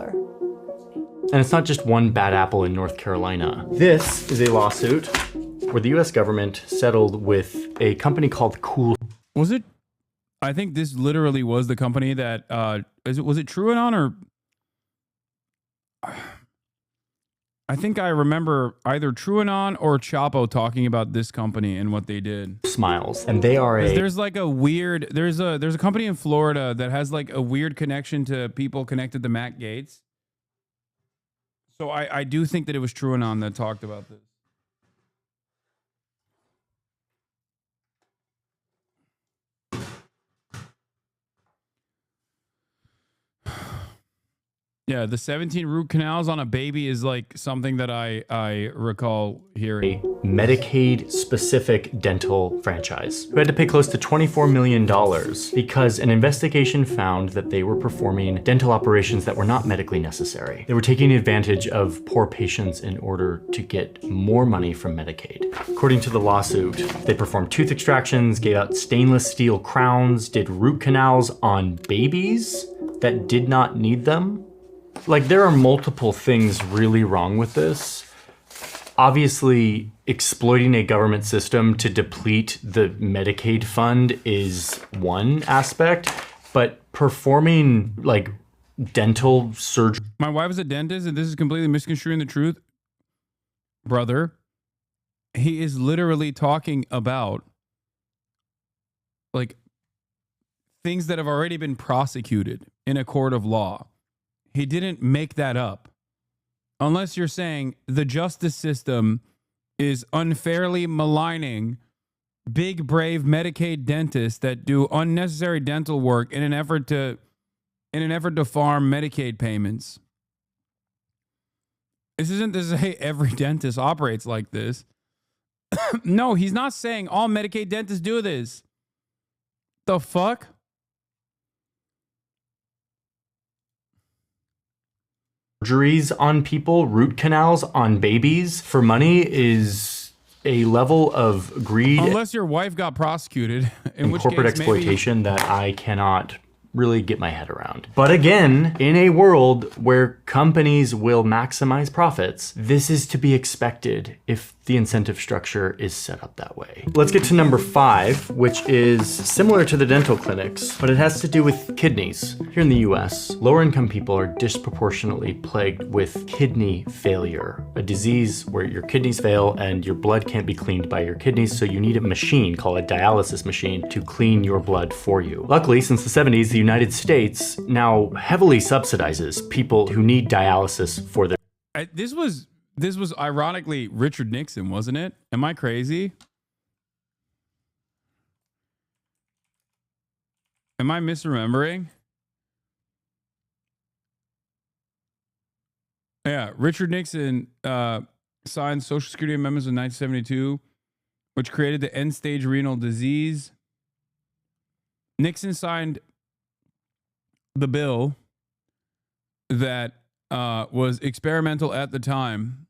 And it's not just one bad apple in North Carolina. This is a lawsuit where the US government settled with a company called Cool. Was it? I think this literally was the company that, was it TrueAnon or? I think I remember either TrueAnon or Chapo talking about this company and what they did. Smiles. And they are there's like a weird, there's a company in Florida that has like a weird connection to people connected to Matt Gaetz. So I do think that it was TrueAnon that talked about this. Yeah, the 17 root canals on a baby is like something that I recall hearing. A Medicaid-specific dental franchise who had to pay close to $24 million because an investigation found that they were performing dental operations that were not medically necessary. They were taking advantage of poor patients in order to get more money from Medicaid. According to the lawsuit, they performed tooth extractions, gave out stainless steel crowns, did root canals on babies that did not need them. Like, there are multiple things really wrong with this. Obviously, exploiting a government system to deplete the Medicaid fund is one aspect, but performing like dental surgery. My wife is a dentist, and this is completely misconstruing the truth. Brother, he is literally talking about like things that have already been prosecuted in a court of law. He didn't make that up. Unless you're saying the justice system is unfairly maligning big, brave Medicaid dentists that do unnecessary dental work in an effort to farm Medicaid payments. This isn't to say every dentist operates like this. No, he's not saying all Medicaid dentists do this. The fuck? Surgeries on people, root canals on babies for money is a level of greed. Unless your wife got prosecuted, in which corporate case exploitation that I cannot really get my head around. But again, in a world where companies will maximize profits, this is to be expected if the incentive structure is set up that way. Let's get to number 5, which is similar to the dental clinics, but it has to do with kidneys. Here in the US, lower income people are disproportionately plagued with kidney failure, a disease where your kidneys fail and your blood can't be cleaned by your kidneys, so you need a machine called a dialysis machine to clean your blood for you. Luckily, since the 70s, the United States now heavily subsidizes people who need dialysis for their... This was ironically Richard Nixon, wasn't it? Am I crazy? Am I misremembering? Yeah, Richard Nixon signed Social Security amendments in 1972, which created the end-stage renal disease. Nixon signed the bill that was experimental at the time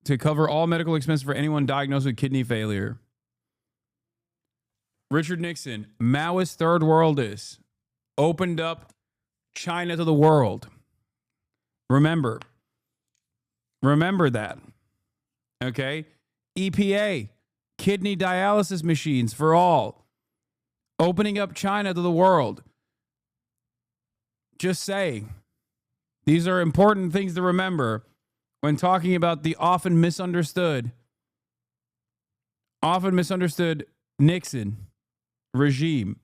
to cover all medical expenses for anyone diagnosed with kidney failure. Richard Nixon, Maoist third worldist, opened up China to the world. Remember that. Okay? EPA, kidney dialysis machines for all. Opening up China to the world. Just saying. These are important things to remember when talking about the often misunderstood Nixon regime.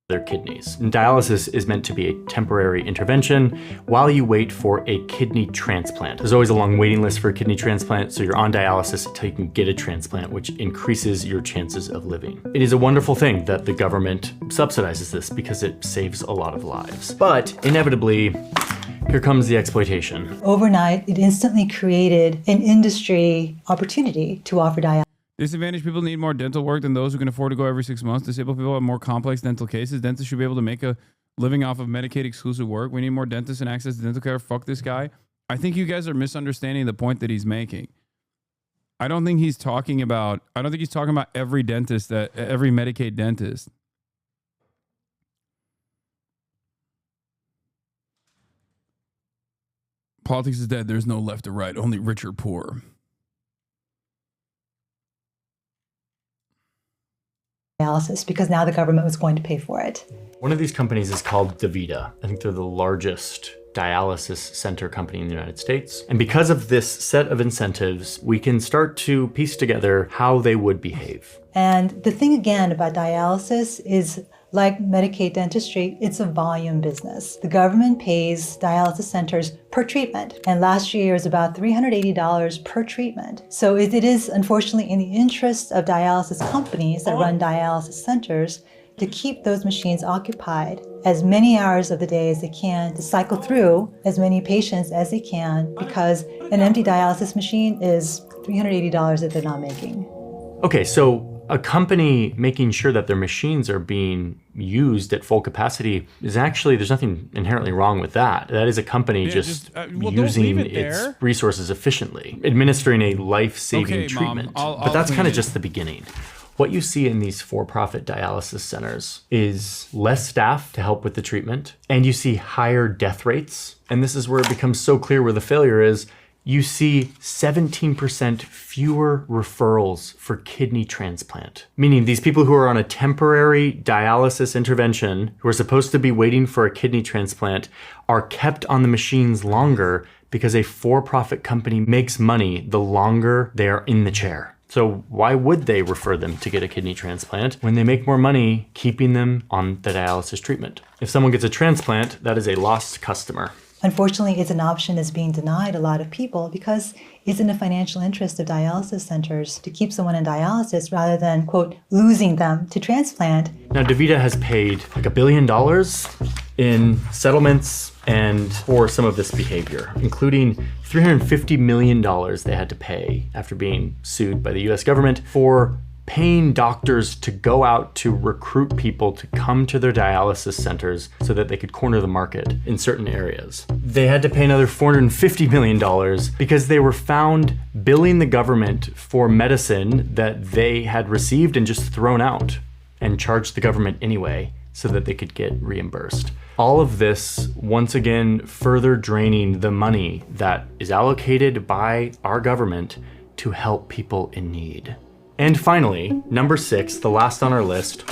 Their kidneys. And dialysis is meant to be a temporary intervention while you wait for a kidney transplant. There's always a long waiting list for a kidney transplant, so you're on dialysis until you can get a transplant, which increases your chances of living. It is a wonderful thing that the government subsidizes this because it saves a lot of lives. But inevitably, here comes the exploitation. Overnight, it instantly created an industry opportunity to offer dialysis. Disadvantaged people need more dental work than those who can afford to go every 6 months. Disabled people have more complex dental cases. Dentists should be able to make a living off of Medicaid exclusive work. We need more dentists and access to dental care. Fuck this guy. I think you guys are misunderstanding the point that he's making. I don't think he's talking about every dentist, every Medicaid dentist. Politics is dead. There's no left or right, only rich or poor. Dialysis, because now the government was going to pay for it. One of these companies is called DaVita. I think they're the largest dialysis center company in the United States. And because of this set of incentives, we can start to piece together how they would behave. And the thing again about dialysis is, like Medicaid dentistry, it's a volume business. The government pays dialysis centers per treatment, and last year was about $380 per treatment. So it is unfortunately in the interest of dialysis companies that run dialysis centers to keep those machines occupied as many hours of the day as they can, to cycle through as many patients as they can, because an empty dialysis machine is $380 that they're not making. Okay, so a company making sure that their machines are being used at full capacity is actually, there's nothing inherently wrong with that. That is a company using its resources efficiently, administering a life-saving treatment. But that's kind of just the beginning. What you see in these for-profit dialysis centers is less staff to help with the treatment, and you see higher death rates. And this is where it becomes so clear where the failure is. You see 17% fewer referrals for kidney transplant, meaning these people who are on a temporary dialysis intervention, who are supposed to be waiting for a kidney transplant, are kept on the machines longer because a for-profit company makes money the longer they are in the chair. So why would they refer them to get a kidney transplant when they make more money keeping them on the dialysis treatment? If someone gets a transplant, that is a lost customer. Unfortunately, it's an option that's being denied a lot of people because it's in the financial interest of dialysis centers to keep someone in dialysis rather than, quote, losing them to transplant. Now, DaVita has paid like $1 billion in settlements and for some of this behavior, including $350 million they had to pay after being sued by the US government for paying doctors to go out to recruit people to come to their dialysis centers so that they could corner the market in certain areas. They had to pay another $450 million because they were found billing the government for medicine that they had received and just thrown out, and charged the government anyway so that they could get reimbursed. All of this, once again, further draining the money that is allocated by our government to help people in need. And finally, number 6, the last on our list,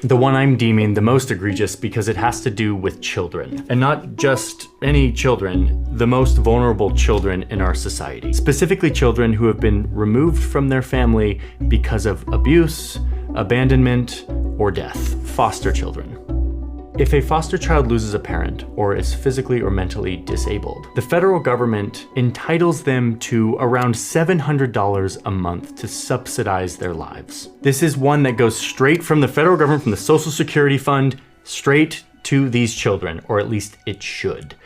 the one I'm deeming the most egregious because it has to do with children. And not just any children, the most vulnerable children in our society. Specifically children who have been removed from their family because of abuse, abandonment, or death. Foster children. If a foster child loses a parent or is physically or mentally disabled, the federal government entitles them to around $700 a month to subsidize their lives. This is one that goes straight from the federal government, from the Social Security Fund, straight to these children, or at least it should.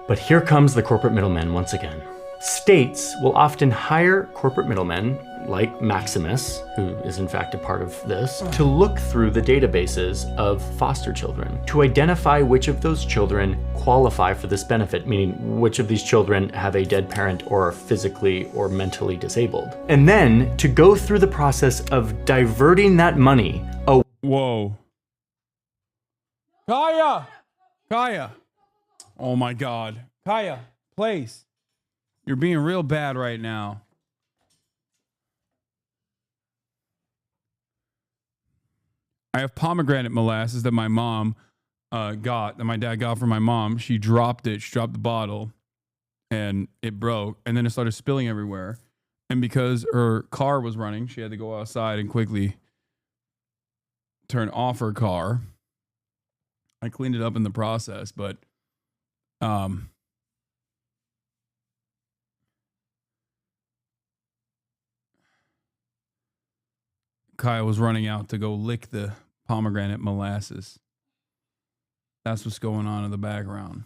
But here comes the corporate middlemen once again. States will often hire corporate middlemen like Maximus, who is in fact a part of this, to look through the databases of foster children, to identify which of those children qualify for this benefit, meaning which of these children have a dead parent or are physically or mentally disabled. And then to go through the process of diverting that money. Whoa. Kaya! Oh my God. Kaya, please. You're being real bad right now. I have pomegranate molasses that my mom that my dad got from my mom. She dropped the bottle, and it broke, and then it started spilling everywhere. And because her car was running, she had to go outside and quickly turn off her car. I cleaned it up in the process, but Kaya was running out to go lick the pomegranate molasses. That's what's going on in the background.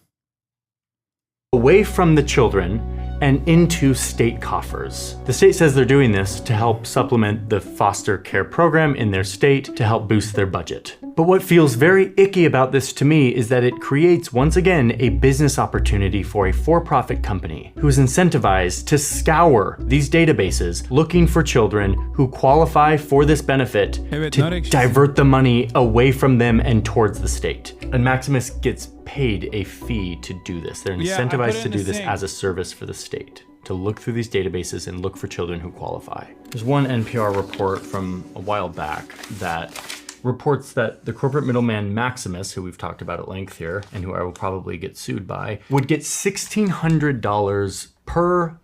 Away from the children and into state coffers. The state says they're doing this to help supplement the foster care program in their state to help boost their budget. But what feels very icky about this to me is that it creates, once again, a business opportunity for a for-profit company who is incentivized to scour these databases looking for children who qualify for this benefit to divert the money away from them and towards the state. And Maximus gets paid a fee to do this. They're incentivized to do this as a service for the state, to look through these databases and look for children who qualify. There's one NPR report from a while back that reports that the corporate middleman Maximus, who we've talked about at length here, and who I will probably get sued by, would get $1,600 per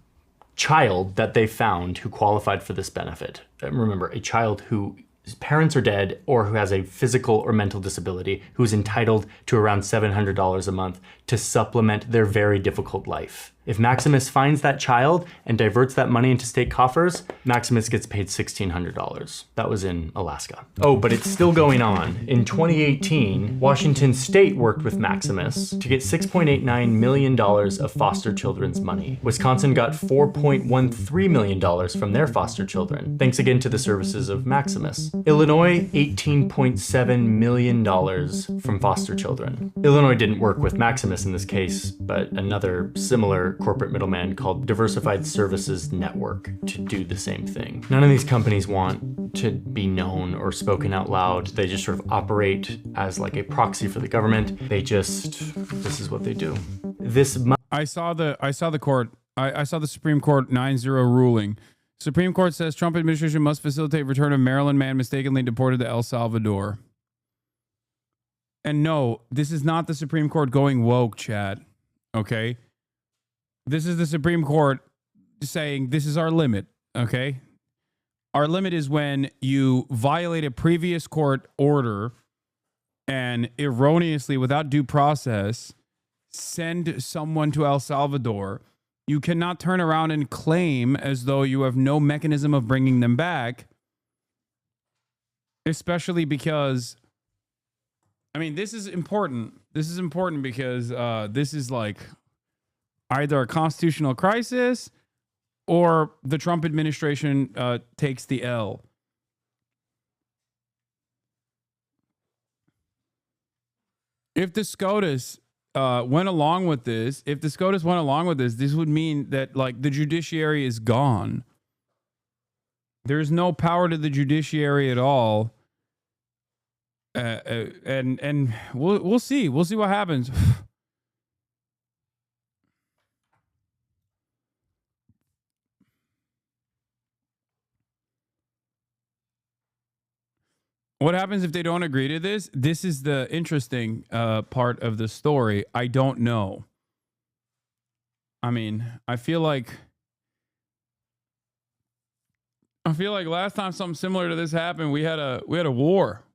child that they found who qualified for this benefit. Remember, a child whose parents are dead or who has a physical or mental disability, who's entitled to around $700 a month to supplement their very difficult life. If Maximus finds that child and diverts that money into state coffers, Maximus gets paid $1,600. That was in Alaska. Oh, but it's still going on. In 2018, Washington State worked with Maximus to get $6.89 million of foster children's money. Wisconsin got $4.13 million from their foster children, thanks again to the services of Maximus. Illinois, $18.7 million from foster children. Illinois didn't work with Maximus in this case, but another similar corporate middleman called Diversified Services Network to do the same thing. None of these companies want to be known or spoken out loud. They just sort of operate as like a proxy for the government. This is what they do. I saw the Supreme Court 9-0 ruling. Supreme Court says Trump administration must facilitate return of Maryland man mistakenly deported to El Salvador. And no, this is not the Supreme Court going woke, Chad. Okay? This is the Supreme Court saying this is our limit. Okay? Our limit is when you violate a previous court order and erroneously, without due process, send someone to El Salvador. You cannot turn around and claim as though you have no mechanism of bringing them back, especially because, I mean, this is important. This is important because this is like either a constitutional crisis or the Trump administration takes the L. If the SCOTUS went along with this, this would mean that like the judiciary is gone. There's no power to the judiciary at all. And we'll see what happens. What happens if they don't agree to this? This is the interesting part of the story. I don't know. I mean, I feel like last time something similar to this happened, we had a war.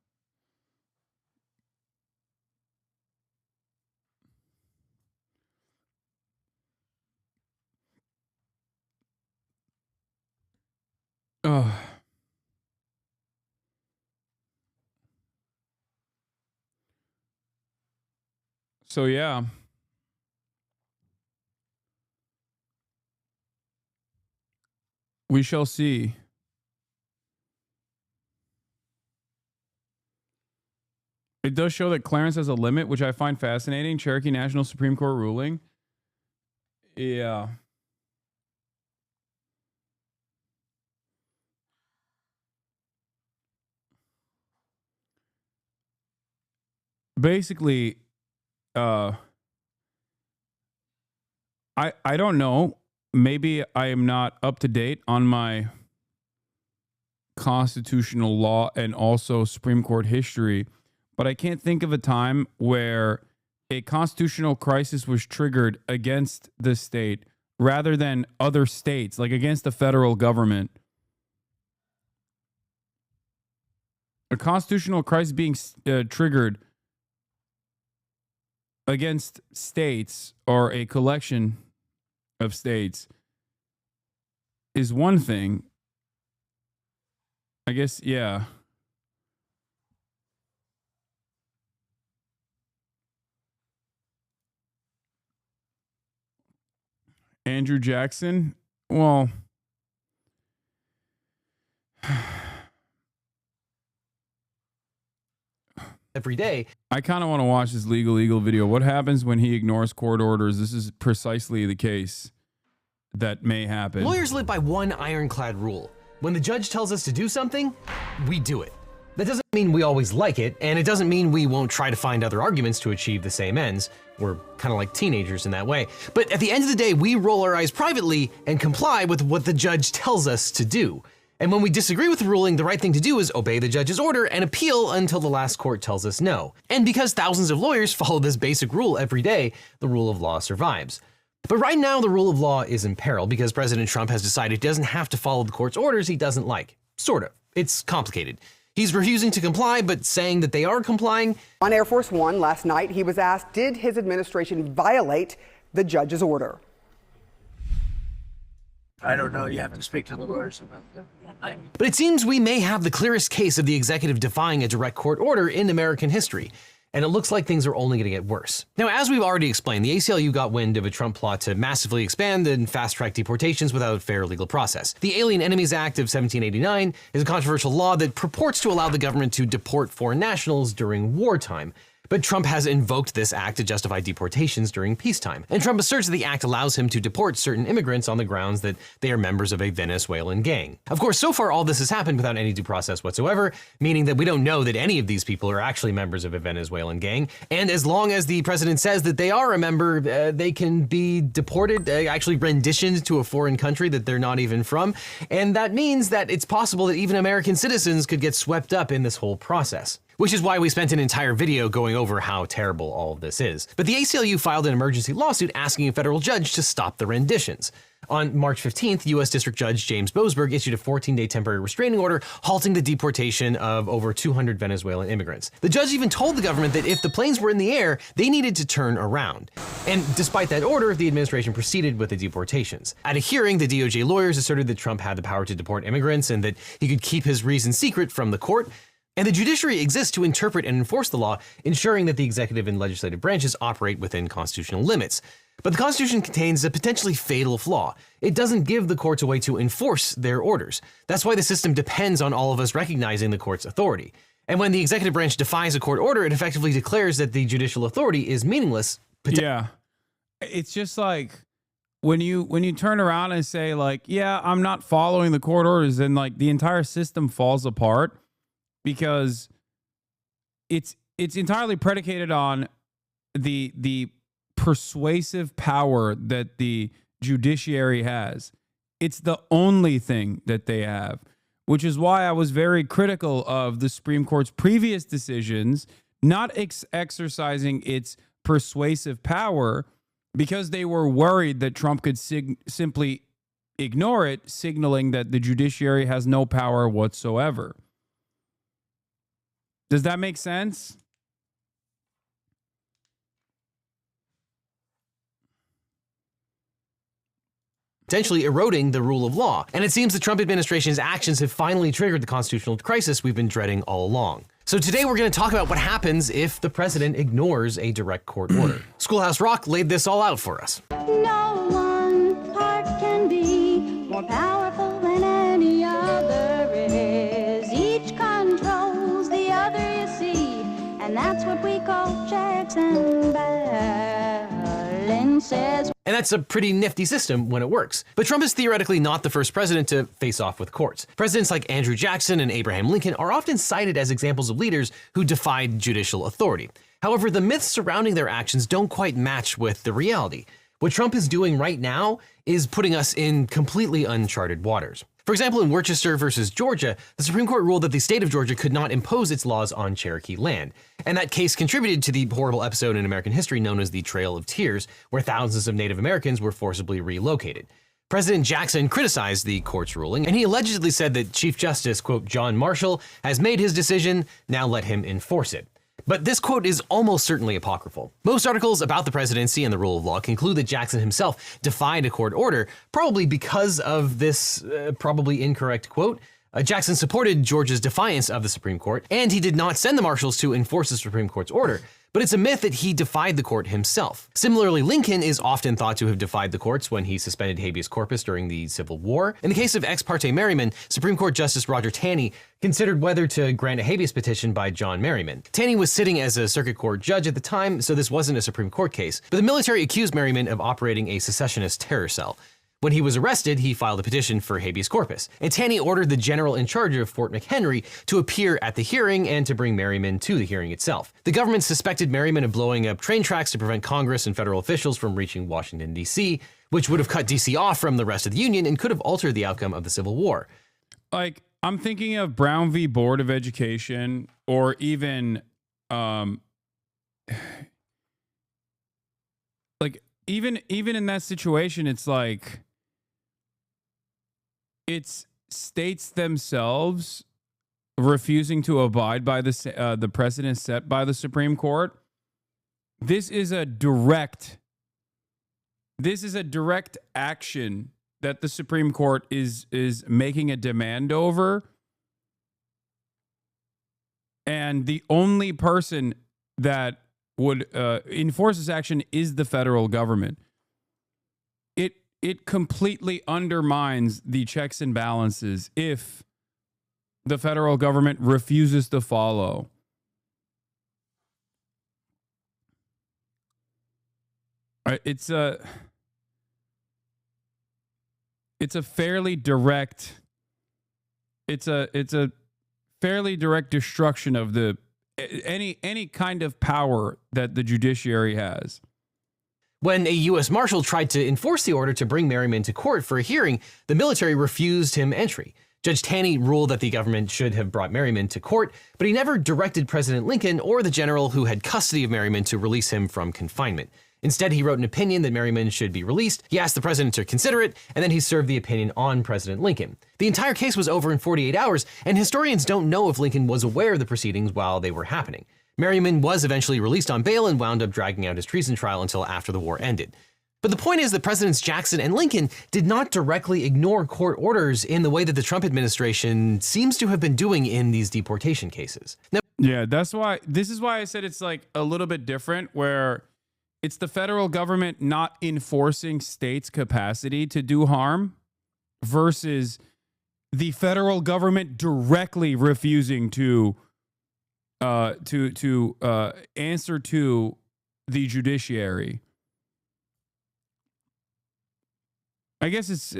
Oh. So yeah. We shall see. It does show that Clarence has a limit, which I find fascinating. Cherokee National Supreme Court ruling. Yeah. Basically, I don't know. Maybe I am not up to date on my constitutional law and also Supreme Court history, but I can't think of a time where a constitutional crisis was triggered against the state rather than other states, like against the federal government. A constitutional crisis being triggered against states or a collection of states is one thing. I guess, yeah. Andrew Jackson, well, every day. I kind of want to watch this Legal Eagle video. What happens when he ignores court orders? This is precisely the case that may happen. Lawyers live by one ironclad rule. When the judge tells us to do something, we do it. That doesn't mean we always like it, and it doesn't mean we won't try to find other arguments to achieve the same ends. We're kind of like teenagers in that way. But at the end of the day, we roll our eyes privately and comply with what the judge tells us to do. And when we disagree with the ruling, the right thing to do is obey the judge's order and appeal until the last court tells us no. And because thousands of lawyers follow this basic rule every day, the rule of law survives. But right now, the rule of law is in peril because President Trump has decided he doesn't have to follow the court's orders he doesn't like. Sort of. It's complicated. He's refusing to comply, but saying that they are complying. On Air Force One last night, he was asked, did his administration violate the judge's order? I don't know. You have to speak to the lawyers about that. But it seems we may have the clearest case of the executive defying a direct court order in American history. And it looks like things are only going to get worse. Now, as we've already explained, the ACLU got wind of a Trump plot to massively expand and fast-track deportations without fair legal process. The Alien Enemies Act of 1789 is a controversial law that purports to allow the government to deport foreign nationals during wartime. But Trump has invoked this act to justify deportations during peacetime. And Trump asserts that the act allows him to deport certain immigrants on the grounds that they are members of a Venezuelan gang. Of course, so far all this has happened without any due process whatsoever, meaning that we don't know that any of these people are actually members of a Venezuelan gang. And as long as the president says that they are a member, they can be deported, actually renditioned to a foreign country that they're not even from. And that means that it's possible that even American citizens could get swept up in this whole process. Which is why we spent an entire video going over how terrible all of this is. But the ACLU filed an emergency lawsuit asking a federal judge to stop the renditions. On March 15th, U.S. District Judge James Boasberg issued a 14-day temporary restraining order halting the deportation of over 200 Venezuelan immigrants. The judge even told the government that if the planes were in the air, they needed to turn around. And despite that order, the administration proceeded with the deportations. At a hearing, the DOJ lawyers asserted that Trump had the power to deport immigrants and that he could keep his reasons secret from the court. And the judiciary exists to interpret and enforce the law, ensuring that the executive and legislative branches operate within constitutional limits. But the Constitution contains a potentially fatal flaw. It doesn't give the courts a way to enforce their orders. That's why the system depends on all of us recognizing the court's authority. And when the executive branch defies a court order, it effectively declares that the judicial authority is meaningless. Yeah. It's just like when you turn around and say like, yeah, I'm not following the court orders, then like the entire system falls apart. Because it's entirely predicated on the persuasive power that the judiciary has. It's the only thing that they have, which is why I was very critical of the Supreme Court's previous decisions not exercising its persuasive power because they were worried that Trump could simply ignore it, signaling that the judiciary has no power whatsoever. Does that make sense? Potentially eroding the rule of law. And it seems the Trump administration's actions have finally triggered the constitutional crisis we've been dreading all along. So today we're going to talk about what happens if the president ignores a direct court order. Schoolhouse Rock laid this all out for us. No one part can be more powerful than any other is. Each controls the other, you see, and that's what we call checks and balances. And that's a pretty nifty system when it works. But Trump is theoretically not the first president to face off with courts. Presidents like Andrew Jackson and Abraham Lincoln are often cited as examples of leaders who defied judicial authority. However, the myths surrounding their actions don't quite match with the reality. What Trump is doing right now is putting us in completely uncharted waters. For example, in Worcester versus Georgia, the Supreme Court ruled that the state of Georgia could not impose its laws on Cherokee land. And that case contributed to the horrible episode in American history known as the Trail of Tears, where thousands of Native Americans were forcibly relocated. President Jackson criticized the court's ruling, and he allegedly said that Chief Justice, quote, John Marshall has made his decision, now let him enforce it. But this quote is almost certainly apocryphal. Most articles about the presidency and the rule of law conclude that Jackson himself defied a court order, probably because of this probably incorrect quote. Jackson supported Georgia's defiance of the Supreme Court, and he did not send the marshals to enforce the Supreme Court's order. But it's a myth that he defied the court himself. Similarly, Lincoln is often thought to have defied the courts when he suspended habeas corpus during the Civil War. In the case of ex parte Merryman, Supreme Court Justice Roger Taney considered whether to grant a habeas petition by John Merryman. Taney was sitting as a circuit court judge at the time, so this wasn't a Supreme Court case. But the military accused Merryman of operating a secessionist terror cell. When he was arrested, he filed a petition for habeas corpus, and Taney ordered the general in charge of Fort McHenry to appear at the hearing and to bring Merryman to the hearing itself. The government suspected Merryman of blowing up train tracks to prevent Congress and federal officials from reaching Washington, D.C., which would have cut D.C. off from the rest of the Union and could have altered the outcome of the Civil War. Like, I'm thinking of Brown v. Board of Education, or even, even in that situation, it's like, it's states themselves refusing to abide by the precedent set by the Supreme Court. This is a direct action that the Supreme Court is making a demand over, and the only person that would enforce this action is the federal government. It completely undermines the checks and balances if the federal government refuses to follow. It's a fairly direct destruction of the any kind of power that the judiciary has. When a U.S. Marshal tried to enforce the order to bring Merriman to court for a hearing, the military refused him entry. Judge Taney ruled that the government should have brought Merriman to court, but he never directed President Lincoln or the general who had custody of Merriman to release him from confinement. Instead, he wrote an opinion that Merriman should be released. He asked the president to consider it, and then he served the opinion on President Lincoln. The entire case was over in 48 hours, and historians don't know if Lincoln was aware of the proceedings while they were happening. Merriman was eventually released on bail and wound up dragging out his treason trial until after the war ended. But the point is that Presidents Jackson and Lincoln did not directly ignore court orders in the way that the Trump administration seems to have been doing in these deportation cases. Now, this is why I said it's like a little bit different, where it's the federal government not enforcing states' capacity to do harm versus the federal government directly refusing to answer to the judiciary. I guess it's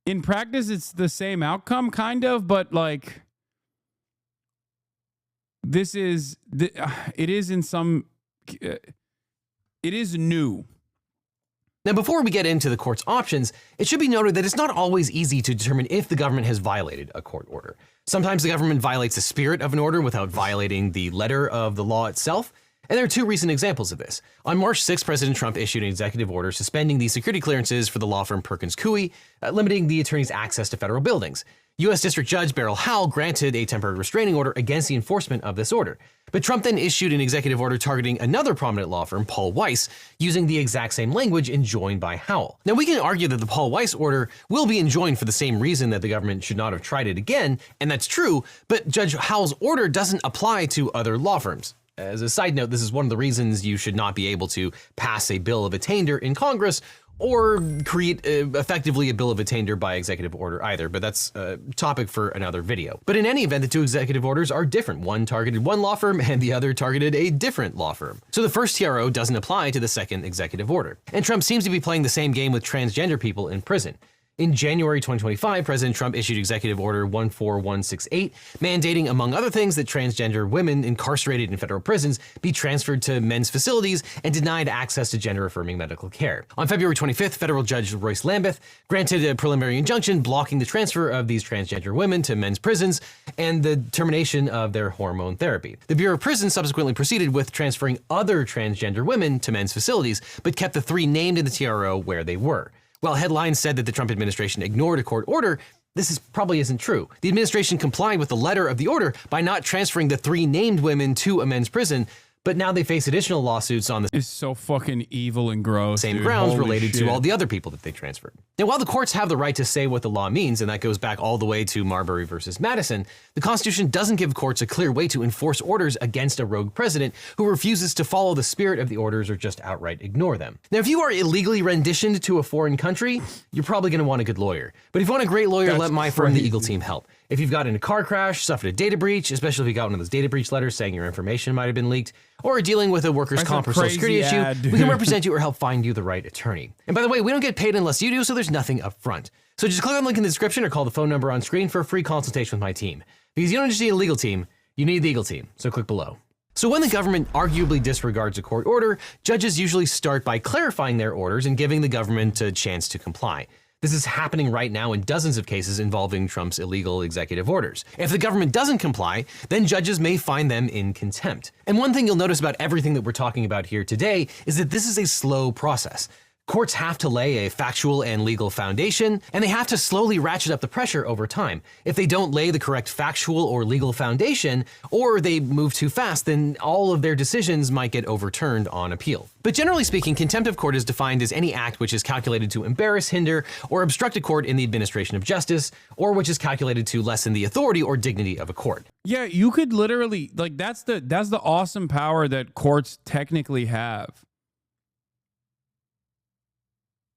in practice it's the same outcome, kind of, but like it is new. Now, before we get into the court's options, it should be noted that it's not always easy to determine if the government has violated a court order. Sometimes the government violates the spirit of an order without violating the letter of the law itself. And there are two recent examples of this. On March 6, President Trump issued an executive order suspending the security clearances for the law firm Perkins Coie, limiting the attorney's access to federal buildings. U.S. District Judge Beryl Howell granted a temporary restraining order against the enforcement of this order. But Trump then issued an executive order targeting another prominent law firm, Paul Weiss, using the exact same language enjoined by Howell. Now, we can argue that the Paul Weiss order will be enjoined for the same reason that the government should not have tried it again, and that's true, but Judge Howell's order doesn't apply to other law firms. As a side note, this is one of the reasons you should not be able to pass a bill of attainder in Congress or create effectively a bill of attainder by executive order either, but that's a topic for another video. But in any event, the two executive orders are different. One targeted one law firm and the other targeted a different law firm. So the first TRO doesn't apply to the second executive order. And Trump seems to be playing the same game with transgender people in prison. In January 2025, President Trump issued Executive Order 14168, mandating, among other things, that transgender women incarcerated in federal prisons be transferred to men's facilities and denied access to gender-affirming medical care. On February 25th, federal judge Royce Lambeth granted a preliminary injunction blocking the transfer of these transgender women to men's prisons and the termination of their hormone therapy. The Bureau of Prisons subsequently proceeded with transferring other transgender women to men's facilities, but kept the three named in the TRO where they were. While headlines said that the Trump administration ignored a court order, this probably isn't true. The administration complied with the letter of the order by not transferring the three named women to a men's prison, but now they face additional lawsuits on the It's so fucking evil and gross, same dude. grounds Holy related shit. to all the other people that they transferred. Now, while the courts have the right to say what the law means, and that goes back all the way to Marbury versus Madison, the Constitution doesn't give courts a clear way to enforce orders against a rogue president who refuses to follow the spirit of the orders or just outright ignore them. Now, if you are illegally renditioned to a foreign country, you're probably going to want a good lawyer. But if you want a great lawyer, let my firm, the Eagle Team, help. If you've got in a car crash, suffered a data breach, especially if you got one of those data breach letters saying your information might have been leaked, or are dealing with a workers' That's comp a or social security crazy ad, issue, dude. we can represent you or help find you the right attorney. And by the way, we don't get paid unless you do, so there's nothing up front. So just click on the link in the description or call the phone number on screen for a free consultation with my team. Because you don't just need a legal team, you need the Eagle Team, so click below. So when the government arguably disregards a court order, judges usually start by clarifying their orders and giving the government a chance to comply. This is happening right now in dozens of cases involving Trump's illegal executive orders. If the government doesn't comply, then judges may find them in contempt. And one thing you'll notice about everything that we're talking about here today is that this is a slow process. Courts have to lay a factual and legal foundation, and they have to slowly ratchet up the pressure over time. If they don't lay the correct factual or legal foundation, or they move too fast, then all of their decisions might get overturned on appeal. But generally speaking, contempt of court is defined as any act which is calculated to embarrass, hinder, or obstruct a court in the administration of justice, or which is calculated to lessen the authority or dignity of a court. Yeah, you could literally, like, that's the awesome power that courts technically have.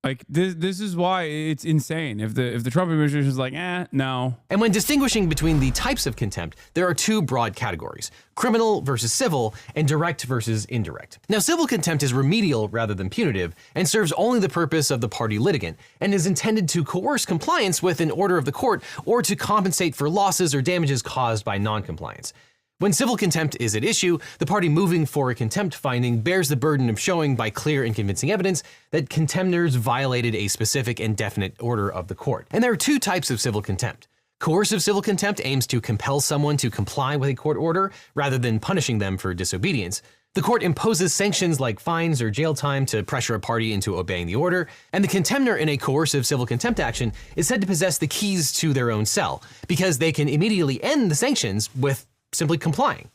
Like, this is why it's insane. If the Trump administration is like, no. And when distinguishing between the types of contempt, there are two broad categories: criminal versus civil, and direct versus indirect. Now, civil contempt is remedial rather than punitive, and serves only the purpose of the party litigant, and is intended to coerce compliance with an order of the court or to compensate for losses or damages caused by noncompliance. When civil contempt is at issue, the party moving for a contempt finding bears the burden of showing by clear and convincing evidence that contemptors violated a specific and definite order of the court. And there are two types of civil contempt. Coercive civil contempt aims to compel someone to comply with a court order rather than punishing them for disobedience. The court imposes sanctions like fines or jail time to pressure a party into obeying the order, and the contemptor in a coercive civil contempt action is said to possess the keys to their own cell, because they can immediately end the sanctions with simply complying.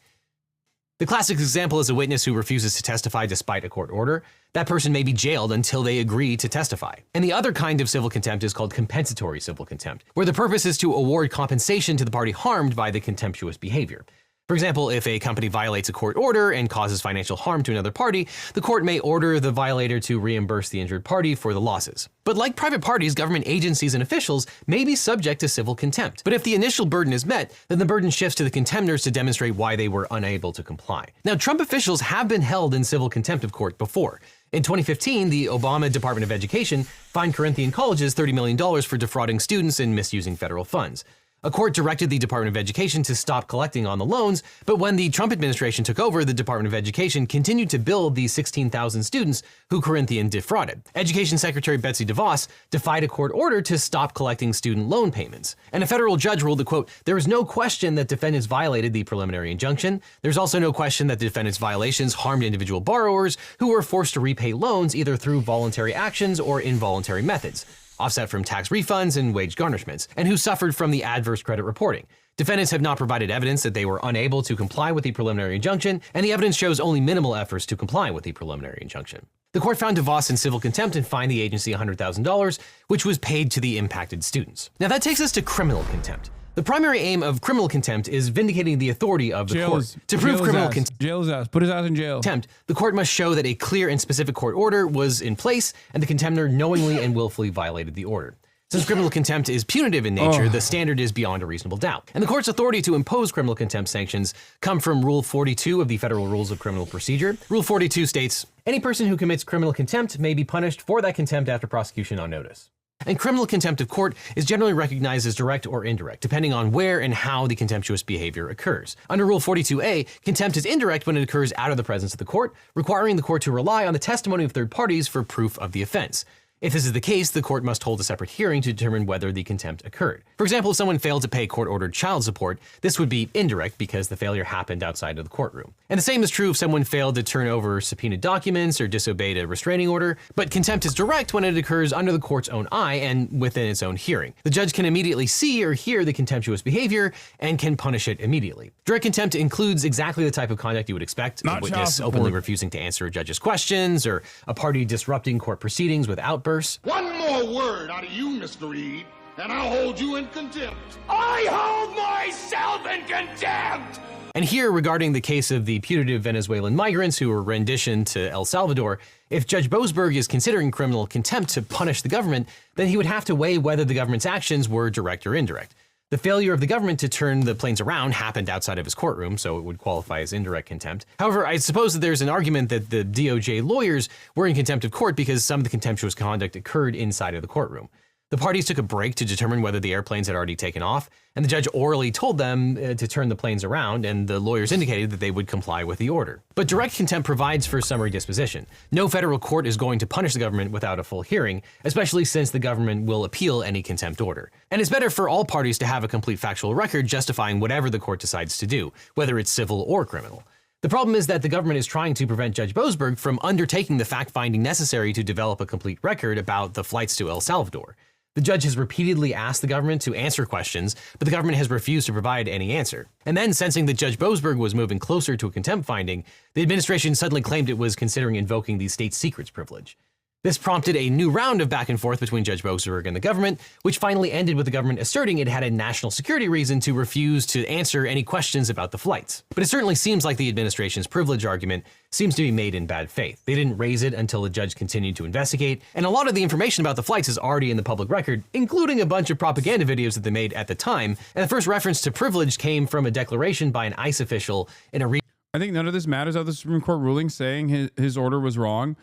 The classic example is a witness who refuses to testify despite a court order. That person may be jailed until they agree to testify. And the other kind of civil contempt is called compensatory civil contempt, where the purpose is to award compensation to the party harmed by the contemptuous behavior. For example, if a company violates a court order and causes financial harm to another party, the court may order the violator to reimburse the injured party for the losses. But like private parties, government agencies and officials may be subject to civil contempt. But if the initial burden is met, then the burden shifts to the contemptors to demonstrate why they were unable to comply. Now, Trump officials have been held in civil contempt of court before. In 2015, the Obama Department of Education fined Corinthian colleges $30 million for defrauding students and misusing federal funds. A court directed the Department of Education to stop collecting on the loans, but when the Trump administration took over, the Department of Education continued to bill the 16,000 students who Corinthian defrauded. Education Secretary Betsy DeVos defied a court order to stop collecting student loan payments. And a federal judge ruled that, quote, "There is no question that defendants violated the preliminary injunction. There's also no question that the defendants' violations harmed individual borrowers who were forced to repay loans either through voluntary actions or involuntary methods, offset from tax refunds and wage garnishments, and who suffered from the adverse credit reporting. Defendants have not provided evidence that they were unable to comply with the preliminary injunction, and the evidence shows only minimal efforts to comply with the preliminary injunction." The court found DeVos in civil contempt and fined the agency $100,000, which was paid to the impacted students. Now that takes us to criminal contempt. The primary aim of criminal contempt is vindicating the authority of the court. To prove criminal contempt, jail his ass. Put his ass in jail. The court must show that a clear and specific court order was in place and the contemptor knowingly and willfully violated the order. Since criminal contempt is punitive in nature, the standard is beyond a reasonable doubt. And the court's authority to impose criminal contempt sanctions come from Rule 42 of the Federal Rules of Criminal Procedure. Rule 42 states, "Any person who commits criminal contempt may be punished for that contempt after prosecution on notice." And criminal contempt of court is generally recognized as direct or indirect, depending on where and how the contemptuous behavior occurs. Under Rule 42A, contempt is indirect when it occurs out of the presence of the court, requiring the court to rely on the testimony of third parties for proof of the offense. If this is the case, the court must hold a separate hearing to determine whether the contempt occurred. For example, if someone failed to pay court-ordered child support, this would be indirect because the failure happened outside of the courtroom. And the same is true if someone failed to turn over subpoenaed documents or disobeyed a restraining order, but contempt is direct when it occurs under the court's own eye and within its own hearing. The judge can immediately see or hear the contemptuous behavior and can punish it immediately. Direct contempt includes exactly the type of conduct you would expect, a witness openly refusing to answer a judge's questions, or a party disrupting court proceedings with outbursts. One more word out of you, Mr. Reed, and I'll hold you in contempt. I hold myself in contempt! And here, regarding the case of the putative Venezuelan migrants who were renditioned to El Salvador, if Judge Boasberg is considering criminal contempt to punish the government, then he would have to weigh whether the government's actions were direct or indirect. The failure of the government to turn the planes around happened outside of his courtroom, so it would qualify as indirect contempt. However, I suppose that there's an argument that the DOJ lawyers were in contempt of court because some of the contemptuous conduct occurred inside of the courtroom. The parties took a break to determine whether the airplanes had already taken off, and the judge orally told them to turn the planes around, and the lawyers indicated that they would comply with the order. But direct contempt provides for summary disposition. No federal court is going to punish the government without a full hearing, especially since the government will appeal any contempt order. And it's better for all parties to have a complete factual record justifying whatever the court decides to do, whether it's civil or criminal. The problem is that the government is trying to prevent Judge Boasberg from undertaking the fact-finding necessary to develop a complete record about the flights to El Salvador. The judge has repeatedly asked the government to answer questions, but the government has refused to provide any answer. And then, sensing that Judge Boasberg was moving closer to a contempt finding, the administration suddenly claimed it was considering invoking the state secrets privilege. This prompted a new round of back and forth between Judge Boasberg and the government, which finally ended with the government asserting it had a national security reason to refuse to answer any questions about the flights. But it certainly seems like the administration's privilege argument seems to be made in bad faith. They didn't raise it until the judge continued to investigate, and a lot of the information about the flights is already in the public record, including a bunch of propaganda videos that they made at the time, and the first reference to privilege came from a declaration by an ICE official in a I think none of this matters of the Supreme Court ruling saying his order was wrong.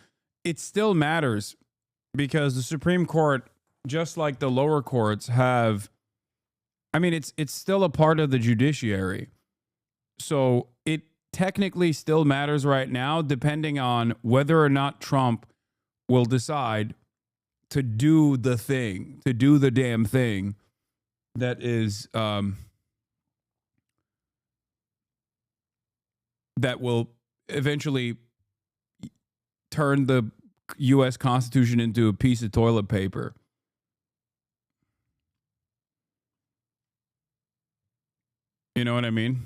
It still matters because the Supreme Court, just like the lower courts, have, I mean, it's still a part of the judiciary. So it technically still matters right now, depending on whether or not Trump will decide to do the thing, to do the damn thing that is, that will eventually turn the U.S. Constitution into a piece of toilet paper. You know what I mean?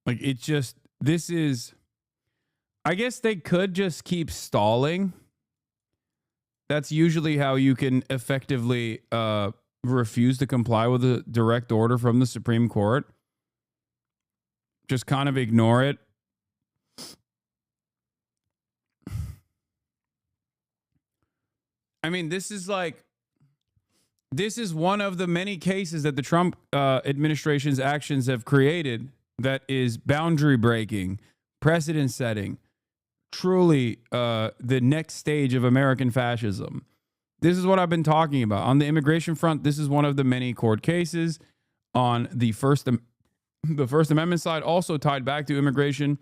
Like, it just, this is, I guess they could just keep stalling. That's usually how you can effectively refuse to comply with a direct order from the Supreme Court. Just kind of ignore it. I mean, this is one of the many cases that the Trump administration's actions have created that is boundary breaking, precedent setting, truly the next stage of American fascism. This is what I've been talking about. On the immigration front, this is one of the many court cases. On the First Amendment side, also tied back to immigration,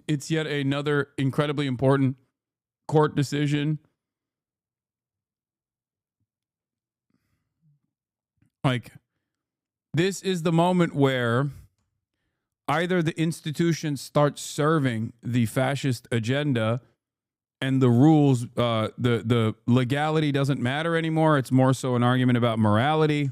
it's yet another incredibly important court decision. Like, this is the moment where either the institution starts serving the fascist agenda and the rules, the legality doesn't matter anymore. It's more so an argument about morality.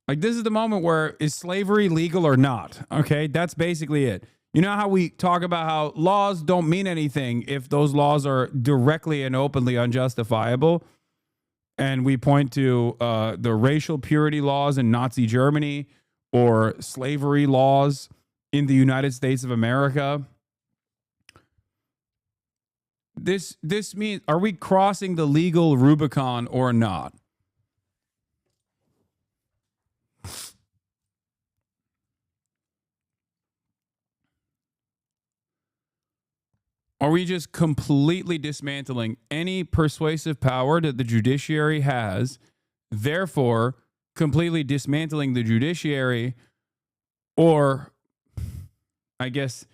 Like, this is the moment where, is slavery legal or not? Okay, that's basically it. You know how we talk about how laws don't mean anything if those laws are directly and openly unjustifiable? And we point to the racial purity laws in Nazi Germany or slavery laws in the United States of America. This means, are we crossing the legal Rubicon or not? Are we just completely dismantling any persuasive power that the judiciary has, therefore completely dismantling the judiciary, or, I guess,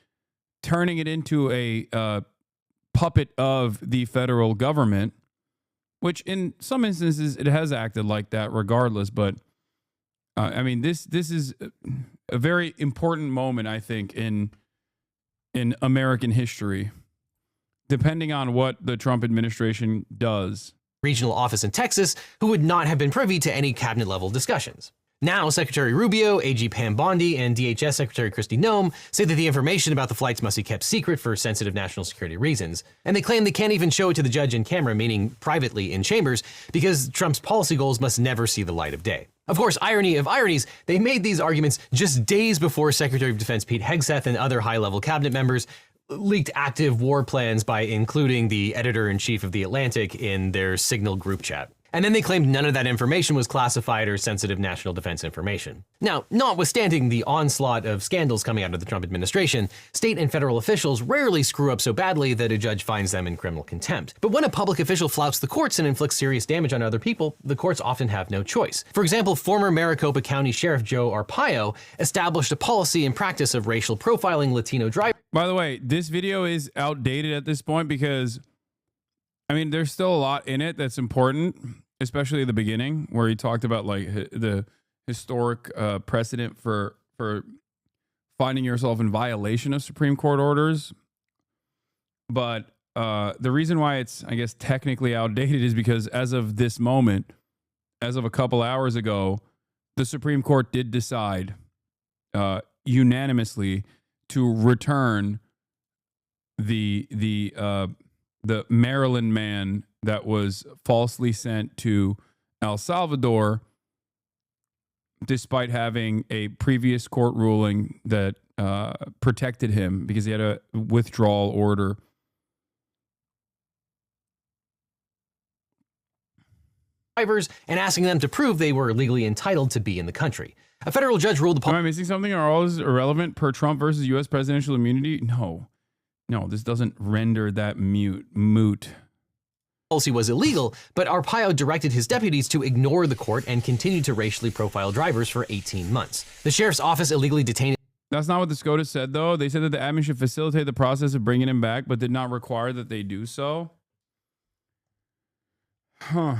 turning it into a puppet of the federal government, which in some instances it has acted like that regardless, but I mean, this is a very important moment, I think, in American history, depending on what the Trump administration does. Regional office in Texas, who would not have been privy to any cabinet level discussions. Now, Secretary Rubio, AG Pam Bondi, and DHS Secretary Kristi Noem say that the information about the flights must be kept secret for sensitive national security reasons. And they claim they can't even show it to the judge in camera, meaning privately in chambers, because Trump's policy goals must never see the light of day. Of course, irony of ironies, they made these arguments just days before Secretary of Defense Pete Hegseth and other high-level cabinet members leaked active war plans by including the editor-in-chief of The Atlantic in their Signal group chat. And then they claimed none of that information was classified or sensitive national defense information. Now, notwithstanding the onslaught of scandals coming out of the Trump administration, state and federal officials rarely screw up so badly that a judge finds them in criminal contempt. But when a public official flouts the courts and inflicts serious damage on other people, the courts often have no choice. For example, former Maricopa County Sheriff Joe Arpaio established a policy and practice of racial profiling Latino drivers. By the way, this video is outdated at this point because, I mean, there's still a lot in it that's important, especially at the beginning where he talked about like the historic precedent for finding yourself in violation of Supreme Court orders. But the reason why it's, I guess, technically outdated is because as of this moment, as of a couple hours ago, the Supreme Court did decide unanimously to return the Maryland man that was falsely sent to El Salvador, despite having a previous court ruling that protected him because he had a withdrawal order. Drivers and asking them to prove they were legally entitled to be in the country. A federal judge ruled the Am I missing something? Are all irrelevant per Trump versus U.S. presidential immunity? No, this doesn't render that moot. Policy was illegal, but Arpaio directed his deputies to ignore the court and continue to racially profile drivers for 18 months. The sheriff's office illegally detained. That's not what the SCOTUS said, though. They said that the admin should facilitate the process of bringing him back, but did not require that they do so. Huh.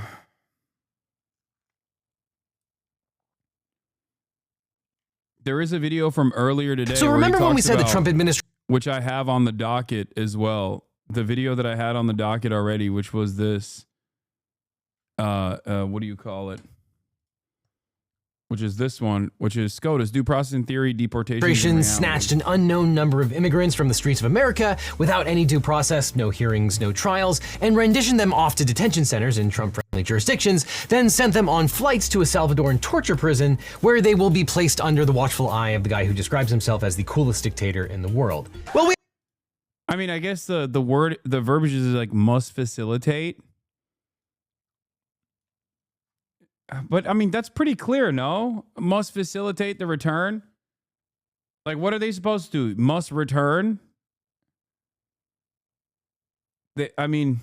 There is a video from earlier today. So remember when we said the Trump administration, which I have on the docket as well. The video that I had on the docket already, which was this, what do you call it? Which is this one, which is SCOTUS, due process in theory, deportation. Snatched an unknown number of immigrants from the streets of America without any due process, no hearings, no trials, and renditioned them off to detention centers in Trump-friendly jurisdictions, then sent them on flights to a Salvadoran torture prison where they will be placed under the watchful eye of the guy who describes himself as the coolest dictator in the world. Well, I mean, I guess the verbiage is like must facilitate. But I mean, that's pretty clear, no? Must facilitate the return. Like, what are they supposed to do? Must return? I mean,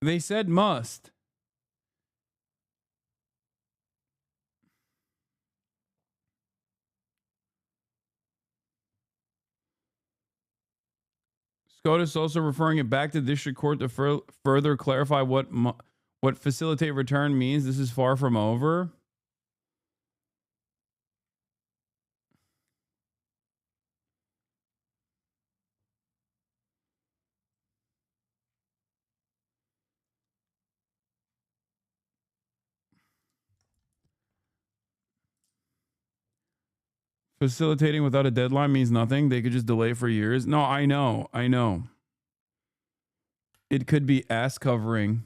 they said must. SCOTUS also referring it back to the district court to further clarify what facilitate return means. This is far from over. Facilitating without a deadline means nothing. They could just delay for years. No, I know. It could be ass covering.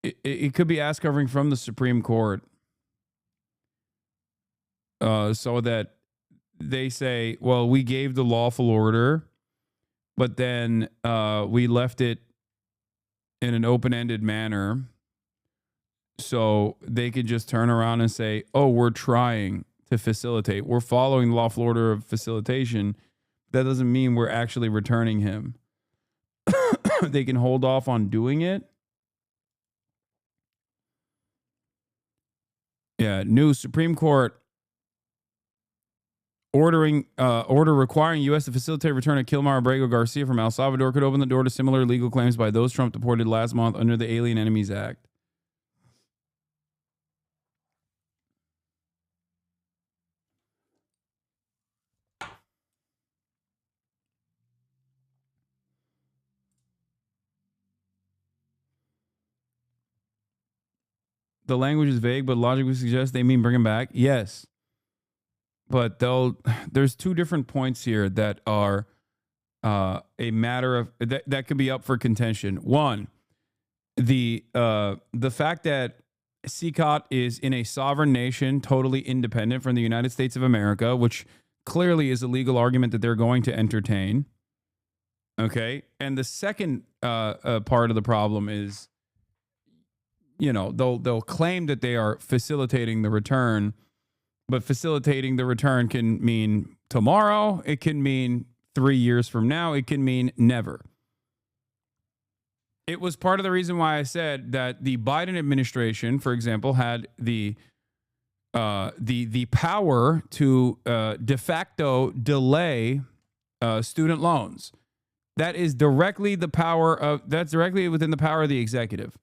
It could be ass covering from the Supreme Court. So that they say, well, we gave the lawful order, but then we left it in an open-ended manner. So they could just turn around and say, oh, we're trying to facilitate. We're following the lawful order of facilitation. That doesn't mean we're actually returning him. They can hold off on doing it. Yeah, new Supreme Court order requiring U.S. to facilitate return of Kilmar Abrego Garcia from El Salvador could open the door to similar legal claims by those Trump deported last month under the Alien Enemies Act. The language is vague, but logic would suggest they mean bring him back. Yes. But there's two different points here that are a matter of that could be up for contention. One, the fact that CCOT is in a sovereign nation, totally independent from the United States of America, which clearly is a legal argument that they're going to entertain. Okay. And the second part of the problem is, you know, they'll claim that they are facilitating the return, but facilitating the return can mean tomorrow. It can mean 3 years from now. It can mean never. It was part of the reason why I said that the Biden administration, for example, had the power to de facto delay student loans. That's directly within the power of the executive.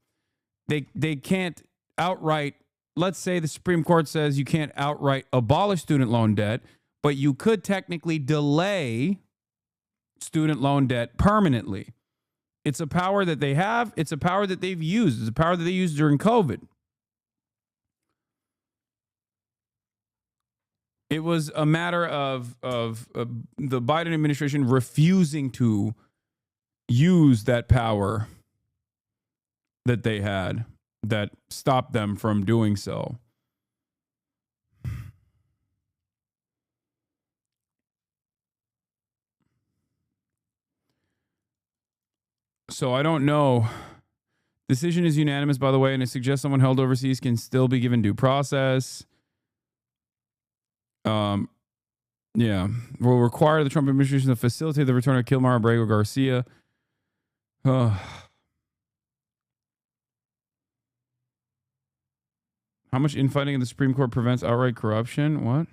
They can't outright let's say the Supreme Court says you can't outright abolish student loan debt, but you could technically delay student loan debt permanently. It's a power that they have. It's a power that they've used. It's a power that they used during COVID. It was a matter of the Biden administration refusing to use that power that they had that stopped them from doing so. So I don't know. Decision is unanimous, by the way, and it suggests someone held overseas can still be given due process. Yeah, will require the Trump administration to facilitate the return of Kilmar Abrego Garcia. How much infighting in the Supreme Court prevents outright corruption? What?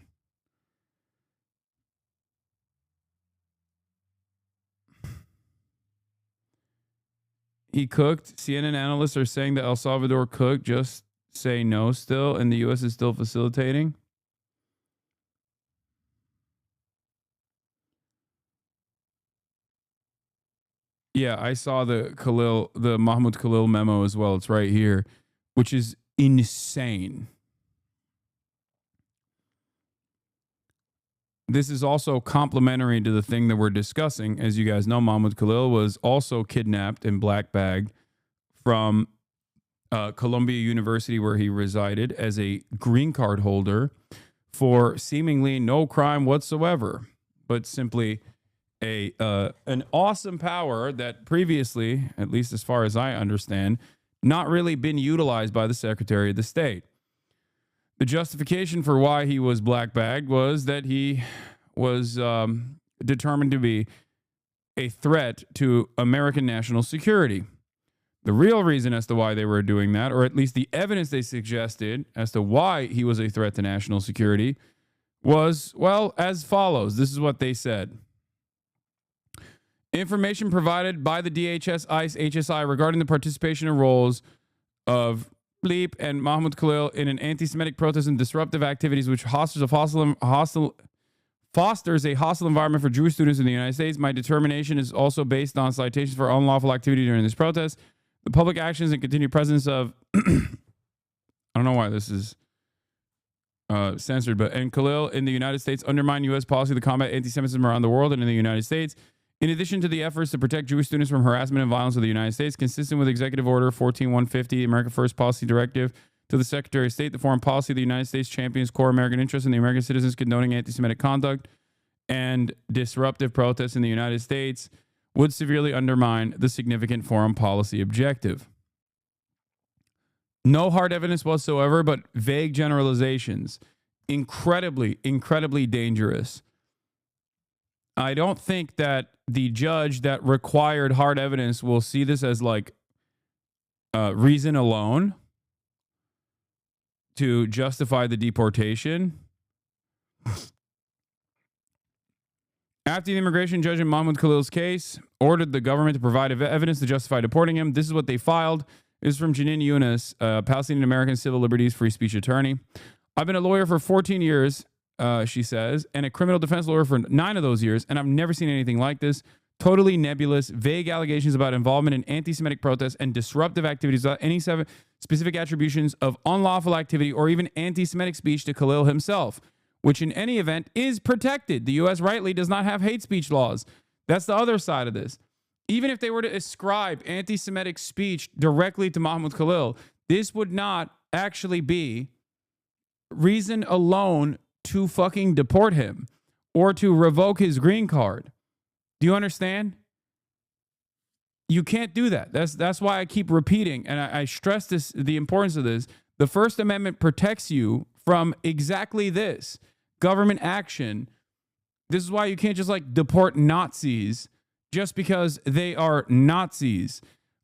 He cooked. CNN analysts are saying that El Salvador cooked. Just say no still, and the U.S. is still facilitating. Yeah, I saw the Mahmoud Khalil memo as well. It's right here, which is insane. This is also complementary to the thing that we're discussing. As you guys know, Mahmoud Khalil was also kidnapped and black-bagged from Columbia University, where he resided, as a green card holder for seemingly no crime whatsoever, but simply an awesome power that previously, at least as far as I understand, not really been utilized by the Secretary of the State. The justification for why he was black-bagged was that he was determined to be a threat to American national security. The real reason as to why they were doing that, or at least the evidence they suggested as to why he was a threat to national security, was, well, as follows. This is what they said. Information provided by the DHS, ICE, HSI regarding the participation and roles of Bleep and Mahmoud Khalil in an anti-Semitic protest and disruptive activities which fosters a hostile environment for Jewish students in the United States. My determination is also based on citations for unlawful activity during this protest. The public actions and continued presence of I don't know why this is censored, but and Khalil in the United States undermine U.S. policy to combat anti-Semitism around the world and in the United States. In addition to the efforts to protect Jewish students from harassment and violence of the United States, consistent with Executive Order 14150, America First Policy Directive, to the Secretary of State, the foreign policy of the United States champions core American interests and the American citizens condoning anti-Semitic conduct and disruptive protests in the United States would severely undermine the significant foreign policy objective. No hard evidence whatsoever, but vague generalizations. Incredibly, incredibly dangerous. I don't think that the judge that required hard evidence will see this as like reason alone to justify the deportation. After the immigration judge in Mahmoud Khalil's case ordered the government to provide evidence to justify deporting him, this is what they filed. This is from Janine Yunus, Palestinian American civil liberties free speech attorney. I've been a lawyer for 14 years, she says, and a criminal defense lawyer for 9 of those years, and I've never seen anything like this. Totally nebulous, vague allegations about involvement in anti-Semitic protests and disruptive activities without any specific attributions of unlawful activity or even anti-Semitic speech to Khalil himself, which in any event is protected. The U.S. rightly does not have hate speech laws. That's the other side of this. Even if they were to ascribe anti-Semitic speech directly to Mahmoud Khalil, this would not actually be reason alone to fucking deport him or to revoke his green card. Do you understand? You can't do that. That's why I keep repeating, and I stress this, the importance of this. The First Amendment protects you from exactly this. Government action. This is why you can't just like deport Nazis just because they are Nazis.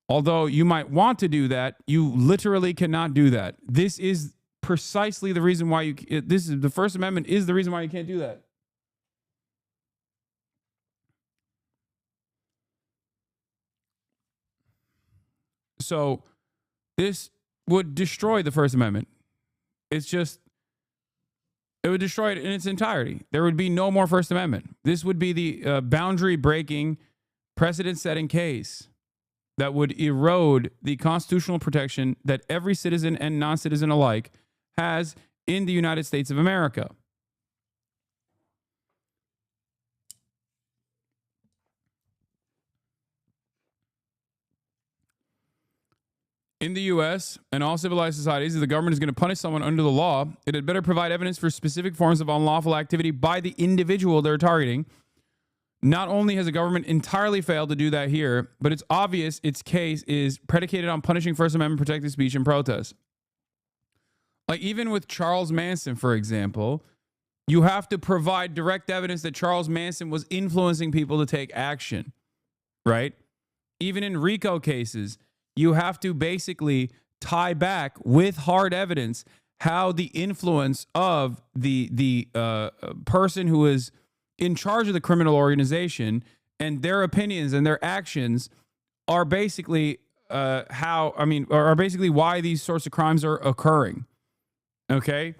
Although you might want to do that, you literally cannot do that. This is precisely the reason why the First Amendment is the reason why you can't do that. So this would destroy the First Amendment. It's just, it would destroy it in its entirety. There would be no more First Amendment. This would be the boundary-breaking, precedent-setting case that would erode the constitutional protection that every citizen and non-citizen alike has in the United States of America. In the U.S. and all civilized societies, if the government is going to punish someone under the law, it had better provide evidence for specific forms of unlawful activity by the individual they're targeting. Not only has the government entirely failed to do that here, but it's obvious its case is predicated on punishing First Amendment protected speech and protest. Like even with Charles Manson, for example, you have to provide direct evidence that Charles Manson was influencing people to take action, right? Even in RICO cases, you have to basically tie back with hard evidence how the influence of the person who is in charge of the criminal organization and their opinions and their actions are basically are basically why these sorts of crimes are occurring. Okay?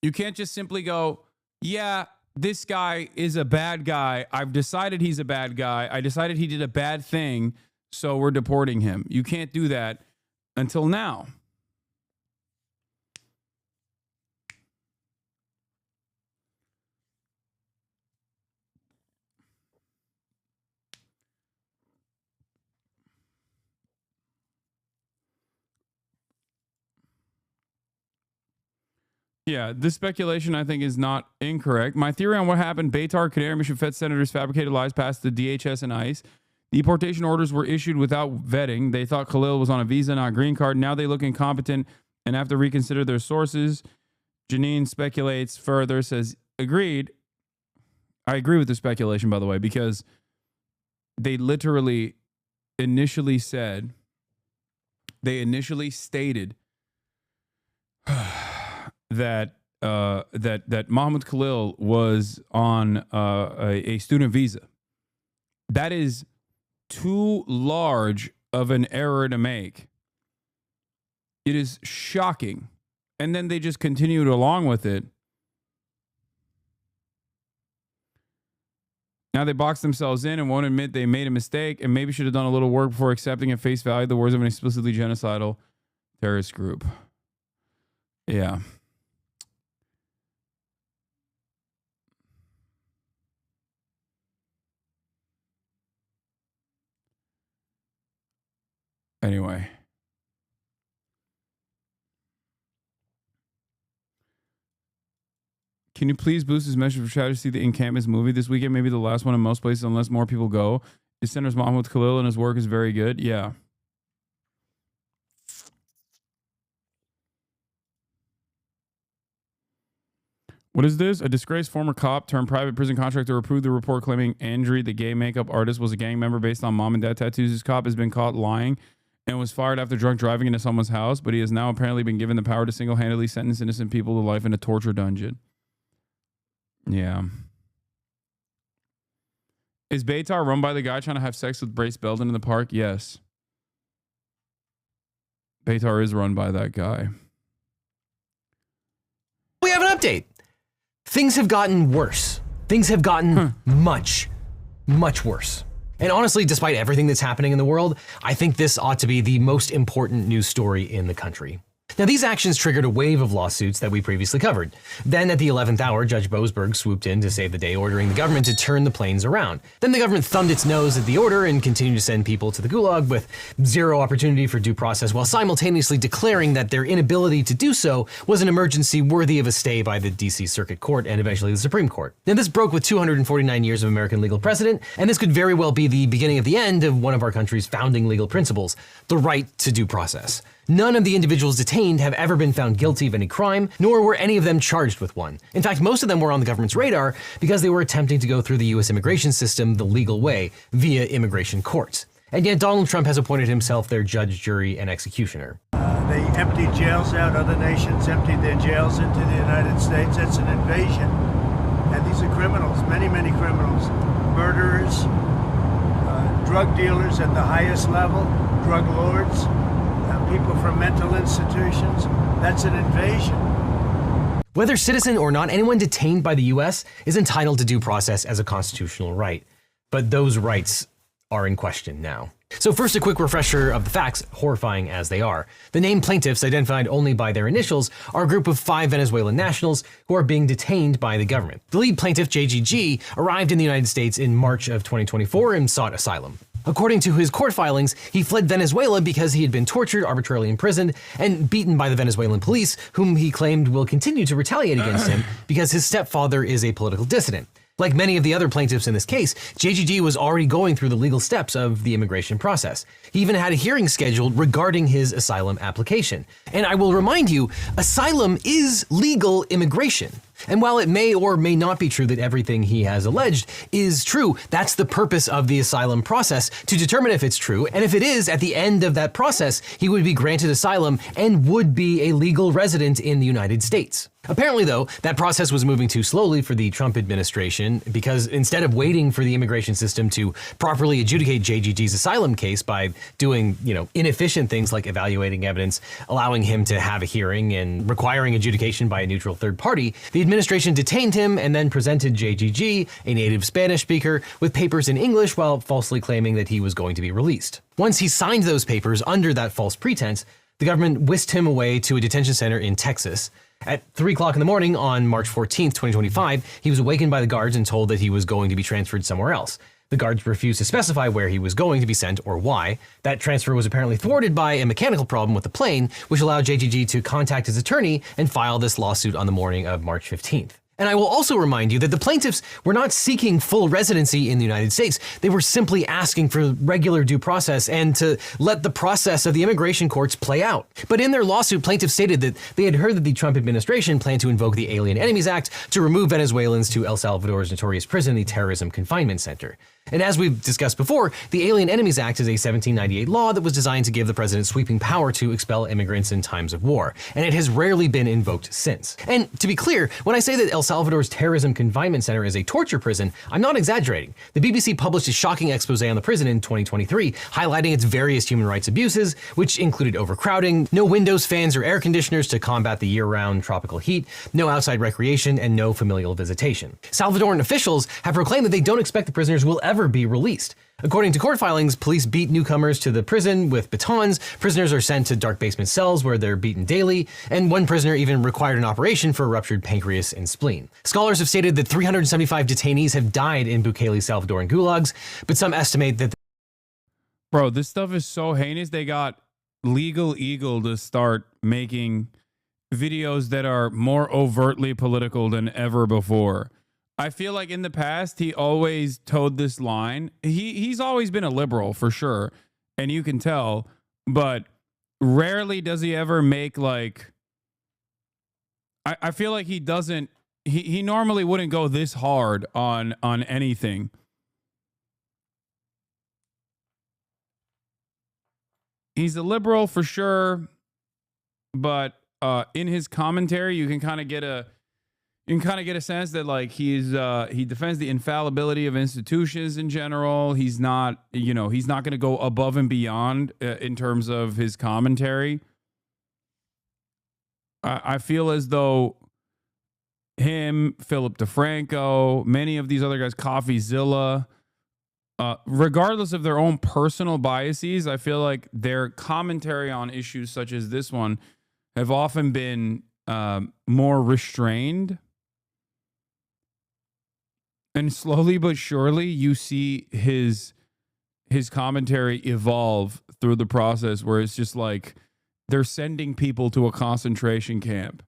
You can't just simply go, yeah, this guy is a bad guy. I've decided he's a bad guy. I decided he did a bad thing, so we're deporting him. You can't do that until now. Yeah, this speculation, I think, is not incorrect. My theory on what happened, Beitar, Canary Mission Fed senators fabricated lies past the DHS and ICE. Deportation orders were issued without vetting. They thought Khalil was on a visa, not a green card. Now they look incompetent and have to reconsider their sources. Janine speculates further, says, agreed. I agree with the speculation, by the way, because they literally initially stated that Mohammed Khalil was on a student visa. That is too large of an error to make. It is shocking. And then they just continued along with it. Now they box themselves in and won't admit they made a mistake and maybe should have done a little work before accepting at face value the words of an explicitly genocidal terrorist group. Yeah. Anyway. Can you please boost this message for Chad to see the Encampments movie this weekend? Maybe the last one in most places, unless more people go. His center's Mohammed Khalil and his work is very good. Yeah. What is this? A disgraced former cop turned private prison contractor approved the report claiming Andrew, the gay makeup artist, was a gang member based on mom and dad tattoos. This cop has been caught lying and was fired after drunk driving into someone's house, but he has now apparently been given the power to single-handedly sentence innocent people to life in a torture dungeon. Yeah. Is Beitar run by the guy trying to have sex with Brace Belden in the park? Yes. Beitar is run by that guy. We have an update. Things have gotten worse. Things have gotten much, much worse. And honestly, despite everything that's happening in the world, I think this ought to be the most important news story in the country. Now, these actions triggered a wave of lawsuits that we previously covered. Then at the 11th hour, Judge Boasberg swooped in to save the day, ordering the government to turn the planes around. Then the government thumbed its nose at the order and continued to send people to the gulag with zero opportunity for due process, while simultaneously declaring that their inability to do so was an emergency worthy of a stay by the DC Circuit Court and eventually the Supreme Court. Now, this broke with 249 years of American legal precedent, and this could very well be the beginning of the end of one of our country's founding legal principles, the right to due process. None of the individuals detained have ever been found guilty of any crime, nor were any of them charged with one. In fact, most of them were on the government's radar because they were attempting to go through the US immigration system the legal way, via immigration courts. And yet Donald Trump has appointed himself their judge, jury, and executioner. They emptied jails out, other nations emptied their jails into the United States. That's an invasion. And these are criminals, many, many criminals. Murderers, drug dealers at the highest level, drug lords. people from mental institutions. That's an invasion. Whether citizen or not, anyone detained by the US is entitled to due process as a constitutional right. But those rights are in question now. So first, a quick refresher of the facts, horrifying as they are. The named plaintiffs, identified only by their initials, are a group of 5 Venezuelan nationals who are being detained by the government. The lead plaintiff, JGG, arrived in the United States in March of 2024 and sought asylum. According to his court filings, he fled Venezuela because he had been tortured, arbitrarily imprisoned, and beaten by the Venezuelan police, whom he claimed will continue to retaliate against him because his stepfather is a political dissident. Like many of the other plaintiffs in this case, JGG was already going through the legal steps of the immigration process. He even had a hearing scheduled regarding his asylum application. And I will remind you, asylum is legal immigration. And while it may or may not be true that everything he has alleged is true, that's the purpose of the asylum process, to determine if it's true. And if it is, at the end of that process, he would be granted asylum and would be a legal resident in the United States. Apparently, though, that process was moving too slowly for the Trump administration because instead of waiting for the immigration system to properly adjudicate JGG's asylum case by doing, inefficient things like evaluating evidence, allowing him to have a hearing, and requiring adjudication by a neutral third party, the administration detained him and then presented JGG, a native Spanish speaker, with papers in English while falsely claiming that he was going to be released. Once he signed those papers under that false pretense, the government whisked him away to a detention center in Texas. At 3 o'clock in the morning on March 14th, 2025, he was awakened by the guards and told that he was going to be transferred somewhere else. The guards refused to specify where he was going to be sent or why. That transfer was apparently thwarted by a mechanical problem with the plane, which allowed JGG to contact his attorney and file this lawsuit on the morning of March 15th. And I will also remind you that the plaintiffs were not seeking full residency in the United States. They were simply asking for regular due process and to let the process of the immigration courts play out. But in their lawsuit, plaintiffs stated that they had heard that the Trump administration planned to invoke the Alien Enemies Act to remove Venezuelans to El Salvador's notorious prison, the Terrorism Confinement Center. And as we've discussed before, the Alien Enemies Act is a 1798 law that was designed to give the president sweeping power to expel immigrants in times of war, and it has rarely been invoked since. And to be clear, when I say that El Salvador's Terrorism Confinement Center is a torture prison, I'm not exaggerating. The BBC published a shocking expose on the prison in 2023, highlighting its various human rights abuses, which included overcrowding, no windows, fans, or air conditioners to combat the year-round tropical heat, no outside recreation, and no familial visitation. Salvadoran officials have proclaimed that they don't expect the prisoners will ever be released. According to court filings, police beat newcomers to the prison with batons, prisoners are sent to dark basement cells where they're beaten daily, and one prisoner even required an operation for a ruptured pancreas and spleen. Scholars have stated that 375 detainees have died in Bukele's Salvadoran gulags, but some estimate that... Bro, this stuff is so heinous. They got Legal Eagle to start making videos that are more overtly political than ever before. I feel like in the past, he always towed this line. He's always been a liberal, for sure, and you can tell, but rarely does he ever make, like... I feel like he doesn't... He normally wouldn't go this hard on anything. He's a liberal, for sure, but in his commentary, you can kind of get a... You can kind of get a sense that, like, he defends the infallibility of institutions in general. He's not, he's not going to go above and beyond in terms of his commentary. I feel as though him, Philip DeFranco, many of these other guys, CoffeeZilla, regardless of their own personal biases, I feel like their commentary on issues such as this one have often been more restrained. And slowly but surely, you see his commentary evolve through the process where it's just like they're sending people to a concentration camp.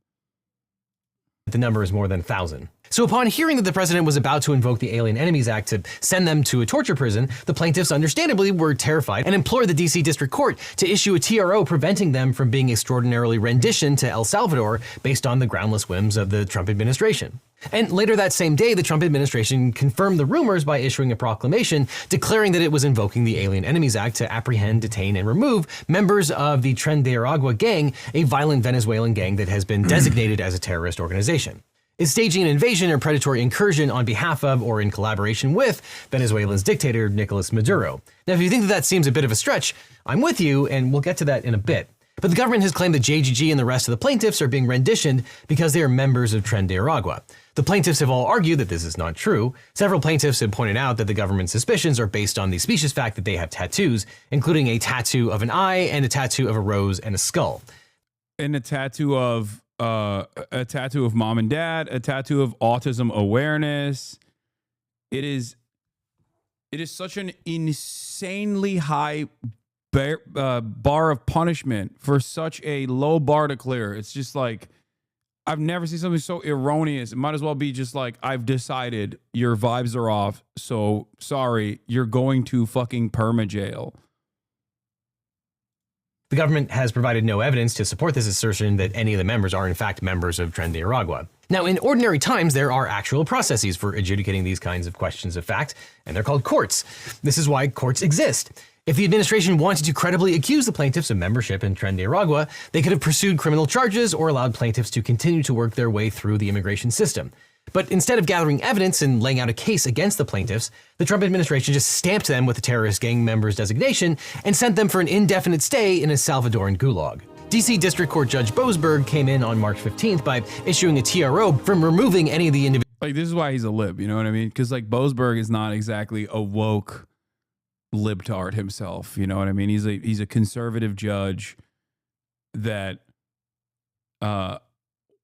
The number is more than 1,000. So upon hearing that the president was about to invoke the Alien Enemies Act to send them to a torture prison, the plaintiffs understandably were terrified and implored the DC District Court to issue a TRO preventing them from being extraordinarily renditioned to El Salvador based on the groundless whims of the Trump administration. And later that same day, the Trump administration confirmed the rumors by issuing a proclamation declaring that it was invoking the Alien Enemies Act to apprehend, detain, and remove members of the Tradewar gang, a violent Venezuelan gang that has been designated as a terrorist organization. Is staging an invasion or predatory incursion on behalf of or in collaboration with Venezuela's dictator Nicolas Maduro. Now, if you think that seems a bit of a stretch, I'm with you, and we'll get to that in a bit. But the government has claimed that JGG and the rest of the plaintiffs are being renditioned because they are members of Tradewar. The plaintiffs have all argued that this is not true. Several plaintiffs have pointed out that the government's suspicions are based on the specious fact that they have tattoos, including a tattoo of an eye and a tattoo of a rose and a skull. And a tattoo of mom and dad, a tattoo of autism awareness. It is such an insanely high bar of punishment for such a low bar to clear. It's just like, I've never seen something so erroneous. It might as well be just like, I've decided your vibes are off, so sorry, you're going to fucking perma jail. The government has provided no evidence to support this assertion that any of the members are in fact members of Tradewar. Now, in ordinary times, there are actual processes for adjudicating these kinds of questions of fact, and they're called courts. This is why courts exist. If the administration wanted to credibly accuse the plaintiffs of membership in Tradewar, they could have pursued criminal charges or allowed plaintiffs to continue to work their way through the immigration system. But instead of gathering evidence and laying out a case against the plaintiffs, the Trump administration just stamped them with the terrorist gang members designation and sent them for an indefinite stay in a Salvadoran gulag. DC District Court Judge Boasberg came in on March 15th by issuing a TRO from removing any of the individuals. Like, this is why he's a lib, you know what I mean? Because like Boasberg is not exactly a woke libtard himself, you know what I mean? He's a conservative judge that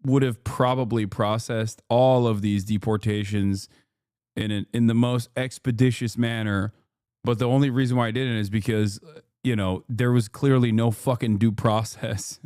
would have probably processed all of these deportations in the most expeditious manner, but the only reason why I didn't is because, you know, there was clearly no fucking due process.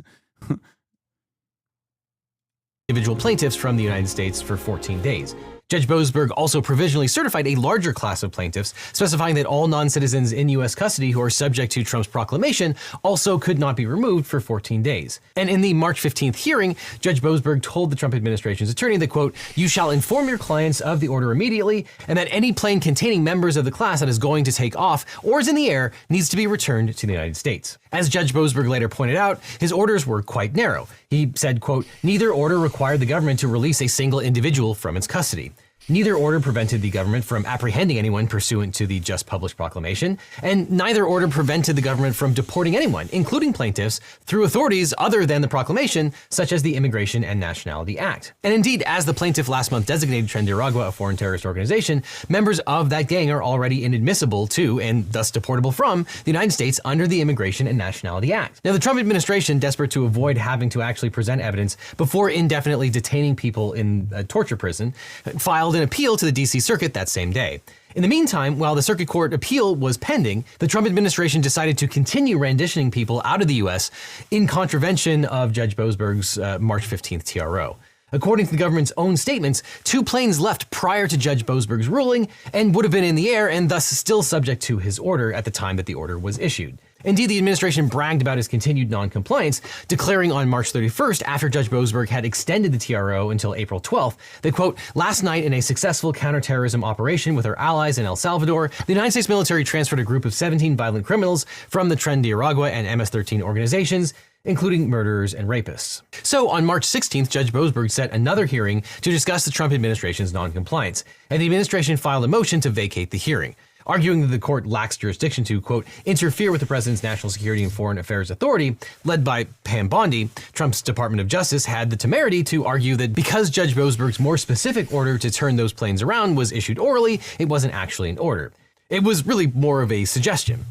Individual plaintiffs from the United States for 14 days. Judge Boasberg also provisionally certified a larger class of plaintiffs, specifying that all non-citizens in U.S. custody who are subject to Trump's proclamation also could not be removed for 14 days. And in the March 15th hearing, Judge Boasberg told the Trump administration's attorney that, quote, "You shall inform your clients of the order immediately, and that any plane containing members of the class that is going to take off or is in the air needs to be returned to the United States." As Judge Boasberg later pointed out, his orders were quite narrow. He said, quote, "Neither order required the government to release a single individual from its custody. Neither order prevented the government from apprehending anyone pursuant to the just published proclamation, and neither order prevented the government from deporting anyone, including plaintiffs, through authorities other than the proclamation, such as the Immigration and Nationality Act." And indeed, as the plaintiff last month designated Tradewar a foreign terrorist organization, members of that gang are already inadmissible to, and thus deportable from, the United States under the Immigration and Nationality Act. Now, the Trump administration, desperate to avoid having to actually present evidence before indefinitely detaining people in a torture prison, filed an appeal to the DC Circuit that same day. In the meantime, while the Circuit Court appeal was pending, the Trump administration decided to continue renditioning people out of the U.S. in contravention of Judge Boasberg's March 15th TRO. According to the government's own statements, 2 planes left prior to Judge Boasberg's ruling and would have been in the air and thus still subject to his order at the time that the order was issued. Indeed, the administration bragged about his continued non-compliance, declaring on March 31st, after Judge Boasberg had extended the TRO until April 12th, that, quote, "Last night in a successful counterterrorism operation with our allies in El Salvador, the United States military transferred a group of 17 violent criminals from the Tradewar and MS-13 organizations, including murderers and rapists." So on March 16th, Judge Boasberg set another hearing to discuss the Trump administration's non-compliance, and the administration filed a motion to vacate the hearing, arguing that the court lacks jurisdiction to, quote, "interfere with the president's national security and foreign affairs authority," led by Pam Bondi. Trump's Department of Justice had the temerity to argue that because Judge Boasberg's more specific order to turn those planes around was issued orally, it wasn't actually an order. It was really more of a suggestion.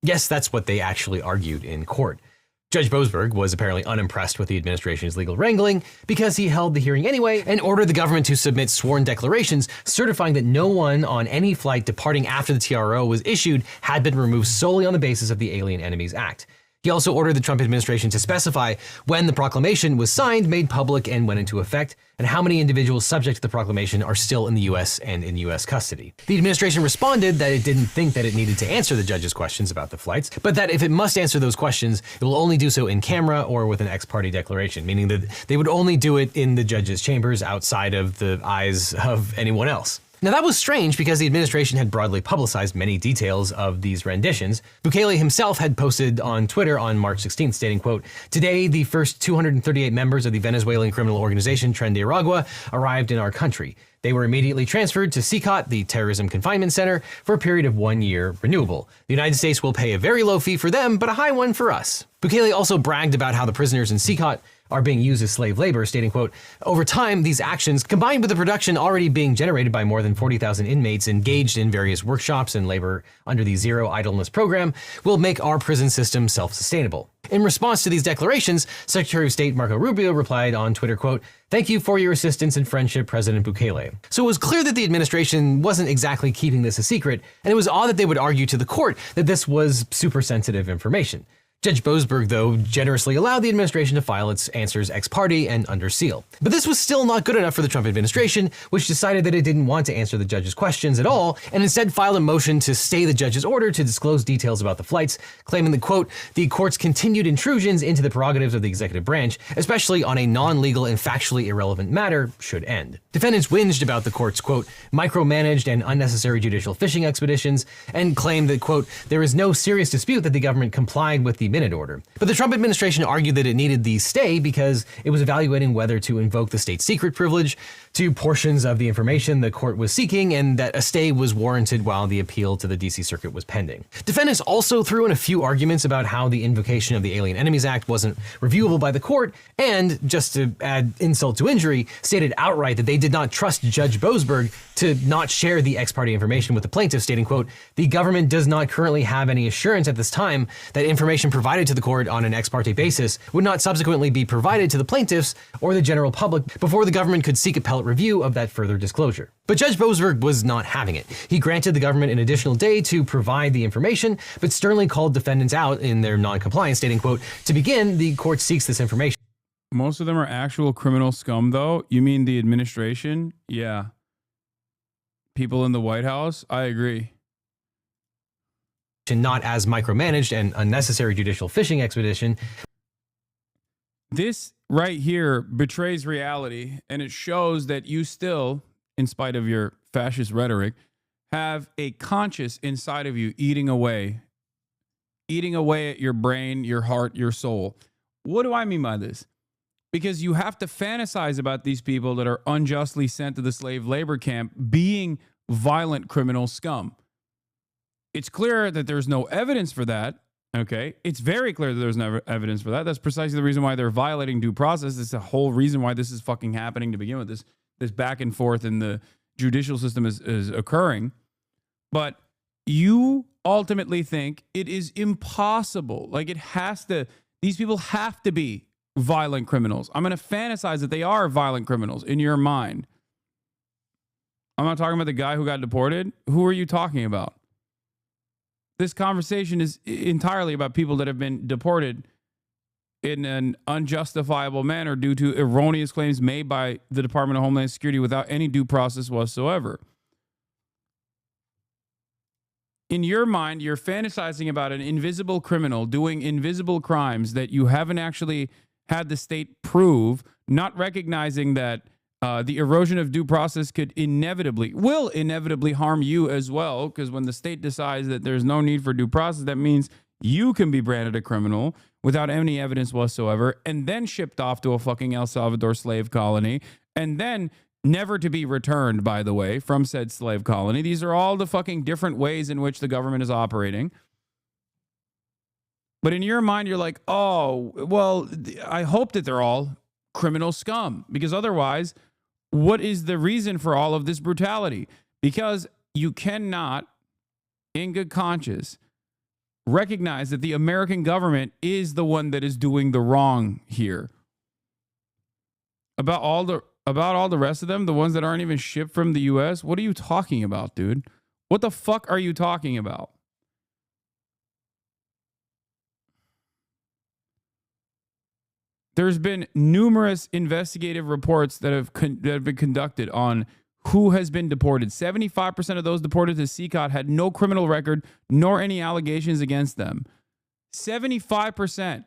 Yes, that's what they actually argued in court. Judge Boasberg was apparently unimpressed with the administration's legal wrangling because he held the hearing anyway and ordered the government to submit sworn declarations certifying that no one on any flight departing after the TRO was issued had been removed solely on the basis of the Alien Enemies Act. He also ordered the Trump administration to specify when the proclamation was signed, made public, and went into effect, and how many individuals subject to the proclamation are still in the U.S. and in U.S. custody. The administration responded that it didn't think that it needed to answer the judge's questions about the flights, but that if it must answer those questions, it will only do so in camera or with an ex parte declaration, meaning that they would only do it in the judge's chambers outside of the eyes of anyone else. Now that was strange because the administration had broadly publicized many details of these renditions. Bukele himself had posted on Twitter on March 16th stating, quote, "Today, the first 238 members of the Venezuelan criminal organization Tradewar arrived in our country. They were immediately transferred to CCOT, the Terrorism Confinement Center, for a period of 1 year, renewable. The United States will pay a very low fee for them, but a high one for us. Bukele also bragged about how the prisoners in CCOT are being used as slave labor, stating, quote, over time, these actions, combined with the production already being generated by more than 40,000 inmates engaged in various workshops and labor under the Zero Idleness program, will make our prison system self-sustainable. In response to these declarations, Secretary of State Marco Rubio replied on Twitter, quote, thank you for your assistance and friendship, President Bukele. So it was clear that the administration wasn't exactly keeping this a secret, and it was odd that they would argue to the court that this was super sensitive information. Judge Boasberg, though, generously allowed the administration to file its answers ex parte and under seal. But this was still not good enough for the Trump administration, which decided that it didn't want to answer the judge's questions at all, and instead filed a motion to stay the judge's order to disclose details about the flights, claiming that, quote, the court's continued intrusions into the prerogatives of the executive branch, especially on a non-legal and factually irrelevant matter, should end. Defendants whinged about the court's, quote, micromanaged and unnecessary judicial fishing expeditions, and claimed that, quote, there is no serious dispute that the government complied with the minute order. But the Trump administration argued that it needed the stay because it was evaluating whether to invoke the state secret privilege to portions of the information the court was seeking, and that a stay was warranted while the appeal to the DC Circuit was pending. Defendants also threw in a few arguments about how the invocation of the Alien Enemies Act wasn't reviewable by the court, and, just to add insult to injury, stated outright that they did not trust Judge Boasberg to not share the ex parte information with the plaintiff, stating, quote, the government does not currently have any assurance at this time that information provided to the court on an ex parte basis would not subsequently be provided to the plaintiffs or the general public before the government could seek appellate review of that further disclosure. But Judge Boasberg was not having it. He granted the government an additional day to provide the information, but sternly called defendants out in their non-compliance, stating, quote, to begin, the court seeks this information. Most of them are actual criminal scum, though. You mean the administration? Yeah. People in the White House? I agree. Not as micromanaged and unnecessary judicial fishing expedition. This right here betrays reality, and it shows that you still, in spite of your fascist rhetoric, have a conscience inside of you eating away at your brain, your heart, your soul. What do I mean by this? Because you have to fantasize about these people that are unjustly sent to the slave labor camp being violent criminal scum. It's clear that there's no evidence for that. Okay, it's very clear that there's no evidence for that. That's precisely the reason why they're violating due process. It's the whole reason why this is fucking happening to begin with. This back and forth in the judicial system is occurring. But you ultimately think it is impossible. Like, it has to, these people have to be violent criminals. I'm going to fantasize that they are violent criminals in your mind. I'm not talking about the guy who got deported. Who are you talking about? This conversation is entirely about people that have been deported in an unjustifiable manner due to erroneous claims made by the Department of Homeland Security without any due process whatsoever. In your mind, you're fantasizing about an invisible criminal doing invisible crimes that you haven't actually had the state prove, not recognizing that the erosion of due process will inevitably harm you as well, because when the state decides that there's no need for due process, that means you can be branded a criminal without any evidence whatsoever, and then shipped off to a fucking El Salvador slave colony, and then never to be returned, by the way, from said slave colony. These are all the fucking different ways in which the government is operating. But in your mind, you're like, oh, well, I hope that they're all criminal scum, because otherwise, what is the reason for all of this brutality? Because you cannot, in good conscience, recognize that the American government is the one that is doing the wrong here. About all the rest of them, the ones that aren't even shipped from the U.S., what are you talking about, dude? What the fuck are you talking about? There's been numerous investigative reports that have been conducted on who has been deported. 75% of those deported to CCOT had no criminal record nor any allegations against them. 75%.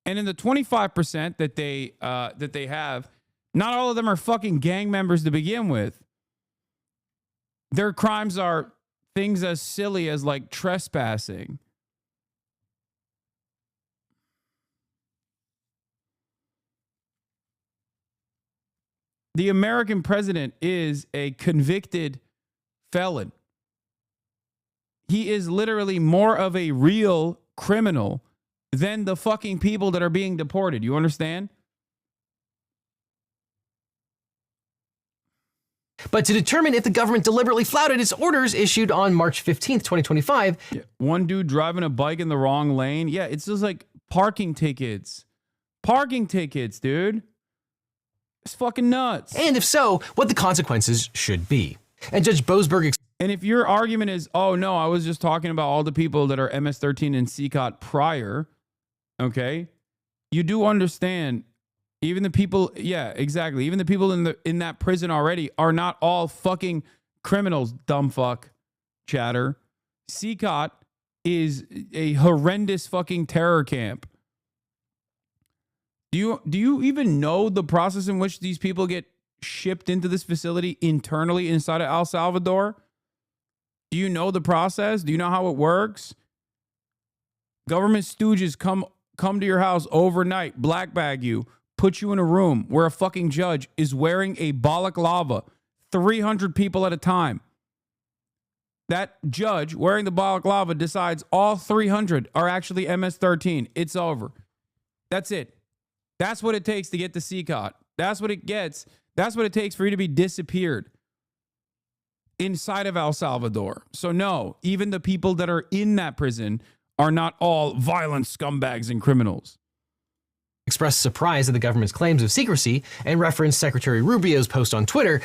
And in the 25% that they have, not all of them are fucking gang members to begin with. Their crimes are things as silly as like trespassing. The American president is a convicted felon. He is literally more of a real criminal than the fucking people that are being deported. You understand? But to determine if the government deliberately flouted its orders issued on March 15th, 2025. Yeah. One dude driving a bike in the wrong lane. Yeah, it's just like parking tickets. Parking tickets, dude. It's fucking nuts. And if so, what the consequences should be. And Judge Boasberg... And if your argument is, oh no, I was just talking about all the people that are MS-13 and CCOT prior, okay, you do understand... Even the people, yeah, exactly. Even the people in that prison already are not all fucking criminals, dumb fuck, chatter. CCOT is a horrendous fucking terror camp. Do you even know the process in which these people get shipped into this facility internally inside of El Salvador? Do you know the process? Do you know how it works? Government stooges come to your house overnight, black bag you, put you in a room where a fucking judge is wearing a balaclava, 300 people at a time. That judge wearing the balaclava decides all 300 are actually MS-13. It's over. That's it. That's what it takes to get the CCOT. That's what it gets. That's what it takes for you to be disappeared inside of El Salvador. So no, even the people that are in that prison are not all violent scumbags and criminals. Expressed surprise at the government's claims of secrecy and referenced Secretary Rubio's post on Twitter,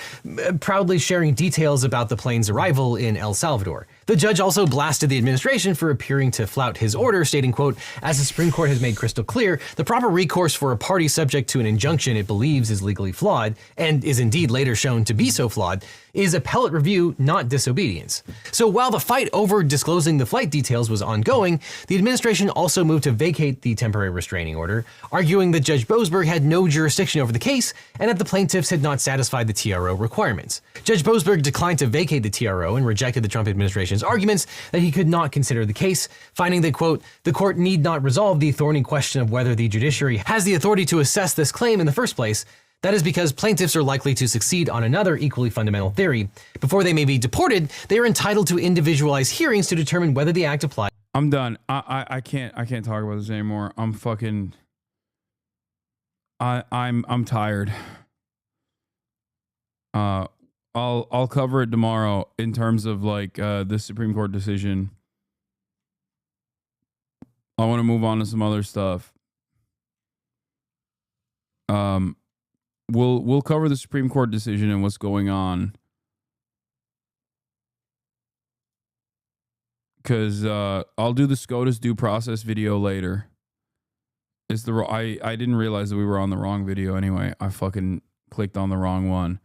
proudly sharing details about the plane's arrival in El Salvador. The judge also blasted the administration for appearing to flout his order, stating, quote, as the Supreme Court has made crystal clear, the proper recourse for a party subject to an injunction it believes is legally flawed, and is indeed later shown to be so flawed, is appellate review, not disobedience. So while the fight over disclosing the flight details was ongoing, the administration also moved to vacate the temporary restraining order, arguing that Judge Boasberg had no jurisdiction over the case and that the plaintiffs had not satisfied the TRO requirements. Judge Boasberg declined to vacate the TRO and rejected the Trump administration's arguments that he could not consider the case, finding that, quote, the court need not resolve the thorny question of whether the judiciary has the authority to assess this claim in the first place. That is because plaintiffs are likely to succeed on another equally fundamental theory. Before they may be deported, they are entitled to individualized hearings to determine whether the act applies. I'm done. I can't talk about this anymore. I'm fucking I'm tired. I'll cover it tomorrow in terms of like the Supreme Court decision. I want to move on to some other stuff. We'll cover the Supreme Court decision and what's going on. Because I'll do the SCOTUS due process video later. I didn't realize that we were on the wrong video anyway. I fucking clicked on the wrong one.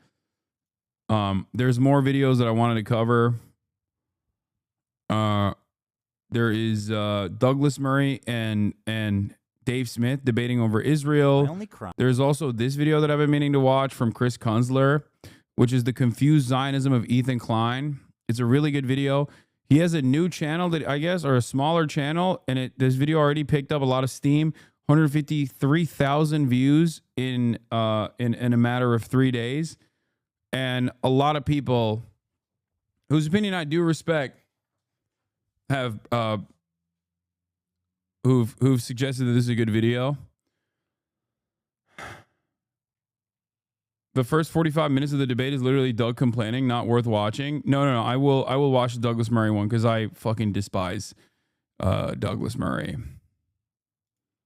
There's more videos that I wanted to cover. There is Douglas Murray and Dave Smith debating over Israel. There's also this video that I've been meaning to watch from Chris Kunzler, which is the Confused Zionism of Ethan Klein. It's a really good video. He has a new channel that I guess, or a smaller channel, and this video already picked up a lot of steam. 153,000 views in a matter of 3 days, and a lot of people whose opinion I do respect have who've suggested that this is a good video. The first 45 minutes of the debate is literally Doug complaining, not worth watching. No. I will watch the Douglas Murray one because I fucking despise Douglas Murray.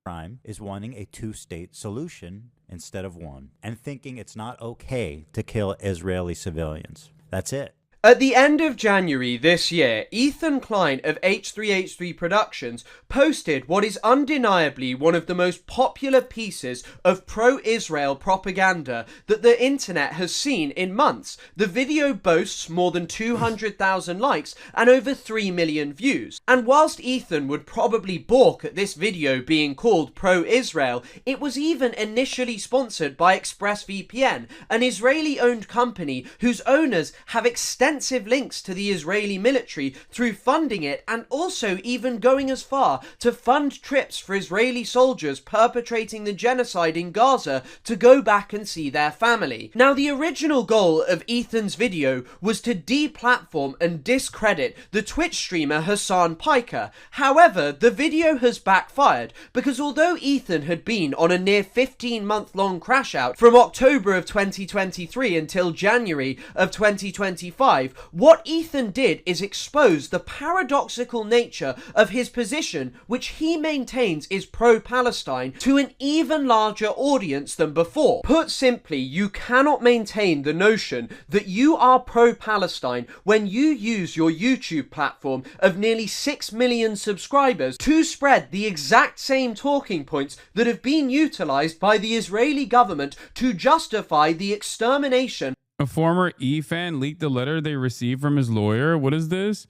Crime is wanting a two-state solution instead of one, and thinking it's not okay to kill Israeli civilians. That's it. At the end of January this year, Ethan Klein of H3H3 Productions posted what is undeniably one of the most popular pieces of pro-Israel propaganda that the internet has seen in months. The video boasts more than 200,000 likes and over 3 million views. And whilst Ethan would probably balk at this video being called pro-Israel, it was even initially sponsored by ExpressVPN, an Israeli-owned company whose owners have extended extensive links to the Israeli military through funding it, and also even going as far to fund trips for Israeli soldiers perpetrating the genocide in Gaza to go back and see their family. Now, the original goal of Ethan's video was to deplatform and discredit the Twitch streamer Hasan Piker. However, the video has backfired because although Ethan had been on a near 15-month-long crash out from October of 2023 until January of 2025, what Ethan did is expose the paradoxical nature of his position, which he maintains is pro-Palestine, to an even larger audience than before. Put simply, you cannot maintain the notion that you are pro-Palestine when you use your YouTube platform of nearly 6 million subscribers to spread the exact same talking points that have been utilized by the Israeli government to justify the extermination. A former E-fan leaked the letter they received from his lawyer. What is this?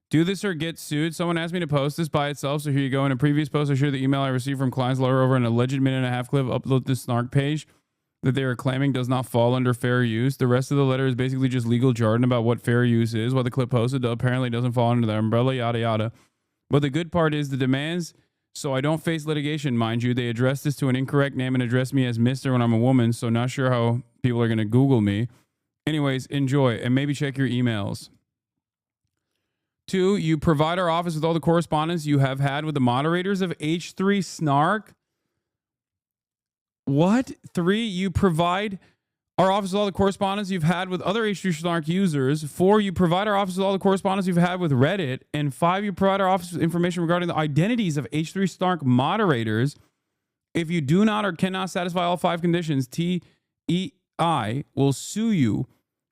Do this or get sued. Someone asked me to post this by itself, so here you go. In a previous post, I shared the email I received from client's lawyer over an alleged minute-and-a-half clip. Upload this snark page that they are claiming does not fall under fair use. The rest of the letter is basically just legal jargon about what fair use is, what the clip posted apparently doesn't fall under the umbrella, yada yada. But the good part is the demands, so I don't face litigation, mind you. They addressed this to an incorrect name and addressed me as Mr. when I'm a woman, so not sure how people are going to Google me. Anyways, enjoy, and maybe check your emails. 2, you provide our office with all the correspondence you have had with the moderators of H3 Snark. What? 3, you provide our office with all the correspondence you've had with other H3 Snark users. 4, you provide our office with all the correspondence you've had with Reddit. And 5, you provide our office with information regarding the identities of H3 Snark moderators. If you do not or cannot satisfy all 5 conditions, TEI will sue you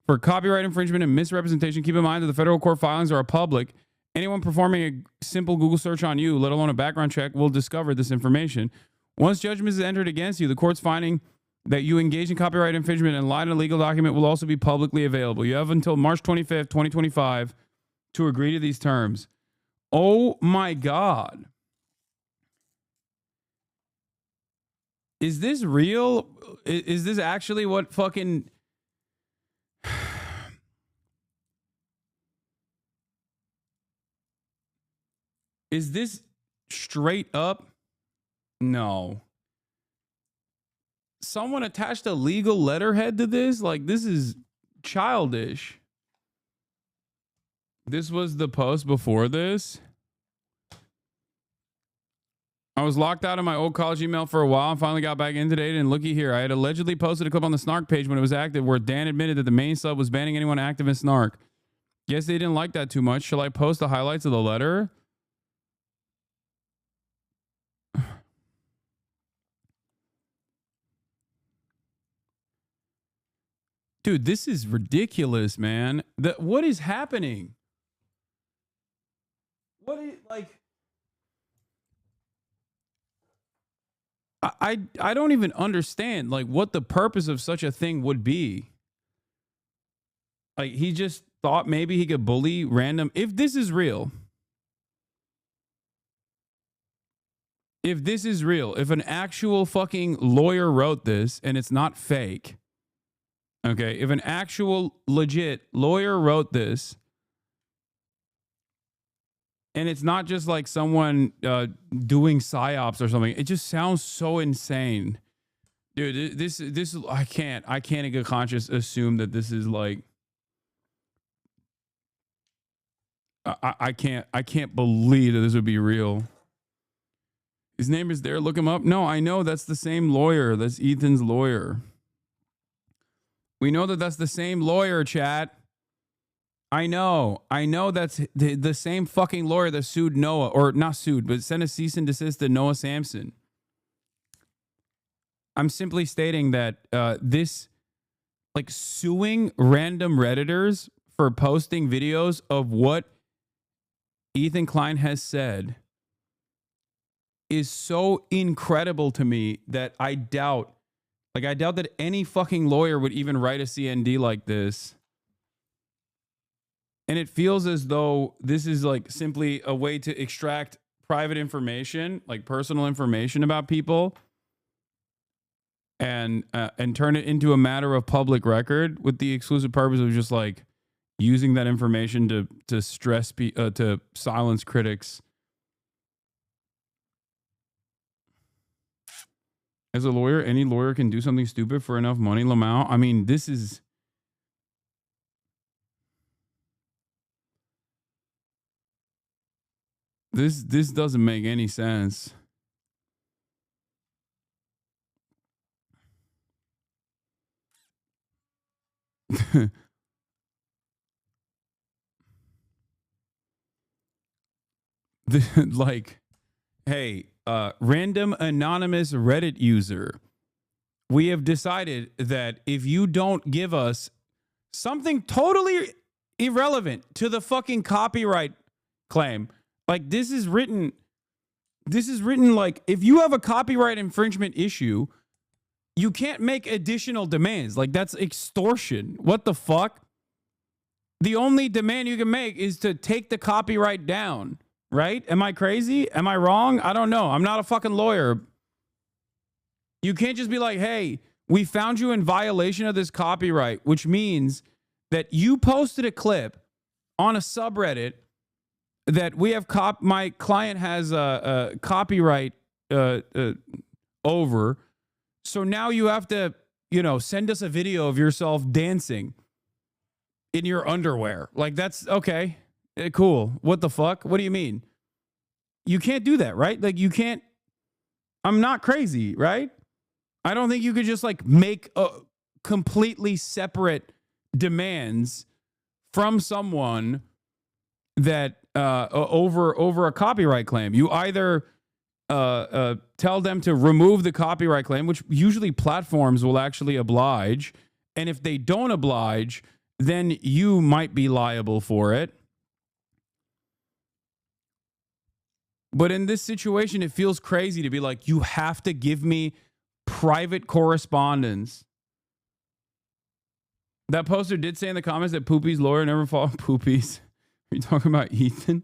for copyright infringement and misrepresentation. Keep in mind that the federal court filings are public. Anyone performing a simple Google search on you, let alone a background check, will discover this information. Once judgment is entered against you, the court's finding that you engage in copyright infringement and lied in a legal document will also be publicly available. You have until March 25th, 2025 to agree to these terms. Oh my God. Is this real? Is this actually what fucking... Is this straight up? No. Someone attached a legal letterhead to this? Like, this is childish. This was the post before this. I was locked out of my old college email for a while and finally got back in today. And looky here, I had allegedly posted a clip on the Snark page when it was active where Dan admitted that the main sub was banning anyone active in Snark. Guess they didn't like that too much. Shall I post the highlights of the letter? Dude, this is ridiculous, man. What is happening? What is, like... I don't even understand, like, what the purpose of such a thing would be. Like, he just thought maybe he could bully random... If this is real... If an actual fucking lawyer wrote this and it's not fake... Okay, if an actual legit lawyer wrote this and it's not just like someone doing psyops or something, it just sounds so insane. Dude, this I can't in good conscience assume that this is like I can't believe that this would be real. His name is there, look him up. No, I know that's the same lawyer. That's Ethan's lawyer. We know that that's the same lawyer, chat. I know that's the same fucking lawyer that sued Noah, or not sued, but sent a cease and desist to Noah Samson. I'm simply stating that this, like, suing random Redditors for posting videos of what Ethan Klein has said is so incredible to me that I doubt that any fucking lawyer would even write a CND like this. And it feels as though this is like simply a way to extract private information, like personal information about people, and turn it into a matter of public record with the exclusive purpose of just like using that information to to silence critics. As a lawyer, any lawyer can do something stupid for enough money, Lamau. I mean, this is... This doesn't make any sense. Like, hey, random anonymous Reddit user, we have decided that if you don't give us something totally irrelevant to the fucking copyright claim, like this is written like, if you have a copyright infringement issue, you can't make additional demands. Like, that's extortion. What the fuck? The only demand you can make is to take the copyright down. Right? Am I crazy? Am I wrong? I don't know. I'm not a fucking lawyer. You can't just be like, hey, we found you in violation of this copyright, which means that you posted a clip on a subreddit that we have my client has a copyright over. So now you have to, send us a video of yourself dancing in your underwear. Like, that's okay. Cool. What the fuck? What do you mean? You can't do that, right? Like, you can't. I'm not crazy, right? I don't think you could just like make completely separate demands from someone that over a copyright claim. You either tell them to remove the copyright claim, which usually platforms will actually oblige, and if they don't oblige, then you might be liable for it. But in this situation, it feels crazy to be like, you have to give me private correspondence. That poster did say in the comments that Poopy's lawyer never fought Poopy's. Are you talking about Ethan?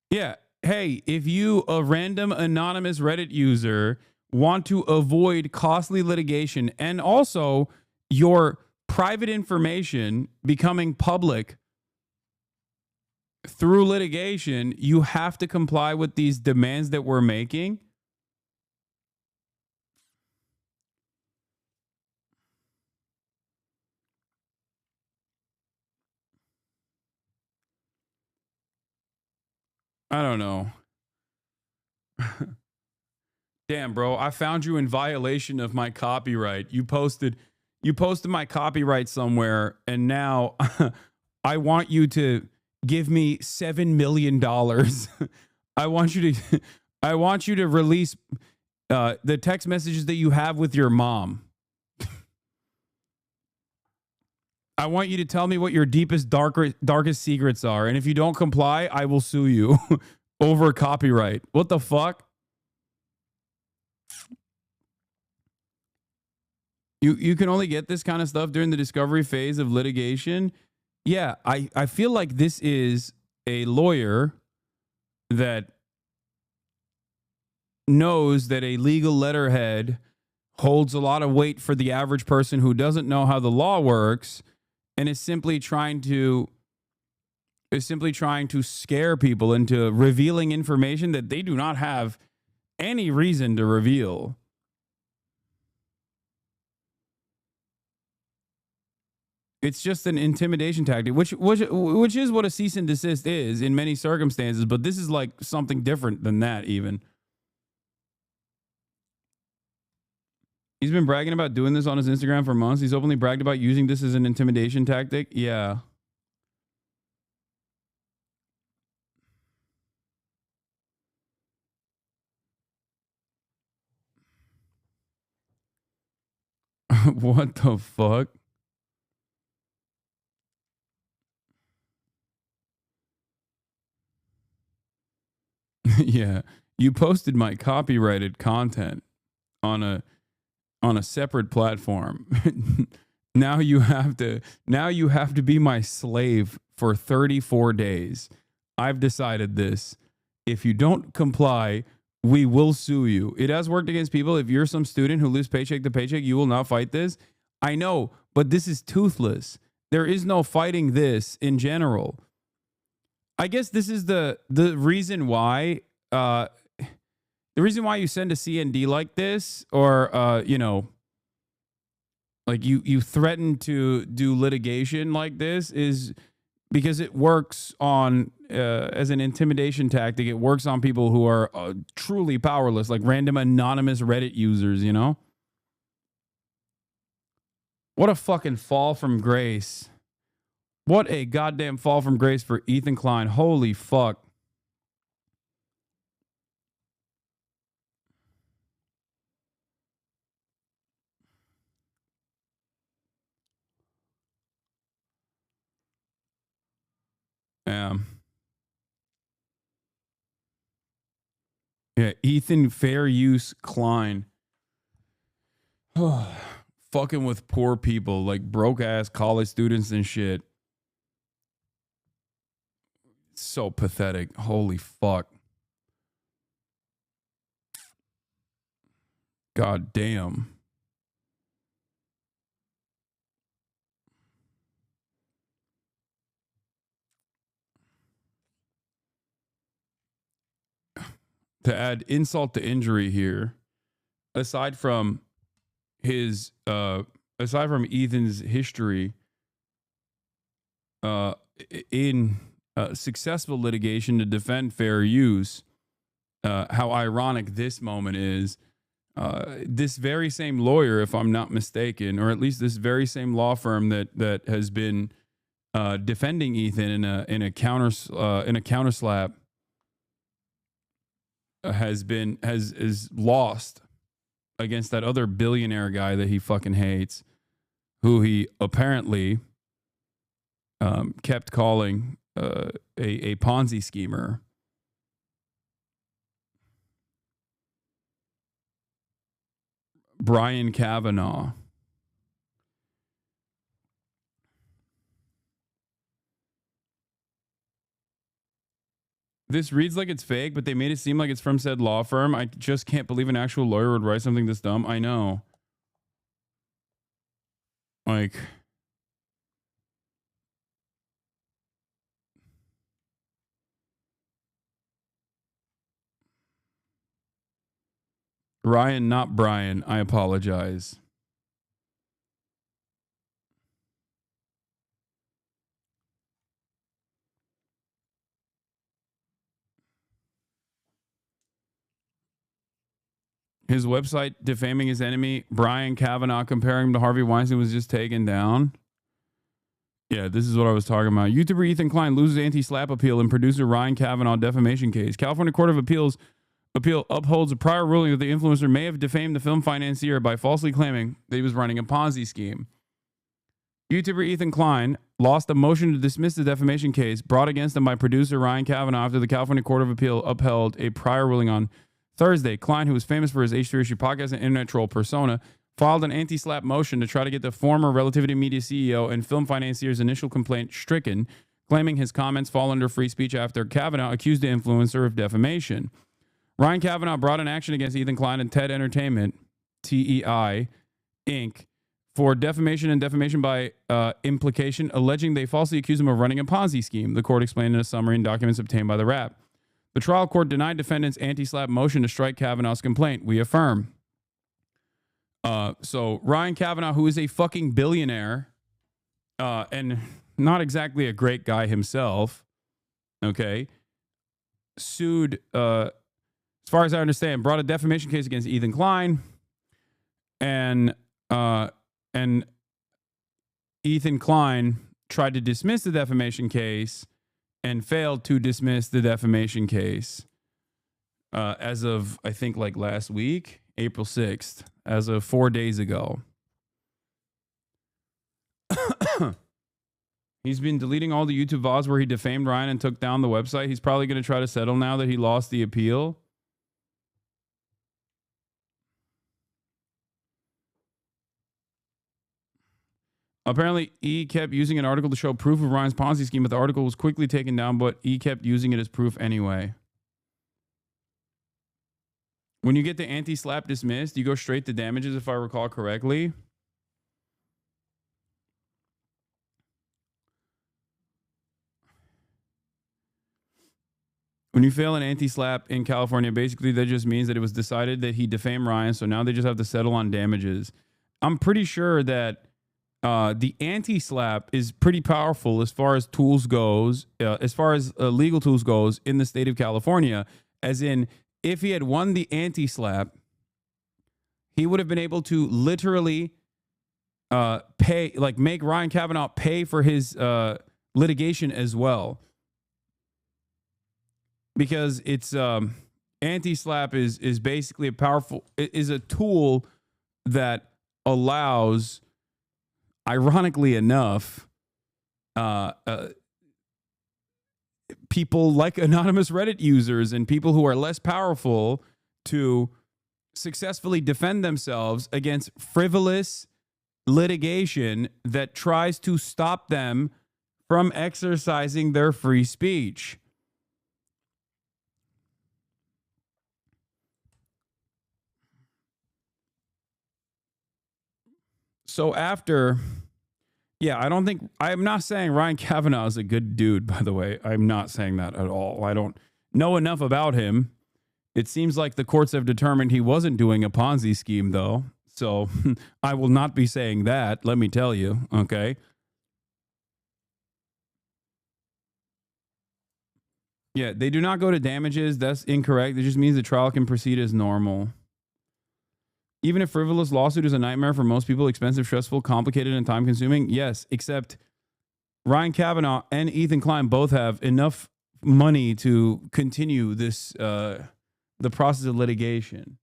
Yeah. Hey, if you, a random anonymous Reddit user, want to avoid costly litigation and also your private information becoming public through litigation, you have to comply with these demands that we're making. I don't know. Damn, bro, I found you in violation of my copyright. You posted my copyright somewhere, and now I want you to give me $7 million. I want you to release the text messages that you have with your mom. I want you to tell me what your deepest, darkest secrets are. And if you don't comply, I will sue you over copyright. What the fuck? You can only get this kind of stuff during the discovery phase of litigation. Yeah, I feel like this is a lawyer that knows that a legal letterhead holds a lot of weight for the average person who doesn't know how the law works and is simply trying to scare people into revealing information that they do not have any reason to reveal. It's just an intimidation tactic, which is what a cease and desist is in many circumstances, but this is like something different than that even. He's been bragging about doing this on his Instagram for months. He's openly bragged about using this as an intimidation tactic. Yeah. What the fuck? Yeah, you posted my copyrighted content on a separate platform. Now you have to be my slave for 34 days. I've decided this. If you don't comply, we will sue you. It has worked against people. If you're some student who lives paycheck to paycheck, you will not fight this. I know, but this is toothless. There is no fighting this in general. I guess this is the reason why you send a CND like this, or you know, like you threaten to do litigation like this, is because it works on as an intimidation tactic. It works on people who are truly powerless, like random anonymous Reddit users, you know? What a fucking fall from grace. What a goddamn fall from grace for Ethan Klein. Holy fuck. Yeah, Ethan Fair Use Klein. Fucking with poor people, like broke ass college students and shit. So pathetic. Holy fuck. God damn. To add insult to injury here, aside from Ethan's history in successful litigation to defend fair use, how ironic this moment is. This very same lawyer, if I'm not mistaken, or at least this very same law firm that has been defending Ethan in a counter slap, has lost against that other billionaire guy that he fucking hates, who he apparently kept calling a Ponzi schemer. Brian Kavanaugh. This reads like it's fake, but they made it seem like it's from said law firm. I just can't believe an actual lawyer would write something this dumb. I know. Like, Ryan, not Brian. I apologize. His website defaming his enemy, Brian Kavanaugh, comparing him to Harvey Weinstein, was just taken down. Yeah, this is what I was talking about. YouTuber Ethan Klein loses anti-slap appeal in producer Ryan Kavanaugh defamation case. California Court of Appeal upholds a prior ruling that the influencer may have defamed the film financier by falsely claiming that he was running a Ponzi scheme. YouTuber Ethan Klein lost a motion to dismiss the defamation case brought against him by producer Ryan Kavanaugh after the California Court of Appeal upheld a prior ruling on Thursday. Klein, who is famous for his H3 Issue podcast and internet troll persona, filed an anti-slap motion to try to get the former Relativity Media CEO and film financier's initial complaint stricken, claiming his comments fall under free speech after Kavanaugh accused the influencer of defamation. Ryan Kavanaugh brought an action against Ethan Klein and TED Entertainment, TEI, Inc., for defamation and defamation by implication, alleging they falsely accused him of running a Ponzi scheme, the court explained in a summary in documents obtained by the Wrap. The trial court denied defendants' anti-slap motion to strike Kavanaugh's complaint. We affirm. So Ryan Kavanaugh, who is a fucking billionaire and not exactly a great guy himself, okay, sued, as far as I understand, brought a defamation case against Ethan Klein, and Ethan Klein tried to dismiss the defamation case and failed to dismiss the defamation case as of, I think, like last week, April 6th, as of 4 days ago. He's been deleting all the YouTube VODs where he defamed Ryan and took down the website. He's probably going to try to settle now that he lost the appeal. Apparently, E kept using an article to show proof of Ryan's Ponzi scheme, but the article was quickly taken down, but E kept using it as proof anyway. When you get the anti-slap dismissed, you go straight to damages, if I recall correctly. When you fail an anti-slap in California, basically that just means that it was decided that he defamed Ryan, so now they just have to settle on damages. I'm pretty sure that the anti-slap is pretty powerful as far as tools goes, as far as legal tools goes in the state of California. As in, if he had won the anti-slap, he would have been able to literally pay, like make Ryan Kavanaugh pay for his litigation as well. Because it's anti-slap is basically is a tool that allows, ironically enough, people like anonymous Reddit users and people who are less powerful to successfully defend themselves against frivolous litigation that tries to stop them from exercising their free speech. So after, I'm not saying Ryan Kavanaugh is a good dude, by the way. I'm not saying that at all. I don't know enough about him. It seems like the courts have determined he wasn't doing a Ponzi scheme, though. So I will not be saying that, let me tell you, okay? Yeah, they do not go to damages. That's incorrect. It just means the trial can proceed as normal. Even a frivolous lawsuit is a nightmare for most people, expensive, stressful, complicated, and time-consuming. Yes, except Ryan Kavanaugh and Ethan Klein both have enough money to continue this, the process of litigation.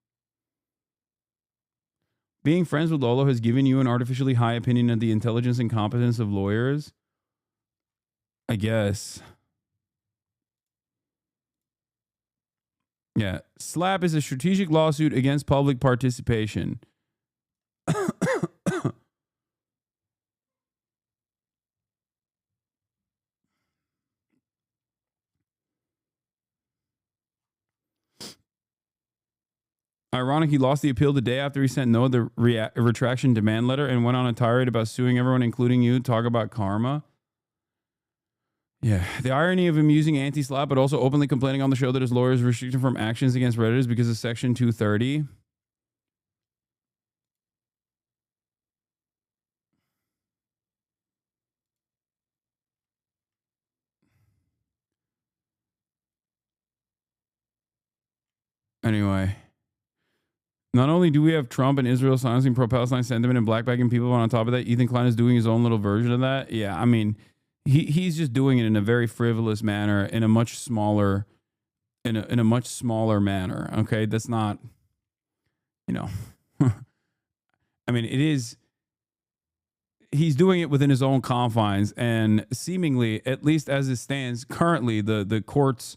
Being friends with Lolo has given you an artificially high opinion of the intelligence and competence of lawyers? I guess. Yeah. SLAP is a strategic lawsuit against public participation. Ironic, he lost the appeal the day after he sent Noah the retraction demand letter and went on a tirade about suing everyone, including you. Talk about karma. Yeah, the irony of him using anti-slap, but also openly complaining on the show that his lawyer is restricted from actions against Redditors because of Section 230. Anyway, not only do we have Trump and Israel silencing pro-Palestine sentiment and blackbacking people, but on top of that, Ethan Klein is doing his own little version of that. Yeah, I mean, he's just doing it in a very frivolous manner, in a much smaller, in a much smaller manner. Okay, that's not, you know, I mean, it is. He's doing it within his own confines, and seemingly, at least as it stands currently, the courts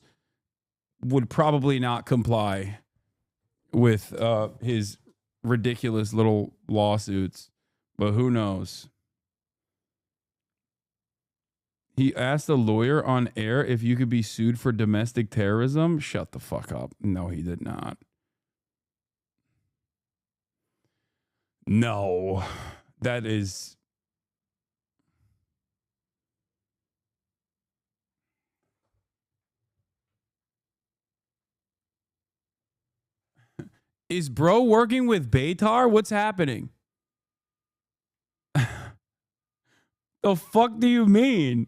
would probably not comply with his ridiculous little lawsuits, but who knows? He asked a lawyer on air if you could be sued for domestic terrorism. Shut the fuck up. No, he did not. No, that is... Is bro working with Beitar? What's happening? The fuck do you mean?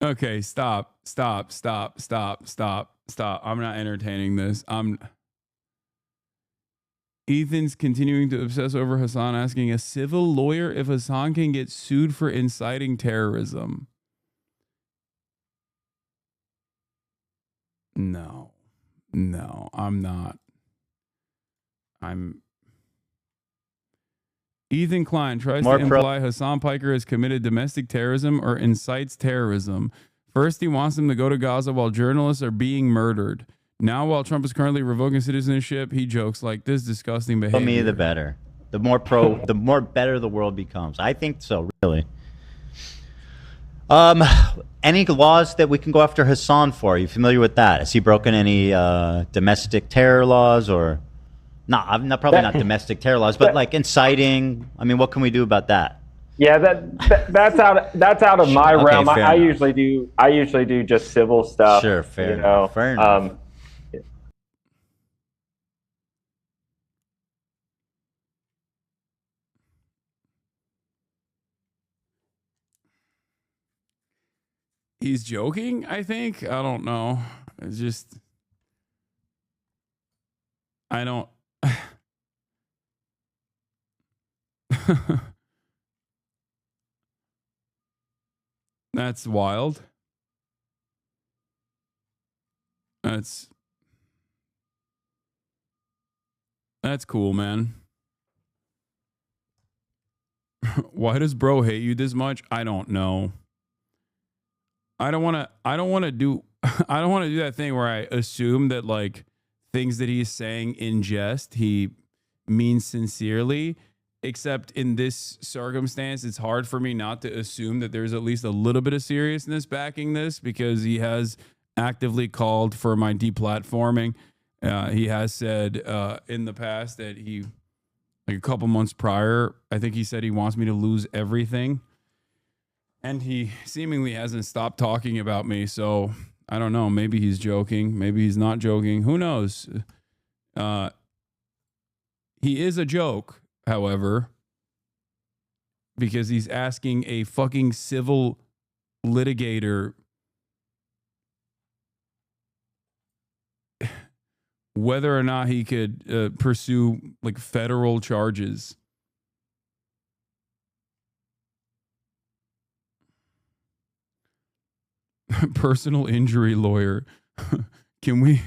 Okay, stop. I'm not entertaining this. Ethan's continuing to obsess over Hasan, asking a civil lawyer if Hasan can get sued for inciting terrorism. No, I'm not. Ethan Klein tries to imply Hasan Piker has committed domestic terrorism or incites terrorism. First, he wants them to go to Gaza while journalists are being murdered. Now, while Trump is currently revoking citizenship, he jokes like this disgusting behavior. For me, the better. The more better the world becomes. I think so, really. Any laws that we can go after Hasan for? Are you familiar with that? Has he broken any domestic terror laws or... No, probably not domestic terror laws, but like inciting. I mean, what can we do about that? Yeah, that's out of my Okay, realm. fair I enough. usually do just civil stuff. Sure, fair you know. enough. Fair enough. He's joking, I think. I don't know. It's just I don't That's wild. That's cool, man. Why does bro hate you this much? I don't know. I don't want to do that thing where I assume that like things that he's saying in jest he means sincerely, except in this circumstance it's hard for me not to assume that there's at least a little bit of seriousness backing this, because he has actively called for my deplatforming. He has said in the past that he, like a couple months prior, I think he said he wants me to lose everything. And he seemingly hasn't stopped talking about me. So I don't know. Maybe he's joking. Maybe he's not joking. Who knows? He is a joke, however, because he's asking a fucking civil litigator whether or not he could pursue like federal charges. Personal injury lawyer. Can we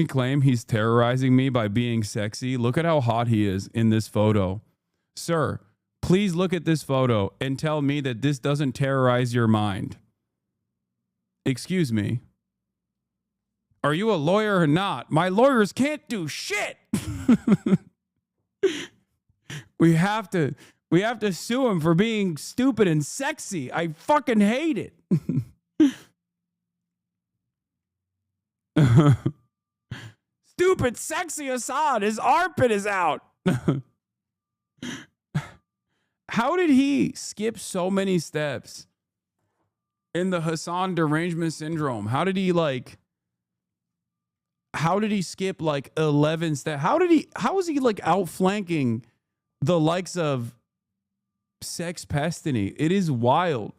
claim he's terrorizing me by being sexy? Look at how hot he is in this photo. Sir, please look at this photo and tell me that this doesn't terrorize your mind. Excuse me. Are you a lawyer or not? My lawyers can't do shit. We have to sue him for being stupid and sexy. I fucking hate it. Stupid, sexy Hasan. His armpit is out. How did he skip so many steps in the Hasan derangement syndrome? How did he skip like 11 steps? How is he like outflanking the likes of Sex Pestiny? It is wild.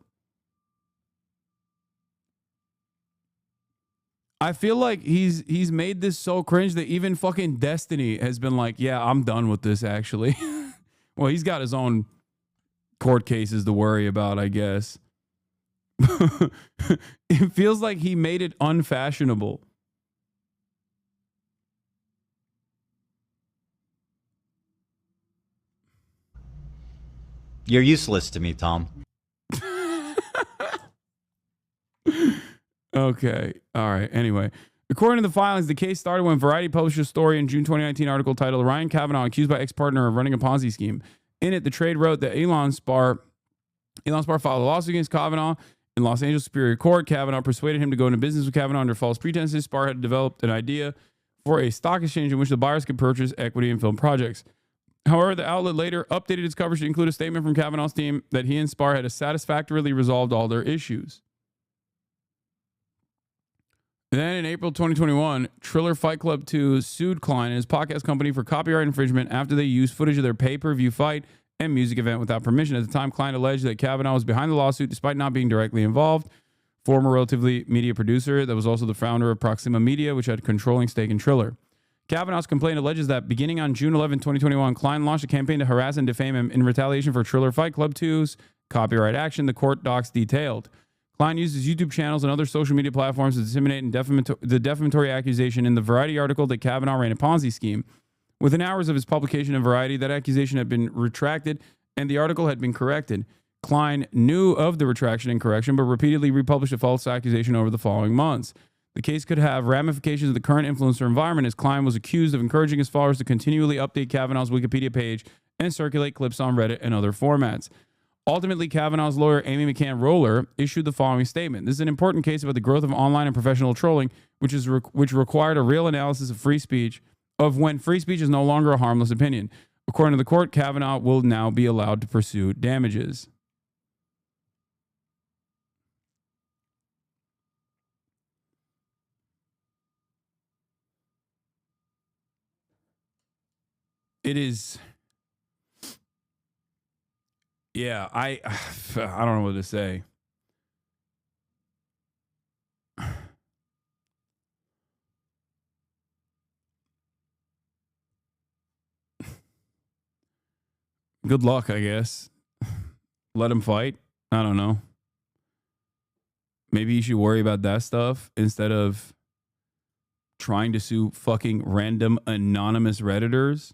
I feel like he's made this so cringe that even fucking Destiny has been like, yeah, I'm done with this actually. Well, he's got his own court cases to worry about, I guess. It feels like he made it unfashionable. You're useless to me, Tom. Okay. All right. Anyway, according to the filings, the case started when Variety published a story in June 2019 article titled Ryan Kavanaugh accused by ex-partner of running a Ponzi scheme. In it, the trade wrote that Elon Spar filed a lawsuit against Kavanaugh in Los Angeles Superior Court. Kavanaugh persuaded him to go into business with Kavanaugh under false pretenses. Spar had developed an idea for a stock exchange in which the buyers could purchase equity in film projects. However, the outlet later updated its coverage to include a statement from Kavanaugh's team that he and Spar had satisfactorily resolved all their issues. Then in April 2021, Triller Fight Club 2 sued Klein and his podcast company for copyright infringement after they used footage of their pay-per-view fight and music event without permission. At the time, Klein alleged that Kavanaugh was behind the lawsuit despite not being directly involved. Former Relatively Media producer that was also the founder of Proxima Media, which had a controlling stake in Triller. Kavanaugh's complaint alleges that beginning on June 11, 2021, Klein launched a campaign to harass and defame him in retaliation for Triller Fight Club 2's copyright action, the court docs detailed. Klein used his YouTube channels and other social media platforms to disseminate the defamatory accusation in the Variety article that Kavanaugh ran a Ponzi scheme. Within hours of his publication in Variety, that accusation had been retracted and the article had been corrected. Klein knew of the retraction and correction, but repeatedly republished a false accusation over the following months. The case could have ramifications of the current influencer environment, as Klein was accused of encouraging his followers to continually update Kavanaugh's Wikipedia page and circulate clips on Reddit and other formats. Ultimately, Kavanaugh's lawyer, Amy McCann Roller, issued the following statement. This is an important case about the growth of online and professional trolling, which required a real analysis of free speech, of when free speech is no longer a harmless opinion. According to the court, Kavanaugh will now be allowed to pursue damages. It is... Yeah, I don't know what to say. Good luck, I guess. Let him fight. I don't know. Maybe you should worry about that stuff instead of trying to sue fucking random anonymous Redditors.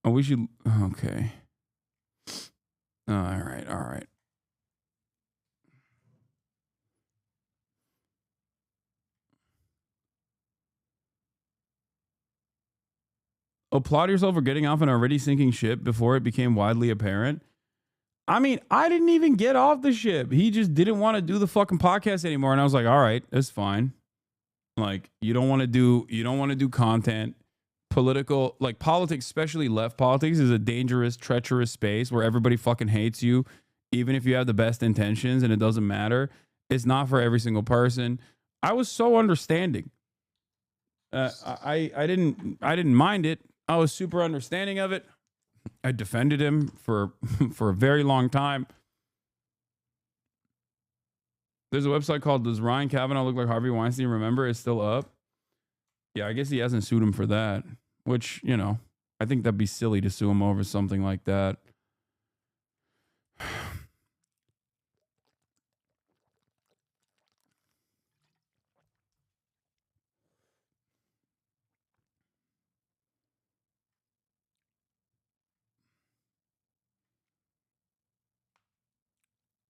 Oh, we should... Okay. All right, all right. Applaud yourself for getting off an already sinking ship before it became widely apparent. I mean, I didn't even get off the ship. He just didn't want to do the fucking podcast anymore. And I was like, all right, that's fine. Like, you don't want to do content. Political, like politics, especially left politics, is a dangerous, treacherous space where everybody fucking hates you, even if you have the best intentions, and it doesn't matter. It's not for every single person. I was so understanding. I didn't mind it. I was super understanding of it. I defended him for a very long time. There's a website called Does Ryan Kavanaugh Look Like Harvey Weinstein? Remember, it's still up. Yeah, I guess he hasn't sued him for that, which, you know, I think that'd be silly to sue him over something like that.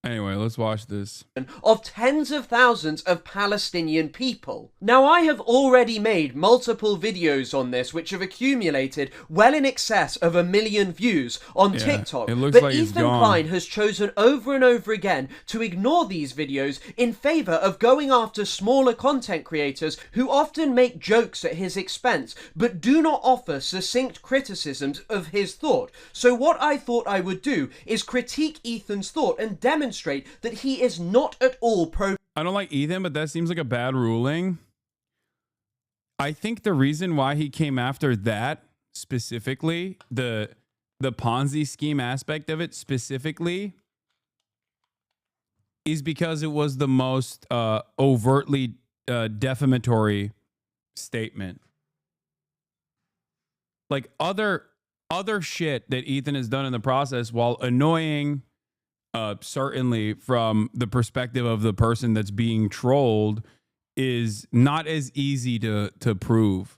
Anyway, let's watch this. Of tens of thousands of Palestinian people. Now, I have already made multiple videos on this which have accumulated well in excess of 1 million views on TikTok, it looks but like Ethan Klein has chosen over and over again to ignore these videos in favor of going after smaller content creators who often make jokes at his expense but do not offer succinct criticisms of his thought. So what I thought I would do is critique Ethan's thought and demonstrate that he is not at all pro. I don't like Ethan, but that seems like a bad ruling. I think the reason why he came after that specifically, the Ponzi scheme aspect of it specifically, is because it was the most overtly defamatory statement. Like other shit that Ethan has done in the process, while annoying, certainly from the perspective of the person that's being trolled, is not as easy to prove.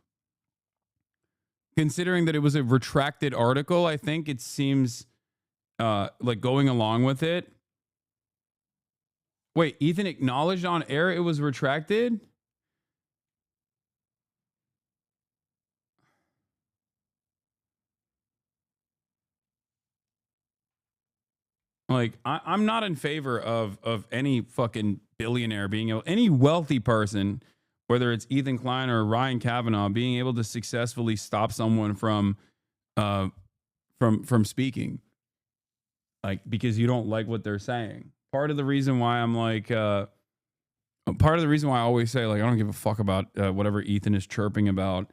Considering that it was a retracted article, I think it seems like going along with it. Wait, Ethan acknowledged on air it was retracted? Like, I'm not in favor of any fucking billionaire being able, any wealthy person, whether it's Ethan Klein or Ryan Kavanaugh, being able to successfully stop someone from speaking, like, because you don't like what they're saying. Part of the reason why I'm like, part of the reason why I always say, like, I don't give a fuck about whatever Ethan is chirping about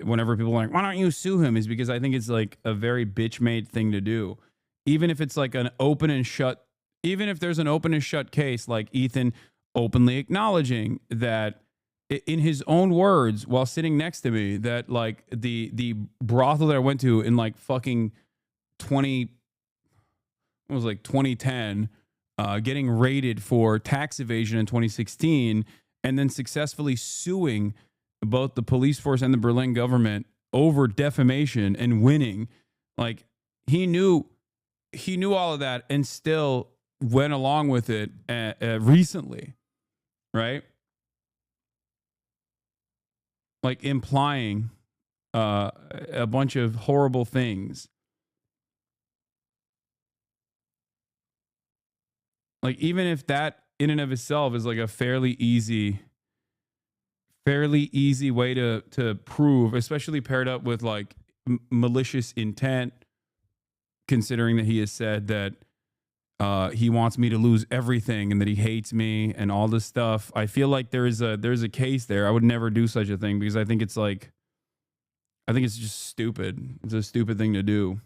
whenever people are like, why don't you sue him, is because I think it's like a very bitch-made thing to do. Even if it's like an open and shut, even if there's an open and shut case, like Ethan openly acknowledging that in his own words while sitting next to me, that like the brothel that I went to in like fucking 2010, getting raided for tax evasion in 2016, and then successfully suing both the police force and the Berlin government over defamation and winning. Like, he knew all of that and still went along with it recently, right? Like, implying a bunch of horrible things. Like, even if that in and of itself is like a fairly easy fairly easy way to prove, especially paired up with like malicious intent, considering that he has said that he wants me to lose everything and that he hates me and all this stuff. I feel like there's a case there. I would never do such a thing because I think it's just stupid. It's a stupid thing to do.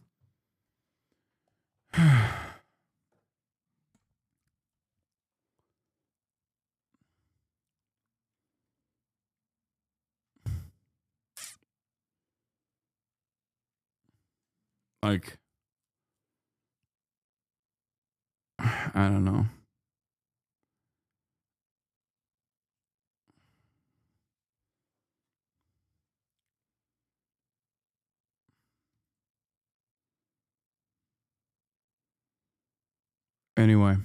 Like, I don't know. Anyway.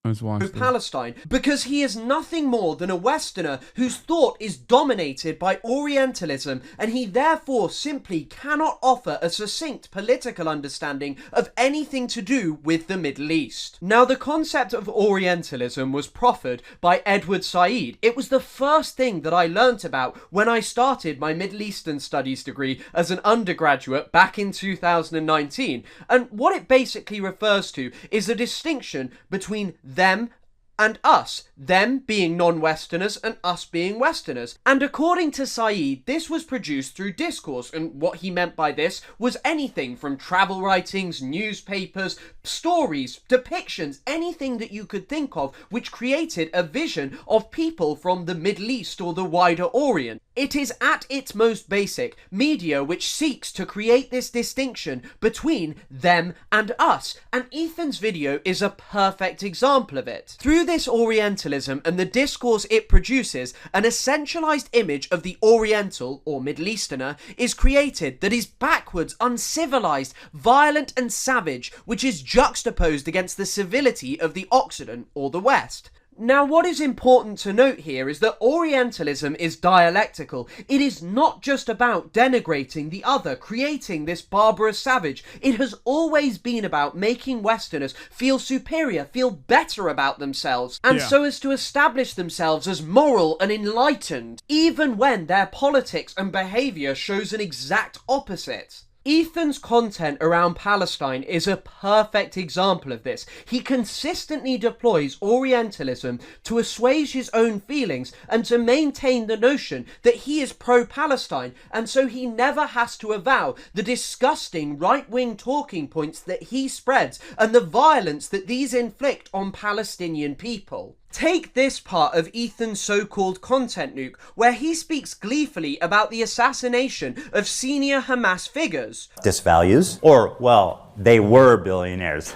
Let's watch this. Palestine, because he is nothing more than a Westerner whose thought is dominated by Orientalism, and he therefore simply cannot offer a succinct political understanding of anything to do with the Middle East. Now, the concept of Orientalism was proffered by Edward Said. It was the first thing that I learnt about when I started my Middle Eastern Studies degree as an undergraduate back in 2019, and what it basically refers to is the distinction between them and us, them being non-Westerners and us being Westerners. And according to Said, this was produced through discourse, and what he meant by this was anything from travel writings, newspapers, stories, depictions, anything that you could think of which created a vision of people from the Middle East or the wider Orient. It is at its most basic media which seeks to create this distinction between them and us, and Ethan's video is a perfect example of it. Through this Orientalism and the discourse it produces, an essentialized image of the Oriental or Middle Easterner is created that is backwards, uncivilized, violent and savage, which is juxtaposed against the civility of the Occident or the West. Now, what is important to note here is that Orientalism is dialectical. It is not just about denigrating the other, creating this barbarous savage. It has always been about making Westerners feel superior, feel better about themselves, and so as to establish themselves as moral and enlightened, even when their politics and behaviour shows an exact opposite. Ethan's content around Palestine is a perfect example of this. He consistently deploys Orientalism to assuage his own feelings and to maintain the notion that he is pro-Palestine, and so he never has to avow the disgusting right-wing talking points that he spreads and the violence that these inflict on Palestinian people. Take this part of Ethan's so-called content nuke, where he speaks gleefully about the assassination of senior Hamas figures. Disvalues, or, well, they were billionaires.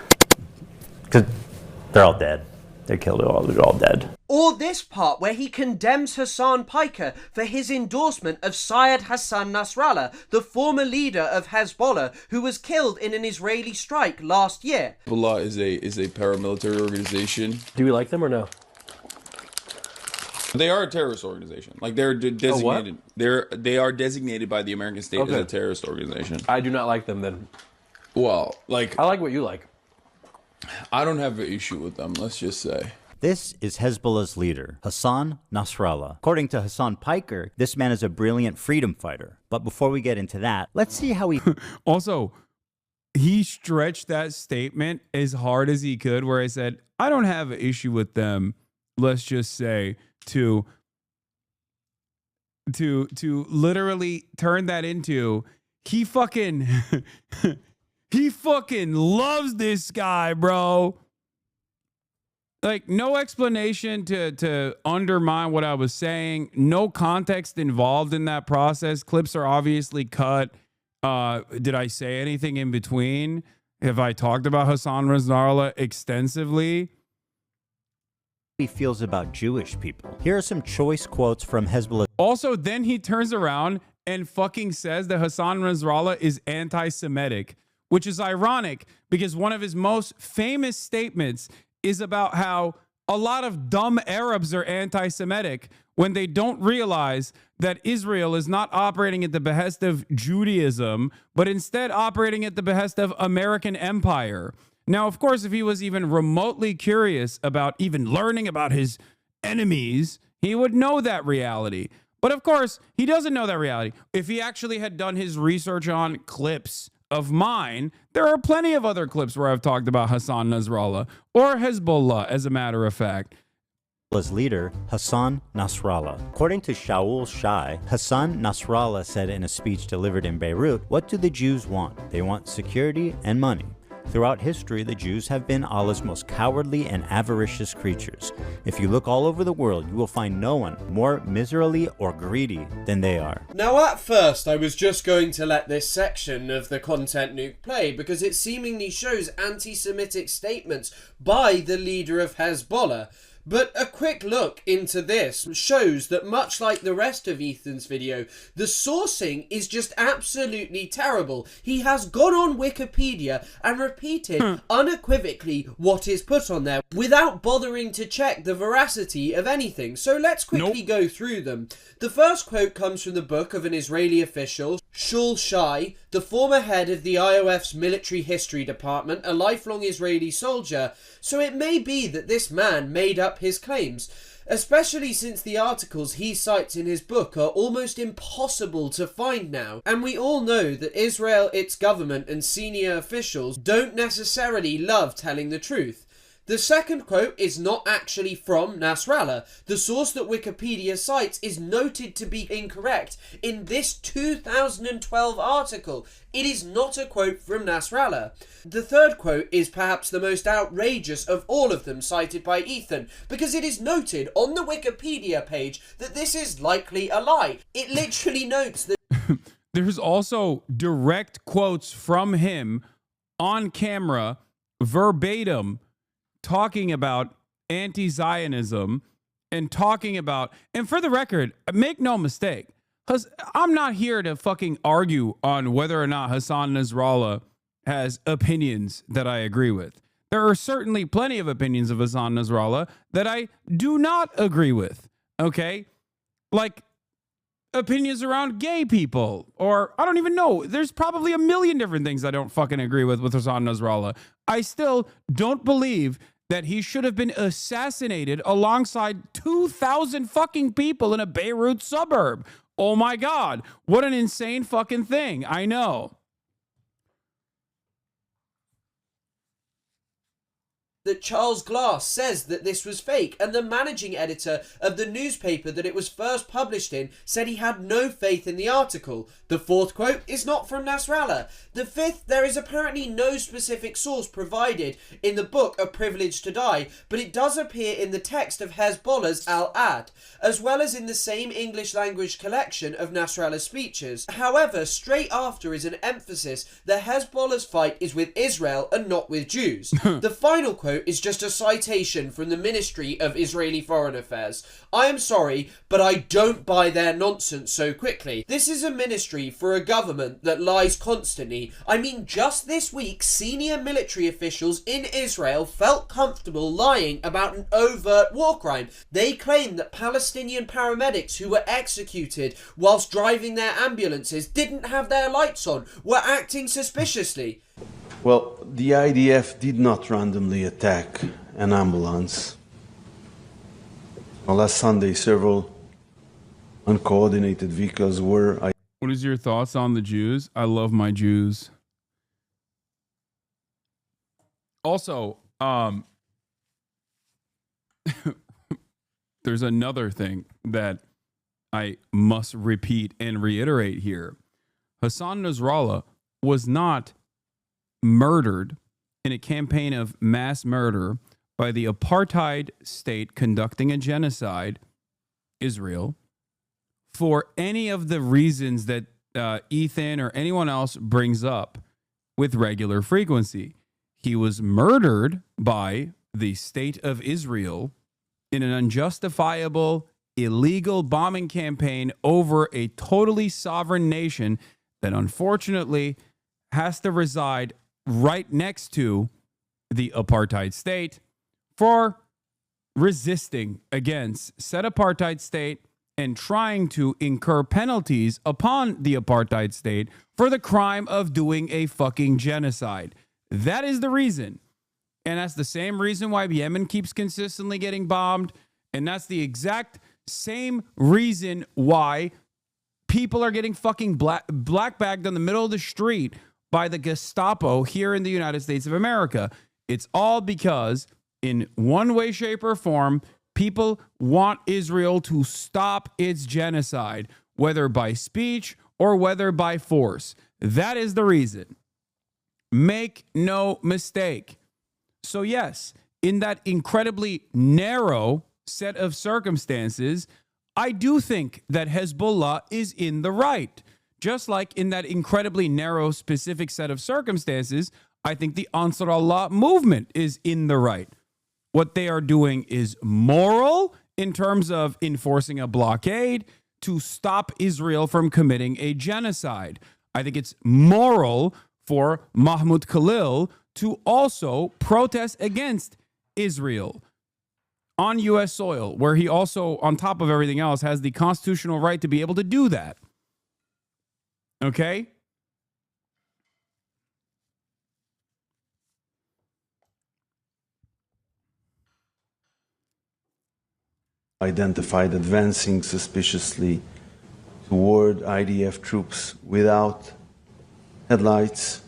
Because they're all dead. They're killed, they're all dead. Or this part where he condemns Hasan Piker for his endorsement of Syed Hassan Nasrallah, the former leader of Hezbollah, who was killed in an Israeli strike last year. Hezbollah is a paramilitary organization. Do we like them or no? They are a terrorist organization. Like they're designated. They are designated by the American state as a terrorist organization. I do not like them then. Well, like I like what you like. I don't have an issue with them. Let's just say. This is Hezbollah's leader, Hassan Nasrallah. According to Hasan Piker, this man is a brilliant freedom fighter. But before we get into that, let's see how he... Also, he stretched that statement as hard as he could, where I said, I don't have an issue with them, let's just say, to literally turn that into, he fucking... he fucking loves this guy, bro. Like, no explanation to undermine what I was saying. No context involved in that process. Clips are obviously cut. Did I say anything in between? Have I talked about Hassan Nasrallah extensively? He feels about Jewish people. Here are some choice quotes from Hezbollah. Also, then he turns around and fucking says that Hassan Nasrallah is anti-Semitic, which is ironic because one of his most famous statements is about how a lot of dumb Arabs are anti-Semitic when they don't realize that Israel is not operating at the behest of Judaism, but instead operating at the behest of American empire. Now, of course, if he was even remotely curious about even learning about his enemies He would know that reality. But of course, he doesn't know that reality. If he actually had done his research on clips of mine, there are plenty of other clips where I've talked about Hassan Nasrallah or Hezbollah, as a matter of fact. Leader Hassan Nasrallah. According to Shaul Shai, Hassan Nasrallah said in a speech delivered in Beirut, "What do the Jews want? They want security and money. Throughout history, the Jews have been Allah's most cowardly and avaricious creatures. If you look all over the world, you will find no one more miserly or greedy than they are." Now, at first, I was just going to let this section of the content nuke play because it seemingly shows anti-Semitic statements by the leader of Hezbollah. But a quick look into this shows that much like the rest of Ethan's video, the sourcing is just absolutely terrible. He has gone on Wikipedia and repeated unequivocally what is put on there without bothering to check the veracity of anything. So let's quickly go through them. The first quote comes from the book of an Israeli official, Shaul Shai, the former head of the IOF's military history department, a lifelong Israeli soldier. So it may be that this man made up his claims, especially since the articles he cites in his book are almost impossible to find now. And we all know that Israel, its government and senior officials don't necessarily love telling the truth. The second quote is not actually from Nasrallah. The source that Wikipedia cites is noted to be incorrect in this 2012 article. It is not a quote from Nasrallah. The third quote is perhaps the most outrageous of all of them cited by Ethan, because it is noted on the Wikipedia page that this is likely a lie. It literally notes that... There's also direct quotes from him on camera, verbatim, talking about anti-Zionism and talking about, and for the record, make no mistake, I'm not here to fucking argue on whether or not Hassan Nasrallah has opinions that I agree with. There are certainly plenty of opinions of Hassan Nasrallah that I do not agree with, okay? Like opinions around gay people, or I don't even know. There's probably a million different things I don't fucking agree with Hassan Nasrallah. I still don't believe that he should have been assassinated alongside 2,000 fucking people in a Beirut suburb. Oh my God, what an insane fucking thing. I know. That Charles Glass says that this was fake, and the managing editor of the newspaper that it was first published in said he had no faith in the article. The fourth quote is not from Nasrallah. The fifth, there is apparently no specific source provided in the book A Privilege to Die, but it does appear in the text of Hezbollah's Al-Ad, as well as in the same English language collection of Nasrallah's speeches. However, straight after is an emphasis that Hezbollah's fight is with Israel and not with Jews. The final quote is just a citation from the Ministry of Israeli Foreign Affairs. I am sorry, but I don't buy their nonsense so quickly. This is a ministry for a government that lies constantly. I mean, just this week, senior military officials in Israel felt comfortable lying about an overt war crime. They claim that Palestinian paramedics who were executed whilst driving their ambulances didn't have their lights on, were acting suspiciously. Well, the IDF did not randomly attack an ambulance. Well, last Sunday, several uncoordinated vehicles were... What is your thoughts on the Jews? I love my Jews. Also, there's another thing that I must repeat and reiterate here. Hassan Nasrallah was not murdered in a campaign of mass murder by the apartheid state conducting a genocide, Israel, for any of the reasons that Ethan or anyone else brings up with regular frequency. He was murdered by the state of Israel in an unjustifiable, illegal bombing campaign over a totally sovereign nation that unfortunately has to reside right next to the apartheid state for resisting against said apartheid state and trying to incur penalties upon the apartheid state for the crime of doing a fucking genocide. That is the reason. And that's the same reason why Yemen keeps consistently getting bombed. And that's the exact same reason why people are getting fucking black bagged on the middle of the street by the Gestapo here in the United States of America. It's all because in one way, shape, or form, people want Israel to stop its genocide, whether by speech or whether by force. That is the reason. Make no mistake. So yes, in that incredibly narrow set of circumstances, I do think that Hezbollah is in the right. Just like in that incredibly narrow specific set of circumstances, I think the Ansar Allah movement is in the right. What they are doing is moral in terms of enforcing a blockade to stop Israel from committing a genocide. I think it's moral for Mahmoud Khalil to also protest against Israel on U.S. soil, where he also, on top of everything else, has the constitutional right to be able to do that. Okay? Identified advancing suspiciously toward IDF troops without headlights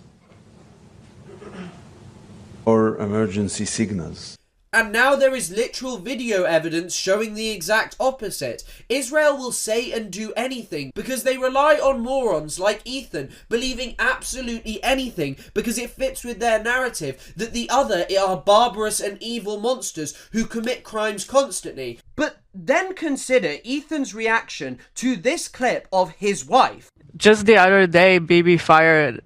or emergency signals. And now there is literal video evidence showing the exact opposite. Israel will say and do anything because they rely on morons like Ethan believing absolutely anything because it fits with their narrative that the other are barbarous and evil monsters who commit crimes constantly. But then consider Ethan's reaction to this clip of his wife. Just the other day, Bibi fired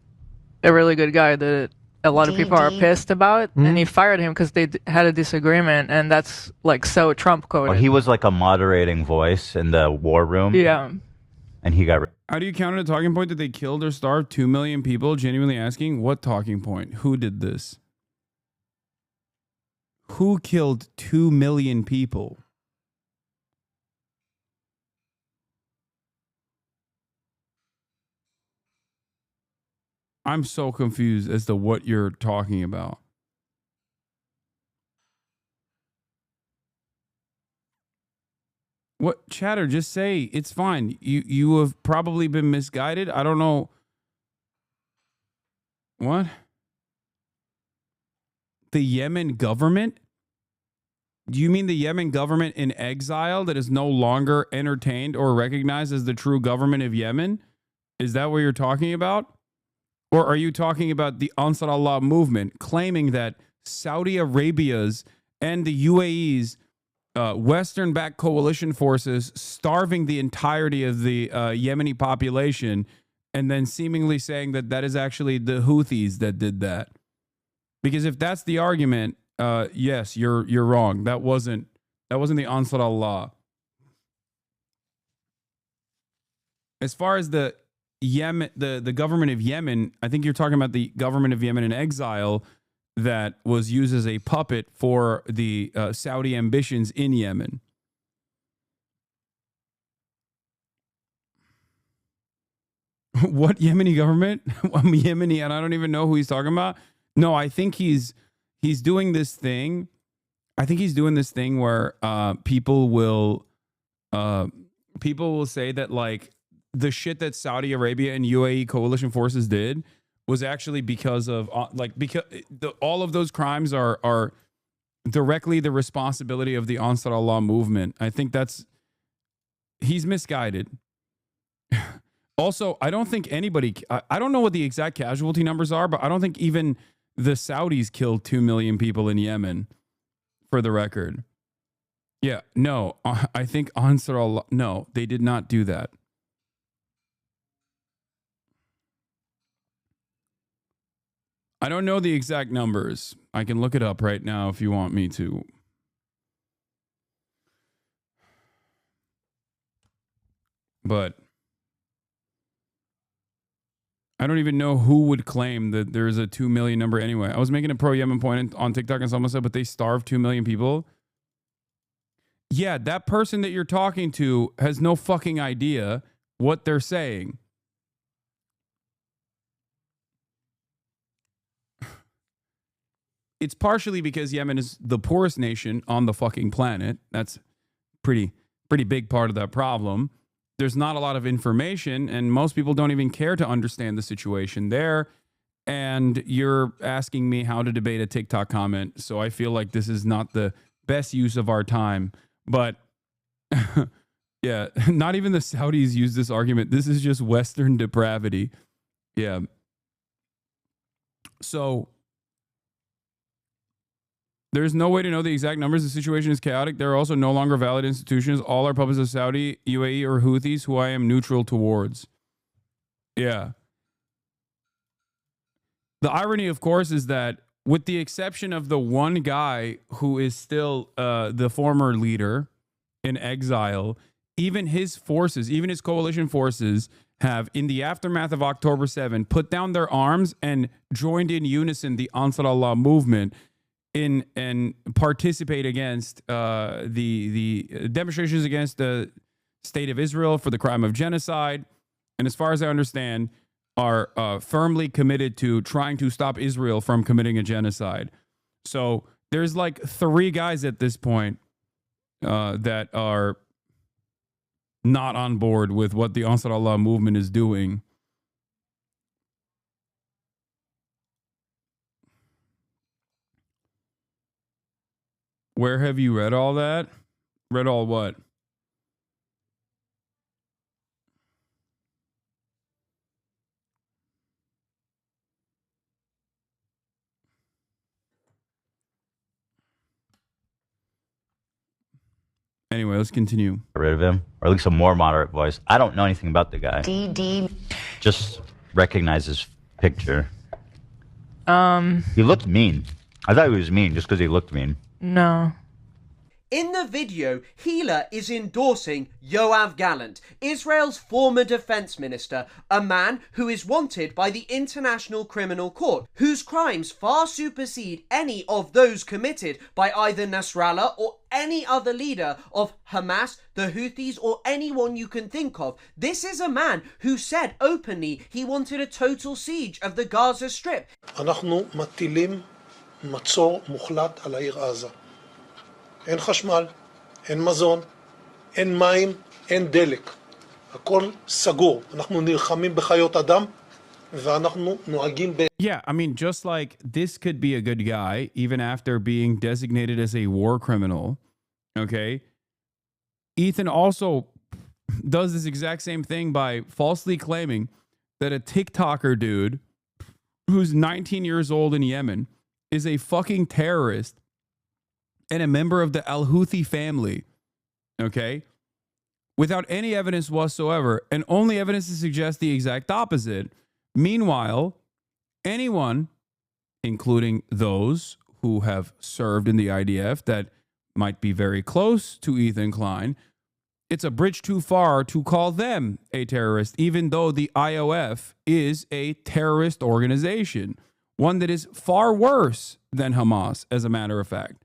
a really good guy that a lot of people are pissed about, and he fired him because they had a disagreement, and that's like so Trump coded. Well, he was like a moderating voice in the war room. Yeah. And he got... How do you count it a talking point that they killed or starved 2 million people? Genuinely asking, what talking point? Who did this? Who killed 2 million people? I'm so confused as to what you're talking about. What, chatter, just say it's fine. You have probably been misguided. I don't know. What? The Yemen government? Do you mean the Yemen government in exile that is no longer entertained or recognized as the true government of Yemen? Is that what you're talking about? Or are you talking about the Ansar Allah movement claiming that Saudi Arabia's and the UAE's Western-backed coalition forces starving the entirety of the Yemeni population, and then seemingly saying that that is actually the Houthis that did that? Because if that's the argument, yes, you're wrong. That wasn't the Ansar Allah. As far as the Yemen, the government of Yemen, I think you're talking about the government of Yemen in exile that was used as a puppet for the Saudi ambitions in Yemen. What Yemeni government? I'm Yemeni and I don't even know who he's talking about. No, I think he's doing this thing. I think he's doing this thing where people will say that like the shit that Saudi Arabia and UAE coalition forces did was actually because of all of those crimes are directly the responsibility of the Ansar Allah movement. I think he's misguided. Also, I don't think anybody, I don't know what the exact casualty numbers are, but I don't think even the Saudis killed 2 million people in Yemen, for the record. Yeah, no, I think Ansar Allah, no, they did not do that. I don't know the exact numbers. I can look it up right now if you want me to. But I don't even know who would claim that there's a 2 million number anyway. I was making a pro-Yemen point on TikTok and someone said, but they starved 2 million people. Yeah, that person that you're talking to has no fucking idea what they're saying. It's partially because Yemen is the poorest nation on the fucking planet. That's pretty pretty big part of that problem. There's not a lot of information, and most people don't even care to understand the situation there. And you're asking me how to debate a TikTok comment, so I feel like this is not the best use of our time. But yeah, not even the Saudis use this argument. This is just Western depravity. Yeah. So there's no way to know the exact numbers. The situation is chaotic. There are also no longer valid institutions. All are puppets of Saudi, UAE, or Houthis, who I am neutral towards. Yeah. The irony, of course, is that with the exception of the one guy who is still the former leader in exile, even his forces, even his coalition forces have, in the aftermath of October 7, put down their arms and joined in unison the Ansar Allah movement and participate against the demonstrations against the state of Israel for the crime of genocide. And as far as I understand, are firmly committed to trying to stop Israel from committing a genocide. So there's like 3 guys at this point that are not on board with what the Ansar Allah movement is doing. Where have you read all that? Read all what? Anyway, let's continue. Get rid of him, or at least a more moderate voice. I don't know anything about the guy. Just recognize his picture. He looked mean. I thought he was mean just because he looked mean. No. In the video, Hila is endorsing Yoav Gallant, Israel's former defense minister, a man who is wanted by the International Criminal Court, whose crimes far supersede any of those committed by either Nasrallah or any other leader of Hamas, the Houthis, or anyone you can think of. This is a man who said openly he wanted a total siege of the Gaza Strip. אנחנו מטילים מצור מוחלט על העיר עזה. אין חשמל, אין מזון, אין מים, אין דלק. הכל סגור. אנחנו נלחמים בחיות אדם ואנחנו נוהגים ב... Yeah, I mean, just like this could be a good guy, even after being designated as a war criminal, okay? Ethan also does this exact same thing by falsely claiming that a TikToker dude who's 19 years old in Yemen is a fucking terrorist and a member of the Al-Houthi family, okay? Without any evidence whatsoever, and only evidence to suggest the exact opposite. Meanwhile, anyone, including those who have served in the IDF that might be very close to Ethan Klein, it's a bridge too far to call them a terrorist, even though the IOF is a terrorist organization, one that is far worse than Hamas, as a matter of fact.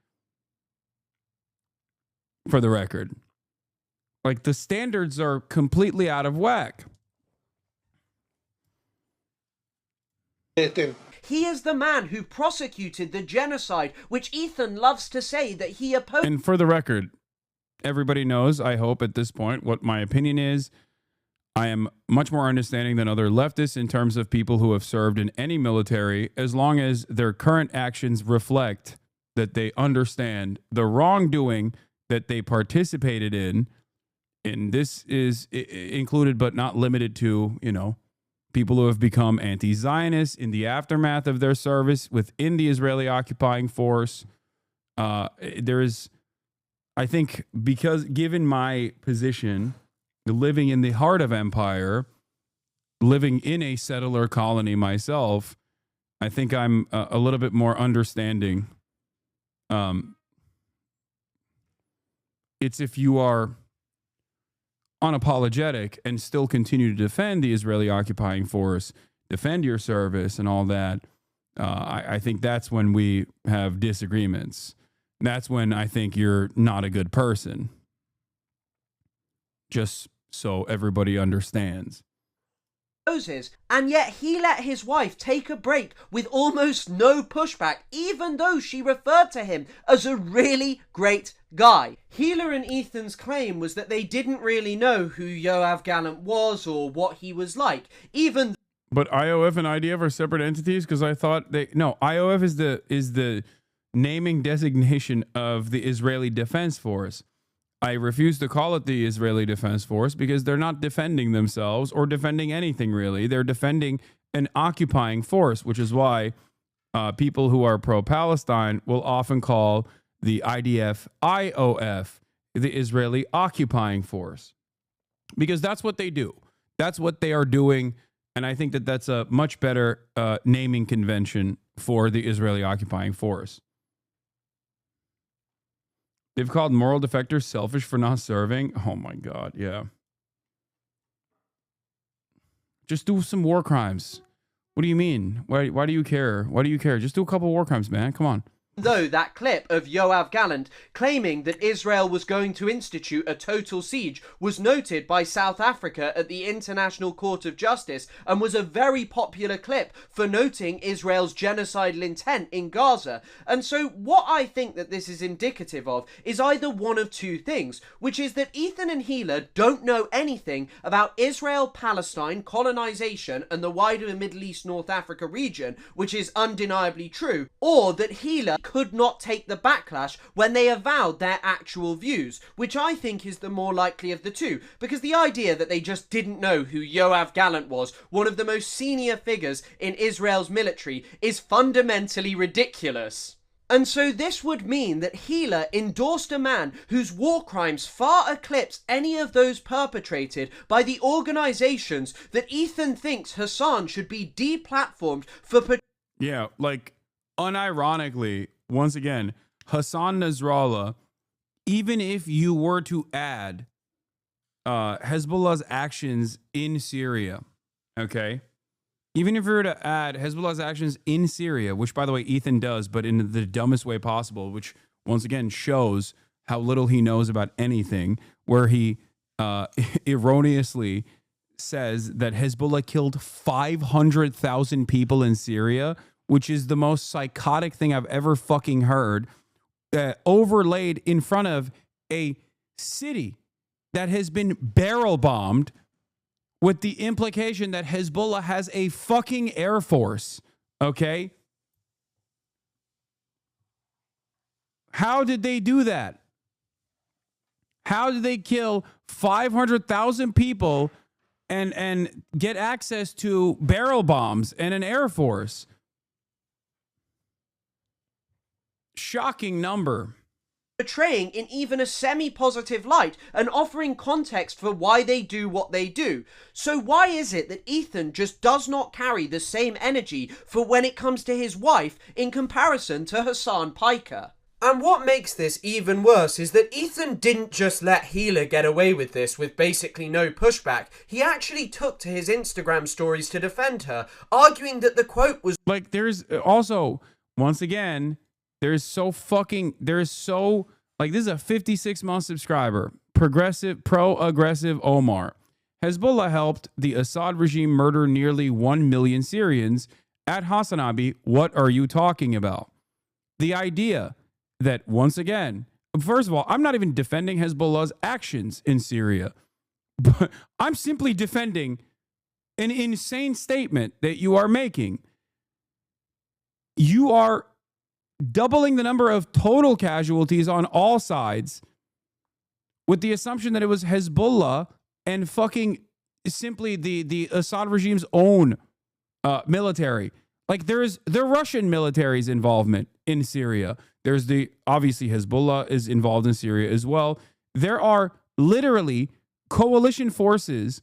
For the record, like, the standards are completely out of whack. He is the man who prosecuted the genocide, which Ethan loves to say that he opposed. And for the record, everybody knows, I hope at this point, what my opinion is. I am much more understanding than other leftists in terms of people who have served in any military, as long as their current actions reflect that they understand the wrongdoing that they participated in. And this is included but not limited to, you know, people who have become anti-Zionists in the aftermath of their service within the Israeli occupying force. There is, I think, because given my position, living in the heart of empire, living in a settler colony myself, I think I'm a little bit more understanding. It's if you are unapologetic and still continue to defend the Israeli occupying force, defend your service and all that, I think that's when we have disagreements. That's when I think you're not a good person. Just so everybody understands. noses, and yet he let his wife take a break with almost no pushback, even though she referred to him as a really great guy. Hila and Ethan's claim was that they didn't really know who Yoav Gallant was or what he was like, even. But IOF and IDF are separate entities, because I thought IOF is the naming designation of the Israeli Defense Force. I refuse to call it the Israeli Defense Force because they're not defending themselves or defending anything really. They're defending an occupying force, which is why people who are pro-Palestine will often call the IDF IOF, the Israeli Occupying Force, because that's what they do. That's what they are doing, and I think that that's a much better naming convention for the Israeli Occupying Force. They've called moral defectors selfish for not serving. Oh my God, yeah. Just do some war crimes. What do you mean? Why do you care? Why do you care? Just do a couple war crimes, man. Come on. Though that clip of Yoav Gallant claiming that Israel was going to institute a total siege was noted by South Africa at the International Court of Justice and was a very popular clip for noting Israel's genocidal intent in Gaza. And so what I think that this is indicative of is either one of two things, which is that Ethan and Hila don't know anything about Israel-Palestine colonization and the wider Middle East North Africa region, which is undeniably true, or that Hila could not take the backlash when they avowed their actual views, which I think is the more likely of the two, because the idea that they just didn't know who Yoav Gallant was, one of the most senior figures in Israel's military, is fundamentally ridiculous. And so this would mean that Hila endorsed a man whose war crimes far eclipse any of those perpetrated by the organizations that Ethan thinks Hasan should be deplatformed for. Yeah, like, unironically, once again, Hassan Nasrallah, even if you were to add Hezbollah's actions in Syria, okay? Even if you were to add Hezbollah's actions in Syria, which, by the way, Ethan does, but in the dumbest way possible, which, once again, shows how little he knows about anything, where he erroneously says that Hezbollah killed 500,000 people in Syria, which is the most psychotic thing I've ever fucking heard, overlaid in front of a city that has been barrel bombed, with the implication that Hezbollah has a fucking air force, okay? How did they do that? How did they kill 500,000 people and get access to barrel bombs and an air force? Shocking number. Portraying in even a semi-positive light and offering context for why they do what they do. So why is it that Ethan just does not carry the same energy for when it comes to his wife in comparison to Hasan Piker? And what makes this even worse is that Ethan didn't just let Hila get away with this with basically no pushback. He actually took to his Instagram stories to defend her, arguing that the quote was... Like, there's also, once again... Like, this is a 56-month subscriber, progressive, pro-aggressive Omar. Hezbollah helped the Assad regime murder nearly 1 million Syrians. At Hasanabi, what are you talking about? The idea that, once again, first of all, I'm not even defending Hezbollah's actions in Syria, but I'm simply defending an insane statement that you are making. You are doubling the number of total casualties on all sides with the assumption that it was Hezbollah and fucking simply the Assad regime's own military. Like, there's the Russian military's involvement in Syria. There's obviously Hezbollah is involved in Syria as well. There are literally coalition forces,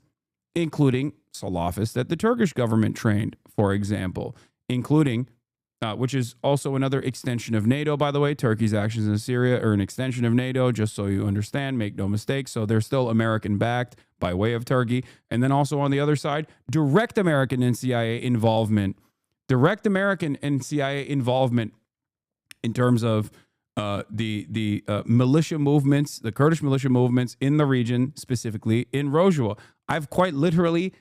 including Salafists that the Turkish government trained, for example, including which is also another extension of NATO, by the way. Turkey's actions in Syria are an extension of NATO, just so you understand, make no mistake. So they're still American-backed by way of Turkey. And then also on the other side, direct American and CIA involvement. Direct American and CIA involvement in terms of the militia movements, the Kurdish militia movements in the region, specifically in Rojava. I've quite literally,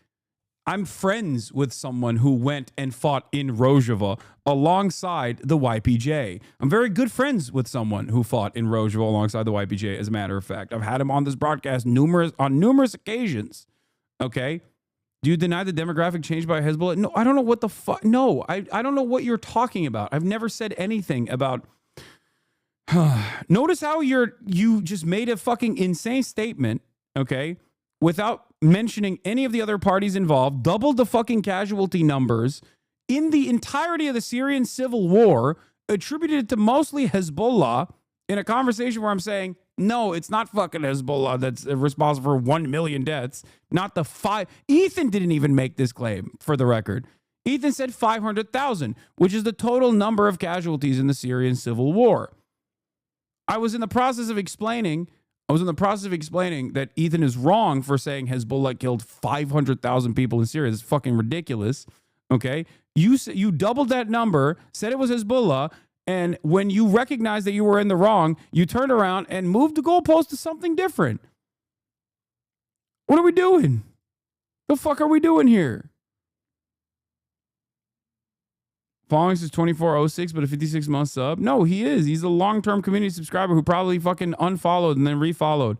I'm friends with someone who went and fought in Rojava alongside the YPJ. I'm very good friends with someone who fought in Rojava alongside the YPJ, as a matter of fact. I've had him on this broadcast on numerous occasions. Okay? Do you deny the demographic change by Hezbollah? No, I don't know what the fuck. No, I don't know what you're talking about. I've never said anything about... Notice how you just made a fucking insane statement, okay, without mentioning any of the other parties involved, doubled the fucking casualty numbers in the entirety of the Syrian civil war, attributed it to mostly Hezbollah in a conversation where I'm saying, no, it's not fucking Hezbollah that's responsible for 1 million deaths, not the 5. Ethan didn't even make this claim, for the record. Ethan said 500,000, which is the total number of casualties in the Syrian civil war. I was in the process of explaining that Ethan is wrong for saying Hezbollah killed 500,000 people in Syria. It's fucking ridiculous. Okay? You doubled that number, said it was Hezbollah, and when you recognized that you were in the wrong, you turned around and moved the goalpost to something different. What are we doing? The fuck are we doing here? Following is 2406, but a 56-month sub. No, he is. He's a long-term community subscriber who probably fucking unfollowed and then refollowed.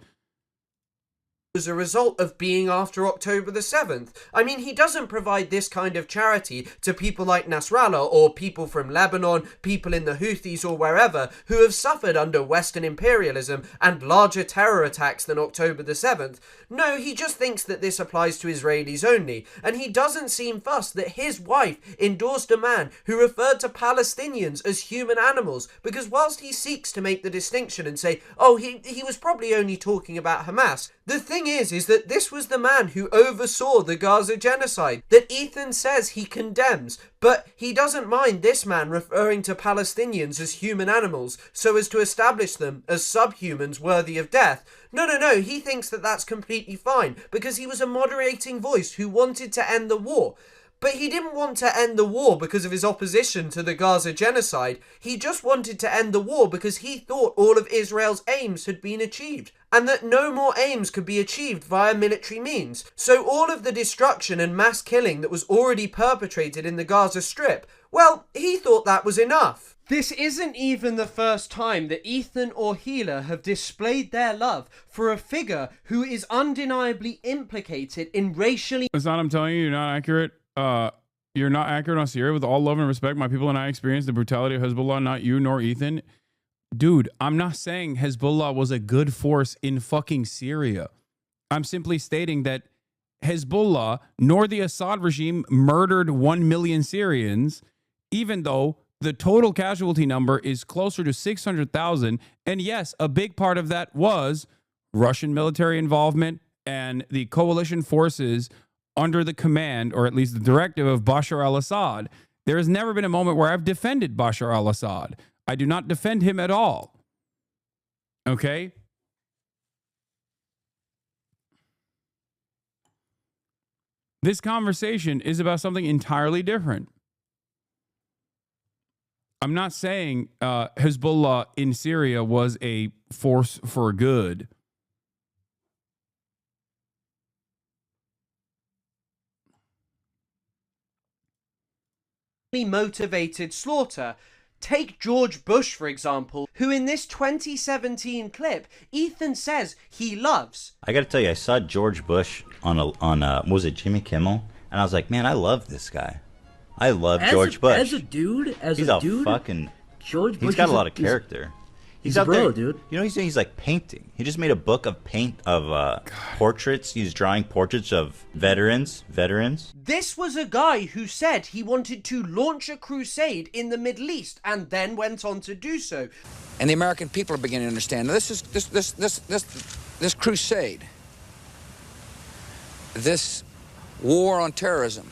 As a result of being after October the 7th. I mean, he doesn't provide this kind of charity to people like Nasrallah or people from Lebanon, people in the Houthis or wherever, who have suffered under Western imperialism and larger terror attacks than October the 7th. No, he just thinks that this applies to Israelis only, and he doesn't seem fussed that his wife endorsed a man who referred to Palestinians as human animals, because whilst he seeks to make the distinction and say, oh, he was probably only talking about Hamas, the thing is that this was the man who oversaw the Gaza genocide that Ethan says he condemns, but he doesn't mind this man referring to Palestinians as human animals so as to establish them as subhumans worthy of death. No, he thinks that that's completely fine because he was a moderating voice who wanted to end the war. But he didn't want to end the war because of his opposition to the Gaza genocide. He just wanted to end the war because he thought all of Israel's aims had been achieved, and that no more aims could be achieved via military means. So all of the destruction and mass killing that was already perpetrated in the Gaza Strip, well, he thought that was enough. This isn't even the first time that Ethan or Gila have displayed their love for a figure who is undeniably implicated in racially... Hasan, I'm telling you, you're not accurate. You're not accurate on Syria. With all love and respect, my people and I experienced the brutality of Hezbollah, not you nor Ethan. Dude, I'm not saying Hezbollah was a good force in fucking Syria. I'm simply stating that Hezbollah nor the Assad regime murdered 1 million Syrians, even though the total casualty number is closer to 600,000. And yes, a big part of that was Russian military involvement and the coalition forces under the command, or at least the directive, of Bashar al-Assad. There has never been a moment where I've defended Bashar al-Assad. I do not defend him at all. Okay? This conversation is about something entirely different. I'm not saying Hezbollah in Syria was a force for good. Motivated slaughter. Take George Bush, for example, who in this 2017 clip, Ethan says he loves. I gotta tell you, I saw George Bush on was it Jimmy Kimmel? And I was like, man, I love this guy. I love George Bush. As a dude, fucking... George Bush he's got a lot of character. He's a bro, dude. You know, he's like painting. He just made a book of portraits. He's drawing portraits of veterans. This was a guy who said he wanted to launch a crusade in the Middle East and then went on to do so. And the American people are beginning to understand. Now, this crusade, this war on terrorism,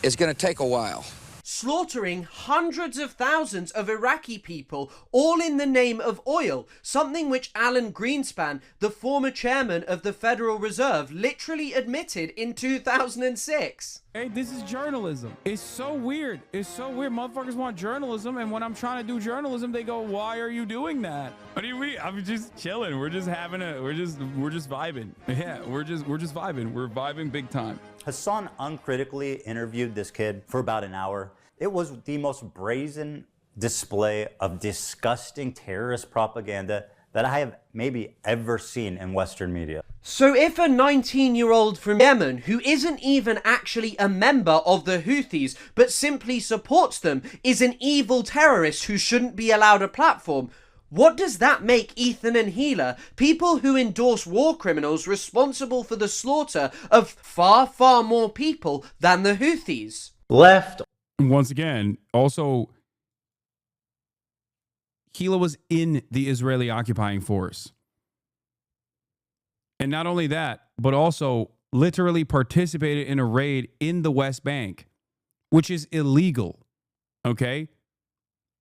is going to take a while. Slaughtering hundreds of thousands of Iraqi people, all in the name of oil, something which Alan Greenspan, the former chairman of the Federal Reserve, literally admitted in 2006. Hey, this is journalism. It's so weird. It's so weird. Motherfuckers want journalism, and when I'm trying to do journalism, they go, "Why are you doing that?" What do you mean? I'm just chilling. We're just having we're just vibing. Yeah, we're just vibing. We're vibing big time. Hasan uncritically interviewed this kid for about an hour. It was the most brazen display of disgusting terrorist propaganda that I have maybe ever seen in Western media. So if a 19-year-old from Yemen, who isn't even actually a member of the Houthis, but simply supports them, is an evil terrorist who shouldn't be allowed a platform, what does that make Ethan and Hila, people who endorse war criminals responsible for the slaughter of far, far more people than the Houthis? Left. Once again, also, Hila was in the Israeli occupying force. And not only that, but also literally participated in a raid in the West Bank, which is illegal. Okay?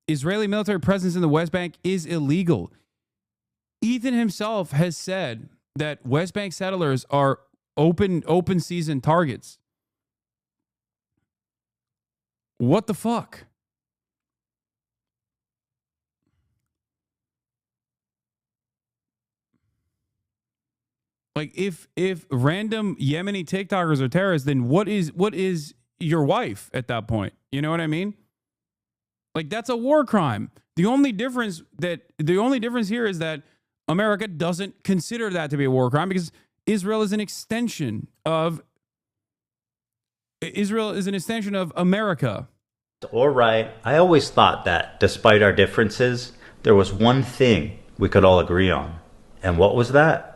Israeli military presence in the West Bank is illegal. Ethan himself has said that West Bank settlers are open season targets. What the fuck? Like, if random Yemeni TikTokers are terrorists, then what is your wife at that point? You know what I mean? Like, that's a war crime. The only difference here is that America doesn't consider that to be a war crime because Israel is an extension of America. Or right. I always thought that despite our differences, there was one thing we could all agree on. And what was that?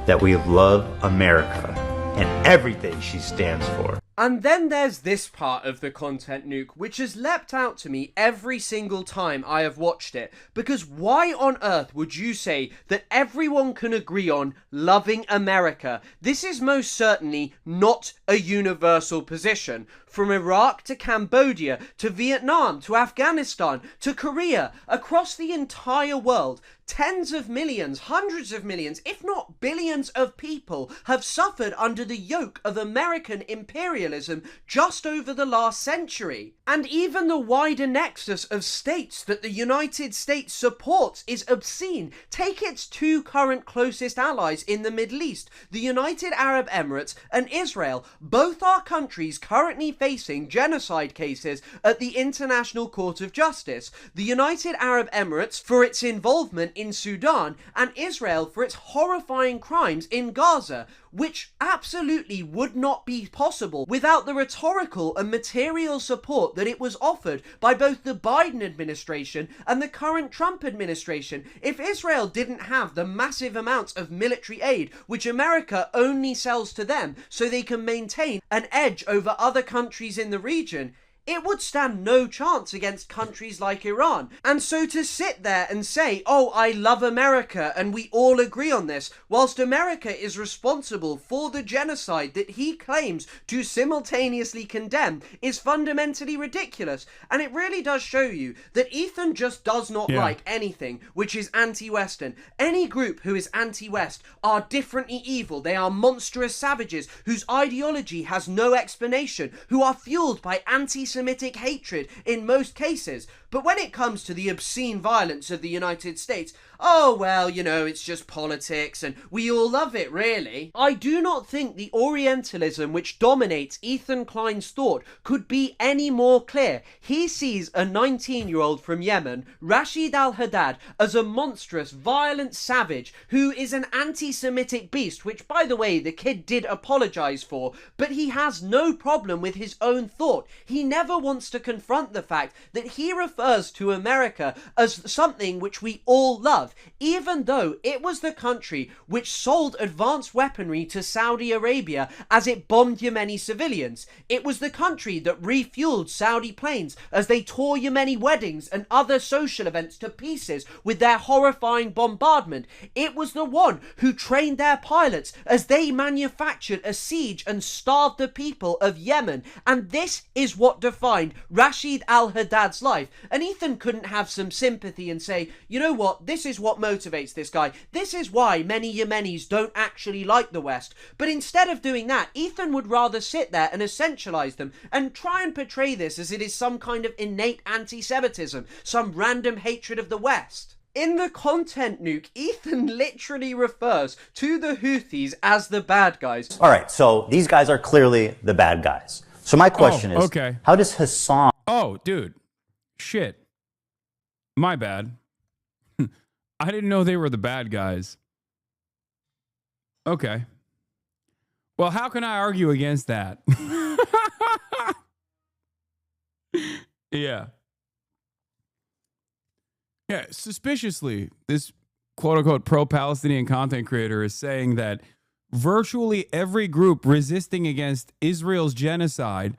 That we love America and everything she stands for. And then there's this part of the content nuke, which has leapt out to me every single time I have watched it. Because why on earth would you say that everyone can agree on loving America? This is most certainly not a universal position. From Iraq to Cambodia, to Vietnam, to Afghanistan, to Korea, across the entire world, tens of millions, hundreds of millions, if not billions of people have suffered under the yoke of American imperialism just over the last century. And even the wider nexus of states that the United States supports is obscene. Take its two current closest allies in the Middle East, the United Arab Emirates and Israel. Both are countries currently facing genocide cases at the International Court of Justice. The United Arab Emirates for its involvement in Sudan, and Israel for its horrifying crimes in Gaza, which absolutely would not be possible without the rhetorical and material support that it was offered by both the Biden administration and the current Trump administration. If Israel didn't have the massive amounts of military aid which America only sells to them so they can maintain an edge over other countries in the region, it would stand no chance against countries like Iran. And so to sit there and say, oh, I love America and we all agree on this, whilst America is responsible for the genocide that he claims to simultaneously condemn, is fundamentally ridiculous. And it really does show you that Ethan just does not like anything which is anti-Western. Any group who is anti-West are differently evil. They are monstrous savages whose ideology has no explanation, who are fueled by anti-Semitic hatred in most cases. But when it comes to the obscene violence of the United States, oh well, you know, it's just politics and we all love it, really. I do not think the Orientalism which dominates Ethan Klein's thought could be any more clear. He sees a 19-year-old from Yemen, Rashid al-Haddad, as a monstrous, violent savage who is an anti-Semitic beast, which, by the way, the kid did apologise for, but he has no problem with his own thought. He never wants to confront the fact that he refers to America as something which we all love, even though it was the country which sold advanced weaponry to Saudi Arabia as it bombed Yemeni civilians. It was the country that refueled Saudi planes as they tore Yemeni weddings and other social events to pieces with their horrifying bombardment. It was the one who trained their pilots as they manufactured a siege and starved the people of Yemen. And this is what defined Rashid al-Haddad's life. And Ethan couldn't have some sympathy and say, you know what, this is what motivates this guy. This is why many Yemenis don't actually like the West. But instead of doing that, Ethan would rather sit there and essentialize them and try and portray this as it is some kind of innate anti-Semitism, some random hatred of the West. In the content nuke, Ethan literally refers to the Houthis as the bad guys. All right, so these guys are clearly the bad guys. So my question is, okay. How does Hasan... Oh, dude. Shit. My bad. I didn't know they were the bad guys. Okay. Well, how can I argue against that? Yeah. Yeah, suspiciously, this quote-unquote pro-Palestinian content creator is saying that virtually every group resisting against Israel's genocide,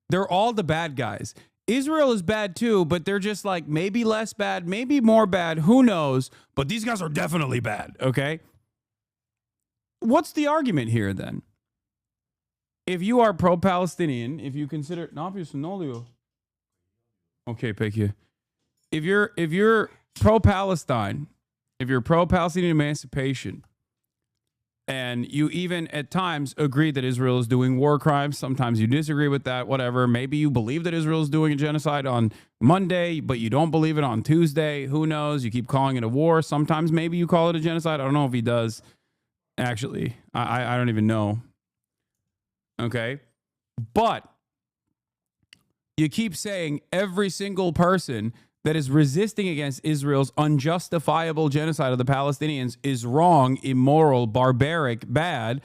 they're all the bad guys. Israel is bad too, but they're just like maybe less bad, maybe more bad, who knows? But these guys are definitely bad, okay? What's the argument here then? If you are pro-Palestinian, if you consider... Okay, Piker. If you're pro-Palestine, if you're pro-Palestinian emancipation, and you even at times agree that Israel is doing war crimes, sometimes you disagree with that, whatever. Maybe you believe that Israel is doing a genocide on Monday, but you don't believe it on Tuesday. Who knows? You keep calling it a war. Sometimes maybe you call it a genocide. I don't know if he does. Actually, I don't even know. Okay? But you keep saying every single person that is resisting against Israel's unjustifiable genocide of the Palestinians is wrong, immoral, barbaric, bad,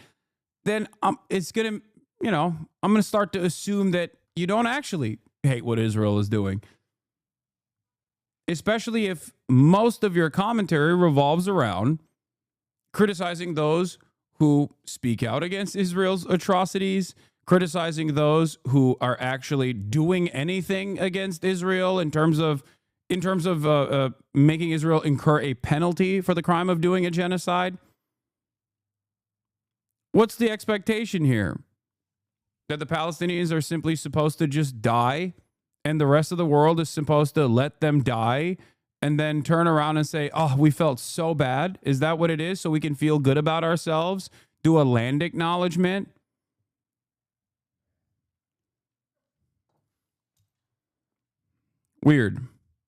then it's going to, I'm going to start to assume that you don't actually hate what Israel is doing. Especially if most of your commentary revolves around criticizing those who speak out against Israel's atrocities, criticizing those who are actually doing anything against Israel in terms of making Israel incur a penalty for the crime of doing a genocide. What's the expectation here? That the Palestinians are simply supposed to just die and the rest of the world is supposed to let them die and then turn around and say, oh, we felt so bad. Is that what it is? So we can feel good about ourselves? Do a land acknowledgement? Weird.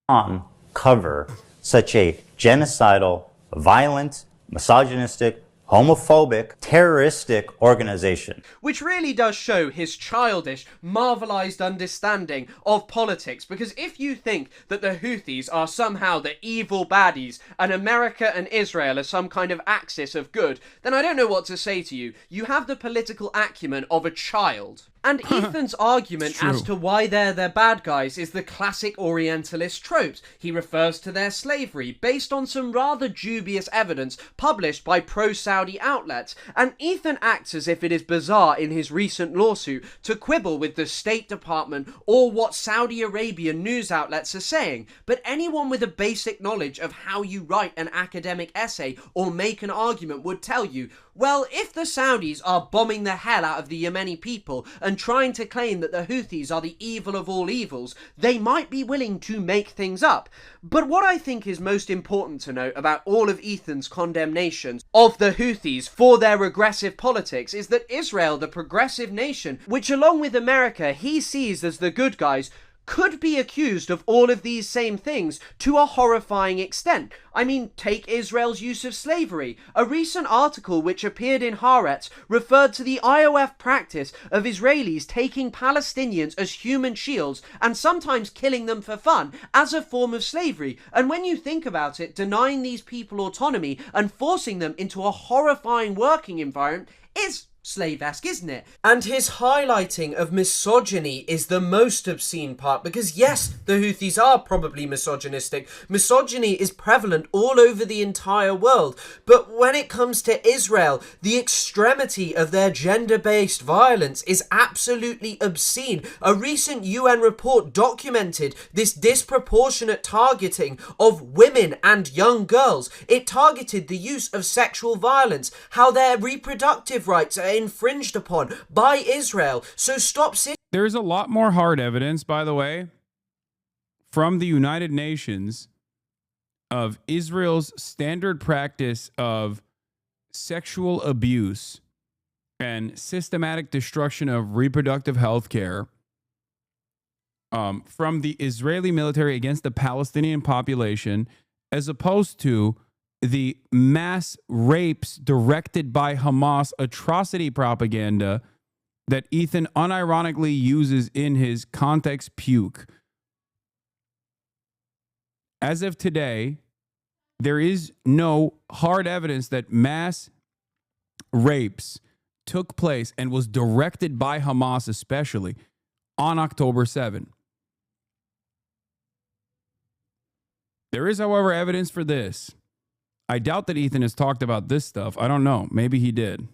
On cover such a genocidal, violent, misogynistic, homophobic, terroristic organization. Which really does show his childish, marvelized understanding of politics, because if you think that the Houthis are somehow the evil baddies and America and Israel are some kind of axis of good, then I don't know what to say to you. You have the political acumen of a child. And Ethan's argument as to why they're bad guys is the classic Orientalist tropes. He refers to their slavery based on some rather dubious evidence published by pro-Saudi outlets, and Ethan acts as if it is bizarre in his recent lawsuit to quibble with the State Department or what Saudi Arabian news outlets are saying, but anyone with a basic knowledge of how you write an academic essay or make an argument would tell you, well, if the Saudis are bombing the hell out of the Yemeni people and trying to claim that the Houthis are the evil of all evils, they might be willing to make things up. But what I think is most important to note about all of Ethan's condemnations of the Houthis for their regressive politics is that Israel, the progressive nation, which along with America he sees as the good guys, could be accused of all of these same things to a horrifying extent. I mean, take Israel's use of slavery. A recent article which appeared in Haaretz referred to the IOF practice of Israelis taking Palestinians as human shields and sometimes killing them for fun as a form of slavery. And when you think about it, denying these people autonomy and forcing them into a horrifying working environment is slave-esque, isn't it? And his highlighting of misogyny is the most obscene part, because yes, the Houthis are probably misogynistic. Misogyny is prevalent all over the entire world, but when it comes to Israel, the extremity of their gender-based violence is absolutely obscene. A recent UN report documented this disproportionate targeting of women and young girls. It targeted the use of sexual violence, how their reproductive rights are infringed upon by Israel. So stop sitting. There's a lot more hard evidence, by the way, from the United Nations of Israel's standard practice of sexual abuse and systematic destruction of reproductive health care from the Israeli military against the Palestinian population, as opposed to the mass rapes directed by Hamas atrocity propaganda that Ethan unironically uses in his Context Puke. As of today, there is no hard evidence that mass rapes took place and was directed by Hamas especially on October 7. There is, however, evidence for this. I doubt that Ethan has talked about this stuff. I don't know. Maybe he did.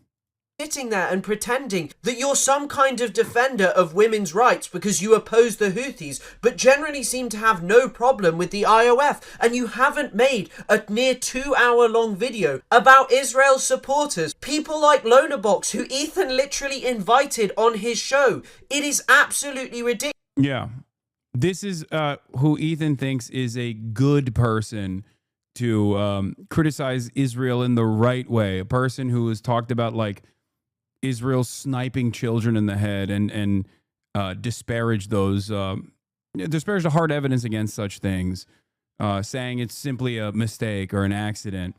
Sitting there and pretending that you're some kind of defender of women's rights because you oppose the Houthis, but generally seem to have no problem with the IOF, and you haven't made a near 2-hour-long video about Israel's supporters, people like Lonerbox, who Ethan literally invited on his show. It is absolutely ridiculous. Yeah. This is who Ethan thinks is a good person to criticize Israel in the right way. A person who has talked about, like, Israel sniping children in the head and disparage those, disparage the hard evidence against such things, saying it's simply a mistake or an accident.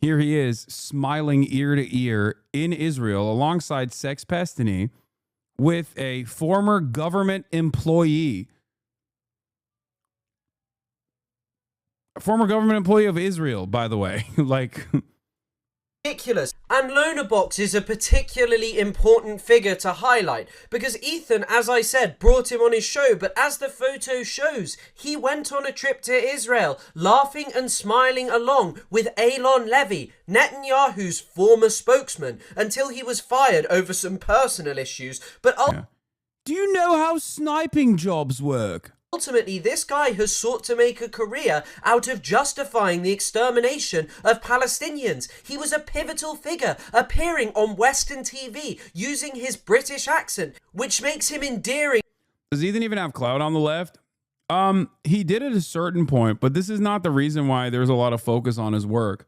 Here he is smiling ear to ear in Israel alongside Sex Pestany with a former government employee. A former government employee of Israel, by the way. Like... ridiculous. And Lonerbox is a particularly important figure to highlight because Ethan, as I said, brought him on his show, but as the photo shows, he went on a trip to Israel, laughing and smiling along with Eylon Levy, Netanyahu's former spokesman, until he was fired over some personal issues. But do you know how sniping jobs work? Ultimately, this guy has sought to make a career out of justifying the extermination of Palestinians. He was a pivotal figure, appearing on Western TV, using his British accent, which makes him endearing. Does Ethan even have clout on the left? He did at a certain point, but this is not the reason why there's a lot of focus on his work.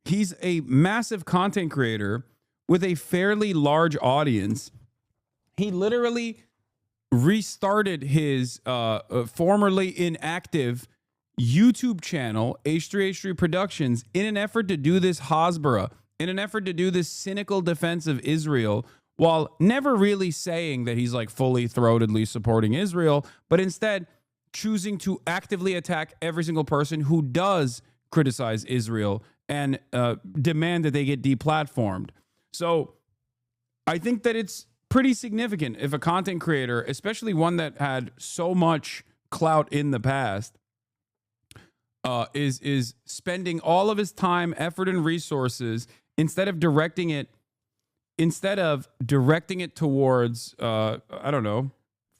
He's a massive content creator with a fairly large audience. He literally restarted his formerly inactive YouTube channel, H3H3 Productions, in an effort to do this Hasbara, in an effort to do this cynical defense of Israel, while never really saying that he's like fully throatedly supporting Israel, but instead choosing to actively attack every single person who does criticize Israel and demand that they get deplatformed. So I think that it's pretty significant if a content creator, especially one that had so much clout in the past, is spending all of his time, effort, and resources instead of directing it towards I don't know,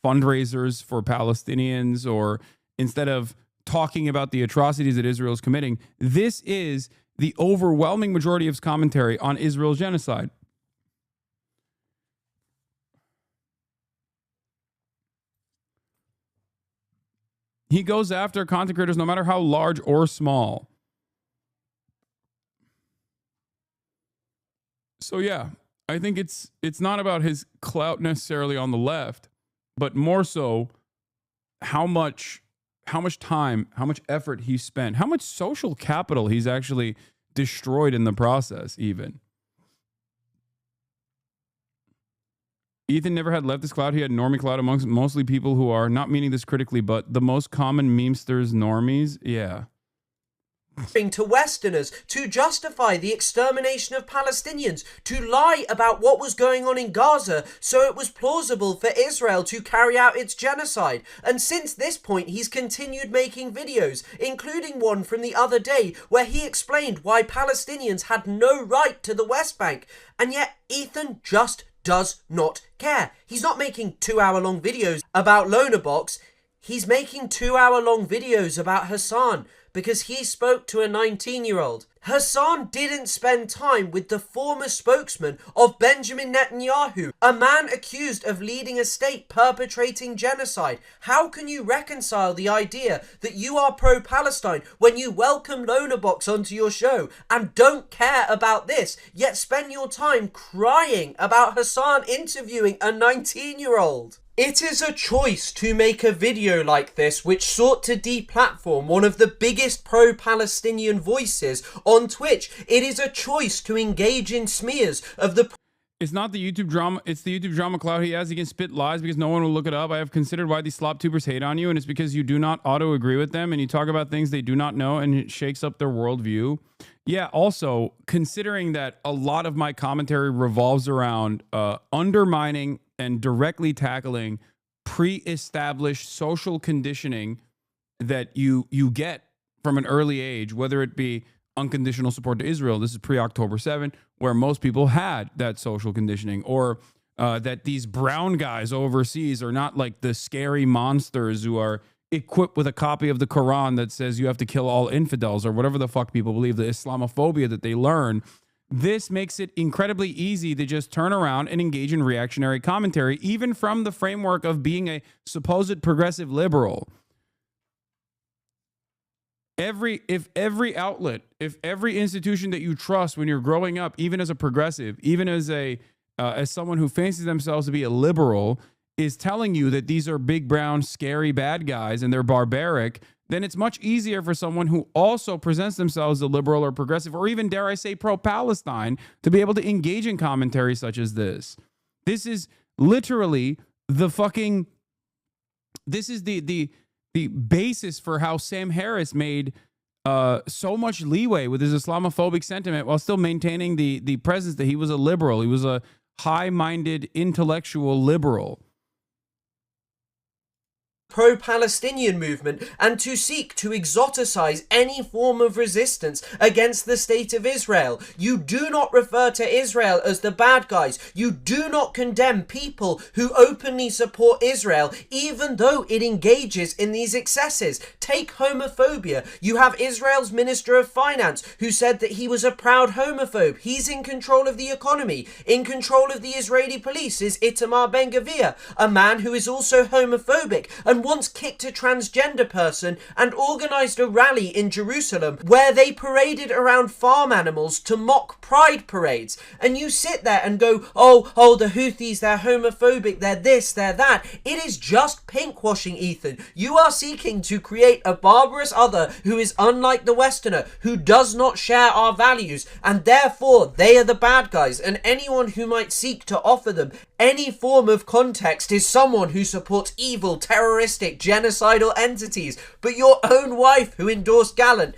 fundraisers for Palestinians, or instead of talking about the atrocities that Israel is committing. This is the overwhelming majority of his commentary on Israel's genocide. He goes after content creators no matter how large or small. So yeah, I think it's not about his clout necessarily on the left, but more so how much time, how much effort he spent, how much social capital he's actually destroyed in the process even. Ethan never had leftist clout. He had normie clout amongst mostly people who are, not meaning this critically, but the most common memesters normies. Yeah. To Westerners to justify the extermination of Palestinians, to lie about what was going on in Gaza so it was plausible for Israel to carry out its genocide. And since this point, he's continued making videos, including one from the other day where he explained why Palestinians had no right to the West Bank. And yet Ethan just does not care. He's not making 2-hour-long videos about Lonerbox. He's making 2-hour-long videos about Hasan because he spoke to a 19-year-old. Hasan didn't spend time with the former spokesman of Benjamin Netanyahu, a man accused of leading a state perpetrating genocide. How can you reconcile the idea that you are pro-Palestine when you welcome Lonabox onto your show and don't care about this, yet spend your time crying about Hasan interviewing a 19-year-old? It is a choice to make a video like this which sought to deplatform one of the biggest pro-Palestinian voices on Twitch. It is a choice to engage in smears of the... It's not the YouTube drama. It's the YouTube drama clout he has. He can spit lies because no one will look it up. I have considered why these slop tubers hate on you, and it's because you do not auto-agree with them, and you talk about things they do not know, and it shakes up their worldview. Yeah, also, considering that a lot of my commentary revolves around undermining and directly tackling pre-established social conditioning that you get from an early age, whether it be unconditional support to Israel. This is pre-October 7, where most people had that social conditioning, or that these brown guys overseas are not like the scary monsters who are equipped with a copy of the Quran that says you have to kill all infidels, or whatever the fuck people believe, the Islamophobia that they learn. This makes it incredibly easy to just turn around and engage in reactionary commentary, even from the framework of being a supposed progressive liberal. If every outlet, if every institution that you trust when you're growing up, even as a progressive, even as someone who fancies themselves to be a liberal, is telling you that these are big, brown, scary bad guys and they're barbaric, then it's much easier for someone who also presents themselves as a liberal or progressive, or even, dare I say, pro-Palestine, to be able to engage in commentary such as this. This is literally the fucking... This is the basis for how Sam Harris made so much leeway with his Islamophobic sentiment while still maintaining the presence that he was a liberal. He was a high-minded, intellectual liberal. Pro-Palestinian movement, and to seek to exoticize any form of resistance against the state of Israel. You do not refer to Israel as the bad guys. You do not condemn people who openly support Israel, even though it engages in these excesses. Take homophobia. You have Israel's Minister of Finance who said that he was a proud homophobe. He's in control of the economy. In control of the Israeli police is Itamar Ben-Gvir, a man who is also homophobic and once kicked a transgender person and organized a rally in Jerusalem where they paraded around farm animals to mock pride parades. And you sit there and go, oh, the Houthis, they're homophobic, they're this, they're that. It is just pinkwashing, Ethan. You are seeking to create a barbarous other who is unlike the Westerner, who does not share our values, and therefore they are the bad guys, and anyone who might seek to offer them any form of context is someone who supports evil, terroristic, genocidal entities. But your own wife who endorsed Gallant,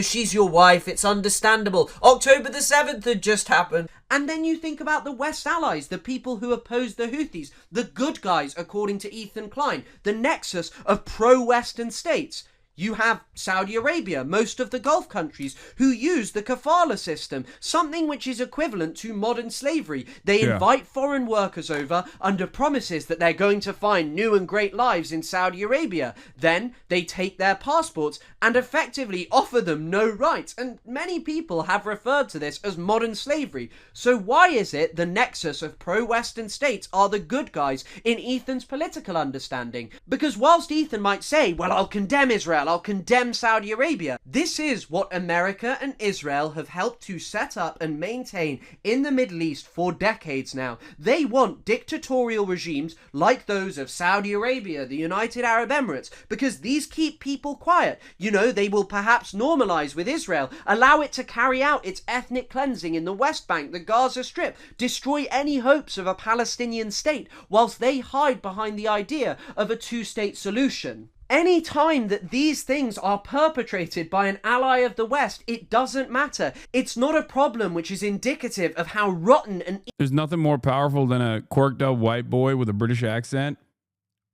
she's your wife, it's understandable. October the 7th had just happened. And then you think about the West allies, the people who oppose the Houthis, the good guys, according to Ethan Klein, the nexus of pro-Western states. You have Saudi Arabia, most of the Gulf countries, who use the kafala system, something which is equivalent to modern slavery. They invite foreign workers over under promises that they're going to find new and great lives in Saudi Arabia. Then they take their passports and effectively offer them no rights. And many people have referred to this as modern slavery. So why is it the nexus of pro-Western states are the good guys in Ethan's political understanding? Because whilst Ethan might say, well, I'll condemn Israel, I'll condemn Saudi Arabia, this is what America and Israel have helped to set up and maintain in the Middle East for decades now. They want dictatorial regimes like those of Saudi Arabia, the United Arab Emirates, because these keep people quiet. They will perhaps normalize with Israel, allow it to carry out its ethnic cleansing in the West Bank, the Gaza Strip, destroy any hopes of a Palestinian state, whilst they hide behind the idea of a two-state solution. Any time that these things are perpetrated by an ally of the West, it doesn't matter. It's not a problem which is indicative of how rotten and... There's nothing more powerful than a corked up white boy with a British accent,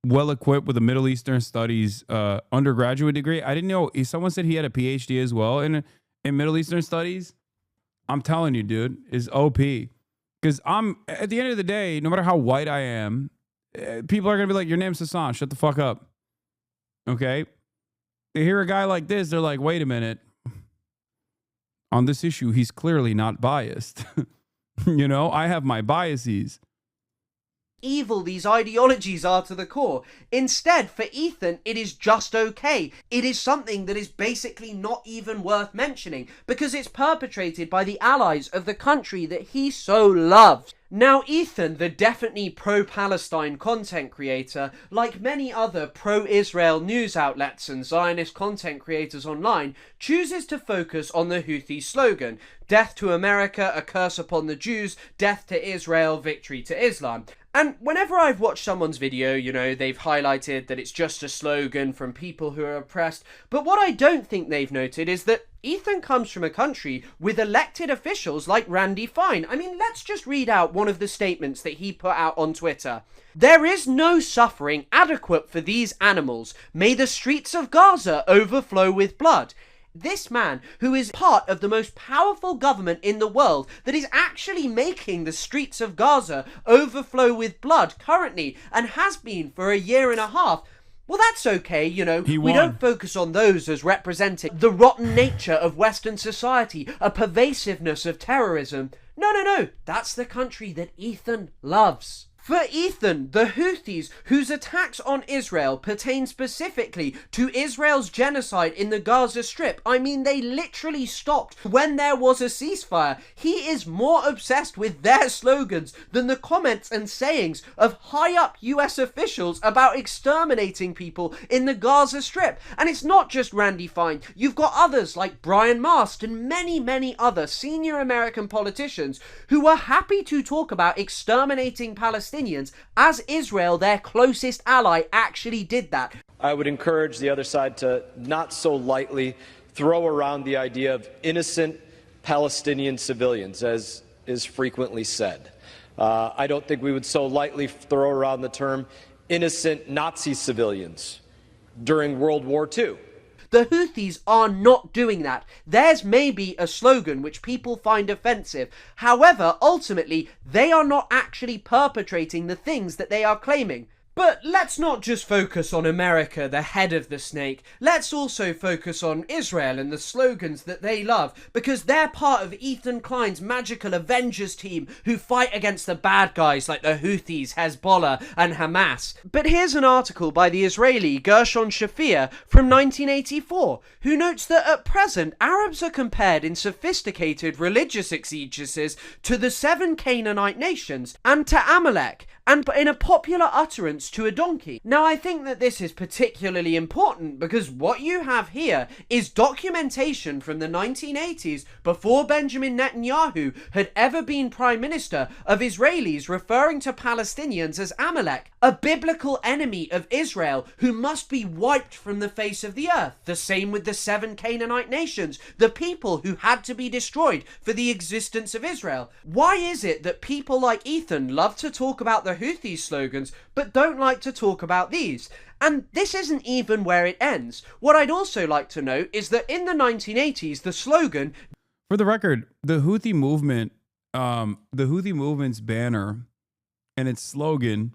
well equipped with a Middle Eastern Studies undergraduate degree. I didn't know. Someone said he had a PhD as well in Middle Eastern Studies. I'm telling you, dude, is OP. Because at the end of the day, no matter how white I am, people are going to be like, your name's Hasan, shut the fuck up. Okay. They hear a guy like this, they're like, wait a minute. On this issue, he's clearly not biased. You know, I have my biases. Evil these ideologies are to the core. Instead, for Ethan, it is just okay. It is something that is basically not even worth mentioning because it's perpetrated by the allies of the country that he so loves. Now, Ethan, the definitely pro-Palestine content creator, like many other pro-Israel news outlets and Zionist content creators online, chooses to focus on the Houthi slogan, "Death to America, a curse upon the Jews, death to Israel, victory to Islam." And whenever I've watched someone's video, you know, they've highlighted that it's just a slogan from people who are oppressed. But what I don't think they've noted is that Ethan comes from a country with elected officials like Randy Fine. I mean, let's just read out one of the statements that he put out on Twitter. "There is no suffering adequate for these animals. May the streets of Gaza overflow with blood." This man, who is part of the most powerful government in the world, that is actually making the streets of Gaza overflow with blood currently, and has been for a year and a half, well, that's okay, you know, we don't focus on those as representing the rotten nature of Western society, a pervasiveness of terrorism. No, that's the country that Ethan loves. For Ethan, the Houthis, whose attacks on Israel pertain specifically to Israel's genocide in the Gaza Strip, I mean, they literally stopped when there was a ceasefire. He is more obsessed with their slogans than the comments and sayings of high-up US officials about exterminating people in the Gaza Strip. And it's not just Randy Fine. You've got others like Brian Mast and many other senior American politicians who are happy to talk about exterminating Palestinians as Israel, their closest ally, actually did that. I would encourage the other side to not so lightly throw around the idea of innocent Palestinian civilians, as is frequently said. I don't think we would so lightly throw around the term innocent Nazi civilians during World War II. The Houthis are not doing that. Theirs may be a slogan which people find offensive. However, ultimately, they are not actually perpetrating the things that they are claiming. But let's not just focus on America, the head of the snake. Let's also focus on Israel and the slogans that they love, because they're part of Ethan Klein's magical Avengers team who fight against the bad guys like the Houthis, Hezbollah and Hamas. But here's an article by the Israeli Gershon Shafir from 1984, who notes that at present Arabs are compared in sophisticated religious exegesis to the 7 Canaanite nations and to Amalek, and in a popular utterance to a donkey. Now, I think that this is particularly important because what you have here is documentation from the 1980s, before Benjamin Netanyahu had ever been Prime Minister, of Israelis referring to Palestinians as Amalek, a biblical enemy of Israel who must be wiped from the face of the earth. The same with the 7 Canaanite nations, the people who had to be destroyed for the existence of Israel. Why is it that people like Ethan love to talk about the Houthi slogans but don't like to talk about these? And this isn't even where it ends. What I'd also like to note is that in the 1980s, the slogan... For the record, the Houthi movement, the Houthi movement's banner and its slogan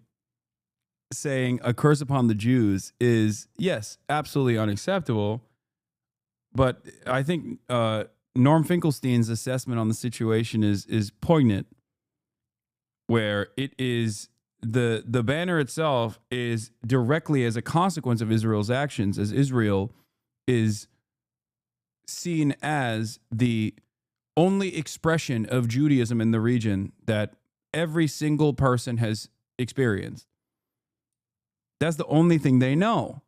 saying "a curse upon the Jews" is, yes, absolutely unacceptable. But I think Norm Finkelstein's assessment on the situation is poignant, where it is the banner itself is directly as a consequence of Israel's actions, as Israel is seen as the only expression of Judaism in the region that every single person has experienced. That's the only thing they know.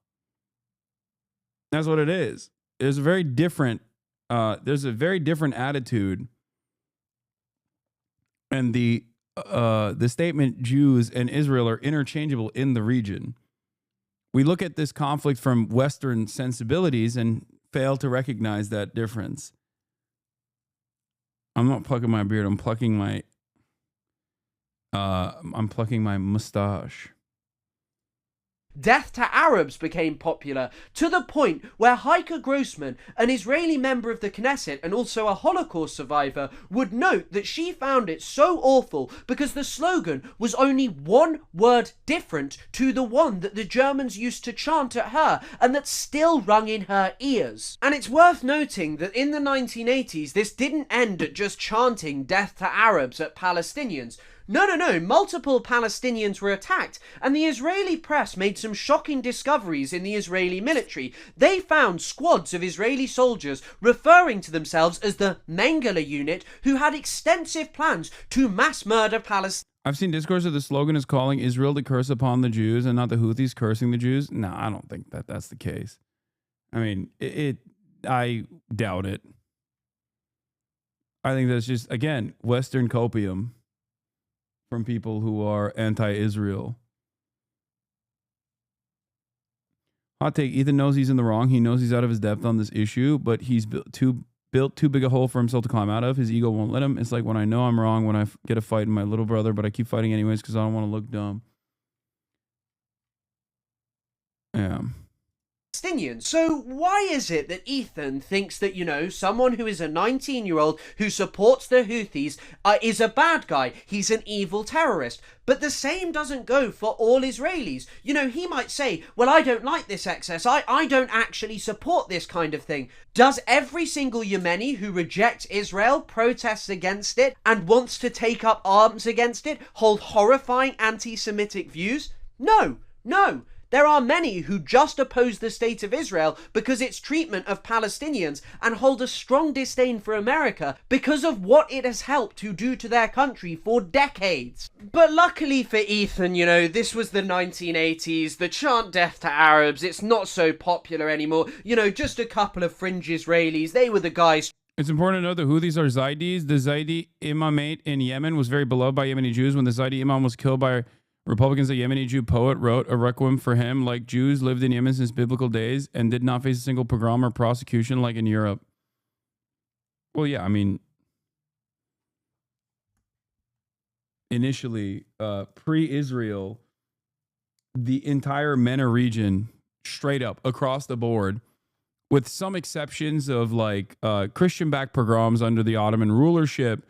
That's what it is. There's a very different attitude, and the statement Jews and Israel are interchangeable in the region. We look at this conflict from Western sensibilities and fail to recognize that difference. I'm not plucking my beard. I'm plucking my mustache. Death to Arabs became popular, to the point where Heike Grossman, an Israeli member of the Knesset and also a Holocaust survivor, would note that she found it so awful because the slogan was only one word different to the one that the Germans used to chant at her and that still rung in her ears. And it's worth noting that in the 1980s, this didn't end at just chanting death to Arabs at Palestinians. No, multiple Palestinians were attacked, and the Israeli press made some shocking discoveries in the Israeli military. They found squads of Israeli soldiers referring to themselves as the Mengele unit, who had extensive plans to mass murder Palestinians. I've seen discourse of the slogan is calling Israel to curse upon the Jews and not the Houthis cursing the Jews. No, I don't think that that's the case. I mean, I doubt it. I think that's just, again, Western copium from people who are anti-Israel. Hot take, Ethan knows he's in the wrong. He knows he's out of his depth on this issue, but he's built too big a hole for himself to climb out of. His ego won't let him. It's like when I know I'm wrong when I get a fight with my little brother, but I keep fighting anyways because I don't want to look dumb. Yeah. So why is it that Ethan thinks that, you know, someone who is a 19-year-old who supports the Houthis is a bad guy? He's an evil terrorist. But the same doesn't go for all Israelis. You know, he might say, well, I don't like this excess. I don't actually support this kind of thing. Does every single Yemeni who rejects Israel, protests against it, and wants to take up arms against it, hold horrifying anti-Semitic views? No. There are many who just oppose the state of Israel because its treatment of Palestinians and hold a strong disdain for America because of what it has helped to do to their country for decades. But luckily for Ethan, you know, this was the 1980s, the chant death to Arabs, it's not so popular anymore. You know, just a couple of fringe Israelis, they were the guys. It's important to know the Houthis are Zaydis. The Zaydi imamate in Yemen was very beloved by Yemeni Jews. When the Zaydi imam was killed by Republicans, a Yemeni Jew poet wrote a requiem for him, like Jews lived in Yemen since biblical days and did not face a single pogrom or prosecution like in Europe. Well, yeah, I mean, initially, pre-Israel, the entire MENA region, straight up, across the board, with some exceptions of like Christian-backed pogroms under the Ottoman rulership,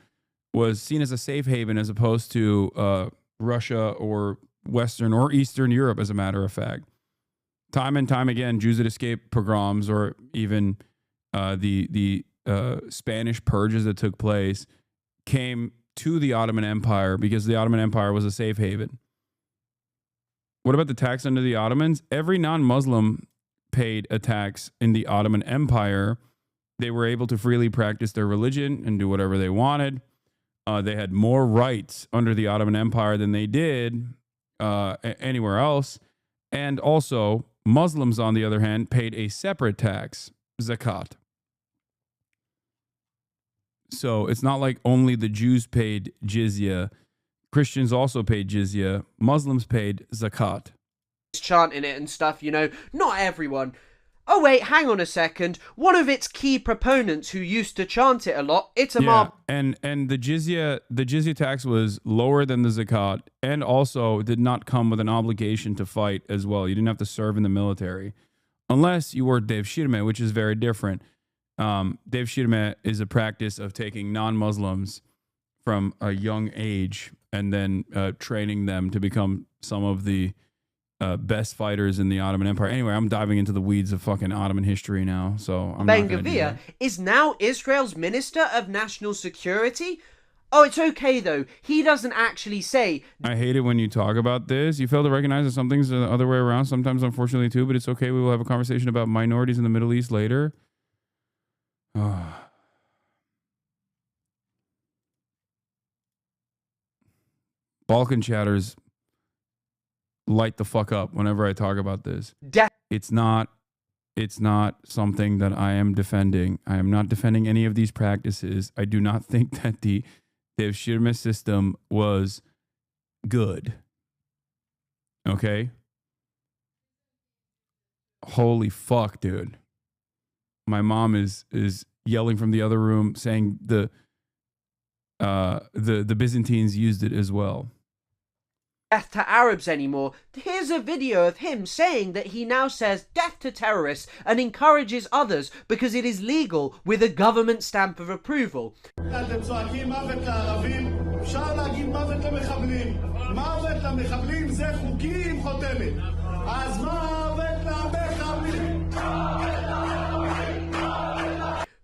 was seen as a safe haven as opposed to Russia or Western or Eastern Europe, as a matter of fact. Time and time again, Jews that escaped pogroms or even the Spanish purges that took place came to the Ottoman Empire because the Ottoman Empire was a safe haven. What about the tax under the Ottomans? Every non-Muslim paid a tax in the Ottoman Empire. They were able to freely practice their religion and do whatever they wanted. They had more rights under the Ottoman Empire than they did anywhere else. And also, Muslims, on the other hand, paid a separate tax, zakat. So it's not like only the Jews paid jizya. Christians also paid jizya. Muslims paid zakat. Chanting it and stuff, you know, not everyone. Oh wait, hang on a second. One of its key proponents who used to chant it a lot, Itamar. Yeah, and the jizya tax was lower than the zakat, and also did not come with an obligation to fight as well. You didn't have to serve in the military, unless you were Dev Shirmeh, which is very different. Dev Shirmeh is a practice of taking non-Muslims from a young age and then training them to become some of the best fighters in the Ottoman Empire. Anyway, I'm diving into the weeds of fucking Ottoman history now, so I'm not gonna do that. Is now Israel's Minister of National Security. Oh, it's okay though. He doesn't actually say. I hate it when you talk about this. You fail to recognize that some things are the other way around, sometimes unfortunately too, but it's okay. We will have a conversation about minorities in the Middle East later. Balkan chatters light the fuck up whenever I talk about this. It's not something that I am defending. I am not defending any of these practices. I do not think that the Dev Shirmeh system was good. Okay? Holy fuck, dude. My mom is yelling from the other room saying the Byzantines used it as well. death to Arabs anymore. Here's a video of him saying that he now says death to terrorists and encourages others because it is legal with a government stamp of approval.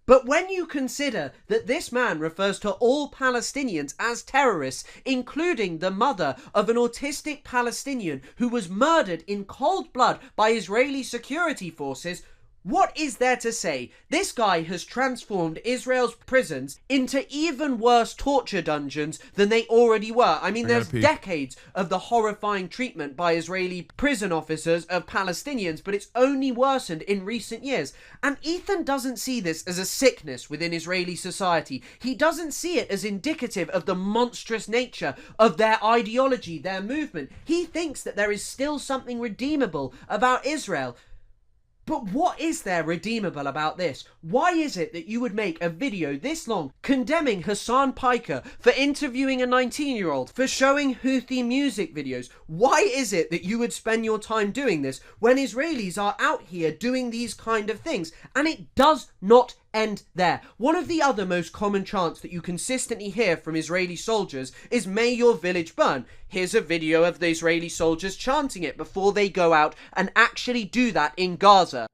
But when you consider that this man refers to all Palestinians as terrorists, including the mother of an autistic Palestinian who was murdered in cold blood by Israeli security forces, what is there to say? This guy has transformed Israel's prisons into even worse torture dungeons than they already were. I mean, there's decades of the horrifying treatment by Israeli prison officers of Palestinians, but it's only worsened in recent years. And Ethan doesn't see this as a sickness within Israeli society. He doesn't see it as indicative of the monstrous nature of their ideology, their movement. He thinks that there is still something redeemable about Israel. But what is there redeemable about this? Why is it that you would make a video this long condemning Hasan Piker for interviewing a 19-year-old, for showing Houthi music videos? Why is it that you would spend your time doing this when Israelis are out here doing these kind of things? And it does not end there. One of the other most common chants that you consistently hear from Israeli soldiers is "May your village burn." Here's a video of the Israeli soldiers chanting it before they go out and actually do that in Gaza.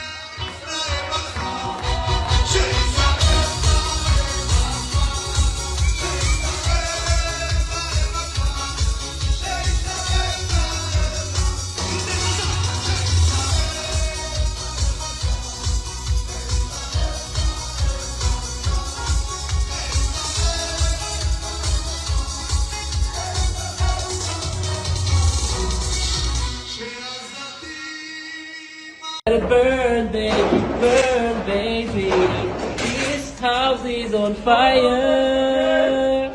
Burn, baby, this house is on fire.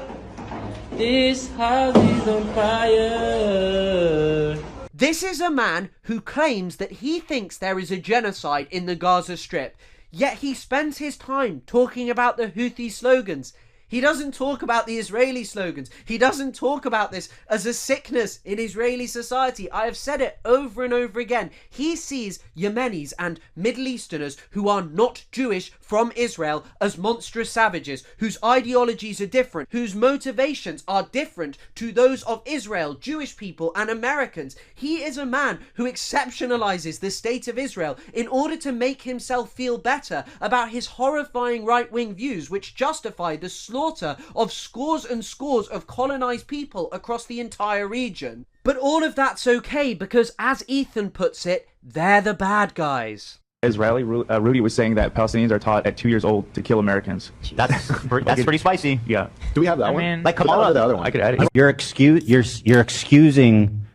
This house is on fire. This is a man who claims that he thinks there is a genocide in the Gaza Strip, yet he spends his time talking about the Houthi slogans. He doesn't talk about the Israeli slogans. He doesn't talk about this as a sickness in Israeli society. I have said it over and over again. He sees Yemenis and Middle Easterners who are not Jewish from Israel as monstrous savages, whose ideologies are different, whose motivations are different to those of Israel, Jewish people and Americans. He is a man who exceptionalizes the state of Israel in order to make himself feel better about his horrifying right-wing views which justify the slaughter of scores and scores of colonized people across the entire region. But all of that's okay because, as Ethan puts it, they're the bad guys. Israeli Rudy was saying that Palestinians are taught at 2 years old to kill Americans. That's pretty spicy. Yeah. Do we have that one? Like Kamala, the other one. I could add it. You're excusing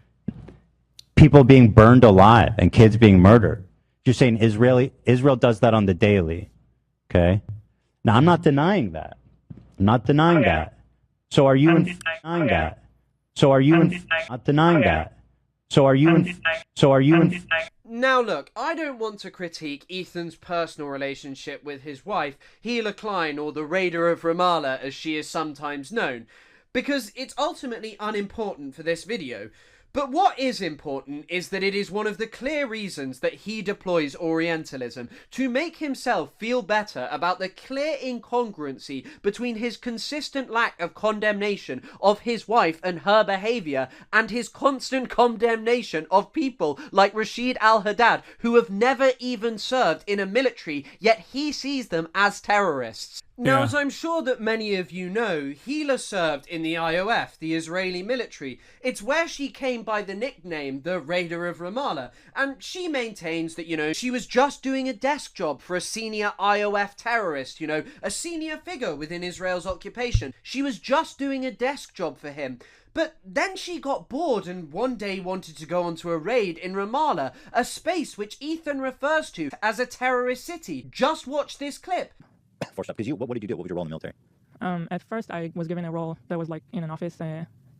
people being burned alive and kids being murdered. You're saying Israel does that on the daily. Okay. Now I'm not denying that. I'm not denying that. So are you denying that? So are you not denying that? So are you Now look, I don't want to critique Ethan's personal relationship with his wife, Hila Klein, or the Raider of Ramallah as she is sometimes known, because it's ultimately unimportant for this video. But what is important is that it is one of the clear reasons that he deploys Orientalism, to make himself feel better about the clear incongruency between his consistent lack of condemnation of his wife and her behaviour and his constant condemnation of people like Rashid al-Haddad, who have never even served in a military, yet he sees them as terrorists. Now, as I'm sure that many of you know, Hila served in the IOF, the Israeli military. It's where she came by the nickname the Raider of Ramallah, and she maintains that, she was just doing a desk job for a senior IOF terrorist, a senior figure within Israel's occupation. She was just doing a desk job for him. But then she got bored and one day wanted to go onto a raid in Ramallah, a space which Ethan refers to as a terrorist city. Just watch this clip. What did you do? What was your role in the military? At first, I was given a role that was like in an office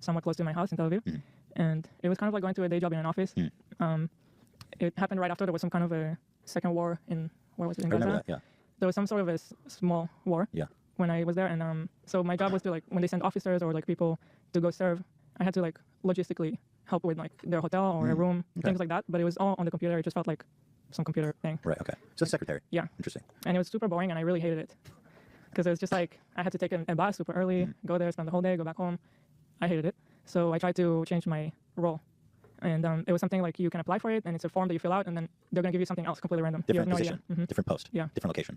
somewhat close to my house in Tel Aviv. And it was kind of like going to a day job in an office. It happened right after there was some kind of a second war in, where was it, in Gaza? That, yeah. There was some sort of a small war when I was there. And so my job was to, like, when they send officers or like people to go serve, I had to like logistically help with like their hotel or a room, things like that. But it was all on the computer. It just felt like some computer thing. Right. Okay. So secretary. Yeah. Interesting. And it was super boring, and I really hated it because it was just like I had to take a bus super early, go there, spend the whole day, go back home. I hated it. So I tried to change my role. And it was something like you can apply for it, and it's a form that you fill out, and then they're going to give you something else completely random. Different you have no position, idea. different post, Yeah. different location.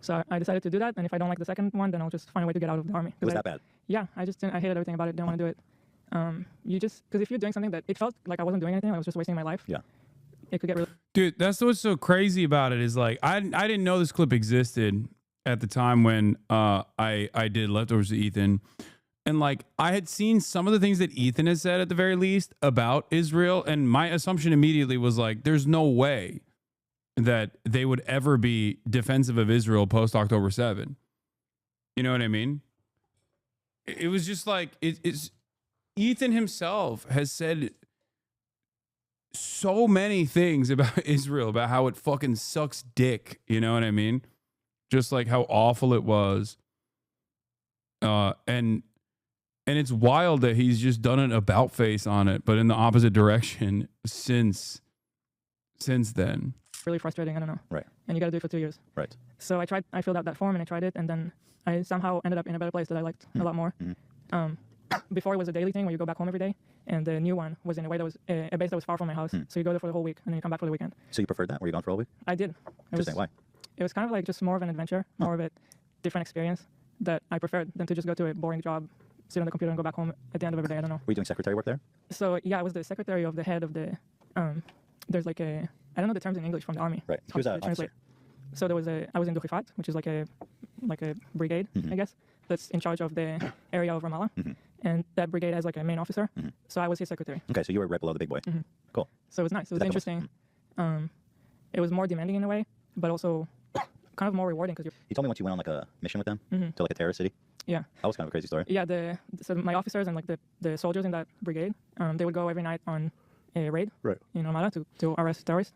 So I decided to do that, and if I don't like the second one, then I'll just find a way to get out of the army. Was that bad? Yeah, I hated everything about it. Didn't want to do it. Because if you're doing something that it felt like I wasn't doing anything, I was just wasting my life. Yeah. It could get really. Dude, that's what's so crazy about it is like I didn't know this clip existed at the time when I did Leftovers with Ethan. And like I had seen some of the things that Ethan has said at the very least about Israel, and my assumption immediately was like, there's no way that they would ever be defensive of Israel post October 7. You know what I mean? It was just like it's Ethan himself has said so many things about Israel, about how it fucking sucks dick. You know what I mean? Just like how awful it was. And it's wild that he's just done an about face on it, but in the opposite direction since then. Really frustrating. I don't know. Right. And you got to do it for 2 years. Right. So I filled out that form and I tried it, and then I somehow ended up in a better place that I liked a lot more. Before it was a daily thing where you go back home every day, and the new one was in a way that was a base that was far from my house. So you go there for the whole week and then you come back for the weekend. So you preferred that? Were you gone for a week? I did. Interesting. Why? It was kind of like just more of an adventure, more of a different experience that I preferred than to just go to a boring job, sit on the computer and go back home at the end of every day. I don't know. Were you doing secretary work there? So yeah, I was the secretary of the head of the. There's like I don't know the terms in English from the army. Right. Who's that officer? So there was I was in Dukhifat, which is like a brigade, I guess, that's in charge of the area of Ramallah, and that brigade has like a main officer. So I was his secretary. Okay, so you were right below the big boy. Cool. So it was nice. It was interesting. It was more demanding in a way, but also kind of more rewarding because you told me once you went on like a mission with them to like a terrorist city. Yeah. That was kind of a crazy story. Yeah. So my officers and like the soldiers in that brigade, they would go every night on a raid. Right. In Ramallah to arrest terrorists,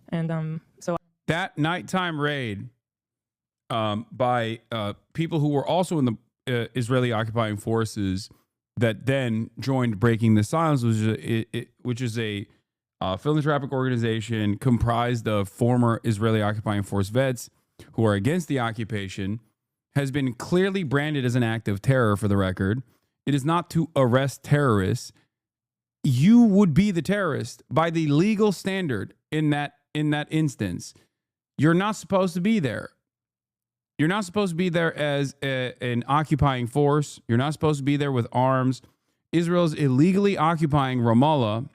and so. That nighttime raid by people who were also in the Israeli occupying forces that then joined Breaking the Silence, which is a philanthropic organization comprised of former Israeli occupying force vets who are against the occupation, has been clearly branded as an act of terror, for the record. It is not to arrest terrorists. You would be the terrorist by the legal standard in that instance. You're not supposed to be there. You're not supposed to be there as an occupying force. You're not supposed to be there with arms. Israel's illegally occupying Ramallah,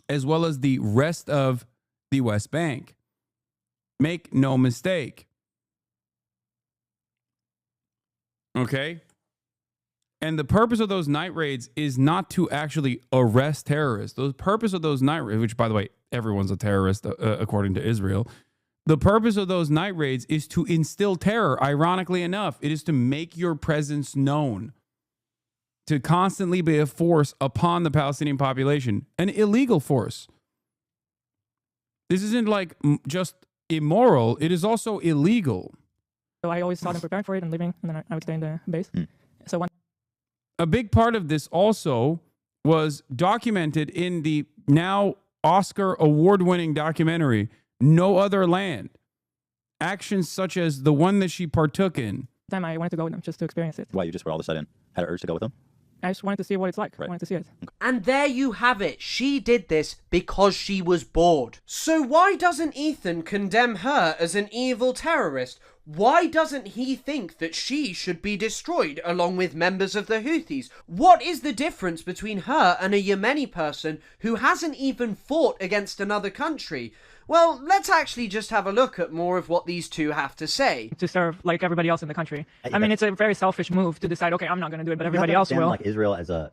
as well as the rest of the West Bank. Make no mistake. Okay? And the purpose of those night raids is not to actually arrest terrorists. The purpose of those night raids, which, by the way, everyone's a terrorist according to Israel. The purpose of those night raids is to instill terror, ironically enough. It is to make your presence known, to constantly be a force upon the Palestinian population, an illegal force. This isn't like just immoral, it is also illegal. So I always saw them preparing for it and leaving, and then I would stay in the base. So a big part of this also was documented in the now Oscar award-winning documentary, No Other Land. Actions such as the one that she partook in. Time I wanted to go with them just to experience it. Why, you just were all of a sudden had an urge to go with them? I just wanted to see what it's like. Right. I wanted to see it. And there you have it. She did this because she was bored. So why doesn't Ethan condemn her as an evil terrorist? Why doesn't he think that she should be destroyed along with members of the Houthis? What is the difference between her and a Yemeni person who hasn't even fought against another country? Well, let's actually just have a look at more of what these two have to say. To serve like everybody else in the country. I mean, it's a very selfish move to decide, okay, I'm not going to do it, but everybody else will. Like Israel as a...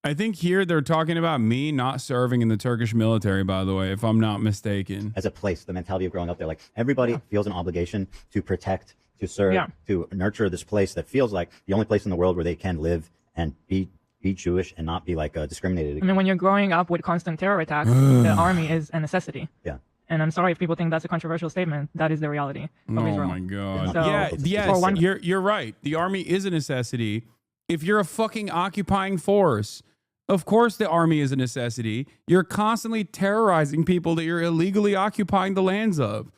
I think here they're talking about me not serving in the Turkish military, by the way, if I'm not mistaken. As a place, the mentality of growing up there, like everybody feels an obligation to protect, to serve, to nurture this place that feels like the only place in the world where they can live and be Jewish and not be like discriminated against. I mean, when you're growing up with constant terror attacks, the army is a necessity. Yeah. And I'm sorry if people think that's a controversial statement. That is the reality of Israel. Oh my God. So, you're right. The army is a necessity. If you're a fucking occupying force, Of course, the army is a necessity. You're constantly terrorizing people that you're illegally occupying the lands of.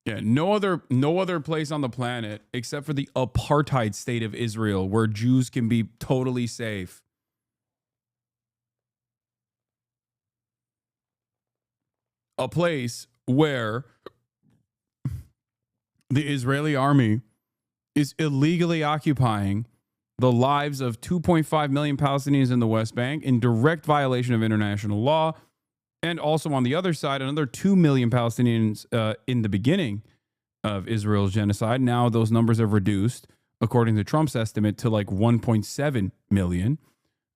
Yeah, no other place on the planet except for the apartheid state of Israel where Jews can be totally safe. A place where the Israeli army is illegally occupying the lives of 2.5 million Palestinians in the West Bank in direct violation of international law. And also on the other side, another 2 million Palestinians in the beginning of Israel's genocide. Now those numbers have reduced, according to Trump's estimate, to like 1.7 million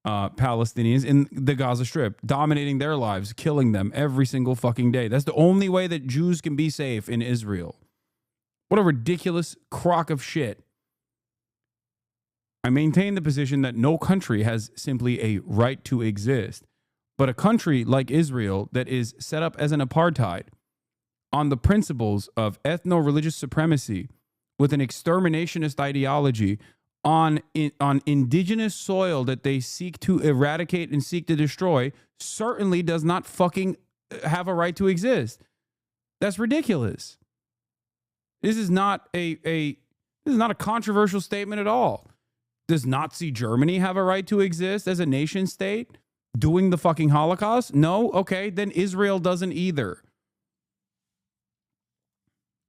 Palestinians in the Gaza Strip, dominating their lives, killing them every single fucking day. That's the only way that Jews can be safe in Israel. What a ridiculous crock of shit. I maintain the position that no country has simply a right to exist. But a country like Israel that is set up as an apartheid on the principles of ethno-religious supremacy with an exterminationist ideology on indigenous soil that they seek to eradicate and seek to destroy certainly does not fucking have a right to exist. That's ridiculous. This is not a controversial statement at all. Does Nazi Germany have a right to exist as a nation state? Doing the fucking Holocaust? No? Okay, then Israel doesn't either.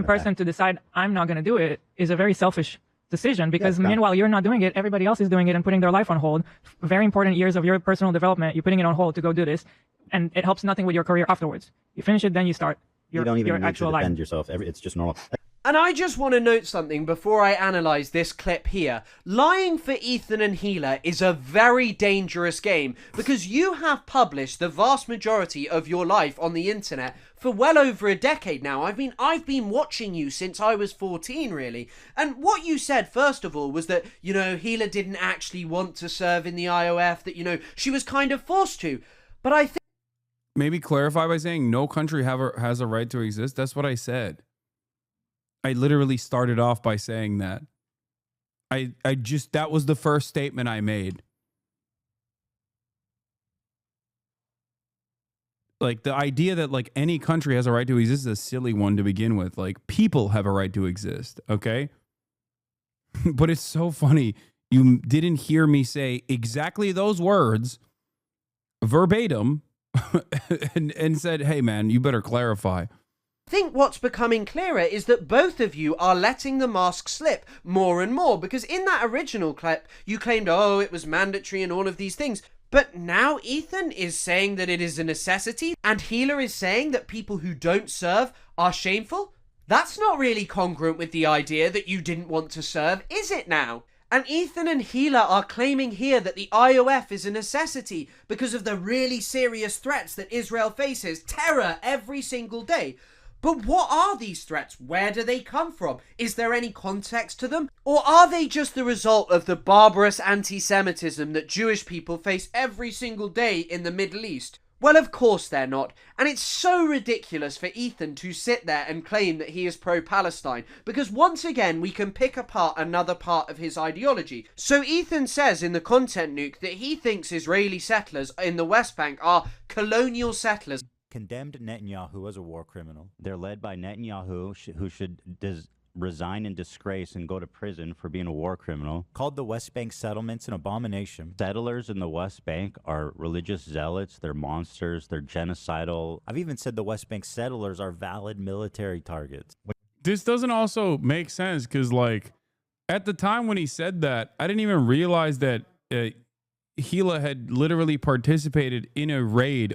Person to decide I'm not going to do it is a very selfish decision because meanwhile you're not doing it, everybody else is doing it and putting their life on hold. Very important years of your personal development, you're putting it on hold to go do this, and it helps nothing with your career afterwards. You finish it, then you start your, you don't even your need actual to defend life. yourself. It's just normal. And I just want to note something before I analyze this clip here. Lying for Ethan and Gila is a very dangerous game because you have published the vast majority of your life on the internet for well over a decade now. I've been watching you since I was 14, really. And what you said, first of all, was that, you know, Gila didn't actually want to serve in the IOF, that, you know, she was kind of forced to. But I think... Maybe clarify by saying no country has a right to exist. That's what I said. I literally started off by saying that. That was the first statement I made. Like, the idea that, like, any country has a right to exist is a silly one to begin with. Like, people have a right to exist, okay? But it's so funny. You didn't hear me say exactly those words verbatim and said, hey, man, you better clarify. I think what's becoming clearer is that both of you are letting the mask slip more and more, because in that original clip you claimed, oh, it was mandatory and all of these things, but now Ethan is saying that it is a necessity and Gila is saying that people who don't serve are shameful. That's not really congruent with the idea that you didn't want to serve, is it now? And Ethan and Gila are claiming here that the IOF is a necessity because of the really serious threats that Israel faces, terror every single day. But what are these threats? Where do they come from? Is there any context to them? Or are they just the result of the barbarous anti-Semitism that Jewish people face every single day in the Middle East? Well, of course they're not. And it's so ridiculous for Ethan to sit there and claim that he is pro-Palestine, because once again we can pick apart another part of his ideology. So Ethan says in the content nuke that he thinks Israeli settlers in the West Bank are colonial settlers. Condemned Netanyahu as a war criminal. They're led by Netanyahu, who should resign in disgrace and go to prison for being a war criminal. Called the West Bank settlements an abomination. Settlers in the West Bank are religious zealots. They're monsters. They're genocidal. I've even said the West Bank settlers are valid military targets. This doesn't also make sense because, like, at the time when he said that, I didn't even realize that Gila had literally participated in a raid.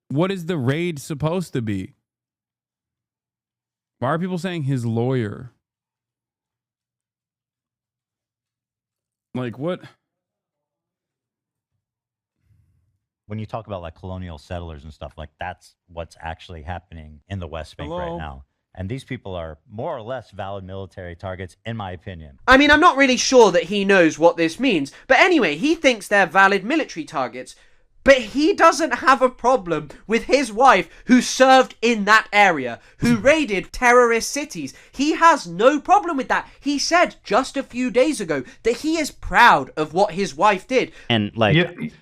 What is the raid supposed to be? Why are people saying his lawyer? Like, what? When you talk about like colonial settlers and stuff, like that's what's actually happening in the West Bank right now. And these people are more or less valid military targets, in my opinion. I mean, I'm not really sure that he knows what this means. But anyway, he thinks they're valid military targets. But he doesn't have a problem with his wife who served in that area, who raided terrorist cities. He has no problem with that. He said just a few days ago that he is proud of what his wife did. And like,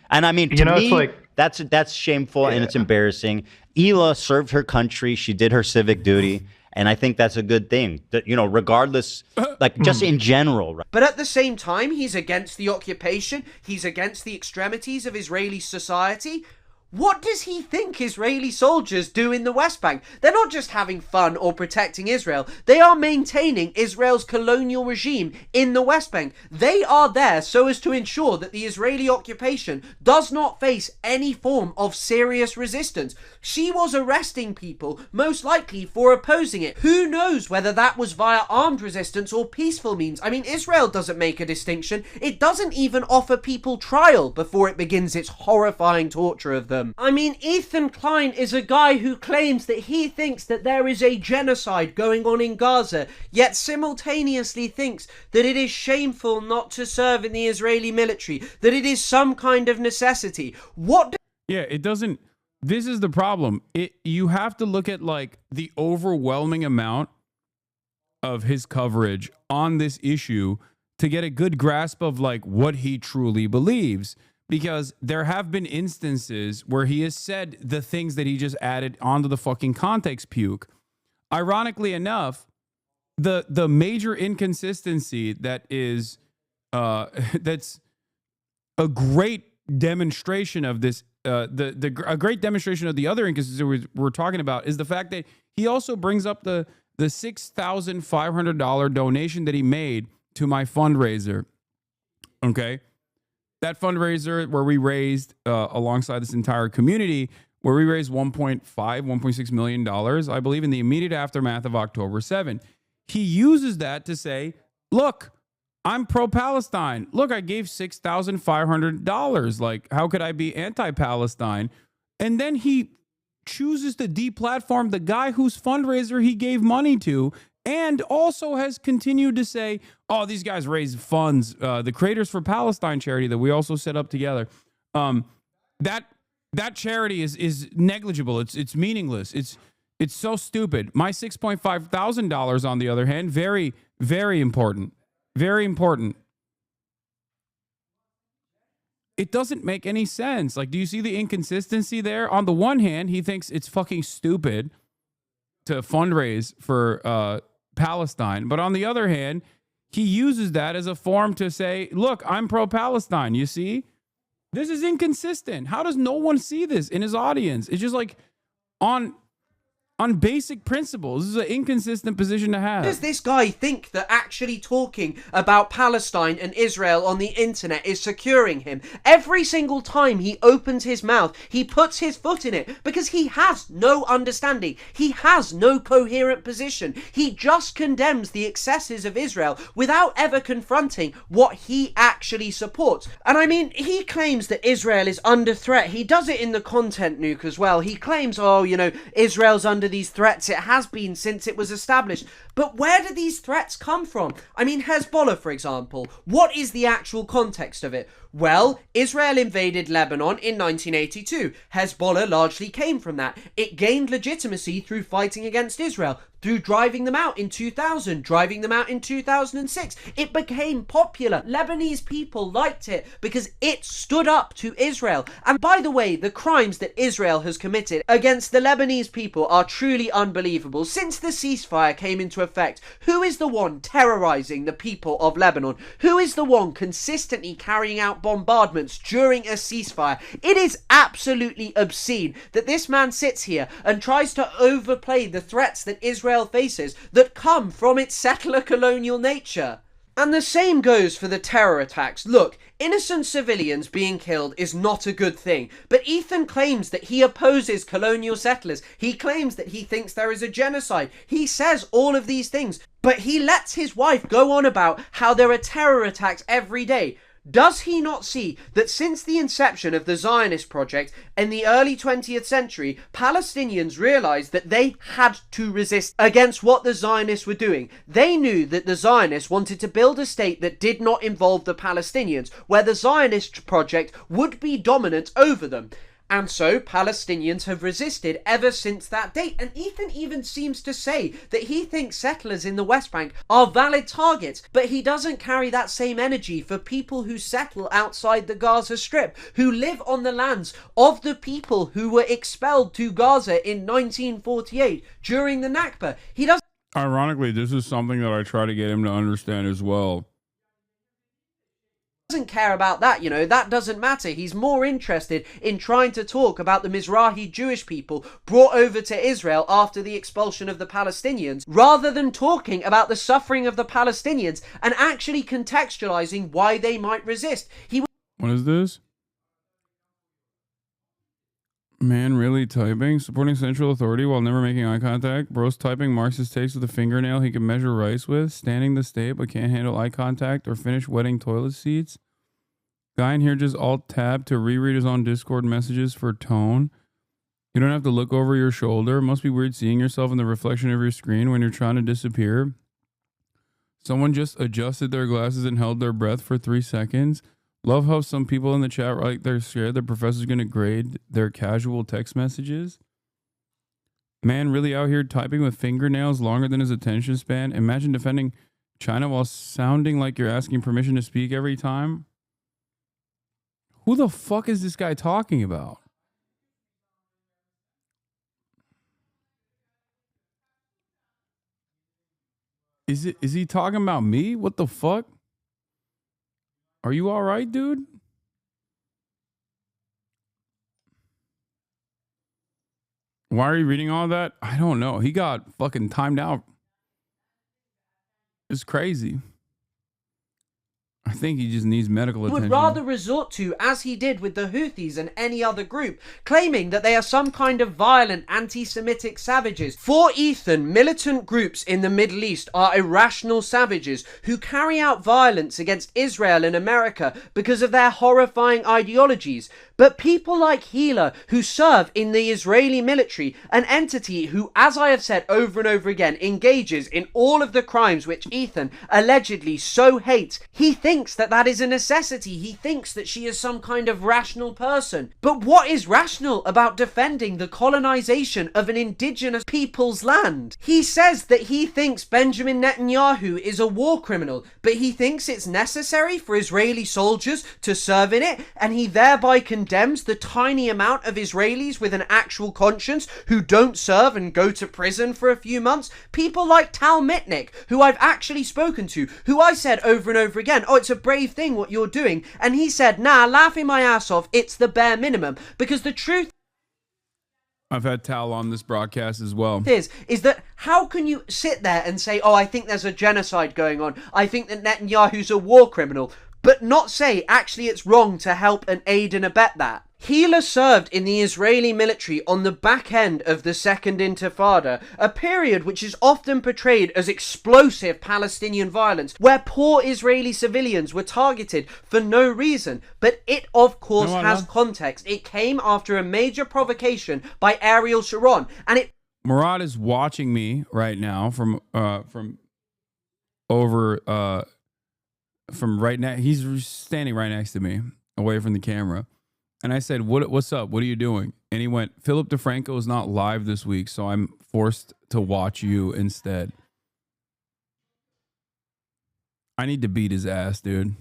and I mean, to me, it's like, that's shameful and it's embarrassing. Hila served her country. She did her civic duty. And I think that's a good thing, that, you know, regardless, like just in general. Right? But at the same time, he's against the occupation. He's against the extremities of Israeli society. What does he think Israeli soldiers do in the West Bank? They're not just having fun or protecting Israel. They are maintaining Israel's colonial regime in the West Bank. They are there so as to ensure that the Israeli occupation does not face any form of serious resistance. She was arresting people, most likely for opposing it. Who knows whether that was via armed resistance or peaceful means? I mean, Israel doesn't make a distinction. It doesn't even offer people trial before it begins its horrifying torture of them. I mean, Ethan Klein is a guy who claims that he thinks that there is a genocide going on in Gaza, yet simultaneously thinks that it is shameful not to serve in the Israeli military, that it is some kind of necessity. Yeah, it doesn't. This is the problem. You have to look at like the overwhelming amount of his coverage on this issue to get a good grasp of like what he truly believes. Because there have been instances where he has said the things that he just added onto the fucking context puke. Ironically enough, the major inconsistency that is that's a great demonstration of this, a great demonstration of the other inconsistency we're talking about is the fact that he also brings up the $6,500 donation that he made to my fundraiser. Okay. That fundraiser where we raised, alongside this entire community, where we raised $1.6 million, I believe, in the immediate aftermath of October 7. He uses that to say, look, I'm pro-Palestine. Look, I gave $6,500. Like, how could I be anti-Palestine? And then he chooses to deplatform the guy whose fundraiser he gave money to, and also has continued to say, oh, these guys raise funds, the Creators for Palestine charity that we also set up together. That charity is negligible. It's meaningless. It's so stupid. My $6,500, on the other hand, very, very important. Very important. It doesn't make any sense. Like, do you see the inconsistency there? On the one hand, he thinks it's fucking stupid to fundraise for Palestine. But on the other hand, he uses that as a form to say, look, I'm pro-Palestine. You see? This is inconsistent. How does no one see this in his audience? It's just like on basic principles. This is an inconsistent position to have. Does this guy think that actually talking about Palestine and Israel on the internet is securing him? Every single time he opens his mouth, he puts his foot in it because he has no understanding. He has no coherent position. He just condemns the excesses of Israel without ever confronting what he actually supports. And I mean, he claims that Israel is under threat. He does it in the content nuke as well. He claims, oh, you know, Israel's under these threats. It has been since it was established. But where do these threats come from? I mean, Hezbollah, for example, what is the actual context of it? Well, Israel invaded Lebanon in 1982. Hezbollah largely came from that. It gained legitimacy through fighting against Israel, through driving them out in 2000, driving them out in 2006. It became popular. Lebanese people liked it because it stood up to Israel. And by the way, the crimes that Israel has committed against the Lebanese people are truly unbelievable. Since the ceasefire came into effect, who is the one terrorizing the people of Lebanon? Who is the one consistently carrying out bombardments during a ceasefire? It is absolutely obscene that this man sits here and tries to overplay the threats that Israel faces that come from its settler colonial nature. And the same goes for the terror attacks. Look, innocent civilians being killed is not a good thing, but Ethan claims that he opposes colonial settlers. He claims that he thinks there is a genocide. He says all of these things, but he lets his wife go on about how there are terror attacks every day. Does he not see that since the inception of the Zionist project in the early 20th century, Palestinians realized that they had to resist against what the Zionists were doing? They knew that the Zionists wanted to build a state that did not involve the Palestinians, where the Zionist project would be dominant over them. And so Palestinians have resisted ever since that date. And Ethan even seems to say that he thinks settlers in the West Bank are valid targets, but he doesn't carry that same energy for people who settle outside the Gaza Strip, who live on the lands of the people who were expelled to Gaza in 1948 during the Nakba. He doesn't. Ironically, this is something that I try to get him to understand as well. Doesn't care about that, that doesn't matter. He's more interested in trying to talk about the Mizrahi Jewish people brought over to Israel after the expulsion of the Palestinians, rather than talking about the suffering of the Palestinians and actually contextualizing why they might resist. What is this? Man really typing, supporting central authority while never making eye contact. Bro's typing Marxist takes with a fingernail he can measure rice with. Standing the state but can't handle eye contact or finish wetting toilet seats. Guy in here just alt-tab to reread his own Discord messages for tone. You don't have to look over your shoulder. It must be weird seeing yourself in the reflection of your screen when you're trying to disappear. Someone just adjusted their glasses and held their breath for 3 seconds. Love how some people in the chat are like they're scared the professor's going to grade their casual text messages. Man really out here typing with fingernails longer than his attention span. Imagine defending China while sounding like you're asking permission to speak every time. Who the fuck is this guy talking about? Is he talking about me? What the fuck? Are you all right, dude? Why are you reading all that? I don't know. He got fucking timed out. It's crazy. I think he just needs medical attention. Would rather resort to, as he did with the Houthis and any other group, claiming that they are some kind of violent anti-Semitic savages. For Ethan, militant groups in the Middle East are irrational savages who carry out violence against Israel and America because of their horrifying ideologies. But people like Hila, who serve in the Israeli military, an entity who, as I have said over and over again, engages in all of the crimes which Ethan allegedly so hates, he thinks that that is a necessity. He thinks that she is some kind of rational person. But what is rational about defending the colonization of an indigenous people's land? He says that he thinks Benjamin Netanyahu is a war criminal, but he thinks it's necessary for Israeli soldiers to serve in it, and he thereby condemns the tiny amount of Israelis with an actual conscience who don't serve and go to prison for a few months. People like Tal Mitnick, who I've actually spoken to, who I said over and over again, oh, it's a brave thing what you're doing, and he said, nah, laughing my ass off, it's the bare minimum, because the truth I've had Tal on this broadcast as well. is that how can you sit there and say, oh, I think there's a genocide going on, I think that Netanyahu's a war criminal, but not say, actually, it's wrong to help and aid and abet that? Hila served in the Israeli military on the back end of the Second Intifada, a period which is often portrayed as explosive Palestinian violence, where poor Israeli civilians were targeted for no reason. But it, of course, has context. It came after a major provocation by Ariel Sharon, and it... Murad is watching me right now from right now. He's standing right next to me, away from the camera. And I said, what's up? What are you doing? And he went, Philip DeFranco is not live this week, so I'm forced to watch you instead. I need to beat his ass, dude.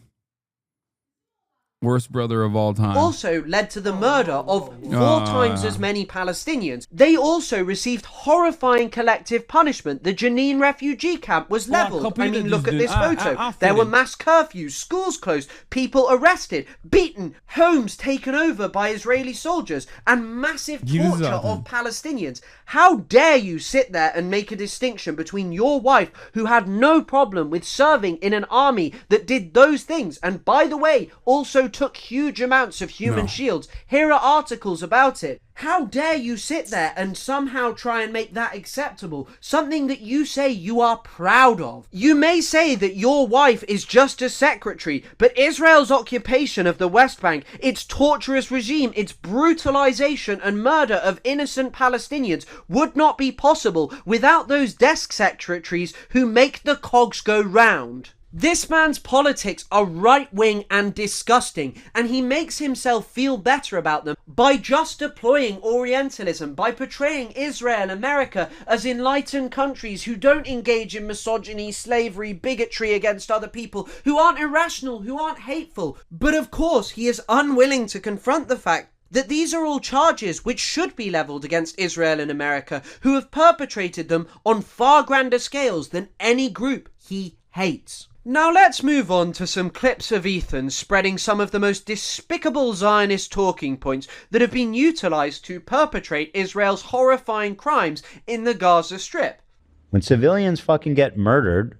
Worst brother of all time. Also led to the murder of 4 times as many Palestinians. They also received horrifying collective punishment. The Jenin refugee camp was leveled. I mean, look at this photo. There were mass curfews, schools closed, people arrested, beaten, homes taken over by Israeli soldiers, and massive torture of Palestinians. How dare you sit there and make a distinction between your wife, who had no problem with serving in an army that did those things, and by the way, also took huge amounts of human shields. Here are articles about it. How dare you sit there and somehow try and make that acceptable? Something that you say you are proud of. You may say that your wife is just a secretary, but Israel's occupation of the West Bank, its torturous regime, its brutalization and murder of innocent Palestinians would not be possible without those desk secretaries who make the cogs go round. This man's politics are right-wing and disgusting, and he makes himself feel better about them by just deploying Orientalism, by portraying Israel and America as enlightened countries who don't engage in misogyny, slavery, bigotry against other people, who aren't irrational, who aren't hateful. But of course, he is unwilling to confront the fact that these are all charges which should be levelled against Israel and America, who have perpetrated them on far grander scales than any group he hates. Now let's move on to some clips of Ethan spreading some of the most despicable Zionist talking points that have been utilised to perpetrate Israel's horrifying crimes in the Gaza Strip. When civilians fucking get murdered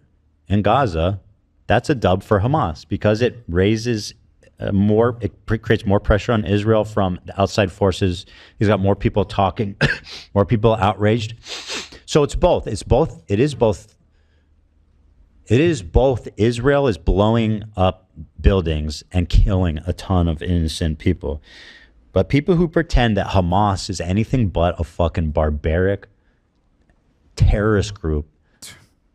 in Gaza, that's a dub for Hamas because it raises it creates more pressure on Israel from the outside forces. He's got more people talking, more people outraged. So it's both. It is both Israel is blowing up buildings and killing a ton of innocent people. But people who pretend that Hamas is anything but a fucking barbaric terrorist group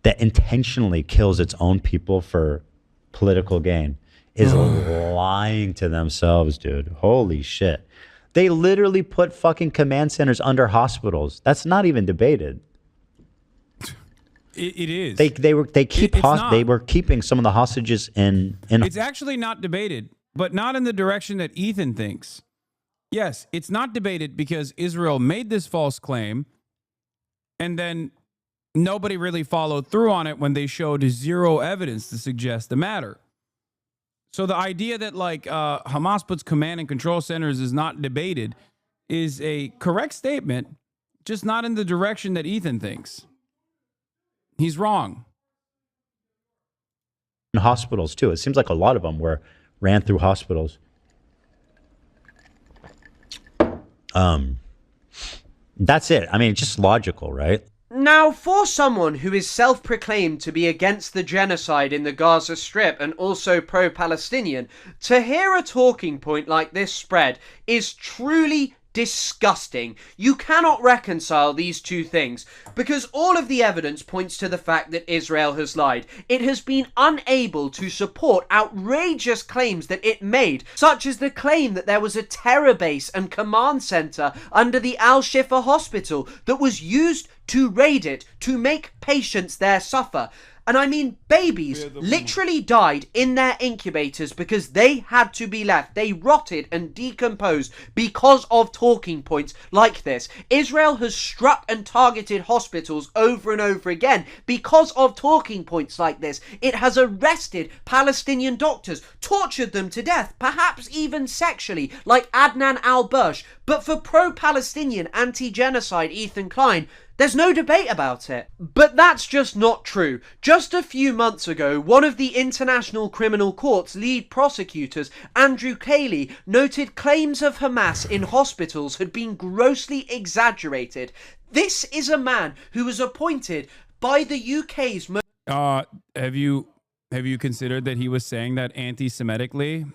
that intentionally kills its own people for political gain is lying to themselves, dude. Holy shit. They literally put fucking command centers under hospitals. That's not even debated. It is. They were keeping some of the hostages in. It's actually not debated, but not in the direction that Ethan thinks. Yes, it's not debated because Israel made this false claim, and then nobody really followed through on it when they showed zero evidence to suggest the matter. So the idea that Hamas puts command and control centers is not debated is a correct statement, just not in the direction that Ethan thinks. He's wrong. In hospitals too. It seems like a lot of them ran through hospitals. That's it. I mean, it's just logical, right? Now, for someone who is self-proclaimed to be against the genocide in the Gaza Strip and also pro-Palestinian, to hear a talking point like this spread is truly disgusting. You cannot reconcile these two things because all of the evidence points to the fact that Israel has lied. It has been unable to support outrageous claims that it made, such as the claim that there was a terror base and command center under the Al-Shifa hospital that was used to raid it, to make patients there suffer. And I mean, babies literally died in their incubators because they had to be left. They rotted and decomposed because of talking points like this. Israel has struck and targeted hospitals over and over again because of talking points like this. It has arrested Palestinian doctors, tortured them to death, perhaps even sexually, like Adnan al-Bursh. But for pro-Palestinian anti-genocide Ethan Klein, there's no debate about it. But that's just not true. Just a few months ago, one of the International Criminal Court's lead prosecutors, Andrew Cayley, noted claims of Hamas in hospitals had been grossly exaggerated. This is a man who was appointed by the UK's... Have you considered that he was saying that anti-Semitically?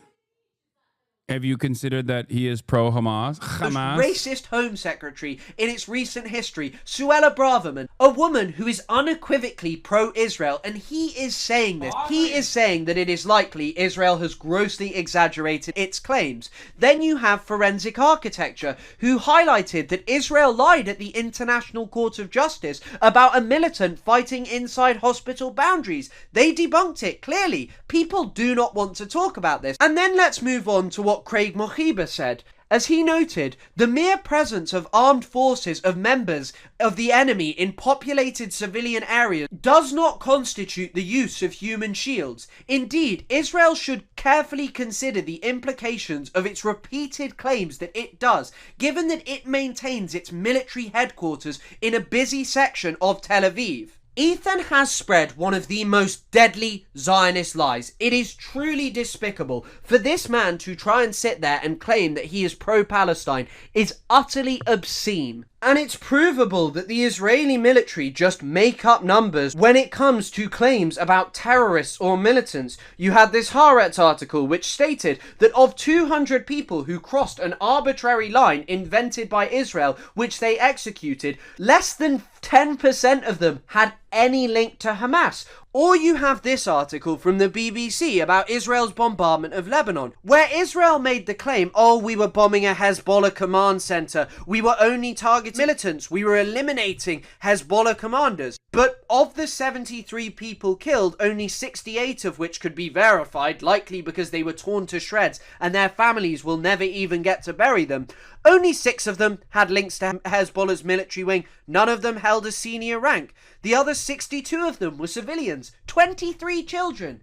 Have you considered that he is pro-Hamas? Hamas? Racist Home Secretary in its recent history, Suella Braverman, a woman who is unequivocally pro-Israel, and he is saying this. He is saying that it is likely Israel has grossly exaggerated its claims. Then you have Forensic Architecture, who highlighted that Israel lied at the International Court of Justice about a militant fighting inside hospital boundaries. They debunked it, clearly. People do not want to talk about this. And then let's move on to what Craig Mohiba said. As he noted, the mere presence of armed forces of members of the enemy in populated civilian areas does not constitute the use of human shields. Indeed, Israel should carefully consider the implications of its repeated claims that it does, given that it maintains its military headquarters in a busy section of Tel Aviv. Ethan has spread one of the most deadly Zionist lies. It is truly despicable. For this man to try and sit there and claim that he is pro-Palestine is utterly obscene. And it's provable that the Israeli military just make up numbers when it comes to claims about terrorists or militants. You had this Haaretz article which stated that of 200 people who crossed an arbitrary line invented by Israel, which they executed, less than 10% of them had any link to Hamas. Or you have this article from the BBC about Israel's bombardment of Lebanon, where Israel made the claim, oh, we were bombing a Hezbollah command center, we were only targeting militants, we were eliminating Hezbollah commanders. But of the 73 people killed, only 68 of which could be verified, likely because they were torn to shreds and their families will never even get to bury them. Only 6 of them had links to Hezbollah's military wing. None of them held a senior rank. The other 62 of them were civilians, 23 children.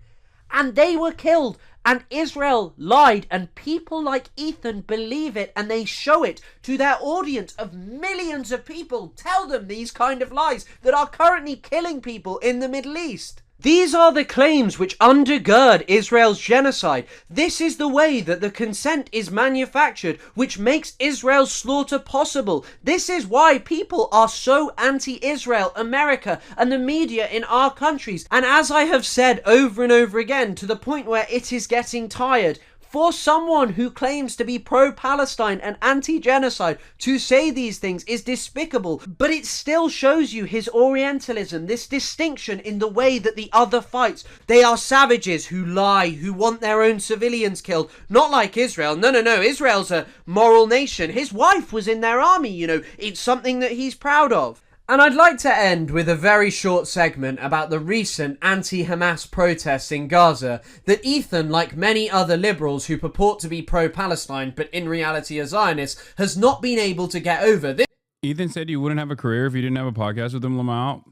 And they were killed. And Israel lied, and people like Ethan believe it, and they show it to their audience of millions of people. Tell them these kind of lies that are currently killing people in the Middle East. These are the claims which undergird Israel's genocide. This is the way that the consent is manufactured, which makes Israel's slaughter possible. This is why people are so anti-Israel, America, and the media in our countries. And as I have said over and over again, to the point where it is getting tired, for someone who claims to be pro-Palestine and anti-genocide to say these things is despicable, but it still shows you his Orientalism, this distinction in the way that the other fights. They are savages who lie, who want their own civilians killed, not like Israel. No, Israel's a moral nation. His wife was in their army, you know, it's something that he's proud of. And I'd like to end with a very short segment about the recent anti-Hamas protests in Gaza that Ethan, like many other liberals who purport to be pro-Palestine but in reality are Zionists, has not been able to get over. Ethan said you wouldn't have a career if you didn't have a podcast with him, Lamau.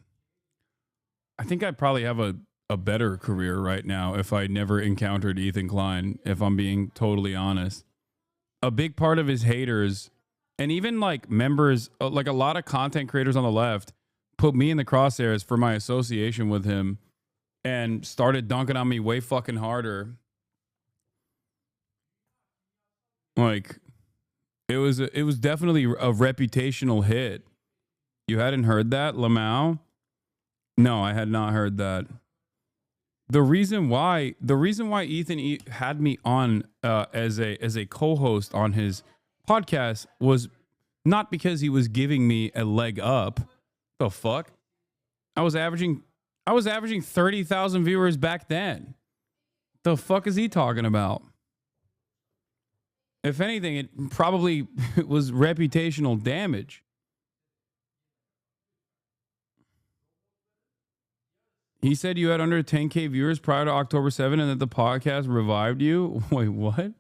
I think I'd probably have a better career right now if I never encountered Ethan Klein, if I'm being totally honest. A big part of his haters... and even like members, like a lot of content creators on the left put me in the crosshairs for my association with him and started dunking on me way fucking harder. Like it was definitely a reputational hit. You hadn't heard that, Lamau? No, I had not heard that. The reason why Ethan had me on as a co-host on his podcast was not because he was giving me a leg up. The fuck? I was averaging 30,000 viewers back then. The fuck is he talking about? If anything, it probably was reputational damage. He said you had under 10K viewers prior to October 7 and that the podcast revived you. Wait, what?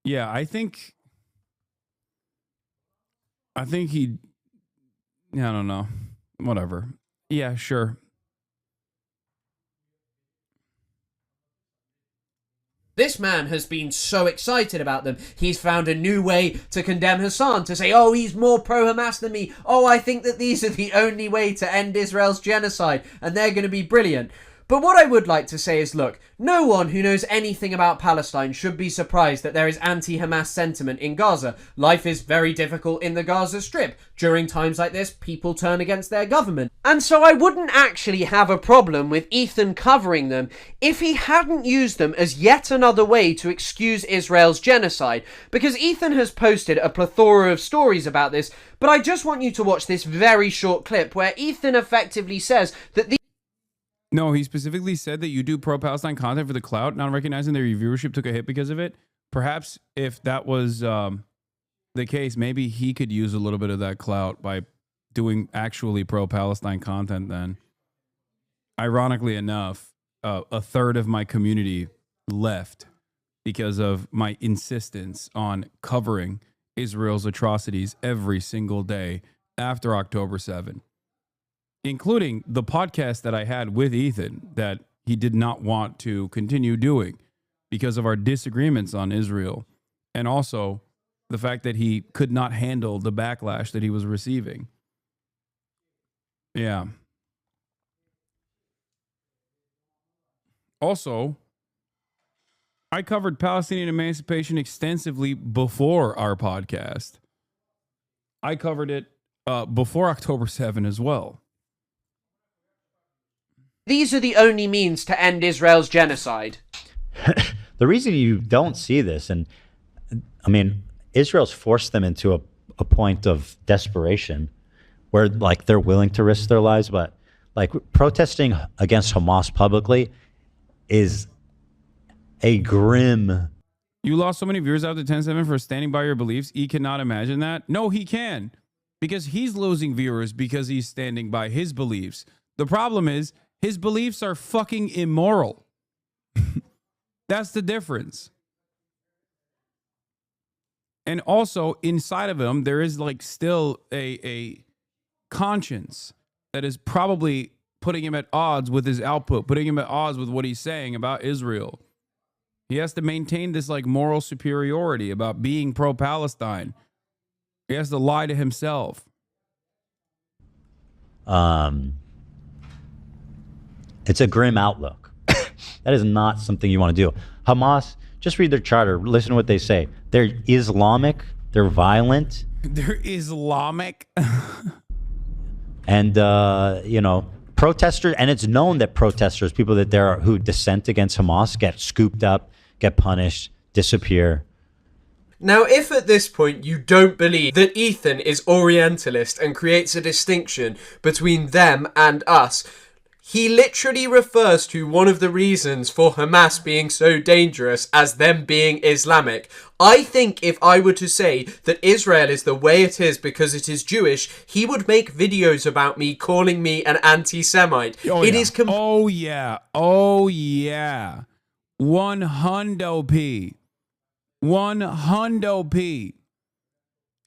Yeah, I think he, yeah, I don't know. Whatever. Yeah, sure. This man has been so excited about them. He's found a new way to condemn Hasan, to say, oh, he's more pro-Hamas than me. Oh, I think that these are the only way to end Israel's genocide, and they're going to be brilliant. But what I would like to say is, look, no one who knows anything about Palestine should be surprised that there is anti-Hamas sentiment in Gaza. Life is very difficult in the Gaza Strip. During times like this, people turn against their government. And so I wouldn't actually have a problem with Ethan covering them if he hadn't used them as yet another way to excuse Israel's genocide. Because Ethan has posted a plethora of stories about this, but I just want you to watch this very short clip where Ethan effectively says that the No, he specifically said that you do pro-Palestine content for the clout, not recognizing that your viewership took a hit because of it. Perhaps if that was the case, maybe he could use a little bit of that clout by doing actually pro-Palestine content then. Ironically enough, a third of my community left because of my insistence on covering Israel's atrocities every single day after October 7. Including the podcast that I had with Ethan that he did not want to continue doing because of our disagreements on Israel. And also The fact that he could not handle the backlash that he was receiving. Yeah. Also, I covered Palestinian emancipation extensively before our podcast. I covered it before October 7 as well. These are the only means to end Israel's genocide. The reason you don't see this, and I mean, Israel's forced them into a point of desperation where like they're willing to risk their lives, but like protesting against Hamas publicly is a grim. You lost so many viewers after 10-7 for standing by your beliefs. He cannot imagine that. No, he can, because he's losing viewers because he's standing by his beliefs. The problem is his beliefs are fucking immoral. That's the difference. And also inside of him, there is like still a conscience that is probably putting him at odds with his output, putting him at odds with what he's saying about Israel. He has to maintain this like moral superiority about being pro-Palestine. He has to lie to himself. It's a grim outlook. That is not something you want to do. Hamas, just read their charter. Listen to what they say. They're Islamic. They're violent. They're Islamic. And, you know, protesters, and it's known that protesters, people that there are who dissent against Hamas, get scooped up, get punished, disappear. Now, if at this point you don't believe that Ethan is Orientalist and creates a distinction between them and us, he literally refers to one of the reasons for Hamas being so dangerous as them being Islamic. I think if I were to say that Israel is the way it is because it is Jewish, he would make videos about me calling me an anti-Semite. Oh, yeah. Oh, yeah. Oh, yeah. 100p. 100p.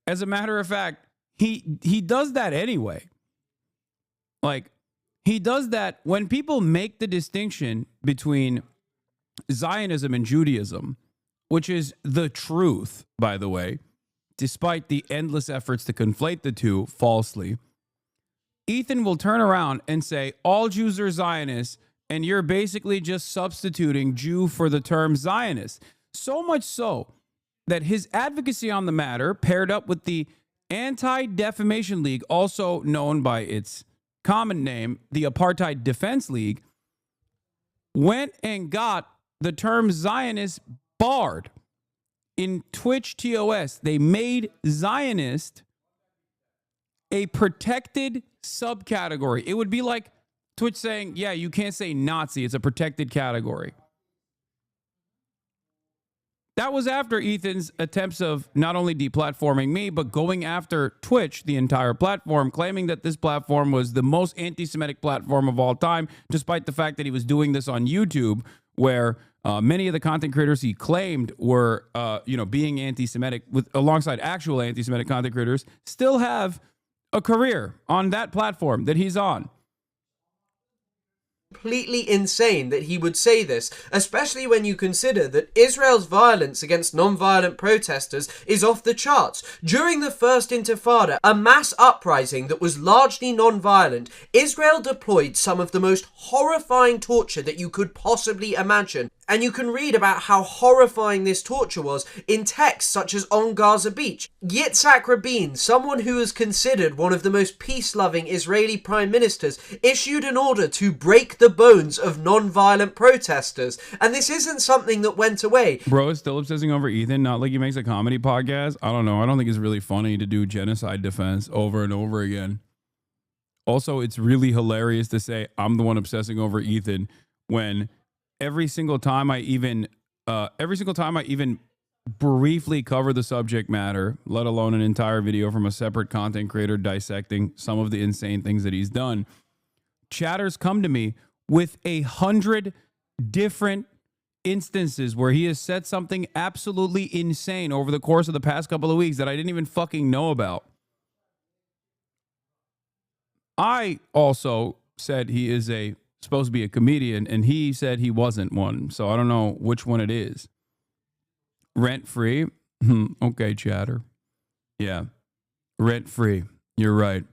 As a matter of fact, he does that anyway. Like, he does that when people make the distinction between Zionism and Judaism, which is the truth, by the way, despite the endless efforts to conflate the two falsely. Ethan will turn around and say, all Jews are Zionists, and you're basically just substituting Jew for the term Zionist. So much so that his advocacy on the matter, paired up with the Anti-Defamation League, also known by its common name, the Apartheid Defense League, went and got the term Zionist barred. In Twitch TOS, they made Zionist a protected subcategory. It would be like Twitch saying, yeah, you can't say Nazi. It's a protected category. That was after Ethan's attempts of not only deplatforming me, but going after Twitch, the entire platform, claiming that this platform was the most anti-Semitic platform of all time, despite the fact that he was doing this on YouTube, where many of the content creators he claimed were, being anti-Semitic alongside actual anti-Semitic content creators, still have a career on that platform that he's on. Completely insane that he would say this, especially when you consider that Israel's violence against non-violent protesters is off the charts. During the First Intifada, a mass uprising that was largely non-violent, Israel deployed some of the most horrifying torture that you could possibly imagine. And you can read about how horrifying this torture was in texts such as on Gaza Beach. Yitzhak Rabin, someone who is considered one of the most peace-loving Israeli prime ministers, issued an order to break the bones of non-violent protesters. And this isn't something that went away. Bro is still obsessing over Ethan, not like he makes a comedy podcast. I don't know. I don't think it's really funny to do genocide defense over and over again. Also, it's really hilarious to say I'm the one obsessing over Ethan when every single time I even briefly cover the subject matter, let alone an entire video from a separate content creator dissecting some of the insane things that he's done, chatters come to me with 100 different instances where he has said something absolutely insane over the course of the past couple of weeks that I didn't even fucking know about. I also said he is supposed to be a comedian, and he said he wasn't one, so I don't know which one it is. Rent free. Okay, chatter. Yeah. Rent free. You're right.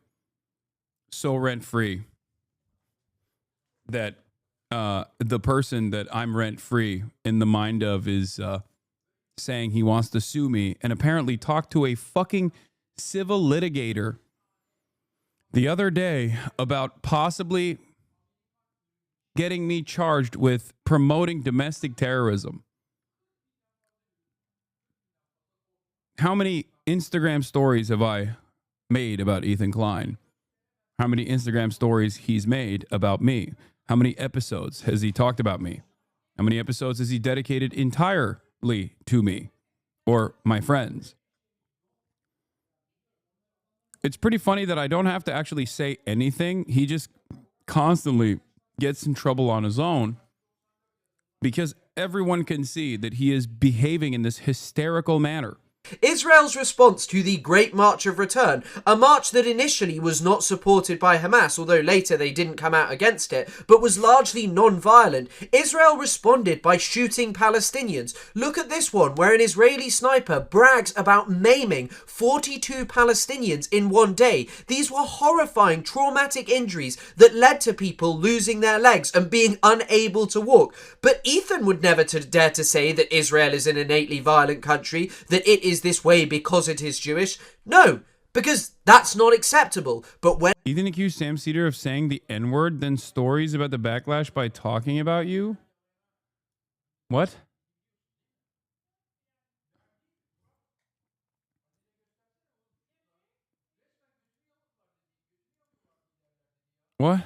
So rent free that the person that I'm rent free in the mind of is saying he wants to sue me and apparently talk to a fucking civil litigator the other day about possibly getting me charged with promoting domestic terrorism. How many Instagram stories have I made about Ethan Klein? How many Instagram stories he's made about me? How many episodes has he talked about me? How many episodes has he dedicated entirely to me or my friends? It's pretty funny that I don't have to actually say anything. He just constantly gets in trouble on his own because everyone can see that he is behaving in this hysterical manner. Israel's response to the Great March of Return, a march that initially was not supported by Hamas, although later they didn't come out against it, but was largely non-violent. Israel responded by shooting Palestinians. Look at this one, where an Israeli sniper brags about maiming 42 Palestinians in one day. These were horrifying, traumatic injuries that led to people losing their legs and being unable to walk. But Ethan would never dare to say that Israel is an innately violent country, that it is this way because it is Jewish. No, because that's not acceptable. But when Ethan accused Sam Cedar of saying the N-word, then stories about the backlash by talking about you? What? What?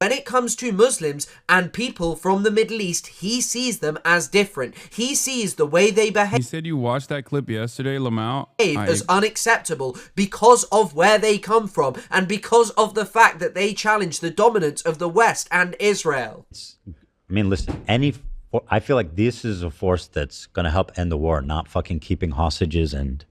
When it comes to Muslims and people from the Middle East, he sees them as different. He sees the way they behave. He said you watched that clip yesterday, Lamau. As unacceptable because of where they come from and because of the fact that they challenge the dominance of the West and Israel. I mean, listen, I feel like this is a force that's going to help end the war, not fucking keeping hostages and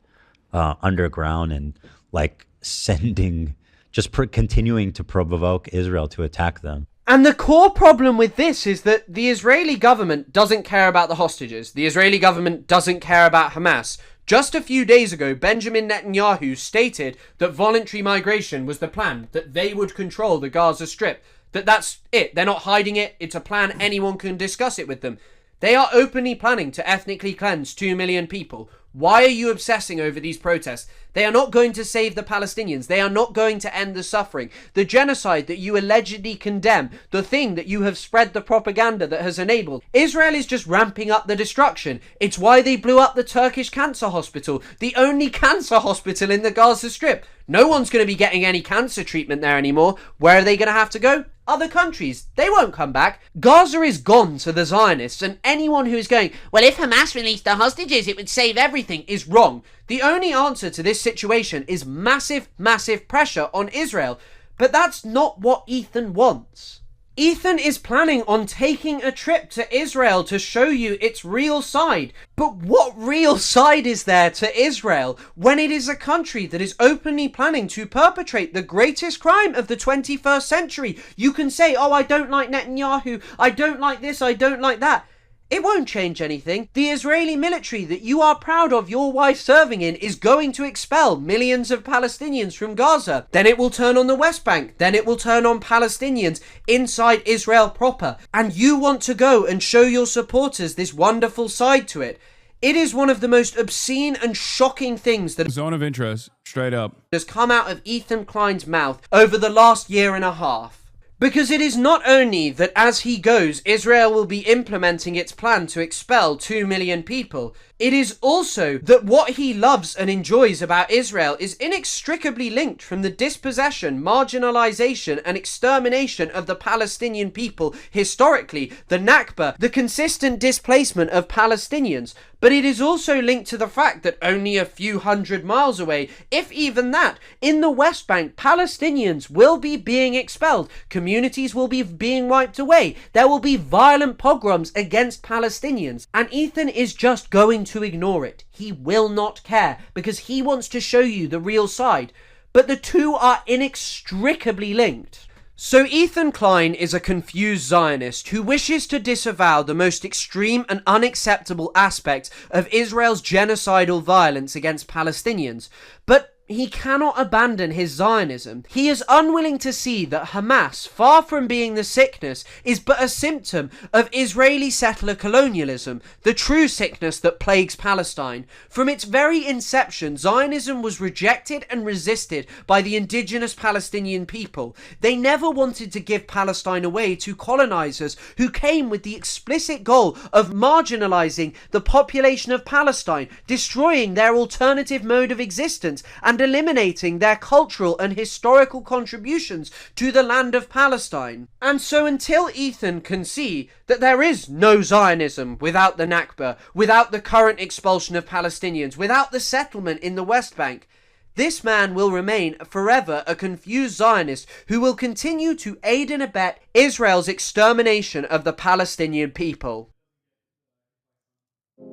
underground and like sending, just continuing to provoke Israel to attack them. And the core problem with this is that the Israeli government doesn't care about the hostages. The Israeli government doesn't care about Hamas. Just a few days ago, Benjamin Netanyahu stated that voluntary migration was the plan, that they would control the Gaza Strip. That's it. They're not hiding it. It's a plan. Anyone can discuss it with them. They are openly planning to ethnically cleanse 2 million people. Why are you obsessing over these protests? They are not going to save the Palestinians. They are not going to end the suffering. The genocide that you allegedly condemn, the thing that you have spread the propaganda that has enabled, Israel is just ramping up the destruction. It's why they blew up the Turkish cancer hospital, the only cancer hospital in the Gaza Strip. No one's going to be getting any cancer treatment there anymore. Where are they going to have to go? Other countries. They won't come back. Gaza is gone to the Zionists, and anyone who is going, well, if Hamas released the hostages, it would save everything, is wrong. The only answer to this situation is massive, massive pressure on Israel. But that's not what Ethan wants. Ethan is planning on taking a trip to Israel to show you its real side. But what real side is there to Israel when it is a country that is openly planning to perpetrate the greatest crime of the 21st century? You can say, oh, I don't like Netanyahu, I don't like this, I don't like that. It won't change anything. The Israeli military that you are proud of your wife serving in is going to expel millions of Palestinians from Gaza. Then it will turn on the West Bank. Then it will turn on Palestinians inside Israel proper. And you want to go and show your supporters this wonderful side to it. It is one of the most obscene and shocking things that Zone of interest, straight up, has come out of Ethan Klein's mouth over the last year and a half. Because it is not only that as he goes, Israel will be implementing its plan to expel 2 million people, it is also that what he loves and enjoys about Israel is inextricably linked from the dispossession, marginalization, and extermination of the Palestinian people historically, the Nakba, the consistent displacement of Palestinians. But it is also linked to the fact that only a few hundred miles away, if even that, in the West Bank, Palestinians will be being expelled. Communities will be being wiped away. There will be violent pogroms against Palestinians. And Ethan is just going to ignore it. He will not care because he wants to show you the real side. But the two are inextricably linked. So Ethan Klein is a confused Zionist who wishes to disavow the most extreme and unacceptable aspects of Israel's genocidal violence against Palestinians, but he cannot abandon his Zionism. He is unwilling to see that Hamas, far from being the sickness, is but a symptom of Israeli settler colonialism, the true sickness that plagues Palestine. From its very inception, Zionism was rejected and resisted by the indigenous Palestinian people. They never wanted to give Palestine away to colonizers who came with the explicit goal of marginalizing the population of Palestine, destroying their alternative mode of existence, and eliminating their cultural and historical contributions to the land of Palestine. And so until Ethan can see that there is no Zionism without the Nakba, without the current expulsion of Palestinians, without the settlement in the West Bank, this man will remain forever a confused Zionist who will continue to aid and abet Israel's extermination of the Palestinian people.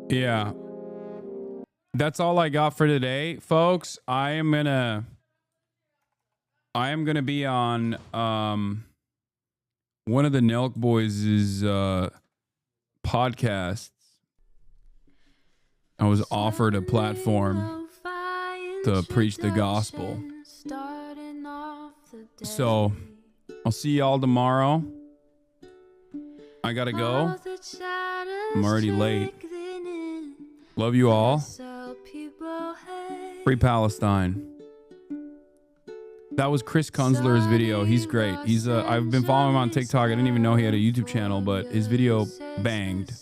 Yeah. That's all I got for today, folks. I am gonna be on one of the Nelk Boys' podcasts. I was offered a platform to preach the gospel. So I'll see y'all tomorrow. I gotta go. I'm already late. Love you all. Free Palestine. That was Chris Kunzler's video. He's great. He's I've been following him on TikTok. I didn't even know he had a YouTube channel, but his video banged.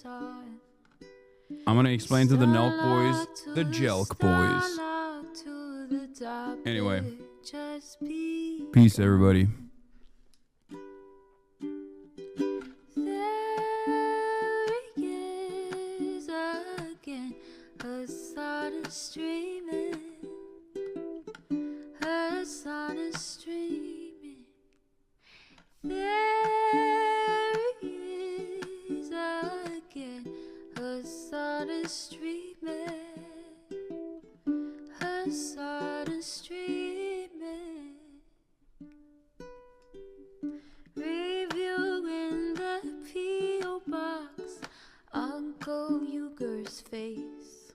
I'm gonna explain to the Nelk Boys, the Jelk Boys. Anyway, peace, everybody. Hasan is streaming. Hasan is streaming. There he is again. Hasan is streaming. Hasan is streaming. Reviewing the P.O. box. Uncle Uger's face.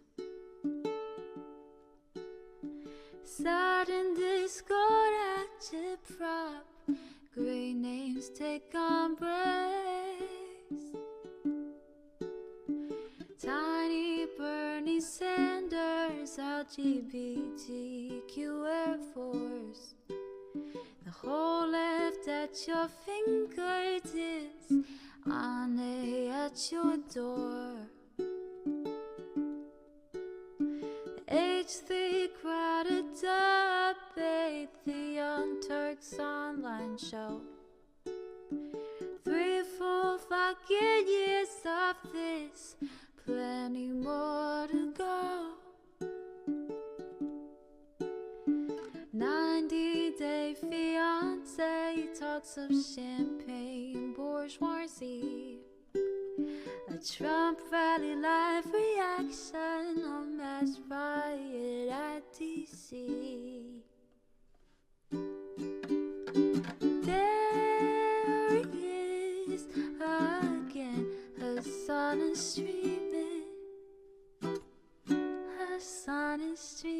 Sudden discord at your prop. Great names take embrace. Tiny Bernie Sanders, LGBTQ Air Force. The whole left at your fingertips. Ane at your door. H3 crowded debate, the Young Turks online show. 3 full fucking years of this, plenty more to go. 90-day fiance, talks of champagne bourgeoisie. A Trump rally live reaction, a mass riot at DC. There he is again, Hasan is streaming. Hasan is streaming.